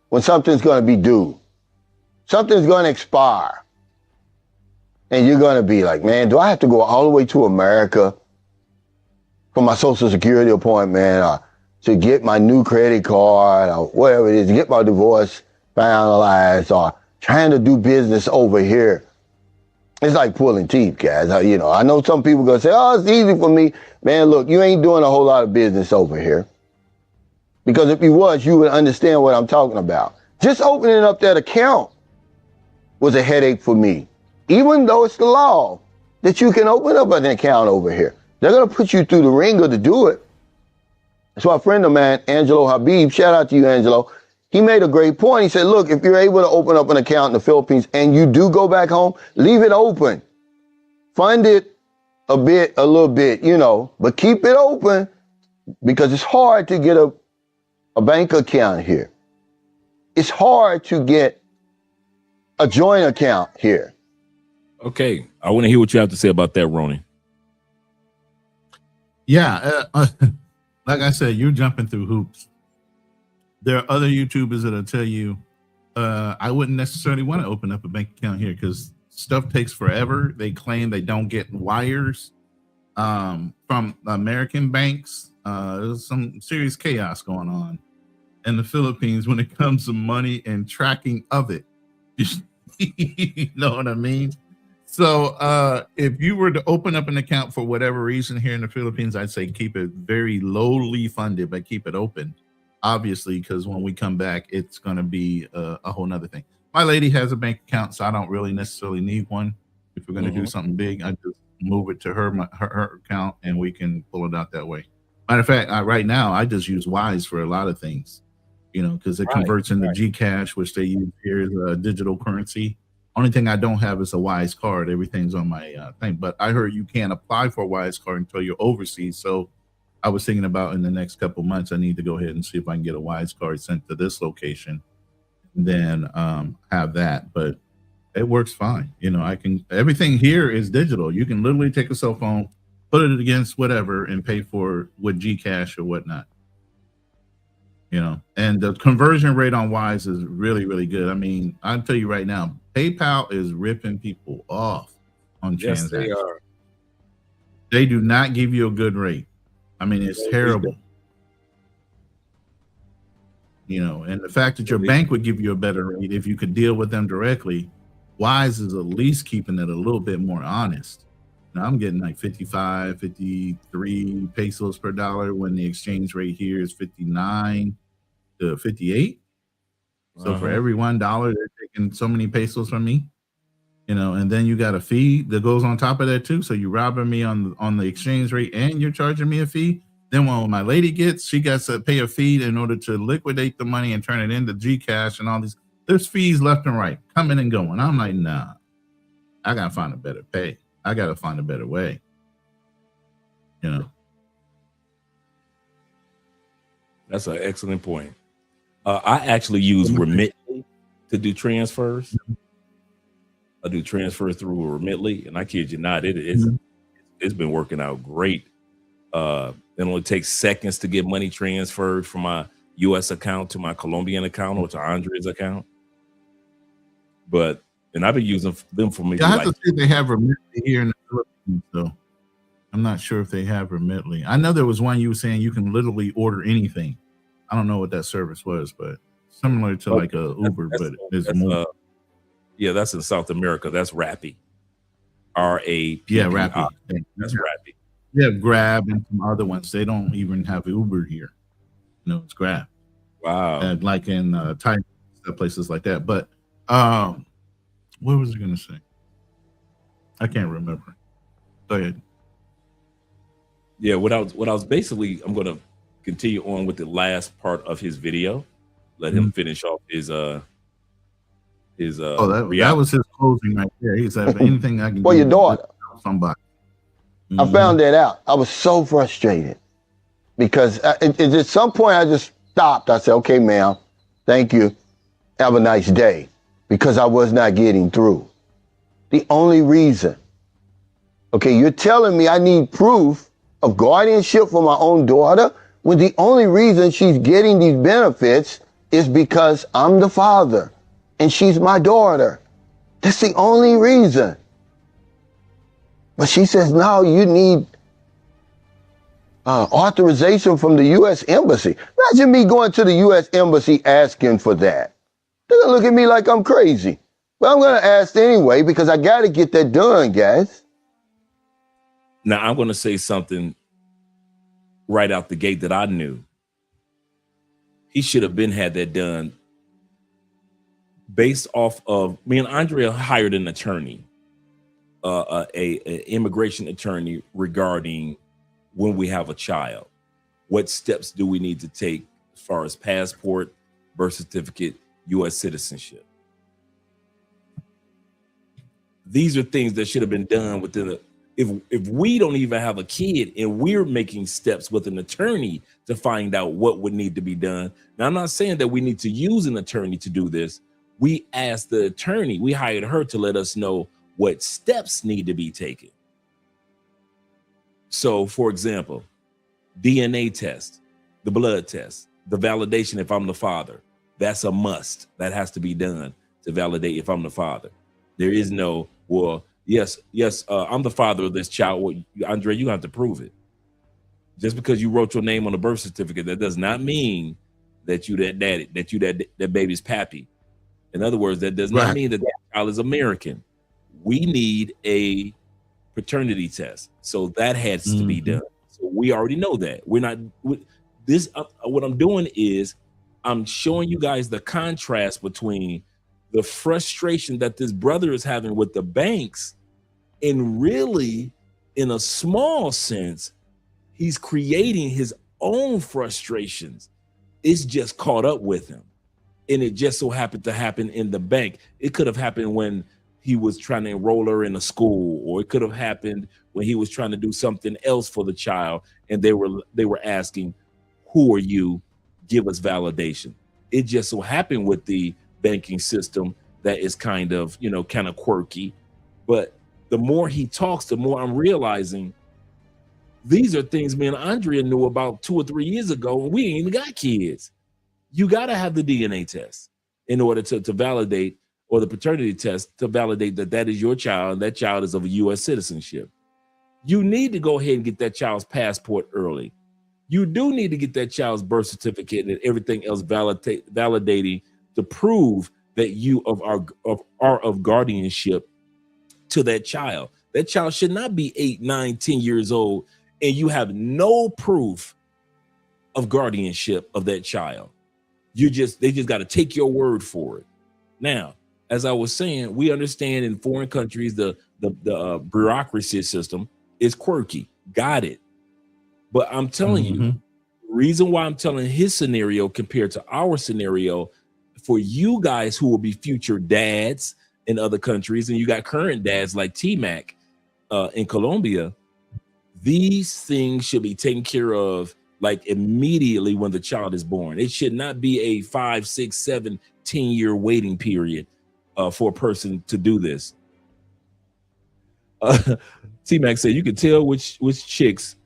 J: when something's going to be due. Something's going to expire. And you're going to be like, man, do I have to go all the way to America for my Social Security appointment or to get my new credit card or whatever it is, to get my divorce finalized or trying to do business over here? It's like pulling teeth, guys. I know some people going to say, oh, it's easy for me. Man, look, you ain't doing a whole lot of business over here. Because if you was, you would understand what I'm talking about. Just opening up that account was a headache for me. Even though it's the law that you can open up an account over here. They're going to put you through the ringer to do it. That's why a friend of mine, Angelo Habib, shout out to you, Angelo, he made a great point. He said, look, if you're able to open up an account in the Philippines and you do go back home, leave it open. Fund it a little bit, but keep it open because it's hard to get a bank account here. It's hard to get a joint account here.
B: Okay, I want to hear what you have to say about that, Ronnie.
D: Yeah, like I said, you're jumping through hoops. There are other YouTubers that'll tell you, I wouldn't necessarily want to open up a bank account here because stuff takes forever. They claim they don't get wires from American banks. There's some serious chaos going on in the Philippines when it comes to money and tracking of it. You know what I mean? So if you were to open up an account for whatever reason here in the Philippines, I'd say keep it very lowly funded, but keep it open. Obviously, because when we come back, it's going to be a whole nother thing. My lady has a bank account, so I don't really necessarily need one. If we're going to do something big, I just move it to her account, and we can pull it out that way. Matter of fact, right now, I just use Wise for a lot of things, because it converts into Gcash, which they use here as a digital currency. Only thing I don't have is a Wise card. Everything's on my thing. But I heard you can't apply for a Wise card until you're overseas, so I was thinking about in the next couple months, I need to go ahead and see if I can get a Wise card sent to this location, and then have that. But it works fine. Everything here is digital. You can literally take a cell phone, put it against whatever, and pay for it with Gcash or whatnot. And the conversion rate on Wise is really, really good. I mean, I'll tell you right now, PayPal is ripping people off on transactions.
B: Yes, they are.
D: They do not give you a good rate. I mean, it's terrible. And the fact that your bank would give you a better rate if you could deal with them directly, Wise is at least keeping it a little bit more honest. Now I'm getting like 55, 53 pesos per dollar when the exchange rate here is 59 to 58. So for every $1, they're taking so many pesos from me. And then you got a fee that goes on top of that too. So you're robbing me on the exchange rate and you're charging me a fee. Then when my lady gets, she got to pay a fee in order to liquidate the money and turn it into Gcash and all these. There's fees left and right coming and going. I'm like, nah, I got to find a better pay. I got to find a better way.
B: That's an excellent point. I actually use Remitly to do transfers. I do transfers through Remitly, and I kid you not, it's been working out great. It only takes seconds to get money transferred from my U.S. account to my Colombian account or to Andre's account. And I've been using them for maybe.
D: I have to see if they have Remitly here in the Philippines, though. I'm not sure if they have Remitly. I know there was one you were saying you can literally order anything. I don't know what that service was, but similar to like a Uber, but it's more.
B: Yeah, that's in South America. That's Rappi. RAPPI.
D: Yeah, Rappi.
B: That's Rappi.
D: They have Grab and some other ones. They don't even have Uber here. It's Grab.
B: Wow.
D: And like in Thailand, places like that. But what was I going to say? I can't remember. Go ahead.
B: Yeah, what I was basically, I'm gonna continue on with the last part of his video. Let him finish off his
D: Oh, that
B: reality.
D: was his closing right there. He said, "If anything I can
J: For
D: do
J: your
D: to
J: daughter.
D: help somebody."
J: I found that out. I was so frustrated because at some point I just stopped. I said, okay, ma'am, thank you. Have a nice day, because I was not getting through. The only reason, okay, you're telling me I need proof of guardianship for my own daughter when the only reason she's getting these benefits is because I'm the father and she's my daughter. That's the only reason. But she says, no, you need authorization from the U.S. Embassy. Imagine me going to the U.S. Embassy asking for that. They're going to look at me like I'm crazy. But I'm going to ask anyway because I got to get that done, guys.
B: Now I'm gonna say something right out the gate that I knew. He should have been had that done based off of me and Andrea hired an attorney, a immigration attorney regarding when we have a child. What steps do we need to take as far as passport, birth certificate, U.S. citizenship? These are things that should have been done within the, if we don't even have a kid and we're making steps with an attorney to find out what would need to be done. Now, I'm not saying that we need to use an attorney to do this. We asked the attorney, we hired her to let us know what steps need to be taken. So, for example, DNA test, the blood test, the validation if I'm the father, that's a must. That has to be done to validate if I'm the father. There is no, well, yes, I'm the father of this child. Well, Andre, you have to prove it. Just because you wrote your name on a birth certificate, that does not mean that you that daddy, that you that baby's pappy. In other words, that does not mean that that child is American. We need a paternity test, so that has to be done. So we already know that. We're not this. What I'm doing is I'm showing you guys the contrast between the frustration that this brother is having with the banks, and really, in a small sense, he's creating his own frustrations. It's just caught up with him. And it just so happened to happen in the bank. It could have happened when he was trying to enroll her in a school, or it could have happened when he was trying to do something else for the child. And they were asking, who are you? Give us validation. It just so happened with the banking system that is kind of quirky. But the more he talks, the more I'm realizing these are things me and Andrea knew about 2 or 3 years ago, and we ain't even got kids. You got to have the DNA test in order to validate, or the paternity test to validate that that is your child and that child is of U.S. citizenship. You need to go ahead and get that child's passport early. You do need to get that child's birth certificate and everything else validating to prove that you are of guardianship to that child. That child should not be 8, 9, 10 years old and you have no proof of guardianship of that child. They just got to take your word for it. Now, as I was saying, we understand in foreign countries the bureaucracy system is quirky. Got it. But I'm telling you, the reason why I'm telling his scenario compared to our scenario, for you guys who will be future dads in other countries, and you got current dads like T-Mac in Colombia, these things should be taken care of like immediately when the child is born. It should not be a 5, 6, 7, 10-year waiting period for a person to do this. T-Mac said you can tell which chicks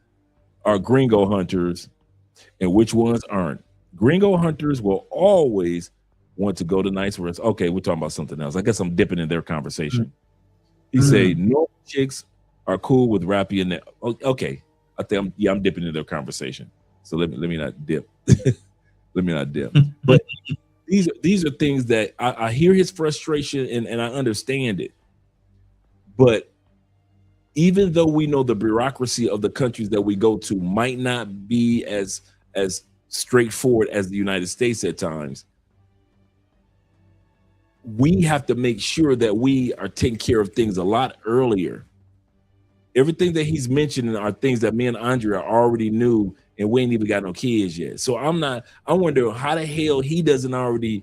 B: are gringo hunters and which ones aren't. Gringo hunters will always want to go to nice restaurants. Okay, we're talking about something else. I guess I'm dipping in their conversation. He said no chicks are cool with Rappy and that. Okay, I think I'm dipping in their conversation. So let me not dip. Let me not dip. But these are things that I hear his frustration and I understand it. But even though we know the bureaucracy of the countries that we go to might not be as straightforward as the United States at times, we have to make sure that we are taking care of things a lot earlier Everything that he's mentioning are things that me and Andrea already knew, and we ain't even got no kids yet. So I wonder how the hell he doesn't already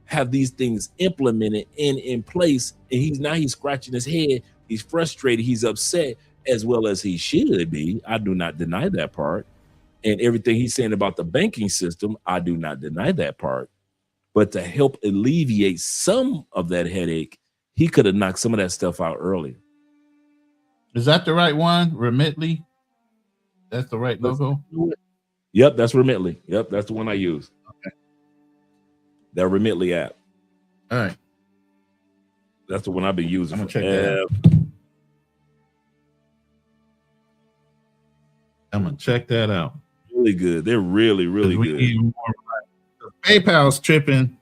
B: have these things implemented in place, and he's scratching his head, he's frustrated, he's upset, as well as he should be. I do not deny that part. And everything he's saying about the banking system, I do not deny that part. But to help alleviate some of that headache, he could have knocked some of that stuff out earlier.
D: Is that the right one? Remitly? That's the right logo?
B: Yep, that's Remitly. Yep, that's the one I use. Okay. That Remitly app.
D: All right.
B: That's the one I've been using.
D: I'm gonna check that out. I'm gonna check that out.
B: Really good. They're really, really good.
D: PayPal's tripping.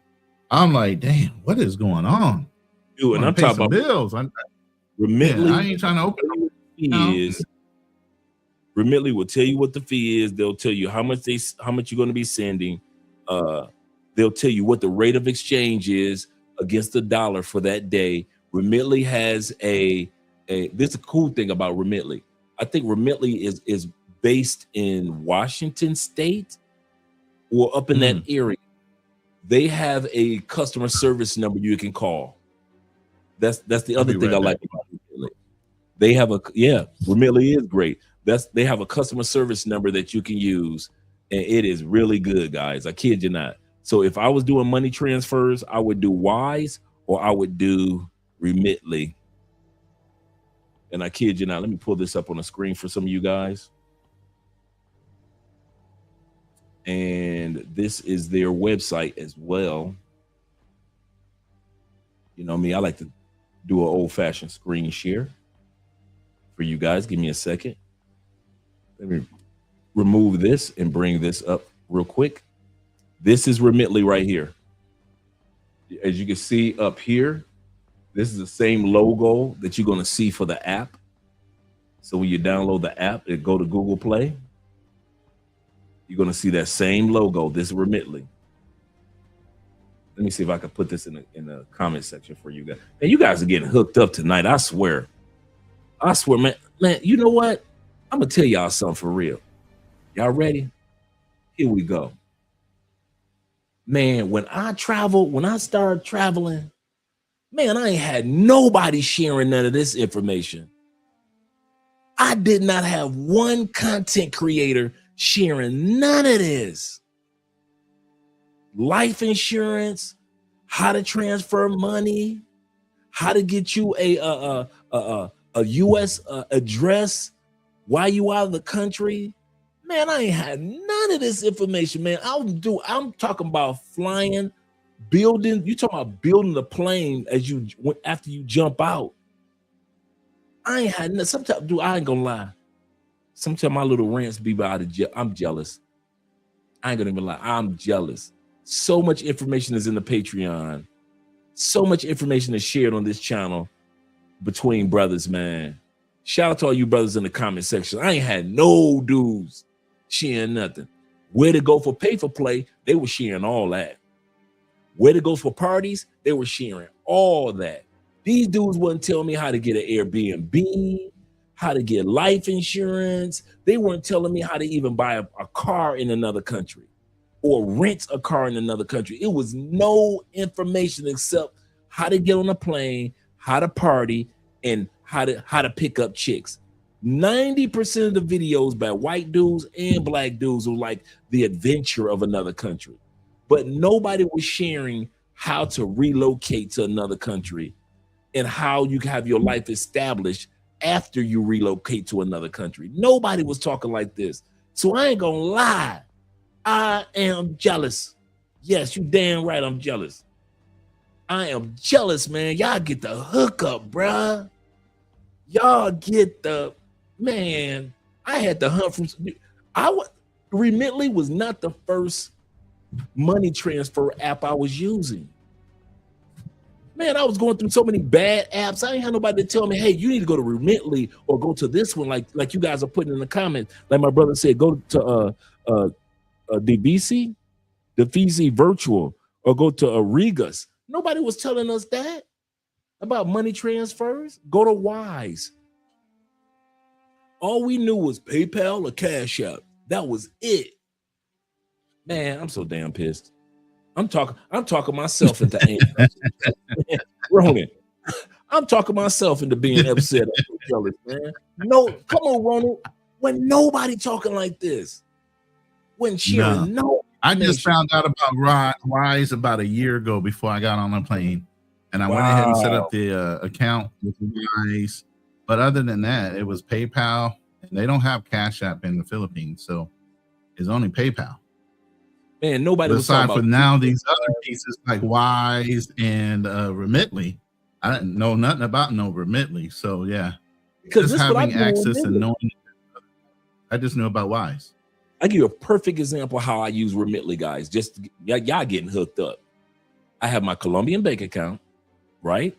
D: I'm like, damn, what is going on?
B: Dude, and I'm talking about
D: bills.
B: Remitly.
D: I ain't trying to open up.
B: Remitly will tell you what the fee is. They'll tell you how much you're going to be sending. They'll tell you what the rate of exchange is against the dollar for that day. Remitly has this is a cool thing about Remitly. I think Remitly is based in Washington State or up in that area. They have a customer service number you can call. That's the other thing I like about Remitly. They have Remitly is great. They have a customer service number that you can use, and it is really good, guys. I kid you not. So if I was doing money transfers, I would do Wise or I would do Remitly. And I kid you not. Let me pull this up on the screen for some of you guys. And this is their website as well. You know me, I like to do an old-fashioned screen share for you guys. Give me a second. Let me remove this and bring this up real quick. This is Remitly right here. As you can see up here, this is the same logo that you're going to see for the app. So when you download the app and go to Google Play, you're going to see that same logo. This is Remitly. Let me see if I can put this in the comment section for you guys. And you guys are getting hooked up tonight. I swear, man, you know what? I'm going to tell y'all something for real. Y'all ready? Here we go. Man, when I started traveling, man, I ain't had nobody sharing none of this information. I did not have one content creator sharing none of this. Life insurance, how to transfer money, how to get you a U.S. address while you out of the country. Man, I ain't had none of this information, man. I'm talking about flying, building. You talking about building the plane after you jump out. I ain't had nothing. Sometimes, dude, I ain't gonna lie. Sometimes my little rants be out of I'm jealous. I ain't gonna even lie. I'm jealous. So much information is in the Patreon. So much information is shared on this channel between brothers, man. Shout out to all you brothers in the comment section. I ain't had no dudes sharing nothing. Where to go for pay for play, they were sharing all that. Where to go for parties, they were sharing all that. These dudes wouldn't tell me how to get an Airbnb, how to get life insurance. They weren't telling me how to even buy a car in another country or rent a car in another country. It was no information except how to get on a plane, how to party, and how to pick up chicks. 90% of the videos by white dudes and black dudes were like the adventure of another country. But nobody was sharing how to relocate to another country and how you have your life established after you relocate to another country. Nobody was talking like this. So I ain't gonna lie. I am jealous. Yes, you damn right I'm jealous. I am jealous, man. Y'all get the hookup, bruh. Y'all get the, man, I had to hunt from, Remitly was not the first money transfer app I was using. Man, I was going through so many bad apps. I ain't had nobody to tell me, hey, you need to go to Remitly or go to this one, like you guys are putting in the comments. Like my brother said, go to the VC Virtual, or go to Regas. Nobody was telling us that about money transfers. Go to Wise. All we knew was PayPal or Cash App. That was it. Man, I'm so damn pissed. I'm talking myself into anger. Ronan, I'm talking myself into being upset. I'm so jealous, man. No, come on, Ronan. When nobody talking like this, when sharing no,
D: I just found out about Wise about a year ago before I got on the plane, and I went ahead and set up the account with Wise. But other than that, it was PayPal, and they don't have Cash App in the Philippines, so it's only PayPal.
B: Man, nobody was
D: aside
B: talking
D: from
B: about
D: now these other pieces like Wise and Remitly. I didn't know nothing about no Remitly, so yeah,
B: because
D: just having access and knowing. I just knew about Wise.
B: I give you a perfect example of how I use Remitly, guys. Just y'all getting hooked up. I have my Colombian bank account, right?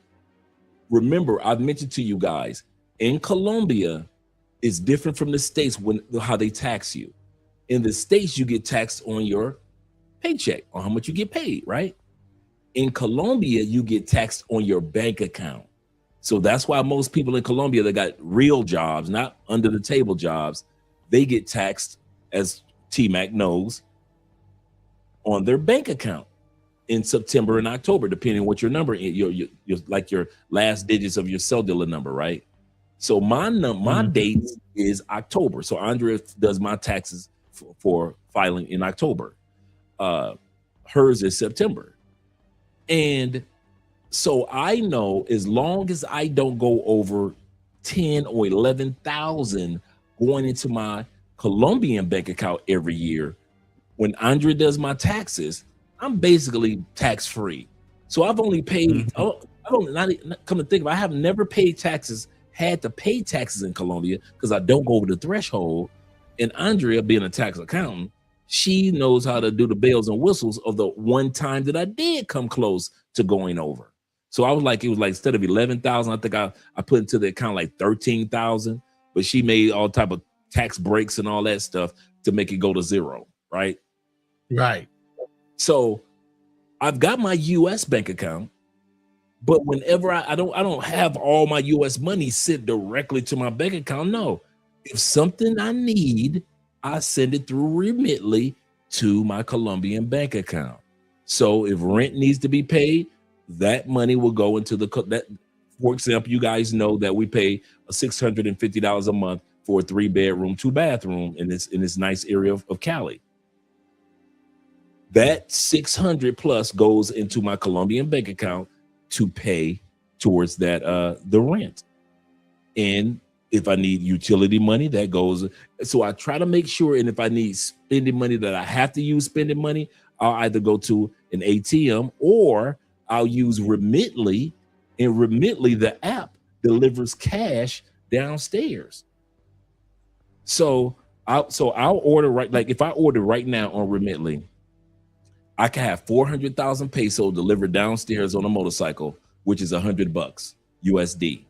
B: Remember, I've mentioned to you guys, in Colombia, it's different from the States when how they tax you. In the States, you get taxed on your paycheck, on how much you get paid, right? In Colombia, you get taxed on your bank account. So that's why most people in Colombia that got real jobs, not under the table jobs, they get taxed, as T-Mac knows, on their bank account in September and October, depending on what your number is, your like your last digits of your cellular number, right? So my date is October. So Andrea does my taxes for filing in October. Hers is September. And so I know as long as I don't go over 10 or 11,000 going into my Colombian bank account every year, when Andrea does my taxes, I'm basically tax free. So I've only paid, come to think of it, I have never paid taxes, had to pay taxes in Colombia because I don't go over the threshold. And Andrea, being a tax accountant, she knows how to do the bells and whistles of the one time that I did come close to going over. So I was like, it was like instead of 11,000, I think I put into the account like 13,000, but she made all type of tax breaks and all that stuff to make it go to zero, right?
D: Right.
B: So I've got my US bank account, but whenever I don't have all my US money sit directly to my bank account. No, if something I need, I send it through Remitly to my Colombian bank account. So if rent needs to be paid, that money will go into that. For example, you guys know that we pay $650 a month for a 3-bedroom, 2-bathroom in this nice area of Cali. That 600 plus goes into my Colombian bank account to pay towards that the rent. And if I need utility money, that goes. So I try to make sure, and if I need spending money that I have to use spending money, I'll either go to an ATM or I'll use Remitly. And Remitly, the app, delivers cash downstairs. So I'll order like if I order right now on Remitly, I can have 400,000 peso delivered downstairs on a motorcycle, which is $100 USD.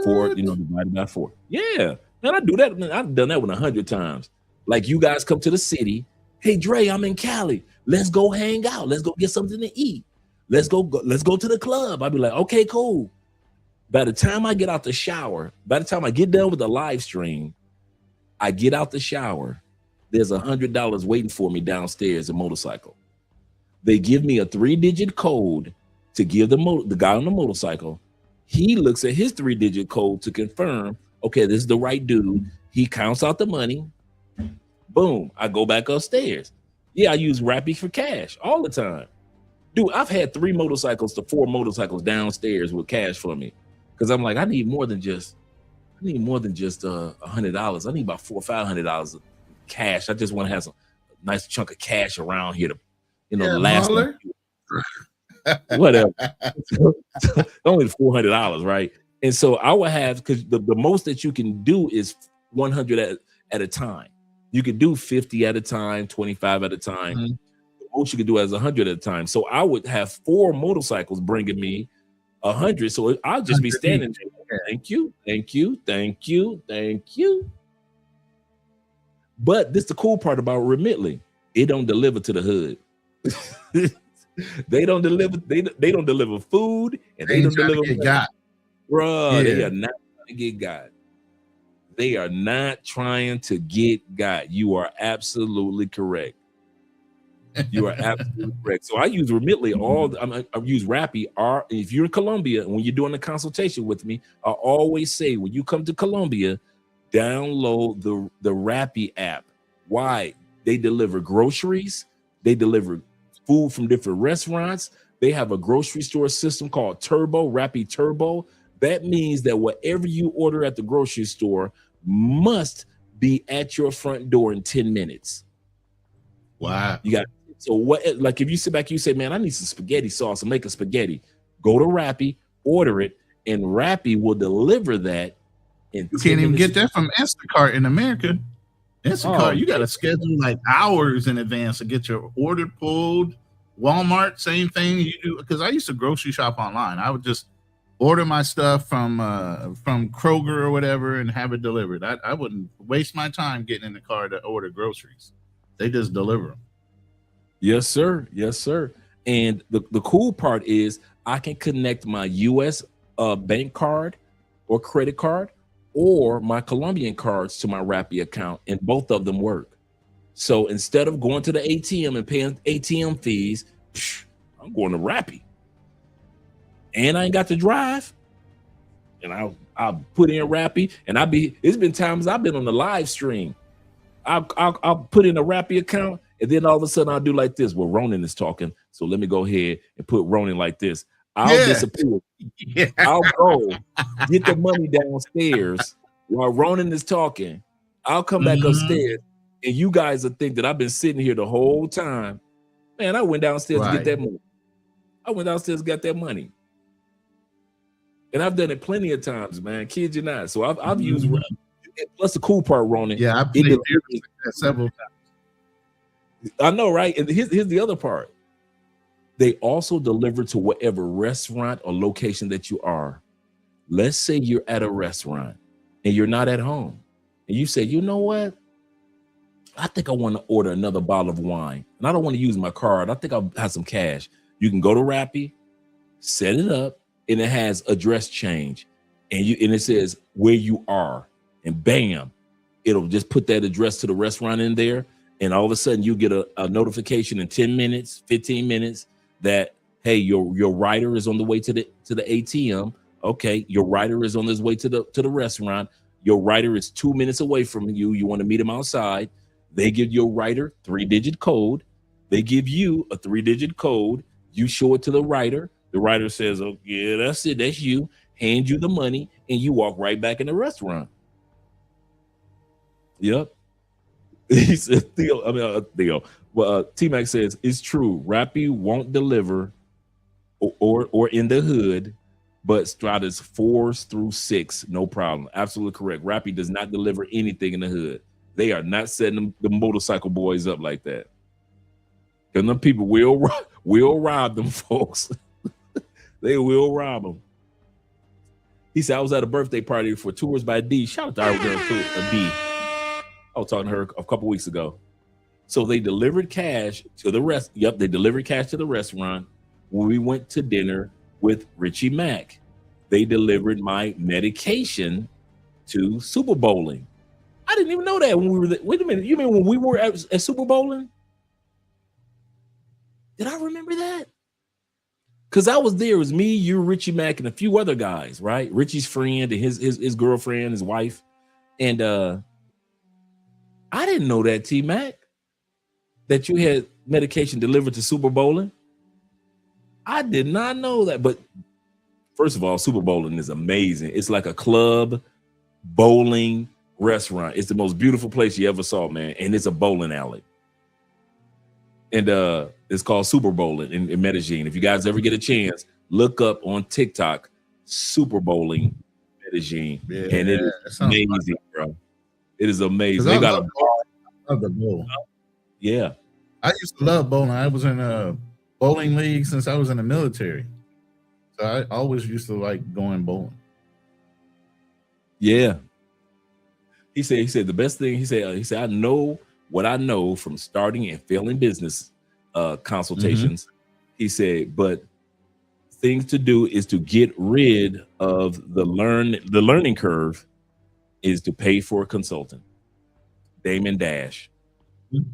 B: Divided by 4. Yeah, man, I do that. Man, I've done that one 100 times. Like you guys come to the city. Hey, Dre, I'm in Cali. Let's go hang out. Let's go get something to eat. Let's go to the club. I'd be like, okay, cool. By the time I get out the shower, by the time I get done with the live stream, I get out the shower. There's $100 waiting for me downstairs, a motorcycle. They give me a 3-digit code to give the guy on the motorcycle. He looks at his 3-digit code to confirm, okay, this is the right dude. He counts out the money. Boom, I go back upstairs. Yeah, I use Rappi for cash all the time. Dude, I've had 3 motorcycles to 4 motorcycles downstairs with cash for me. Because I'm like, I need more than just $100. I need about $400 or $500 of cash. I just want to have some nice chunk of cash around here to, the last whatever. Only $400, right? And so I would have, because the most that you can do is 100 at a time. You could do 50 at a time, 25 at a time. Mm-hmm. The most you could do is 100 at a time. So I would have 4 motorcycles bringing me 100. So I'll just be standing there. Thank you, thank you, thank you, thank you. But this is the cool part about Remitly. It don't deliver to the hood. They don't deliver. They don't deliver food, and they don't deliver.
D: Got.
B: Bruh, they are not gonna get got. They are not trying to get got. You are absolutely correct. You are absolutely correct. So I use Remitly I use Rappi. If you're in Colombia and when you're doing a consultation with me, I always say when you come to Colombia, download the Rappi app. Why? They deliver groceries, they deliver food from different restaurants. They have a grocery store system called Rappi Turbo. That means that whatever you order at the grocery store must be at your front door in 10 minutes.
D: Wow.
B: You got so what, like if you sit back, you say, man, I need some spaghetti sauce and make a spaghetti. Go to Rappi, order it, and Rappi will deliver that in 10
D: You can't even
B: minutes.
D: get that from Instacart in America. Instacart,
B: Oh,
D: you got to schedule like hours in advance to get your order pulled. Walmart, same thing you do. Because I used to grocery shop online. I would just order my stuff from Kroger or whatever and have it delivered. I wouldn't waste my time getting in the car to order groceries. They just deliver them.
B: Yes, sir. Yes, sir. And the cool part is I can connect my US bank card or credit card or my Colombian cards to my Rappi account, and both of them work. So instead of going to the ATM and paying ATM fees, I'm going to Rappi. And I ain't got to drive. And I'll put in Rappi, and it's been times I've been on the live stream. I'll put in a Rappi account, and then all of a sudden I'll do like this. Well, Ronan is talking, so let me go ahead and put Ronan like this. I'll disappear.
D: Yeah.
B: I'll go get the money downstairs while Ronan is talking. I'll come back upstairs, and you guys will think that I've been sitting here the whole time. Man, I went downstairs to get that money. I went downstairs and got that money. And I've done it plenty of times, man. Kid you not. So I've used Rappi. Plus the cool part, Ronan.
D: Yeah, I've played several times.
B: I know, right? And here's the other part. They also deliver to whatever restaurant or location that you are. Let's say you're at a restaurant and you're not at home. And you say, you know what? I think I want to order another bottle of wine. And I don't want to use my card. I think I'll have some cash. You can go to Rappi, set it up, and it has address change. And it says where you are. And bam, it'll just put that address to the restaurant in there. And all of a sudden you get a notification in 10 minutes, 15 minutes that, hey, your rider is on the way to the ATM. Okay, your rider is on his way to the restaurant. Your rider is 2 minutes away from you. You want to meet him outside. They give your rider 3-digit code. They give you a 3-digit code. You show it to the rider. The rider says, oh, yeah, that's it. That's you. Hand you the money, and you walk right back in the restaurant. Yep. He said, Theo. Well, T-Mac says, it's true. Rappi won't deliver or in the hood, but Strata's 4s through 6, no problem. Absolutely correct. Rappi does not deliver anything in the hood. They are not setting the motorcycle boys up like that. Because them people will rob them folks. They will rob them. He said, I was at a birthday party for Tours by D. Shout out to our girl, D. I was talking to her a couple weeks ago. So they delivered cash to the rest. Yep, they delivered cash to the restaurant. When we went to dinner with Richie Mack, they delivered my medication to Super Bowling. I didn't even know that when we were there. Wait a minute, you mean when we were at Super Bowling? Did I remember that? Because I was there. It was me, you, Richie Mack, and a few other guys, right? Richie's friend and his girlfriend, his wife. And I didn't know that, T-Mac, that you had medication delivered to Super Bowling. I did not know that. But first of all, Super Bowling is amazing. It's like a club bowling restaurant. It's the most beautiful place you ever saw, man. And it's a bowling alley. And it's called Super Bowling in Medellin. If you guys ever get a chance, look up on TikTok, Super Bowling Medellin. Yeah, and it is amazing, bro. It is amazing. They got
D: love the bowl.
B: Yeah.
D: I used to love bowling. I was in a bowling league since I was in the military. So I always used to like going bowling.
B: Yeah. He said the best thing, he said, I know what I know from starting and failing business consultations. He said, but things to do is to get rid of the learning curve is to pay for a consultant. Damon Dash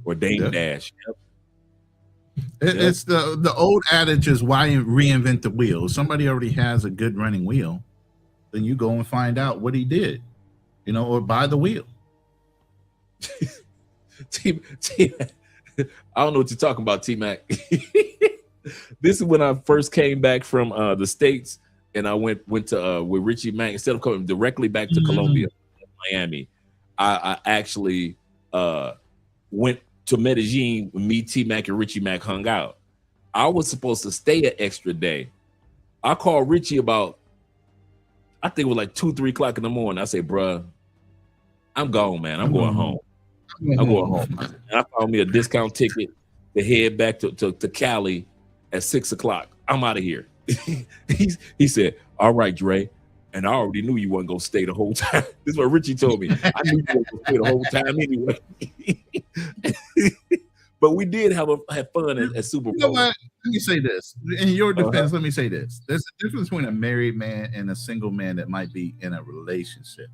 B: or Dame
D: Yeah.
B: Dash. Yep.
D: It's the old adage is why reinvent the wheel? If somebody already has a good running wheel, then you go and find out what he did, or buy the wheel.
B: T-Mac, I don't know what you're talking about, T-Mac. This is when I first came back from the States, and I went to with Richie Mack. Instead of coming directly back to Colombia, Miami, I actually went to Medellin. Me, T-Mac, and Richie Mack hung out. I was supposed to stay an extra day. I called Richie about, I think it was like 2-3 o'clock in the morning. I said, bruh, I'm gone, man. I'm going home. I'm going home. And I found me a discount ticket to head back to Cali at 6 o'clock. I'm out of here. He said, all right, Dre. And I already knew you wasn't going to stay the whole time. This is what Richie told me. I knew you wasn't going to stay the whole time anyway. But we did have fun at Super Bowl.
D: You know what? Let me say this. In your defense, let me say this. There's a difference between a married man and a single man that might be in a relationship.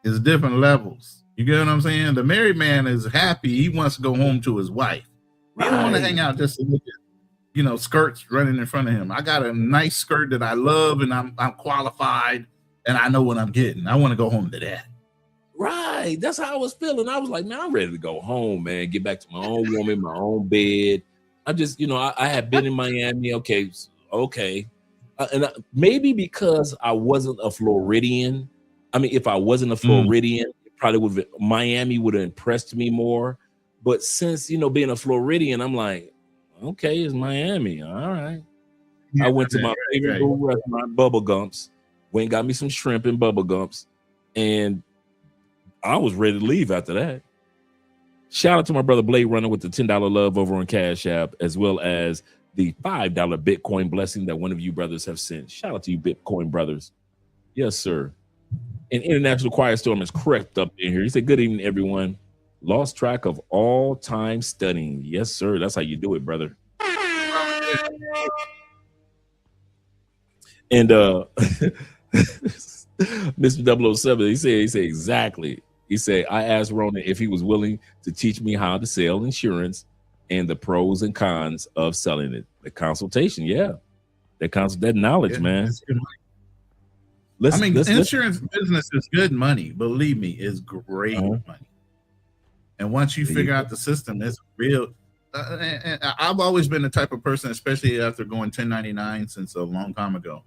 D: It's different levels. You get what I'm saying? The married man is happy. He wants to go home to his wife. He don't want to hang out just to look at, skirts running in front of him. I got a nice skirt that I love, and I'm qualified, and I know what I'm getting. I want to go home to that.
B: Right. That's how I was feeling. I was like, man, I'm ready to go home, man. Get back to my own woman, my own bed. I just, I had been in Miami. Okay. Maybe because I wasn't a Floridian. I mean, if I wasn't a Floridian, Miami would have impressed me more. But since, being a Floridian, I'm like, okay, it's Miami. All right. I went to my favorite little restaurant, Bubba Gump's. Went and got me some shrimp and Bubba Gump's. And I was ready to leave after that. Shout out to my brother Blade Runner with the $10 love over on Cash App, as well as the $5 Bitcoin blessing that one of you brothers have sent. Shout out to you, Bitcoin brothers. Yes, sir. An international quiet storm has crept up in here. He said, good evening, everyone. Lost track of all time studying. Yes, sir. That's how you do it, brother. And Mr. 007, he said exactly. He said, I asked Ronan if he was willing to teach me how to sell insurance and the pros and cons of selling it. The consultation, yeah. That knowledge, man.
D: Insurance business is good money. Believe me, it's great money. And once you figure out the system, it's real. And I've always been the type of person, especially after going 1099 since a long time ago.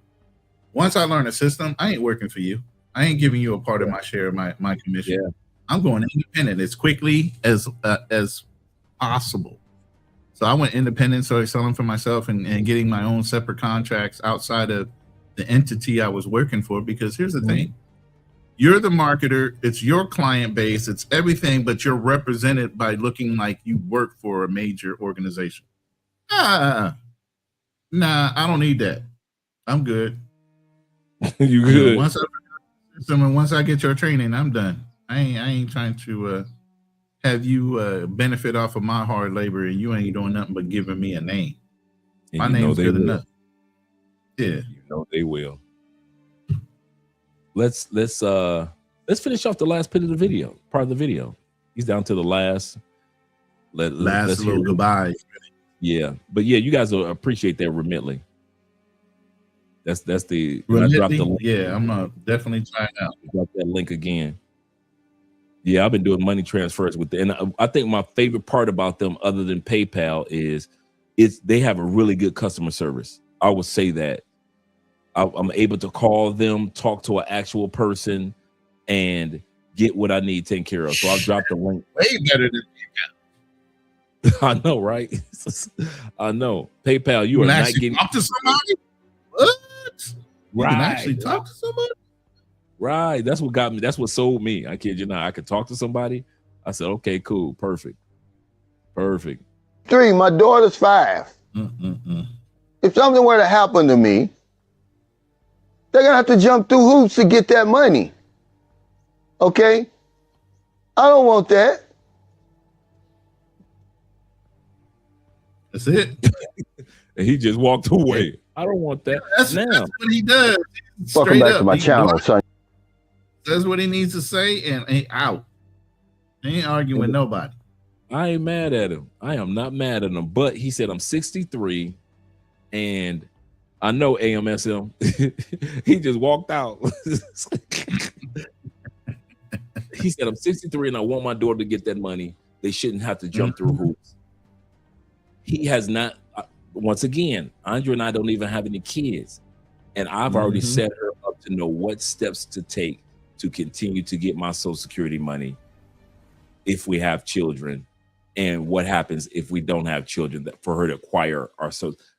D: Once I learn a system, I ain't working for you. I ain't giving you a part of my share of my commission. Yeah. I'm going independent as quickly as possible. So I went independent, started selling for myself and getting my own separate contracts outside of the entity I was working for. Because here's the thing. You're the marketer. It's your client base. It's everything, but you're represented by looking like you work for a major organization. Nah, I don't need that. I'm good.
B: You good?
D: Once I get your training, I'm done. I ain't trying to have you benefit off of my hard labor, and you ain't doing nothing but giving me a name.
B: And
D: my name's good enough. Yeah,
B: they will. Let's finish off the last part of the video. He's down to the last. Let's
D: little goodbye.
B: Yeah, but yeah, you guys will appreciate that remitly. That's the
D: when I dropped the link. Yeah, I'm definitely trying out.
B: Drop that link again. Yeah, I've been doing money transfers with them, and I think my favorite part about them, other than PayPal, is they have a really good customer service. I would say that I'm able to call them, talk to an actual person, and get what I need taken care of. So I'll drop the link.
D: Way better than PayPal.
B: I know, right? I know. PayPal, you are not getting
D: talk to somebody. What? You can actually talk to somebody.
B: Right. That's what got me. That's what sold me. I kid you not. I could talk to somebody. I said, okay, cool, perfect.
J: 3, my daughter's 5. If something were to happen to me, they're gonna have to jump through hoops to get that money. Okay? I don't want that.
D: That's it.
B: And he just walked away. I don't want that.
D: That's what he does.
J: Welcome back to my channel, son.
D: says what he needs to say, and ain't out. He ain't arguing with nobody.
B: I ain't mad at him. I am not mad at him. But he said I'm 63, and I know AMSM. He just walked out. He said I'm 63 and I want my daughter to get that money. They shouldn't have to jump through hoops. He has not. Once again, Andrea and I don't even have any kids, and I've already set her up to know what steps to take to continue to get my Social Security money if we have children, and what happens if we don't have children, that for her to acquire our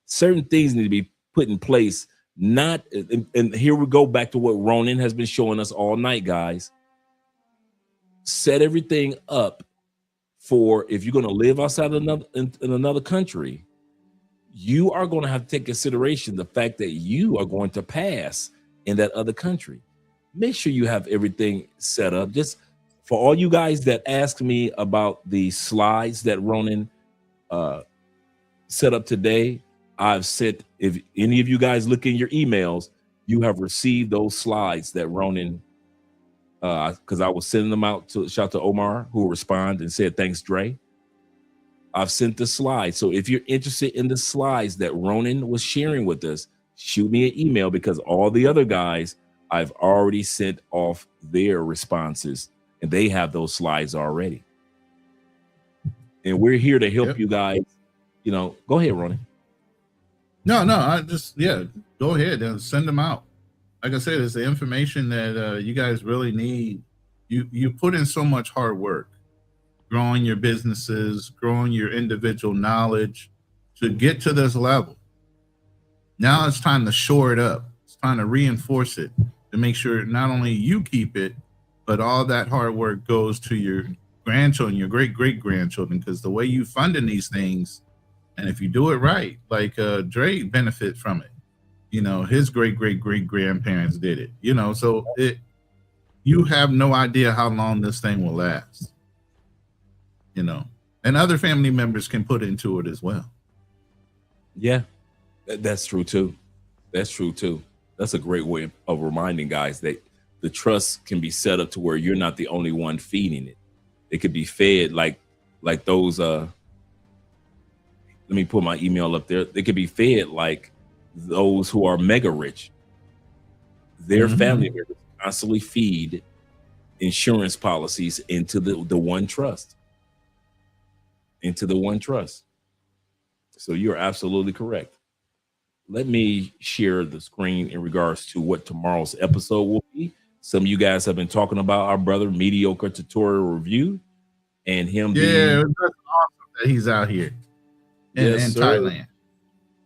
B: certain things need to be put in place. Not, and here we go back to what Ronan has been showing us all night, guys. Set everything up for if you're going to live outside of in another country, you are going to have to take consideration the fact that you are going to pass in that other country. Make sure you have everything set up. Just for all you guys that ask me about the slides that Ronan set up today, I've sent, if any of you guys look in your emails, you have received those slides that Ronan, because I was sending them out to shout to Omar, who responded and said, thanks, Dre. I've sent the slides. So if you're interested in the slides that Ronan was sharing with us, shoot me an email, because all the other guys, I've already sent off their responses and they have those slides already. And we're here to help you guys. You know, go ahead, Ronan.
D: No, I just, go ahead and send them out. Like I said, it's the information that you guys really need. You put in so much hard work, growing your businesses, growing your individual knowledge to get to this level. Now it's time to shore it up. It's time to reinforce it to make sure not only you keep it, but all that hard work goes to your grandchildren, your great-great-grandchildren, because the way you funding these things, and if you do it right, like Dre benefit from it. You know, his great-great-great-grandparents did it. You know, so you have no idea how long this thing will last. You know, and other family members can put into it as well.
B: Yeah, that's true too. That's true too. That's a great way of reminding guys that the trust can be set up to where you're not the only one feeding it. It could be fed like those. Let me put my email up there. They could be fed like those who are mega rich. Their family members constantly feed insurance policies into the one trust. Into the one trust. So you're absolutely correct. Let me share the screen in regards to what tomorrow's episode will be. Some of you guys have been talking about our brother Mediocre Tutorial Review and him being,
D: that's awesome that he's out here in Thailand.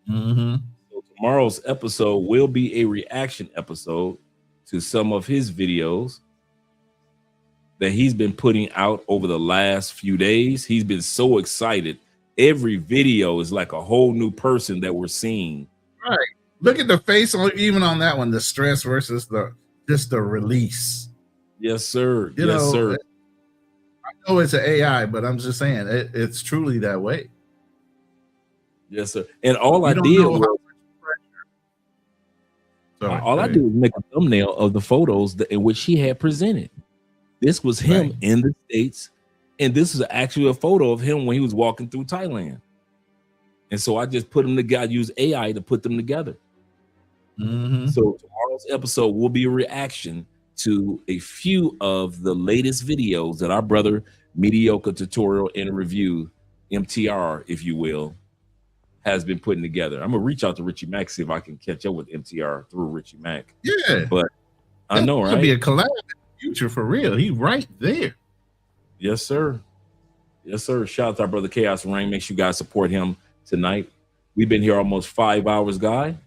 B: So tomorrow's episode will be a reaction episode to some of his videos that he's been putting out over the last few days. He's been so excited. Every video is like a whole new person that we're seeing.
D: Right. Look at the face even on that one, the stress versus the release.
B: Yes, sir.
D: You
B: yes,
D: know,
B: sir.
D: I know it's an AI, but I'm just saying it's truly that way.
B: Yes, sir. And all I did was make a thumbnail of the photos in which he had presented. This was him in the States, and this is actually a photo of him when he was walking through Thailand. And so I just put them together, use AI to put them together. So tomorrow's episode will be a reaction to a few of the latest videos that our brother Mediocre Tutorial and Review, MTR, if you will, has been putting together. I'm gonna reach out to Richie Mack, see if I can catch up with MTR through Richie Mack.
D: Yeah,
B: but I know, right?
D: Could be a collab in the future for real. He right there.
B: Yes, sir. Yes, sir. Shout out to our brother Chaos Rain. Make sure you guys support him tonight. We've been here almost 5 hours, guy.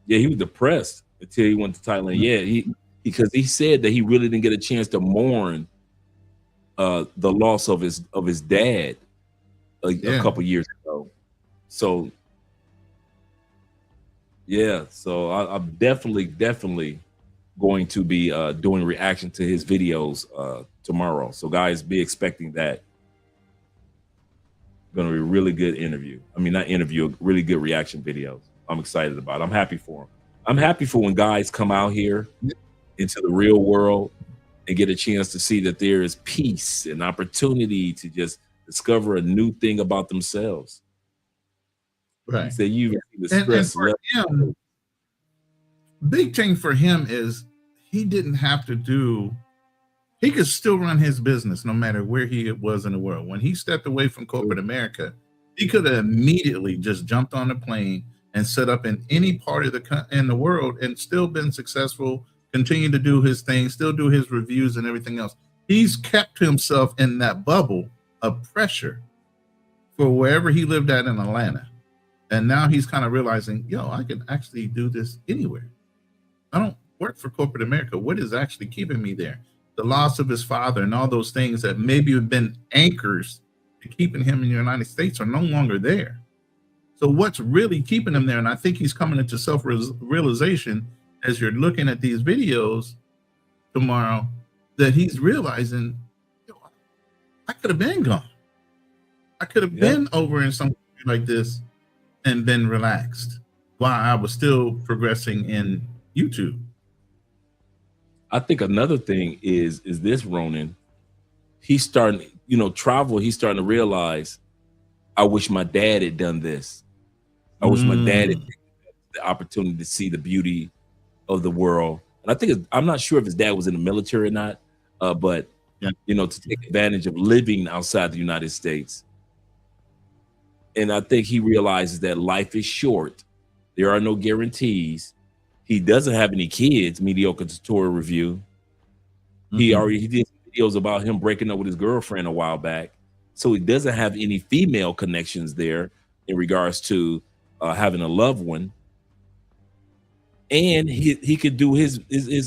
B: Yeah, he was depressed until he went to Thailand. Yeah, because he said that he really didn't get a chance to mourn the loss of his dad a couple years ago. So yeah, so I'm definitely going to be doing reaction to his videos tomorrow. So guys, be expecting that. Going to be a really good interview. I mean, not interview, really good reaction videos. I'm excited about it. I'm happy for him. I'm happy for when guys come out here into the real world and get a chance to see that there is peace and opportunity to just discover a new thing about themselves.
D: Right.
B: So you the
D: And
B: stress
D: for him, big thing for him is he didn't have to do, he could still run his business no matter where he was in the world. When he stepped away from corporate America, he could have immediately just jumped on a plane and set up in any part of the world and still been successful, continue to do his thing, still do his reviews and everything else. He's kept himself in that bubble of pressure for wherever he lived at in Atlanta. And now he's kind of realizing, yo, I can actually do this anywhere. I don't work for corporate America. What is actually keeping me there? The loss of his father and all those things that maybe have been anchors to keeping him in the United States are no longer there. So what's really keeping him there? And I think he's coming into self-realization as you're looking at these videos tomorrow, that he's realizing, yo, I could have been gone. I could have been over in something like this and been relaxed while I was still progressing in YouTube.
B: I think another thing is this, Ronan. He's starting, travel. He's starting to realize, I wish my dad had done this. I wish my dad had the opportunity to see the beauty of the world. And I think I'm not sure if his dad was in the military or not, but to take advantage of living outside the United States. And I think he realizes that life is short. There are no guarantees. He doesn't have any kids, mediocre tutorial review. He did videos about him breaking up with his girlfriend a while back. So he doesn't have any female connections there in regards to having a loved one. And he could do his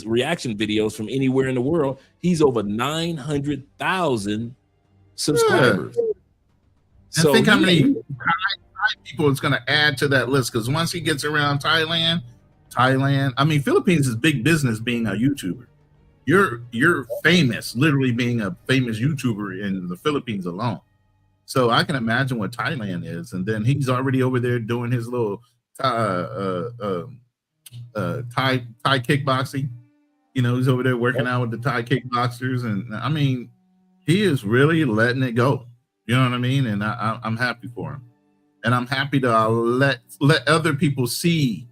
B: reaction videos from anywhere in the world. He's over 900,000 subscribers.
D: So think how many people it's going to add to that list, because once he gets around Thailand, I mean, Philippines is big business being a YouTuber. You're famous, literally being a famous YouTuber in the Philippines alone. So I can imagine what Thailand is, and then he's already over there doing his little Thai kickboxing. He's over there working out with the Thai kickboxers, and I mean, he is really letting it go. You know what I mean? And I'm happy for him, and I'm happy to let other people see,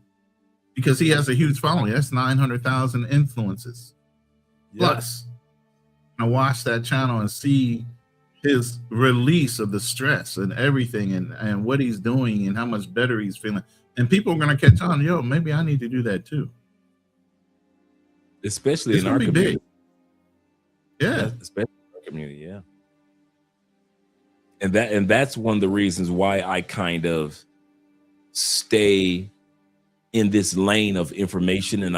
D: because he has a huge following. That's 900,000 influences plus. I watch that channel and see his release of the stress and everything, and what he's doing and how much better he's feeling. And people are going to catch on. Yo, maybe I need to do that too.
B: Especially in our community.
D: Yeah.
B: Especially in our community. Yeah. And that's one of the reasons why I kind of stay in this lane of information, and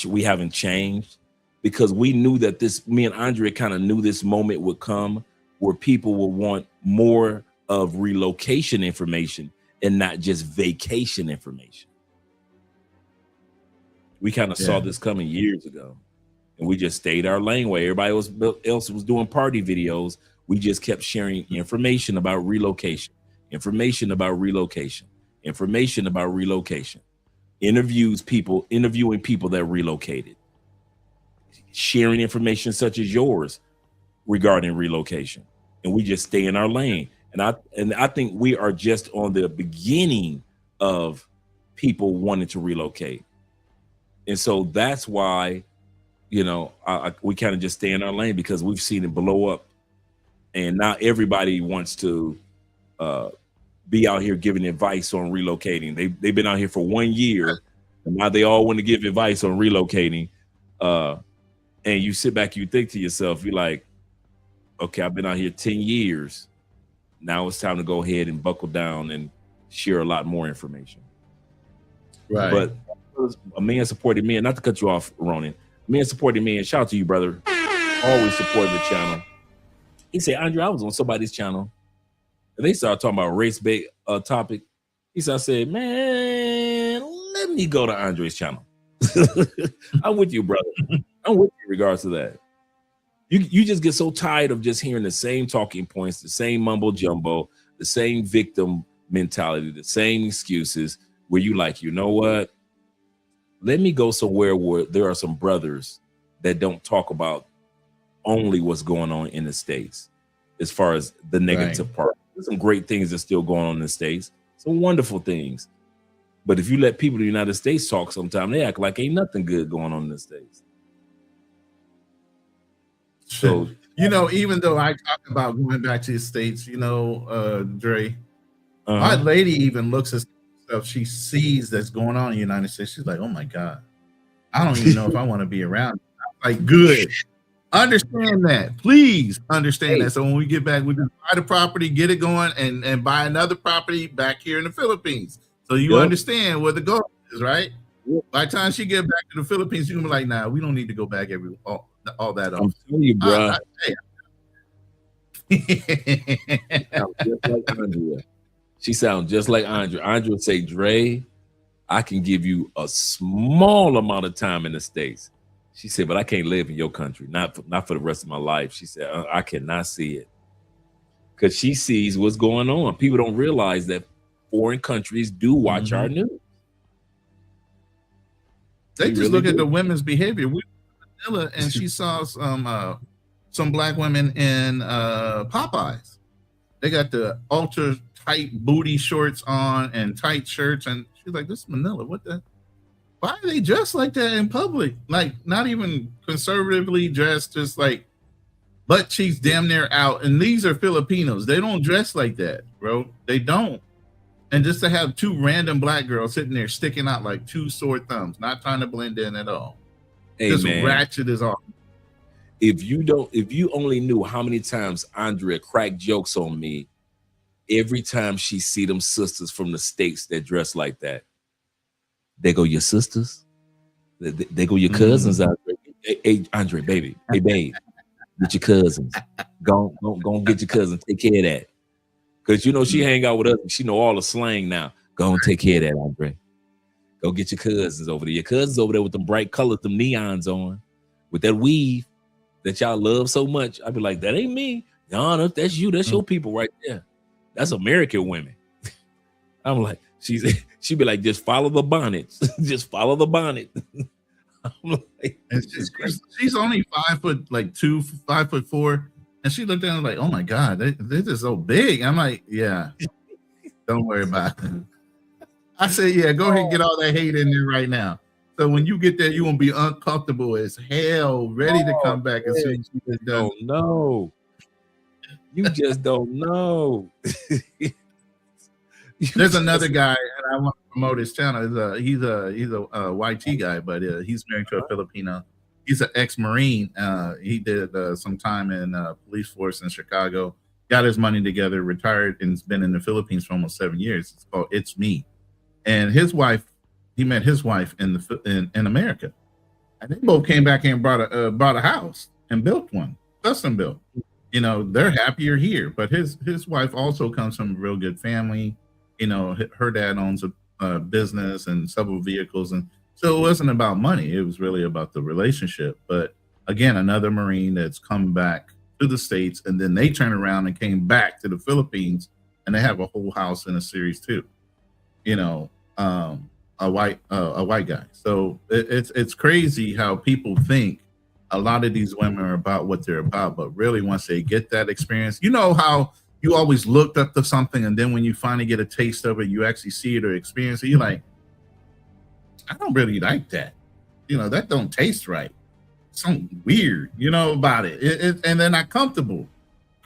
B: we haven't changed, because we knew that me and Andre kind of knew this moment would come where people will want more of relocation information and not just vacation information. We kind of saw this coming years ago, and we just stayed our lane where everybody else was doing party videos. We just kept sharing information about relocation, interviewing people that relocated, sharing information such as yours regarding relocation. And we just stay in our lane. And I think we are just on the beginning of people wanting to relocate. And so that's why, we kind of just stay in our lane, because we've seen it blow up. And now everybody wants to be out here giving advice on relocating. They've been out here for 1 year, and now they all want to give advice on relocating. And you sit back, you think to yourself, you're like, okay, I've been out here 10 years. Now it's time to go ahead and buckle down and share a lot more information.
D: Right.
B: But a man supported me, and not to cut you off, Ronan, a man supported me, and shout out to you, brother. Always supported the channel. He said, Andre, I was on somebody's channel, and they started talking about race-based topic. He said, man, let me go to Andre's channel. I'm with you, brother. I'm with you in regards to that. You just get so tired of just hearing the same talking points, the same mumbo jumbo, the same victim mentality, the same excuses, where you like, you know what? Let me go somewhere where there are some brothers that don't talk about only what's going on in the States as far as the negative part. There's some great things that's still going on in the States, some wonderful things. But if you let people in the United States talk sometime, they act like ain't nothing good going on in the States. So,
D: you know, even though I talk about going back to the States, you know, Dre, my lady even looks at stuff she sees that's going on in the United States. She's like, oh my God, I don't even know if I want to be around. I'm like, good. Understand that. Please understand that. So when we get back, we can buy the property, get it going, and buy another property back here in the Philippines. So you understand what the goal is, right? By the time she get back to the Philippines, you're gonna be like, nah, we don't need to go back all that often.
B: I'm telling you, bro. She sounds just like Andrea. Andrea would say, Dre, I can give you a small amount of time in the States. She said, but I can't live in your country, not for the rest of my life. She said, I cannot see it. Because she sees what's going on. People don't realize that foreign countries do watch our news.
D: They just look at the women's behavior. We were in Manila, and she saw some black women in Popeyes. They got the ultra tight booty shorts on and tight shirts, and she's like, "This is Manila. What the? Why are they dressed like that in public? Like not even conservatively dressed, just like butt cheeks damn near out. And these are Filipinos. They don't dress like that, bro. They don't. And just to have two random black girls sitting there sticking out like two sore thumbs, not trying to blend in at all.
B: Hey,
D: just
B: man,
D: ratchet as all.
B: If you only knew how many times Andrea cracked jokes on me every time she see them sisters from the States that dress like that. They go, your sisters? They go, your cousins, Andre. Hey, Andre, baby. Hey, babe. Get your cousins. Go get your cousins. Take care of that. Because you know she hang out with us. She know all the slang now. Go and take care of that, Andre. Go get your cousins over there. Your cousins over there with them bright colors, them neons on, with that weave that y'all love so much. I'd be like, that ain't me. No, that's you. That's your people right there. That's American women. I'm like, she'd be like, just follow the bonnets. Just follow the bonnet. I'm like,
D: she's only 5'2", 5'4", and she looked down like, oh my God, they're just so big. I'm like, yeah, don't worry about it. I said, yeah, go ahead and get all that hate in there right now. So when you get there, you won't be uncomfortable as hell, ready to come back as soon as you get done.
B: No, you just don't know.
D: There's another guy, and I want to promote his channel. He's a YT guy, but he's married to a Filipino. He's an ex-Marine. He did some time in police force in Chicago. Got his money together, retired, and has been in the Philippines for almost 7 years. It's called It's Me. And his wife, he met his wife in America, and they both came back and brought a house and built one, custom built. You know, they're happier here, but his wife also comes from a real good family. You know, her dad owns a business and several vehicles, and so it wasn't about money. It was really about the relationship. But again, another Marine that's come back to the States, and then they turn around and came back to the Philippines, and they have a whole house in a series too. You know, a white guy. So it's crazy how people think a lot of these women are about what they're about, but really once they get that experience, you know how you always looked up to something, and then when you finally get a taste of it, you actually see it or experience it, you're like, I don't really like that. You know, that don't taste right. Something weird, you know, about it. And they're not comfortable.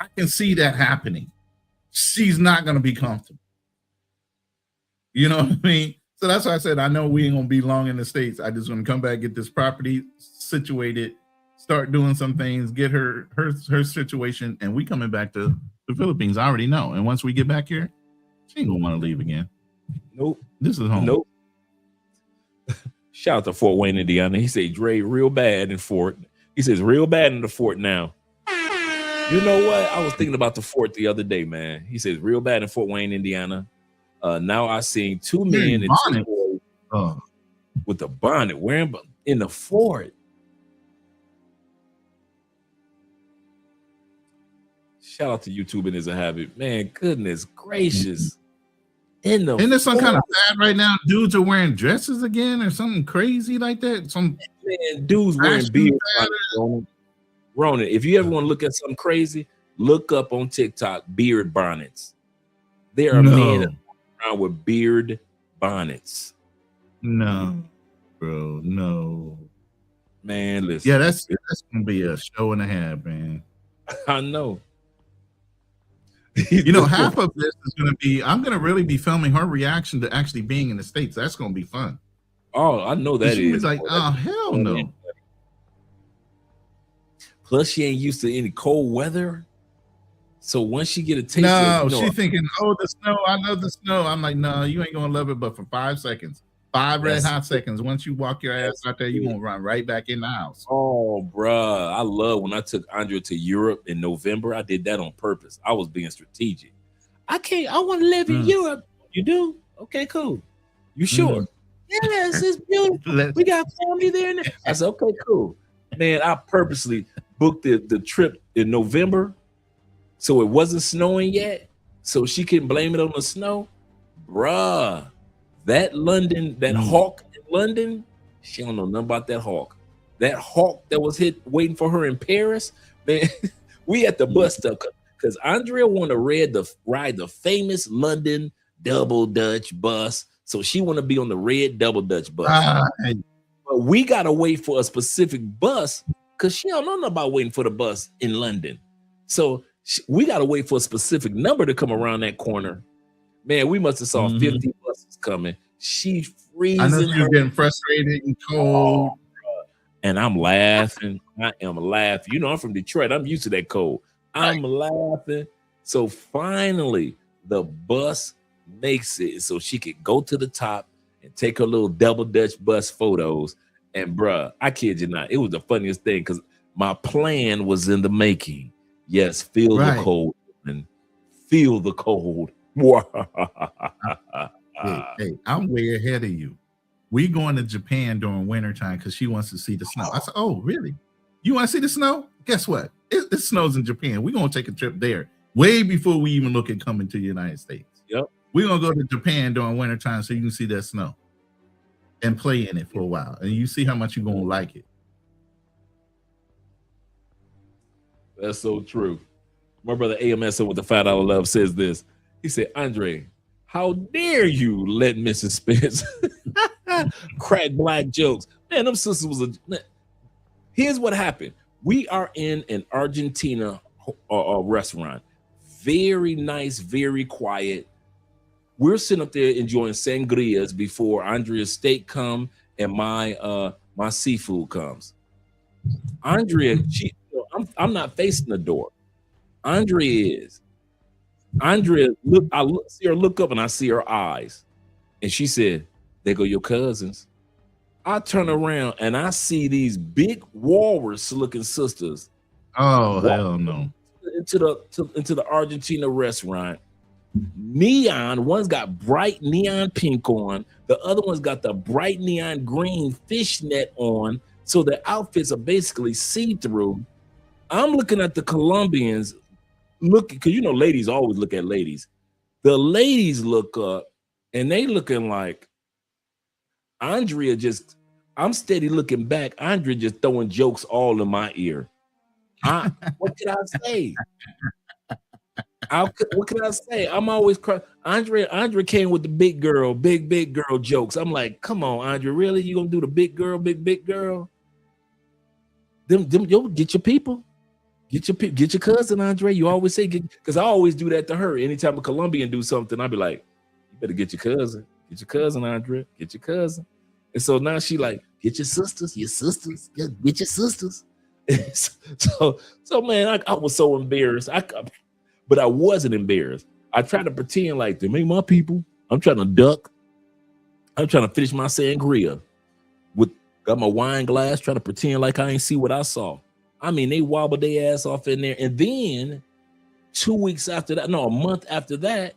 D: I can see that happening. She's not going to be comfortable. You know what I mean? So that's why I said, I know we ain't going to be long in the States. I just want to come back, get this property situated, start doing some things, get her situation, and we coming back to the Philippines. I already know. And once we get back here, she ain't gonna want to leave again.
B: Nope.
D: This is home.
B: Nope. Shout out to Fort Wayne, Indiana. He said, Dre, real bad in Fort. He says, real bad in the Fort now. You know what? I was thinking about the Fort the other day, man. He says, real bad in Fort Wayne, Indiana. Now I seen two men and two boys with the bonnet wearing in the Fort. Shout out to YouTube as a habit, man. Goodness gracious!
D: Isn't there some kind of fad right now? Dudes are wearing dresses again, or something crazy like that. Some
B: man, dudes wearing beard. Ronan, if you ever want to look at something crazy, look up on TikTok beard bonnets. There are men around with beard bonnets.
D: No, bro, no.
B: Man, listen.
D: Yeah, that's gonna be a show and a half, man.
B: I know.
D: You know, half of this is gonna be. I'm gonna really be filming her reaction to actually being in the States. That's gonna be fun.
B: Oh, I know that
D: she
B: is.
D: was like, oh hell no.
B: Plus, she ain't used to any cold weather. So once she get a taste,
D: No,
B: of,
D: she's thinking, oh, the snow. I love the snow. I'm like, no, you ain't gonna love it, but for 5 seconds, 5 red hot seconds. Once you walk your ass out there, you gonna run right back in the house.
B: Oh, bruh, I love when I took Andrea to Europe in November. I did that on purpose. I was being strategic. I want to live in Europe. You do? Okay, cool. You sure? Yes, it's beautiful. We got family there. I said, okay, cool. Man, I purposely booked the trip in November so it wasn't snowing yet, so she couldn't blame it on the snow. Bruh, that London, that hawk in London, she don't know nothing about that hawk. That hawk that was waiting for her in Paris, man, we at the bus stop because Andrea want to ride the famous London double Dutch bus. So she want to be on the red double Dutch bus. But we got to wait for a specific bus because she don't know nothing about waiting for the bus in London. So we got to wait for a specific number to come around that corner. Man, we must have saw 50 buses coming. She freezing.
D: I know you're getting frustrated and cold.
B: And I'm laughing. I am laughing. You know, I'm from Detroit. I'm used to that cold. I'm laughing. So finally, the bus makes it so she could go to the top and take her little double Dutch bus photos. And bruh, I kid you not, it was the funniest thing because my plan was in the making. Yes, feel the cold and feel the cold.
D: Hey, I'm way ahead of you. We going to Japan during wintertime because she wants to see the snow. I said, oh, really? You want to see the snow? Guess what? It snows in Japan. We're going to take a trip there way before we even look at coming to the United States.
B: Yep.
D: We're going to go to Japan during wintertime so you can see that snow and play in it for a while. And you see how much you're going to like it.
B: That's so true. My brother AMS with the $5 love says this. He said, Andre, how dare you let Mrs. Spence crack black jokes? Man, them sisters was Here's what happened. We are in an Argentina restaurant. Very nice, very quiet. We're sitting up there enjoying sangrias before Andrea's steak come and my seafood comes. Andrea, I'm not facing the door. Andrea is. Andrea, see her look up and I see her eyes. And she said, there go your cousins. I turn around and I see these big walrus looking sisters.
D: Oh, hell no.
B: Into the Argentina restaurant. Neon, one's got bright neon pink on, the other one's got the bright neon green fishnet on. So the outfits are basically see-through. I'm looking at the Colombians, because you know ladies always look at ladies. The ladies look up and they looking like Andrea I'm steady looking back. Andrea just throwing jokes all in my ear. What can I say? What can I say? I'm always crying. Andrea came with the big girl jokes. I'm like, come on, Andrea, really? You gonna do the big girl? Yo, get your people. Get your cousin, Andre. You always say, because I always do that to her. Anytime a Colombian do something, I'll be like, you better get your cousin. Get your cousin, Andre. Get your cousin. And so now she like, get your sisters. Get your sisters. so man, I was so embarrassed. But I wasn't embarrassed. I tried to pretend like they ain't my people. I'm trying to duck. I'm trying to finish my sangria. Got my wine glass, trying to pretend like I ain't see what I saw. I mean, they wobbled their ass off in there. And then 2 weeks after that, no, a month after that,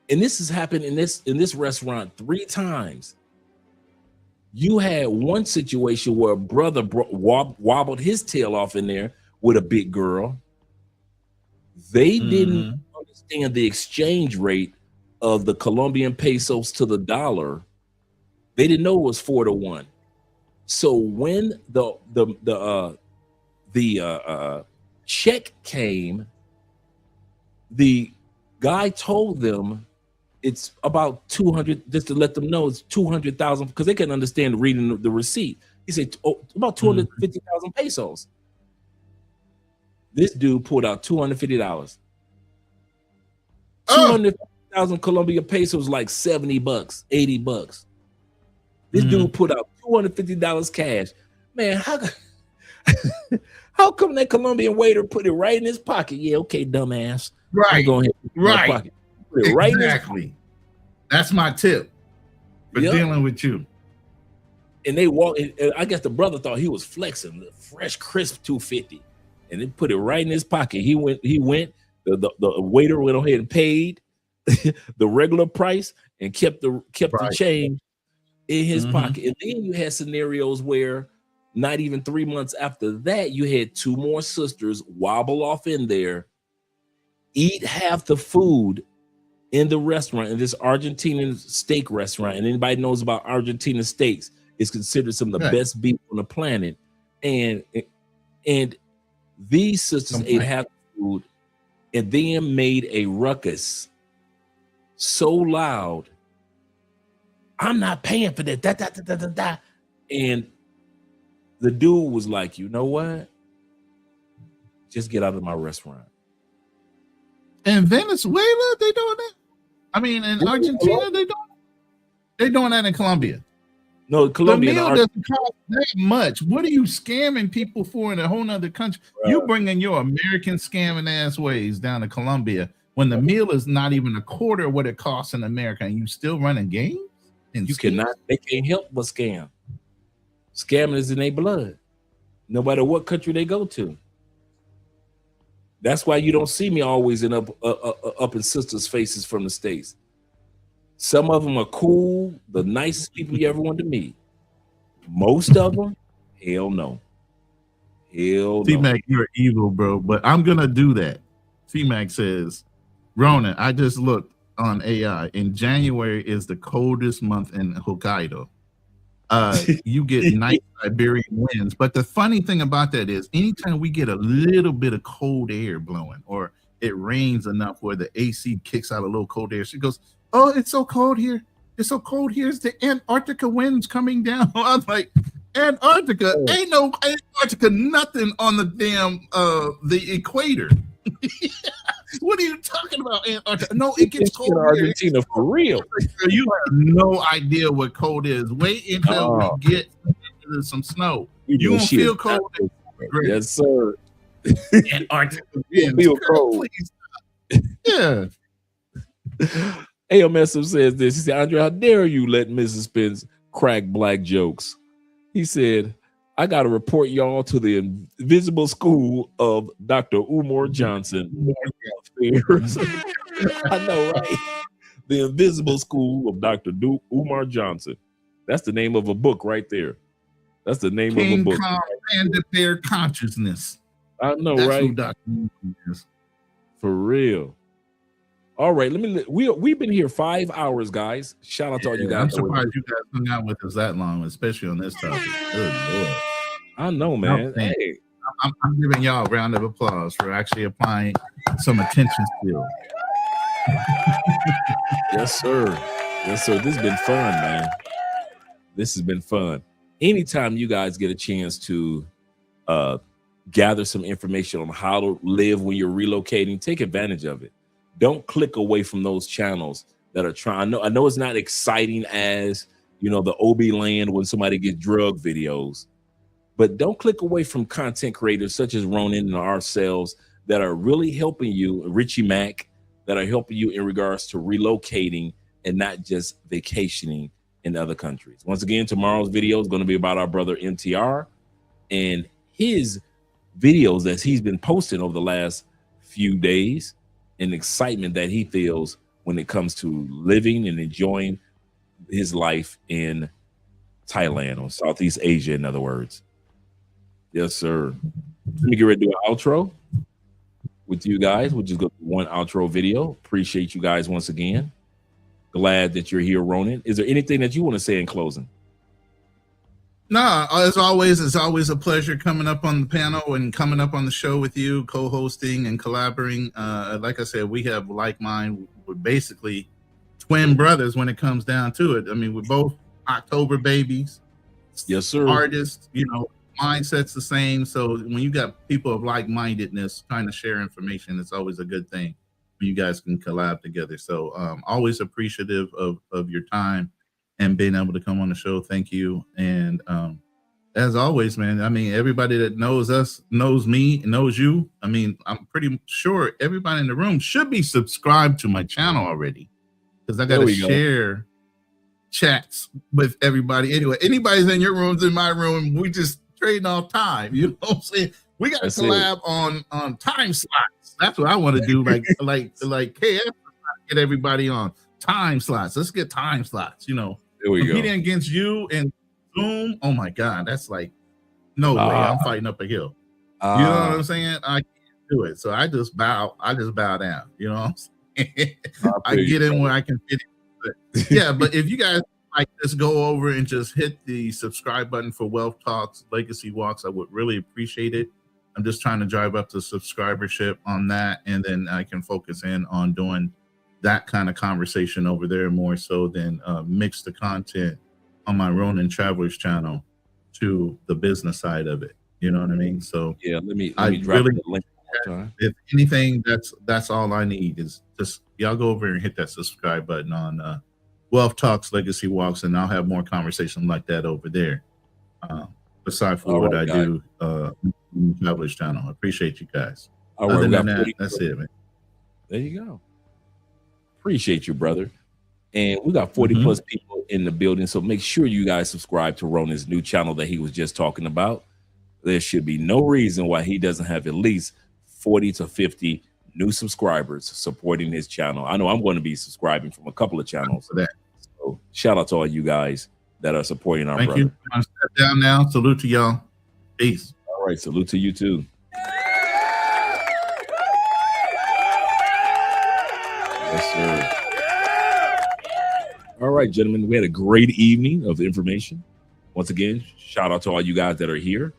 B: and this has happened in this restaurant 3 times. You had one situation where a brother wobbled his tail off in there with a big girl. They didn't understand the exchange rate of the Colombian pesos to the dollar. They didn't know it was 4 to 1. So when the the check came, the guy told them it's about 200, just to let them know it's 200,000, because they couldn't understand reading the receipt. He said, oh, about 250,000 pesos. This dude pulled out $250. 250,000 Colombia pesos, like 70 bucks, 80 bucks. This dude put out $250 cash. Man, how come that Colombian waiter put it right in his pocket? Yeah, okay, dumbass.
D: Right.
B: Go ahead.
D: Right.
B: Put it right in his
D: Exactly. That's my tip for dealing with you.
B: And they walked, and I guess the brother thought he was flexing, the fresh, crisp 250, and they put it right in his pocket. He went. The waiter went ahead and paid the regular price and kept the change in his pocket. And then you had scenarios where not even 3 months after that, you had two more sisters wobble off in there, eat half the food in the restaurant, in this Argentinian steak restaurant. And anybody knows about Argentinian steaks, it's considered some of the best beef on the planet. And these sisters ate half the food and then made a ruckus so loud, I'm not paying for that. And the dude was like, you know what? Just get out of my restaurant.
D: In Venezuela, they doing that? I mean, in Argentina, they doing that in Colombia.
B: No, Colombia.
D: The meal doesn't cost that much. What are you scamming people for in a whole nother country? You bringing your American scamming ass ways down to Colombia when the meal is not even a quarter of what it costs in America, and you still running games? And
B: you cannot. They can't help but scam. Scamming is in their blood, no matter what country they go to. That's why you don't see me always up in sisters' faces from the States. Some of them are cool, the nicest people you ever want to meet. Most of them, hell no. Hell no.
D: T-Mac, you're evil, bro, but I'm going to do that. T-Mac says, Ronan, I just looked on AI. In January is the coldest month in Hokkaido. You get nice Siberian winds. But the funny thing about that is anytime we get a little bit of cold air blowing or it rains enough where the AC kicks out a little cold air, she goes, oh, it's so cold here. It's so cold here. It's the Antarctica winds coming down. I'm like, Antarctica? Ain't no Antarctica nothing on the damn the equator. What are you talking about, Antarctica? No, it gets cold in
B: Argentina for real.
D: You have no idea what cold is. Wait until we get some snow. You won't feel cold.
B: Yes, sir.
D: Antarctica
B: feel cold.
D: Yeah.
B: AMSM says this. He said, Andre, how dare you let Mrs. Spence crack black jokes? He said, I got to report y'all to the invisible school of Dr. Umar Johnson. I know, right? The invisible school of Dr. Umar Johnson. That's the name of a book right there. That's the name of a book.
D: And their consciousness.
B: I know,
D: that's
B: right?
D: Who Dr. Umar is.
B: For real. All right, we've been here 5 hours, guys. Shout out to all you guys.
D: I'm surprised you guys hung out with us that long, especially on this topic. Good Lord.
B: I know, man.
D: No,
B: hey,
D: I'm giving y'all a round of applause for actually applying some attention skills.
B: Yes, sir. Yes, sir. This has been fun, man. This has been fun. Anytime you guys get a chance to gather some information on how to live when you're relocating, take advantage of it. Don't click away from those channels that are trying. I know it's not exciting as, the OB land when somebody gets drug videos, but don't click away from content creators such as Ronan and ourselves that are really helping you, Richie Mack, that are helping you in regards to relocating and not just vacationing in other countries. Once again, tomorrow's video is going to be about our brother MTR and his videos that he's been posting over the last few days, and excitement that he feels when it comes to living and enjoying his life in Thailand or Southeast Asia, in other words. Yes, sir. Let me get ready to do an outro with you guys. We'll just go through one outro video. Appreciate you guys once again. Glad that you're here, Ronan. Is there anything that you want to say in closing?
D: No, as always, it's always a pleasure coming up on the panel and coming up on the show with you, co-hosting and collaborating. Like I said, we have like mind. We're basically twin brothers when it comes down to it. I mean, we're both October babies.
B: Yes, sir.
D: Artists, you know, mindset's the same. So when you got people of like-mindedness trying to share information, it's always a good thing when you guys can collab together. So always appreciative of your time and being able to come on the show. Thank you. And as always, man, I mean, everybody that knows us, knows me, knows you. I mean, I'm pretty sure everybody in the room should be subscribed to my channel already, because I got to share chats with everybody. Anyway, anybody's in your rooms, in my room, we just trading off time. You know what I'm saying? We got to collab on time slots. That's what I want to do. Like KF, get everybody on time slots. Let's get time slots, you know.
B: There we
D: competing against you and Zoom. Oh my God, that's like no way. I'm fighting up a hill. You know what I'm saying? I can't do it. So I just bow down. You know what I'm saying? I get in where I can fit in. But yeah, but if you guys like just go over and just hit the subscribe button for Wealth Talks Legacy Walks, I would really appreciate it. I'm just trying to drive up the subscribership on that, and then I can focus in on doing that kind of conversation over there more so than mix the content on my Ronin Travelers channel to the business side of it. You know what I mean? So
B: yeah, let me drop the link.
D: If anything, that's all I need is just y'all go over and hit that subscribe button on Wealth Talks Legacy Walks, and I'll have more conversation like that over there. Aside from what I do on the Travelers channel. I appreciate you guys. Other than that, that's it, man.
B: There you go. Appreciate you, brother. And we got 40 plus people in the building, so make sure you guys subscribe to Ronin's new channel that he was just talking about. There should be no reason why he doesn't have at least 40 to 50 new subscribers supporting his channel. I know I'm going to be subscribing from a couple of channels. So shout out to all you guys that are supporting our brother.
D: Thank you. I'm step down now. Salute to y'all. Peace.
B: All right, salute to you too. Yes, sir. All right, gentlemen, we had a great evening of information. Once again, shout out to all you guys that are here.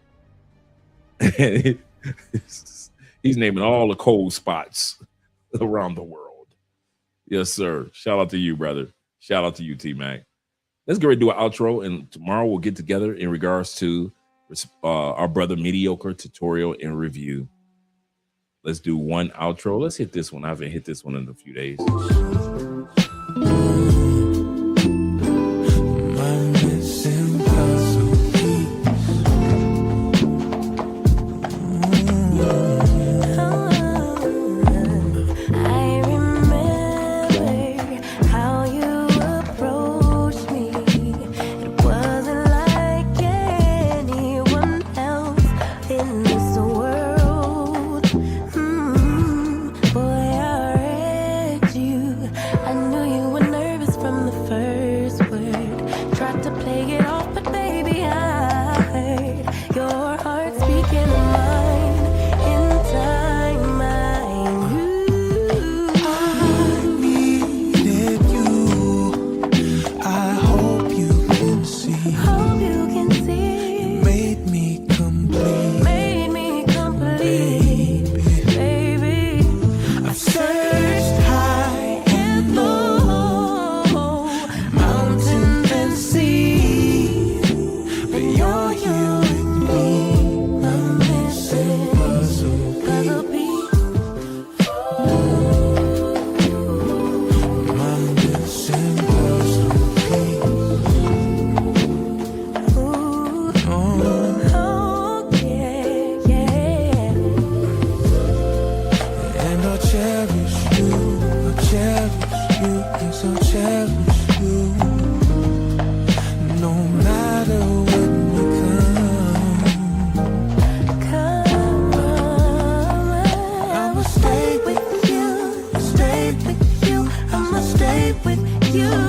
B: He's naming all the cold spots around the world. Yes, sir. Shout out to you, brother. Shout out to you, T-Mac. Let's get ready to do an outro, and tomorrow we'll get together in regards to our brother Mediocre Tutorial and Review. Let's do one outro. Let's hit this one. I haven't hit this one in a few days.
A: Stay with you.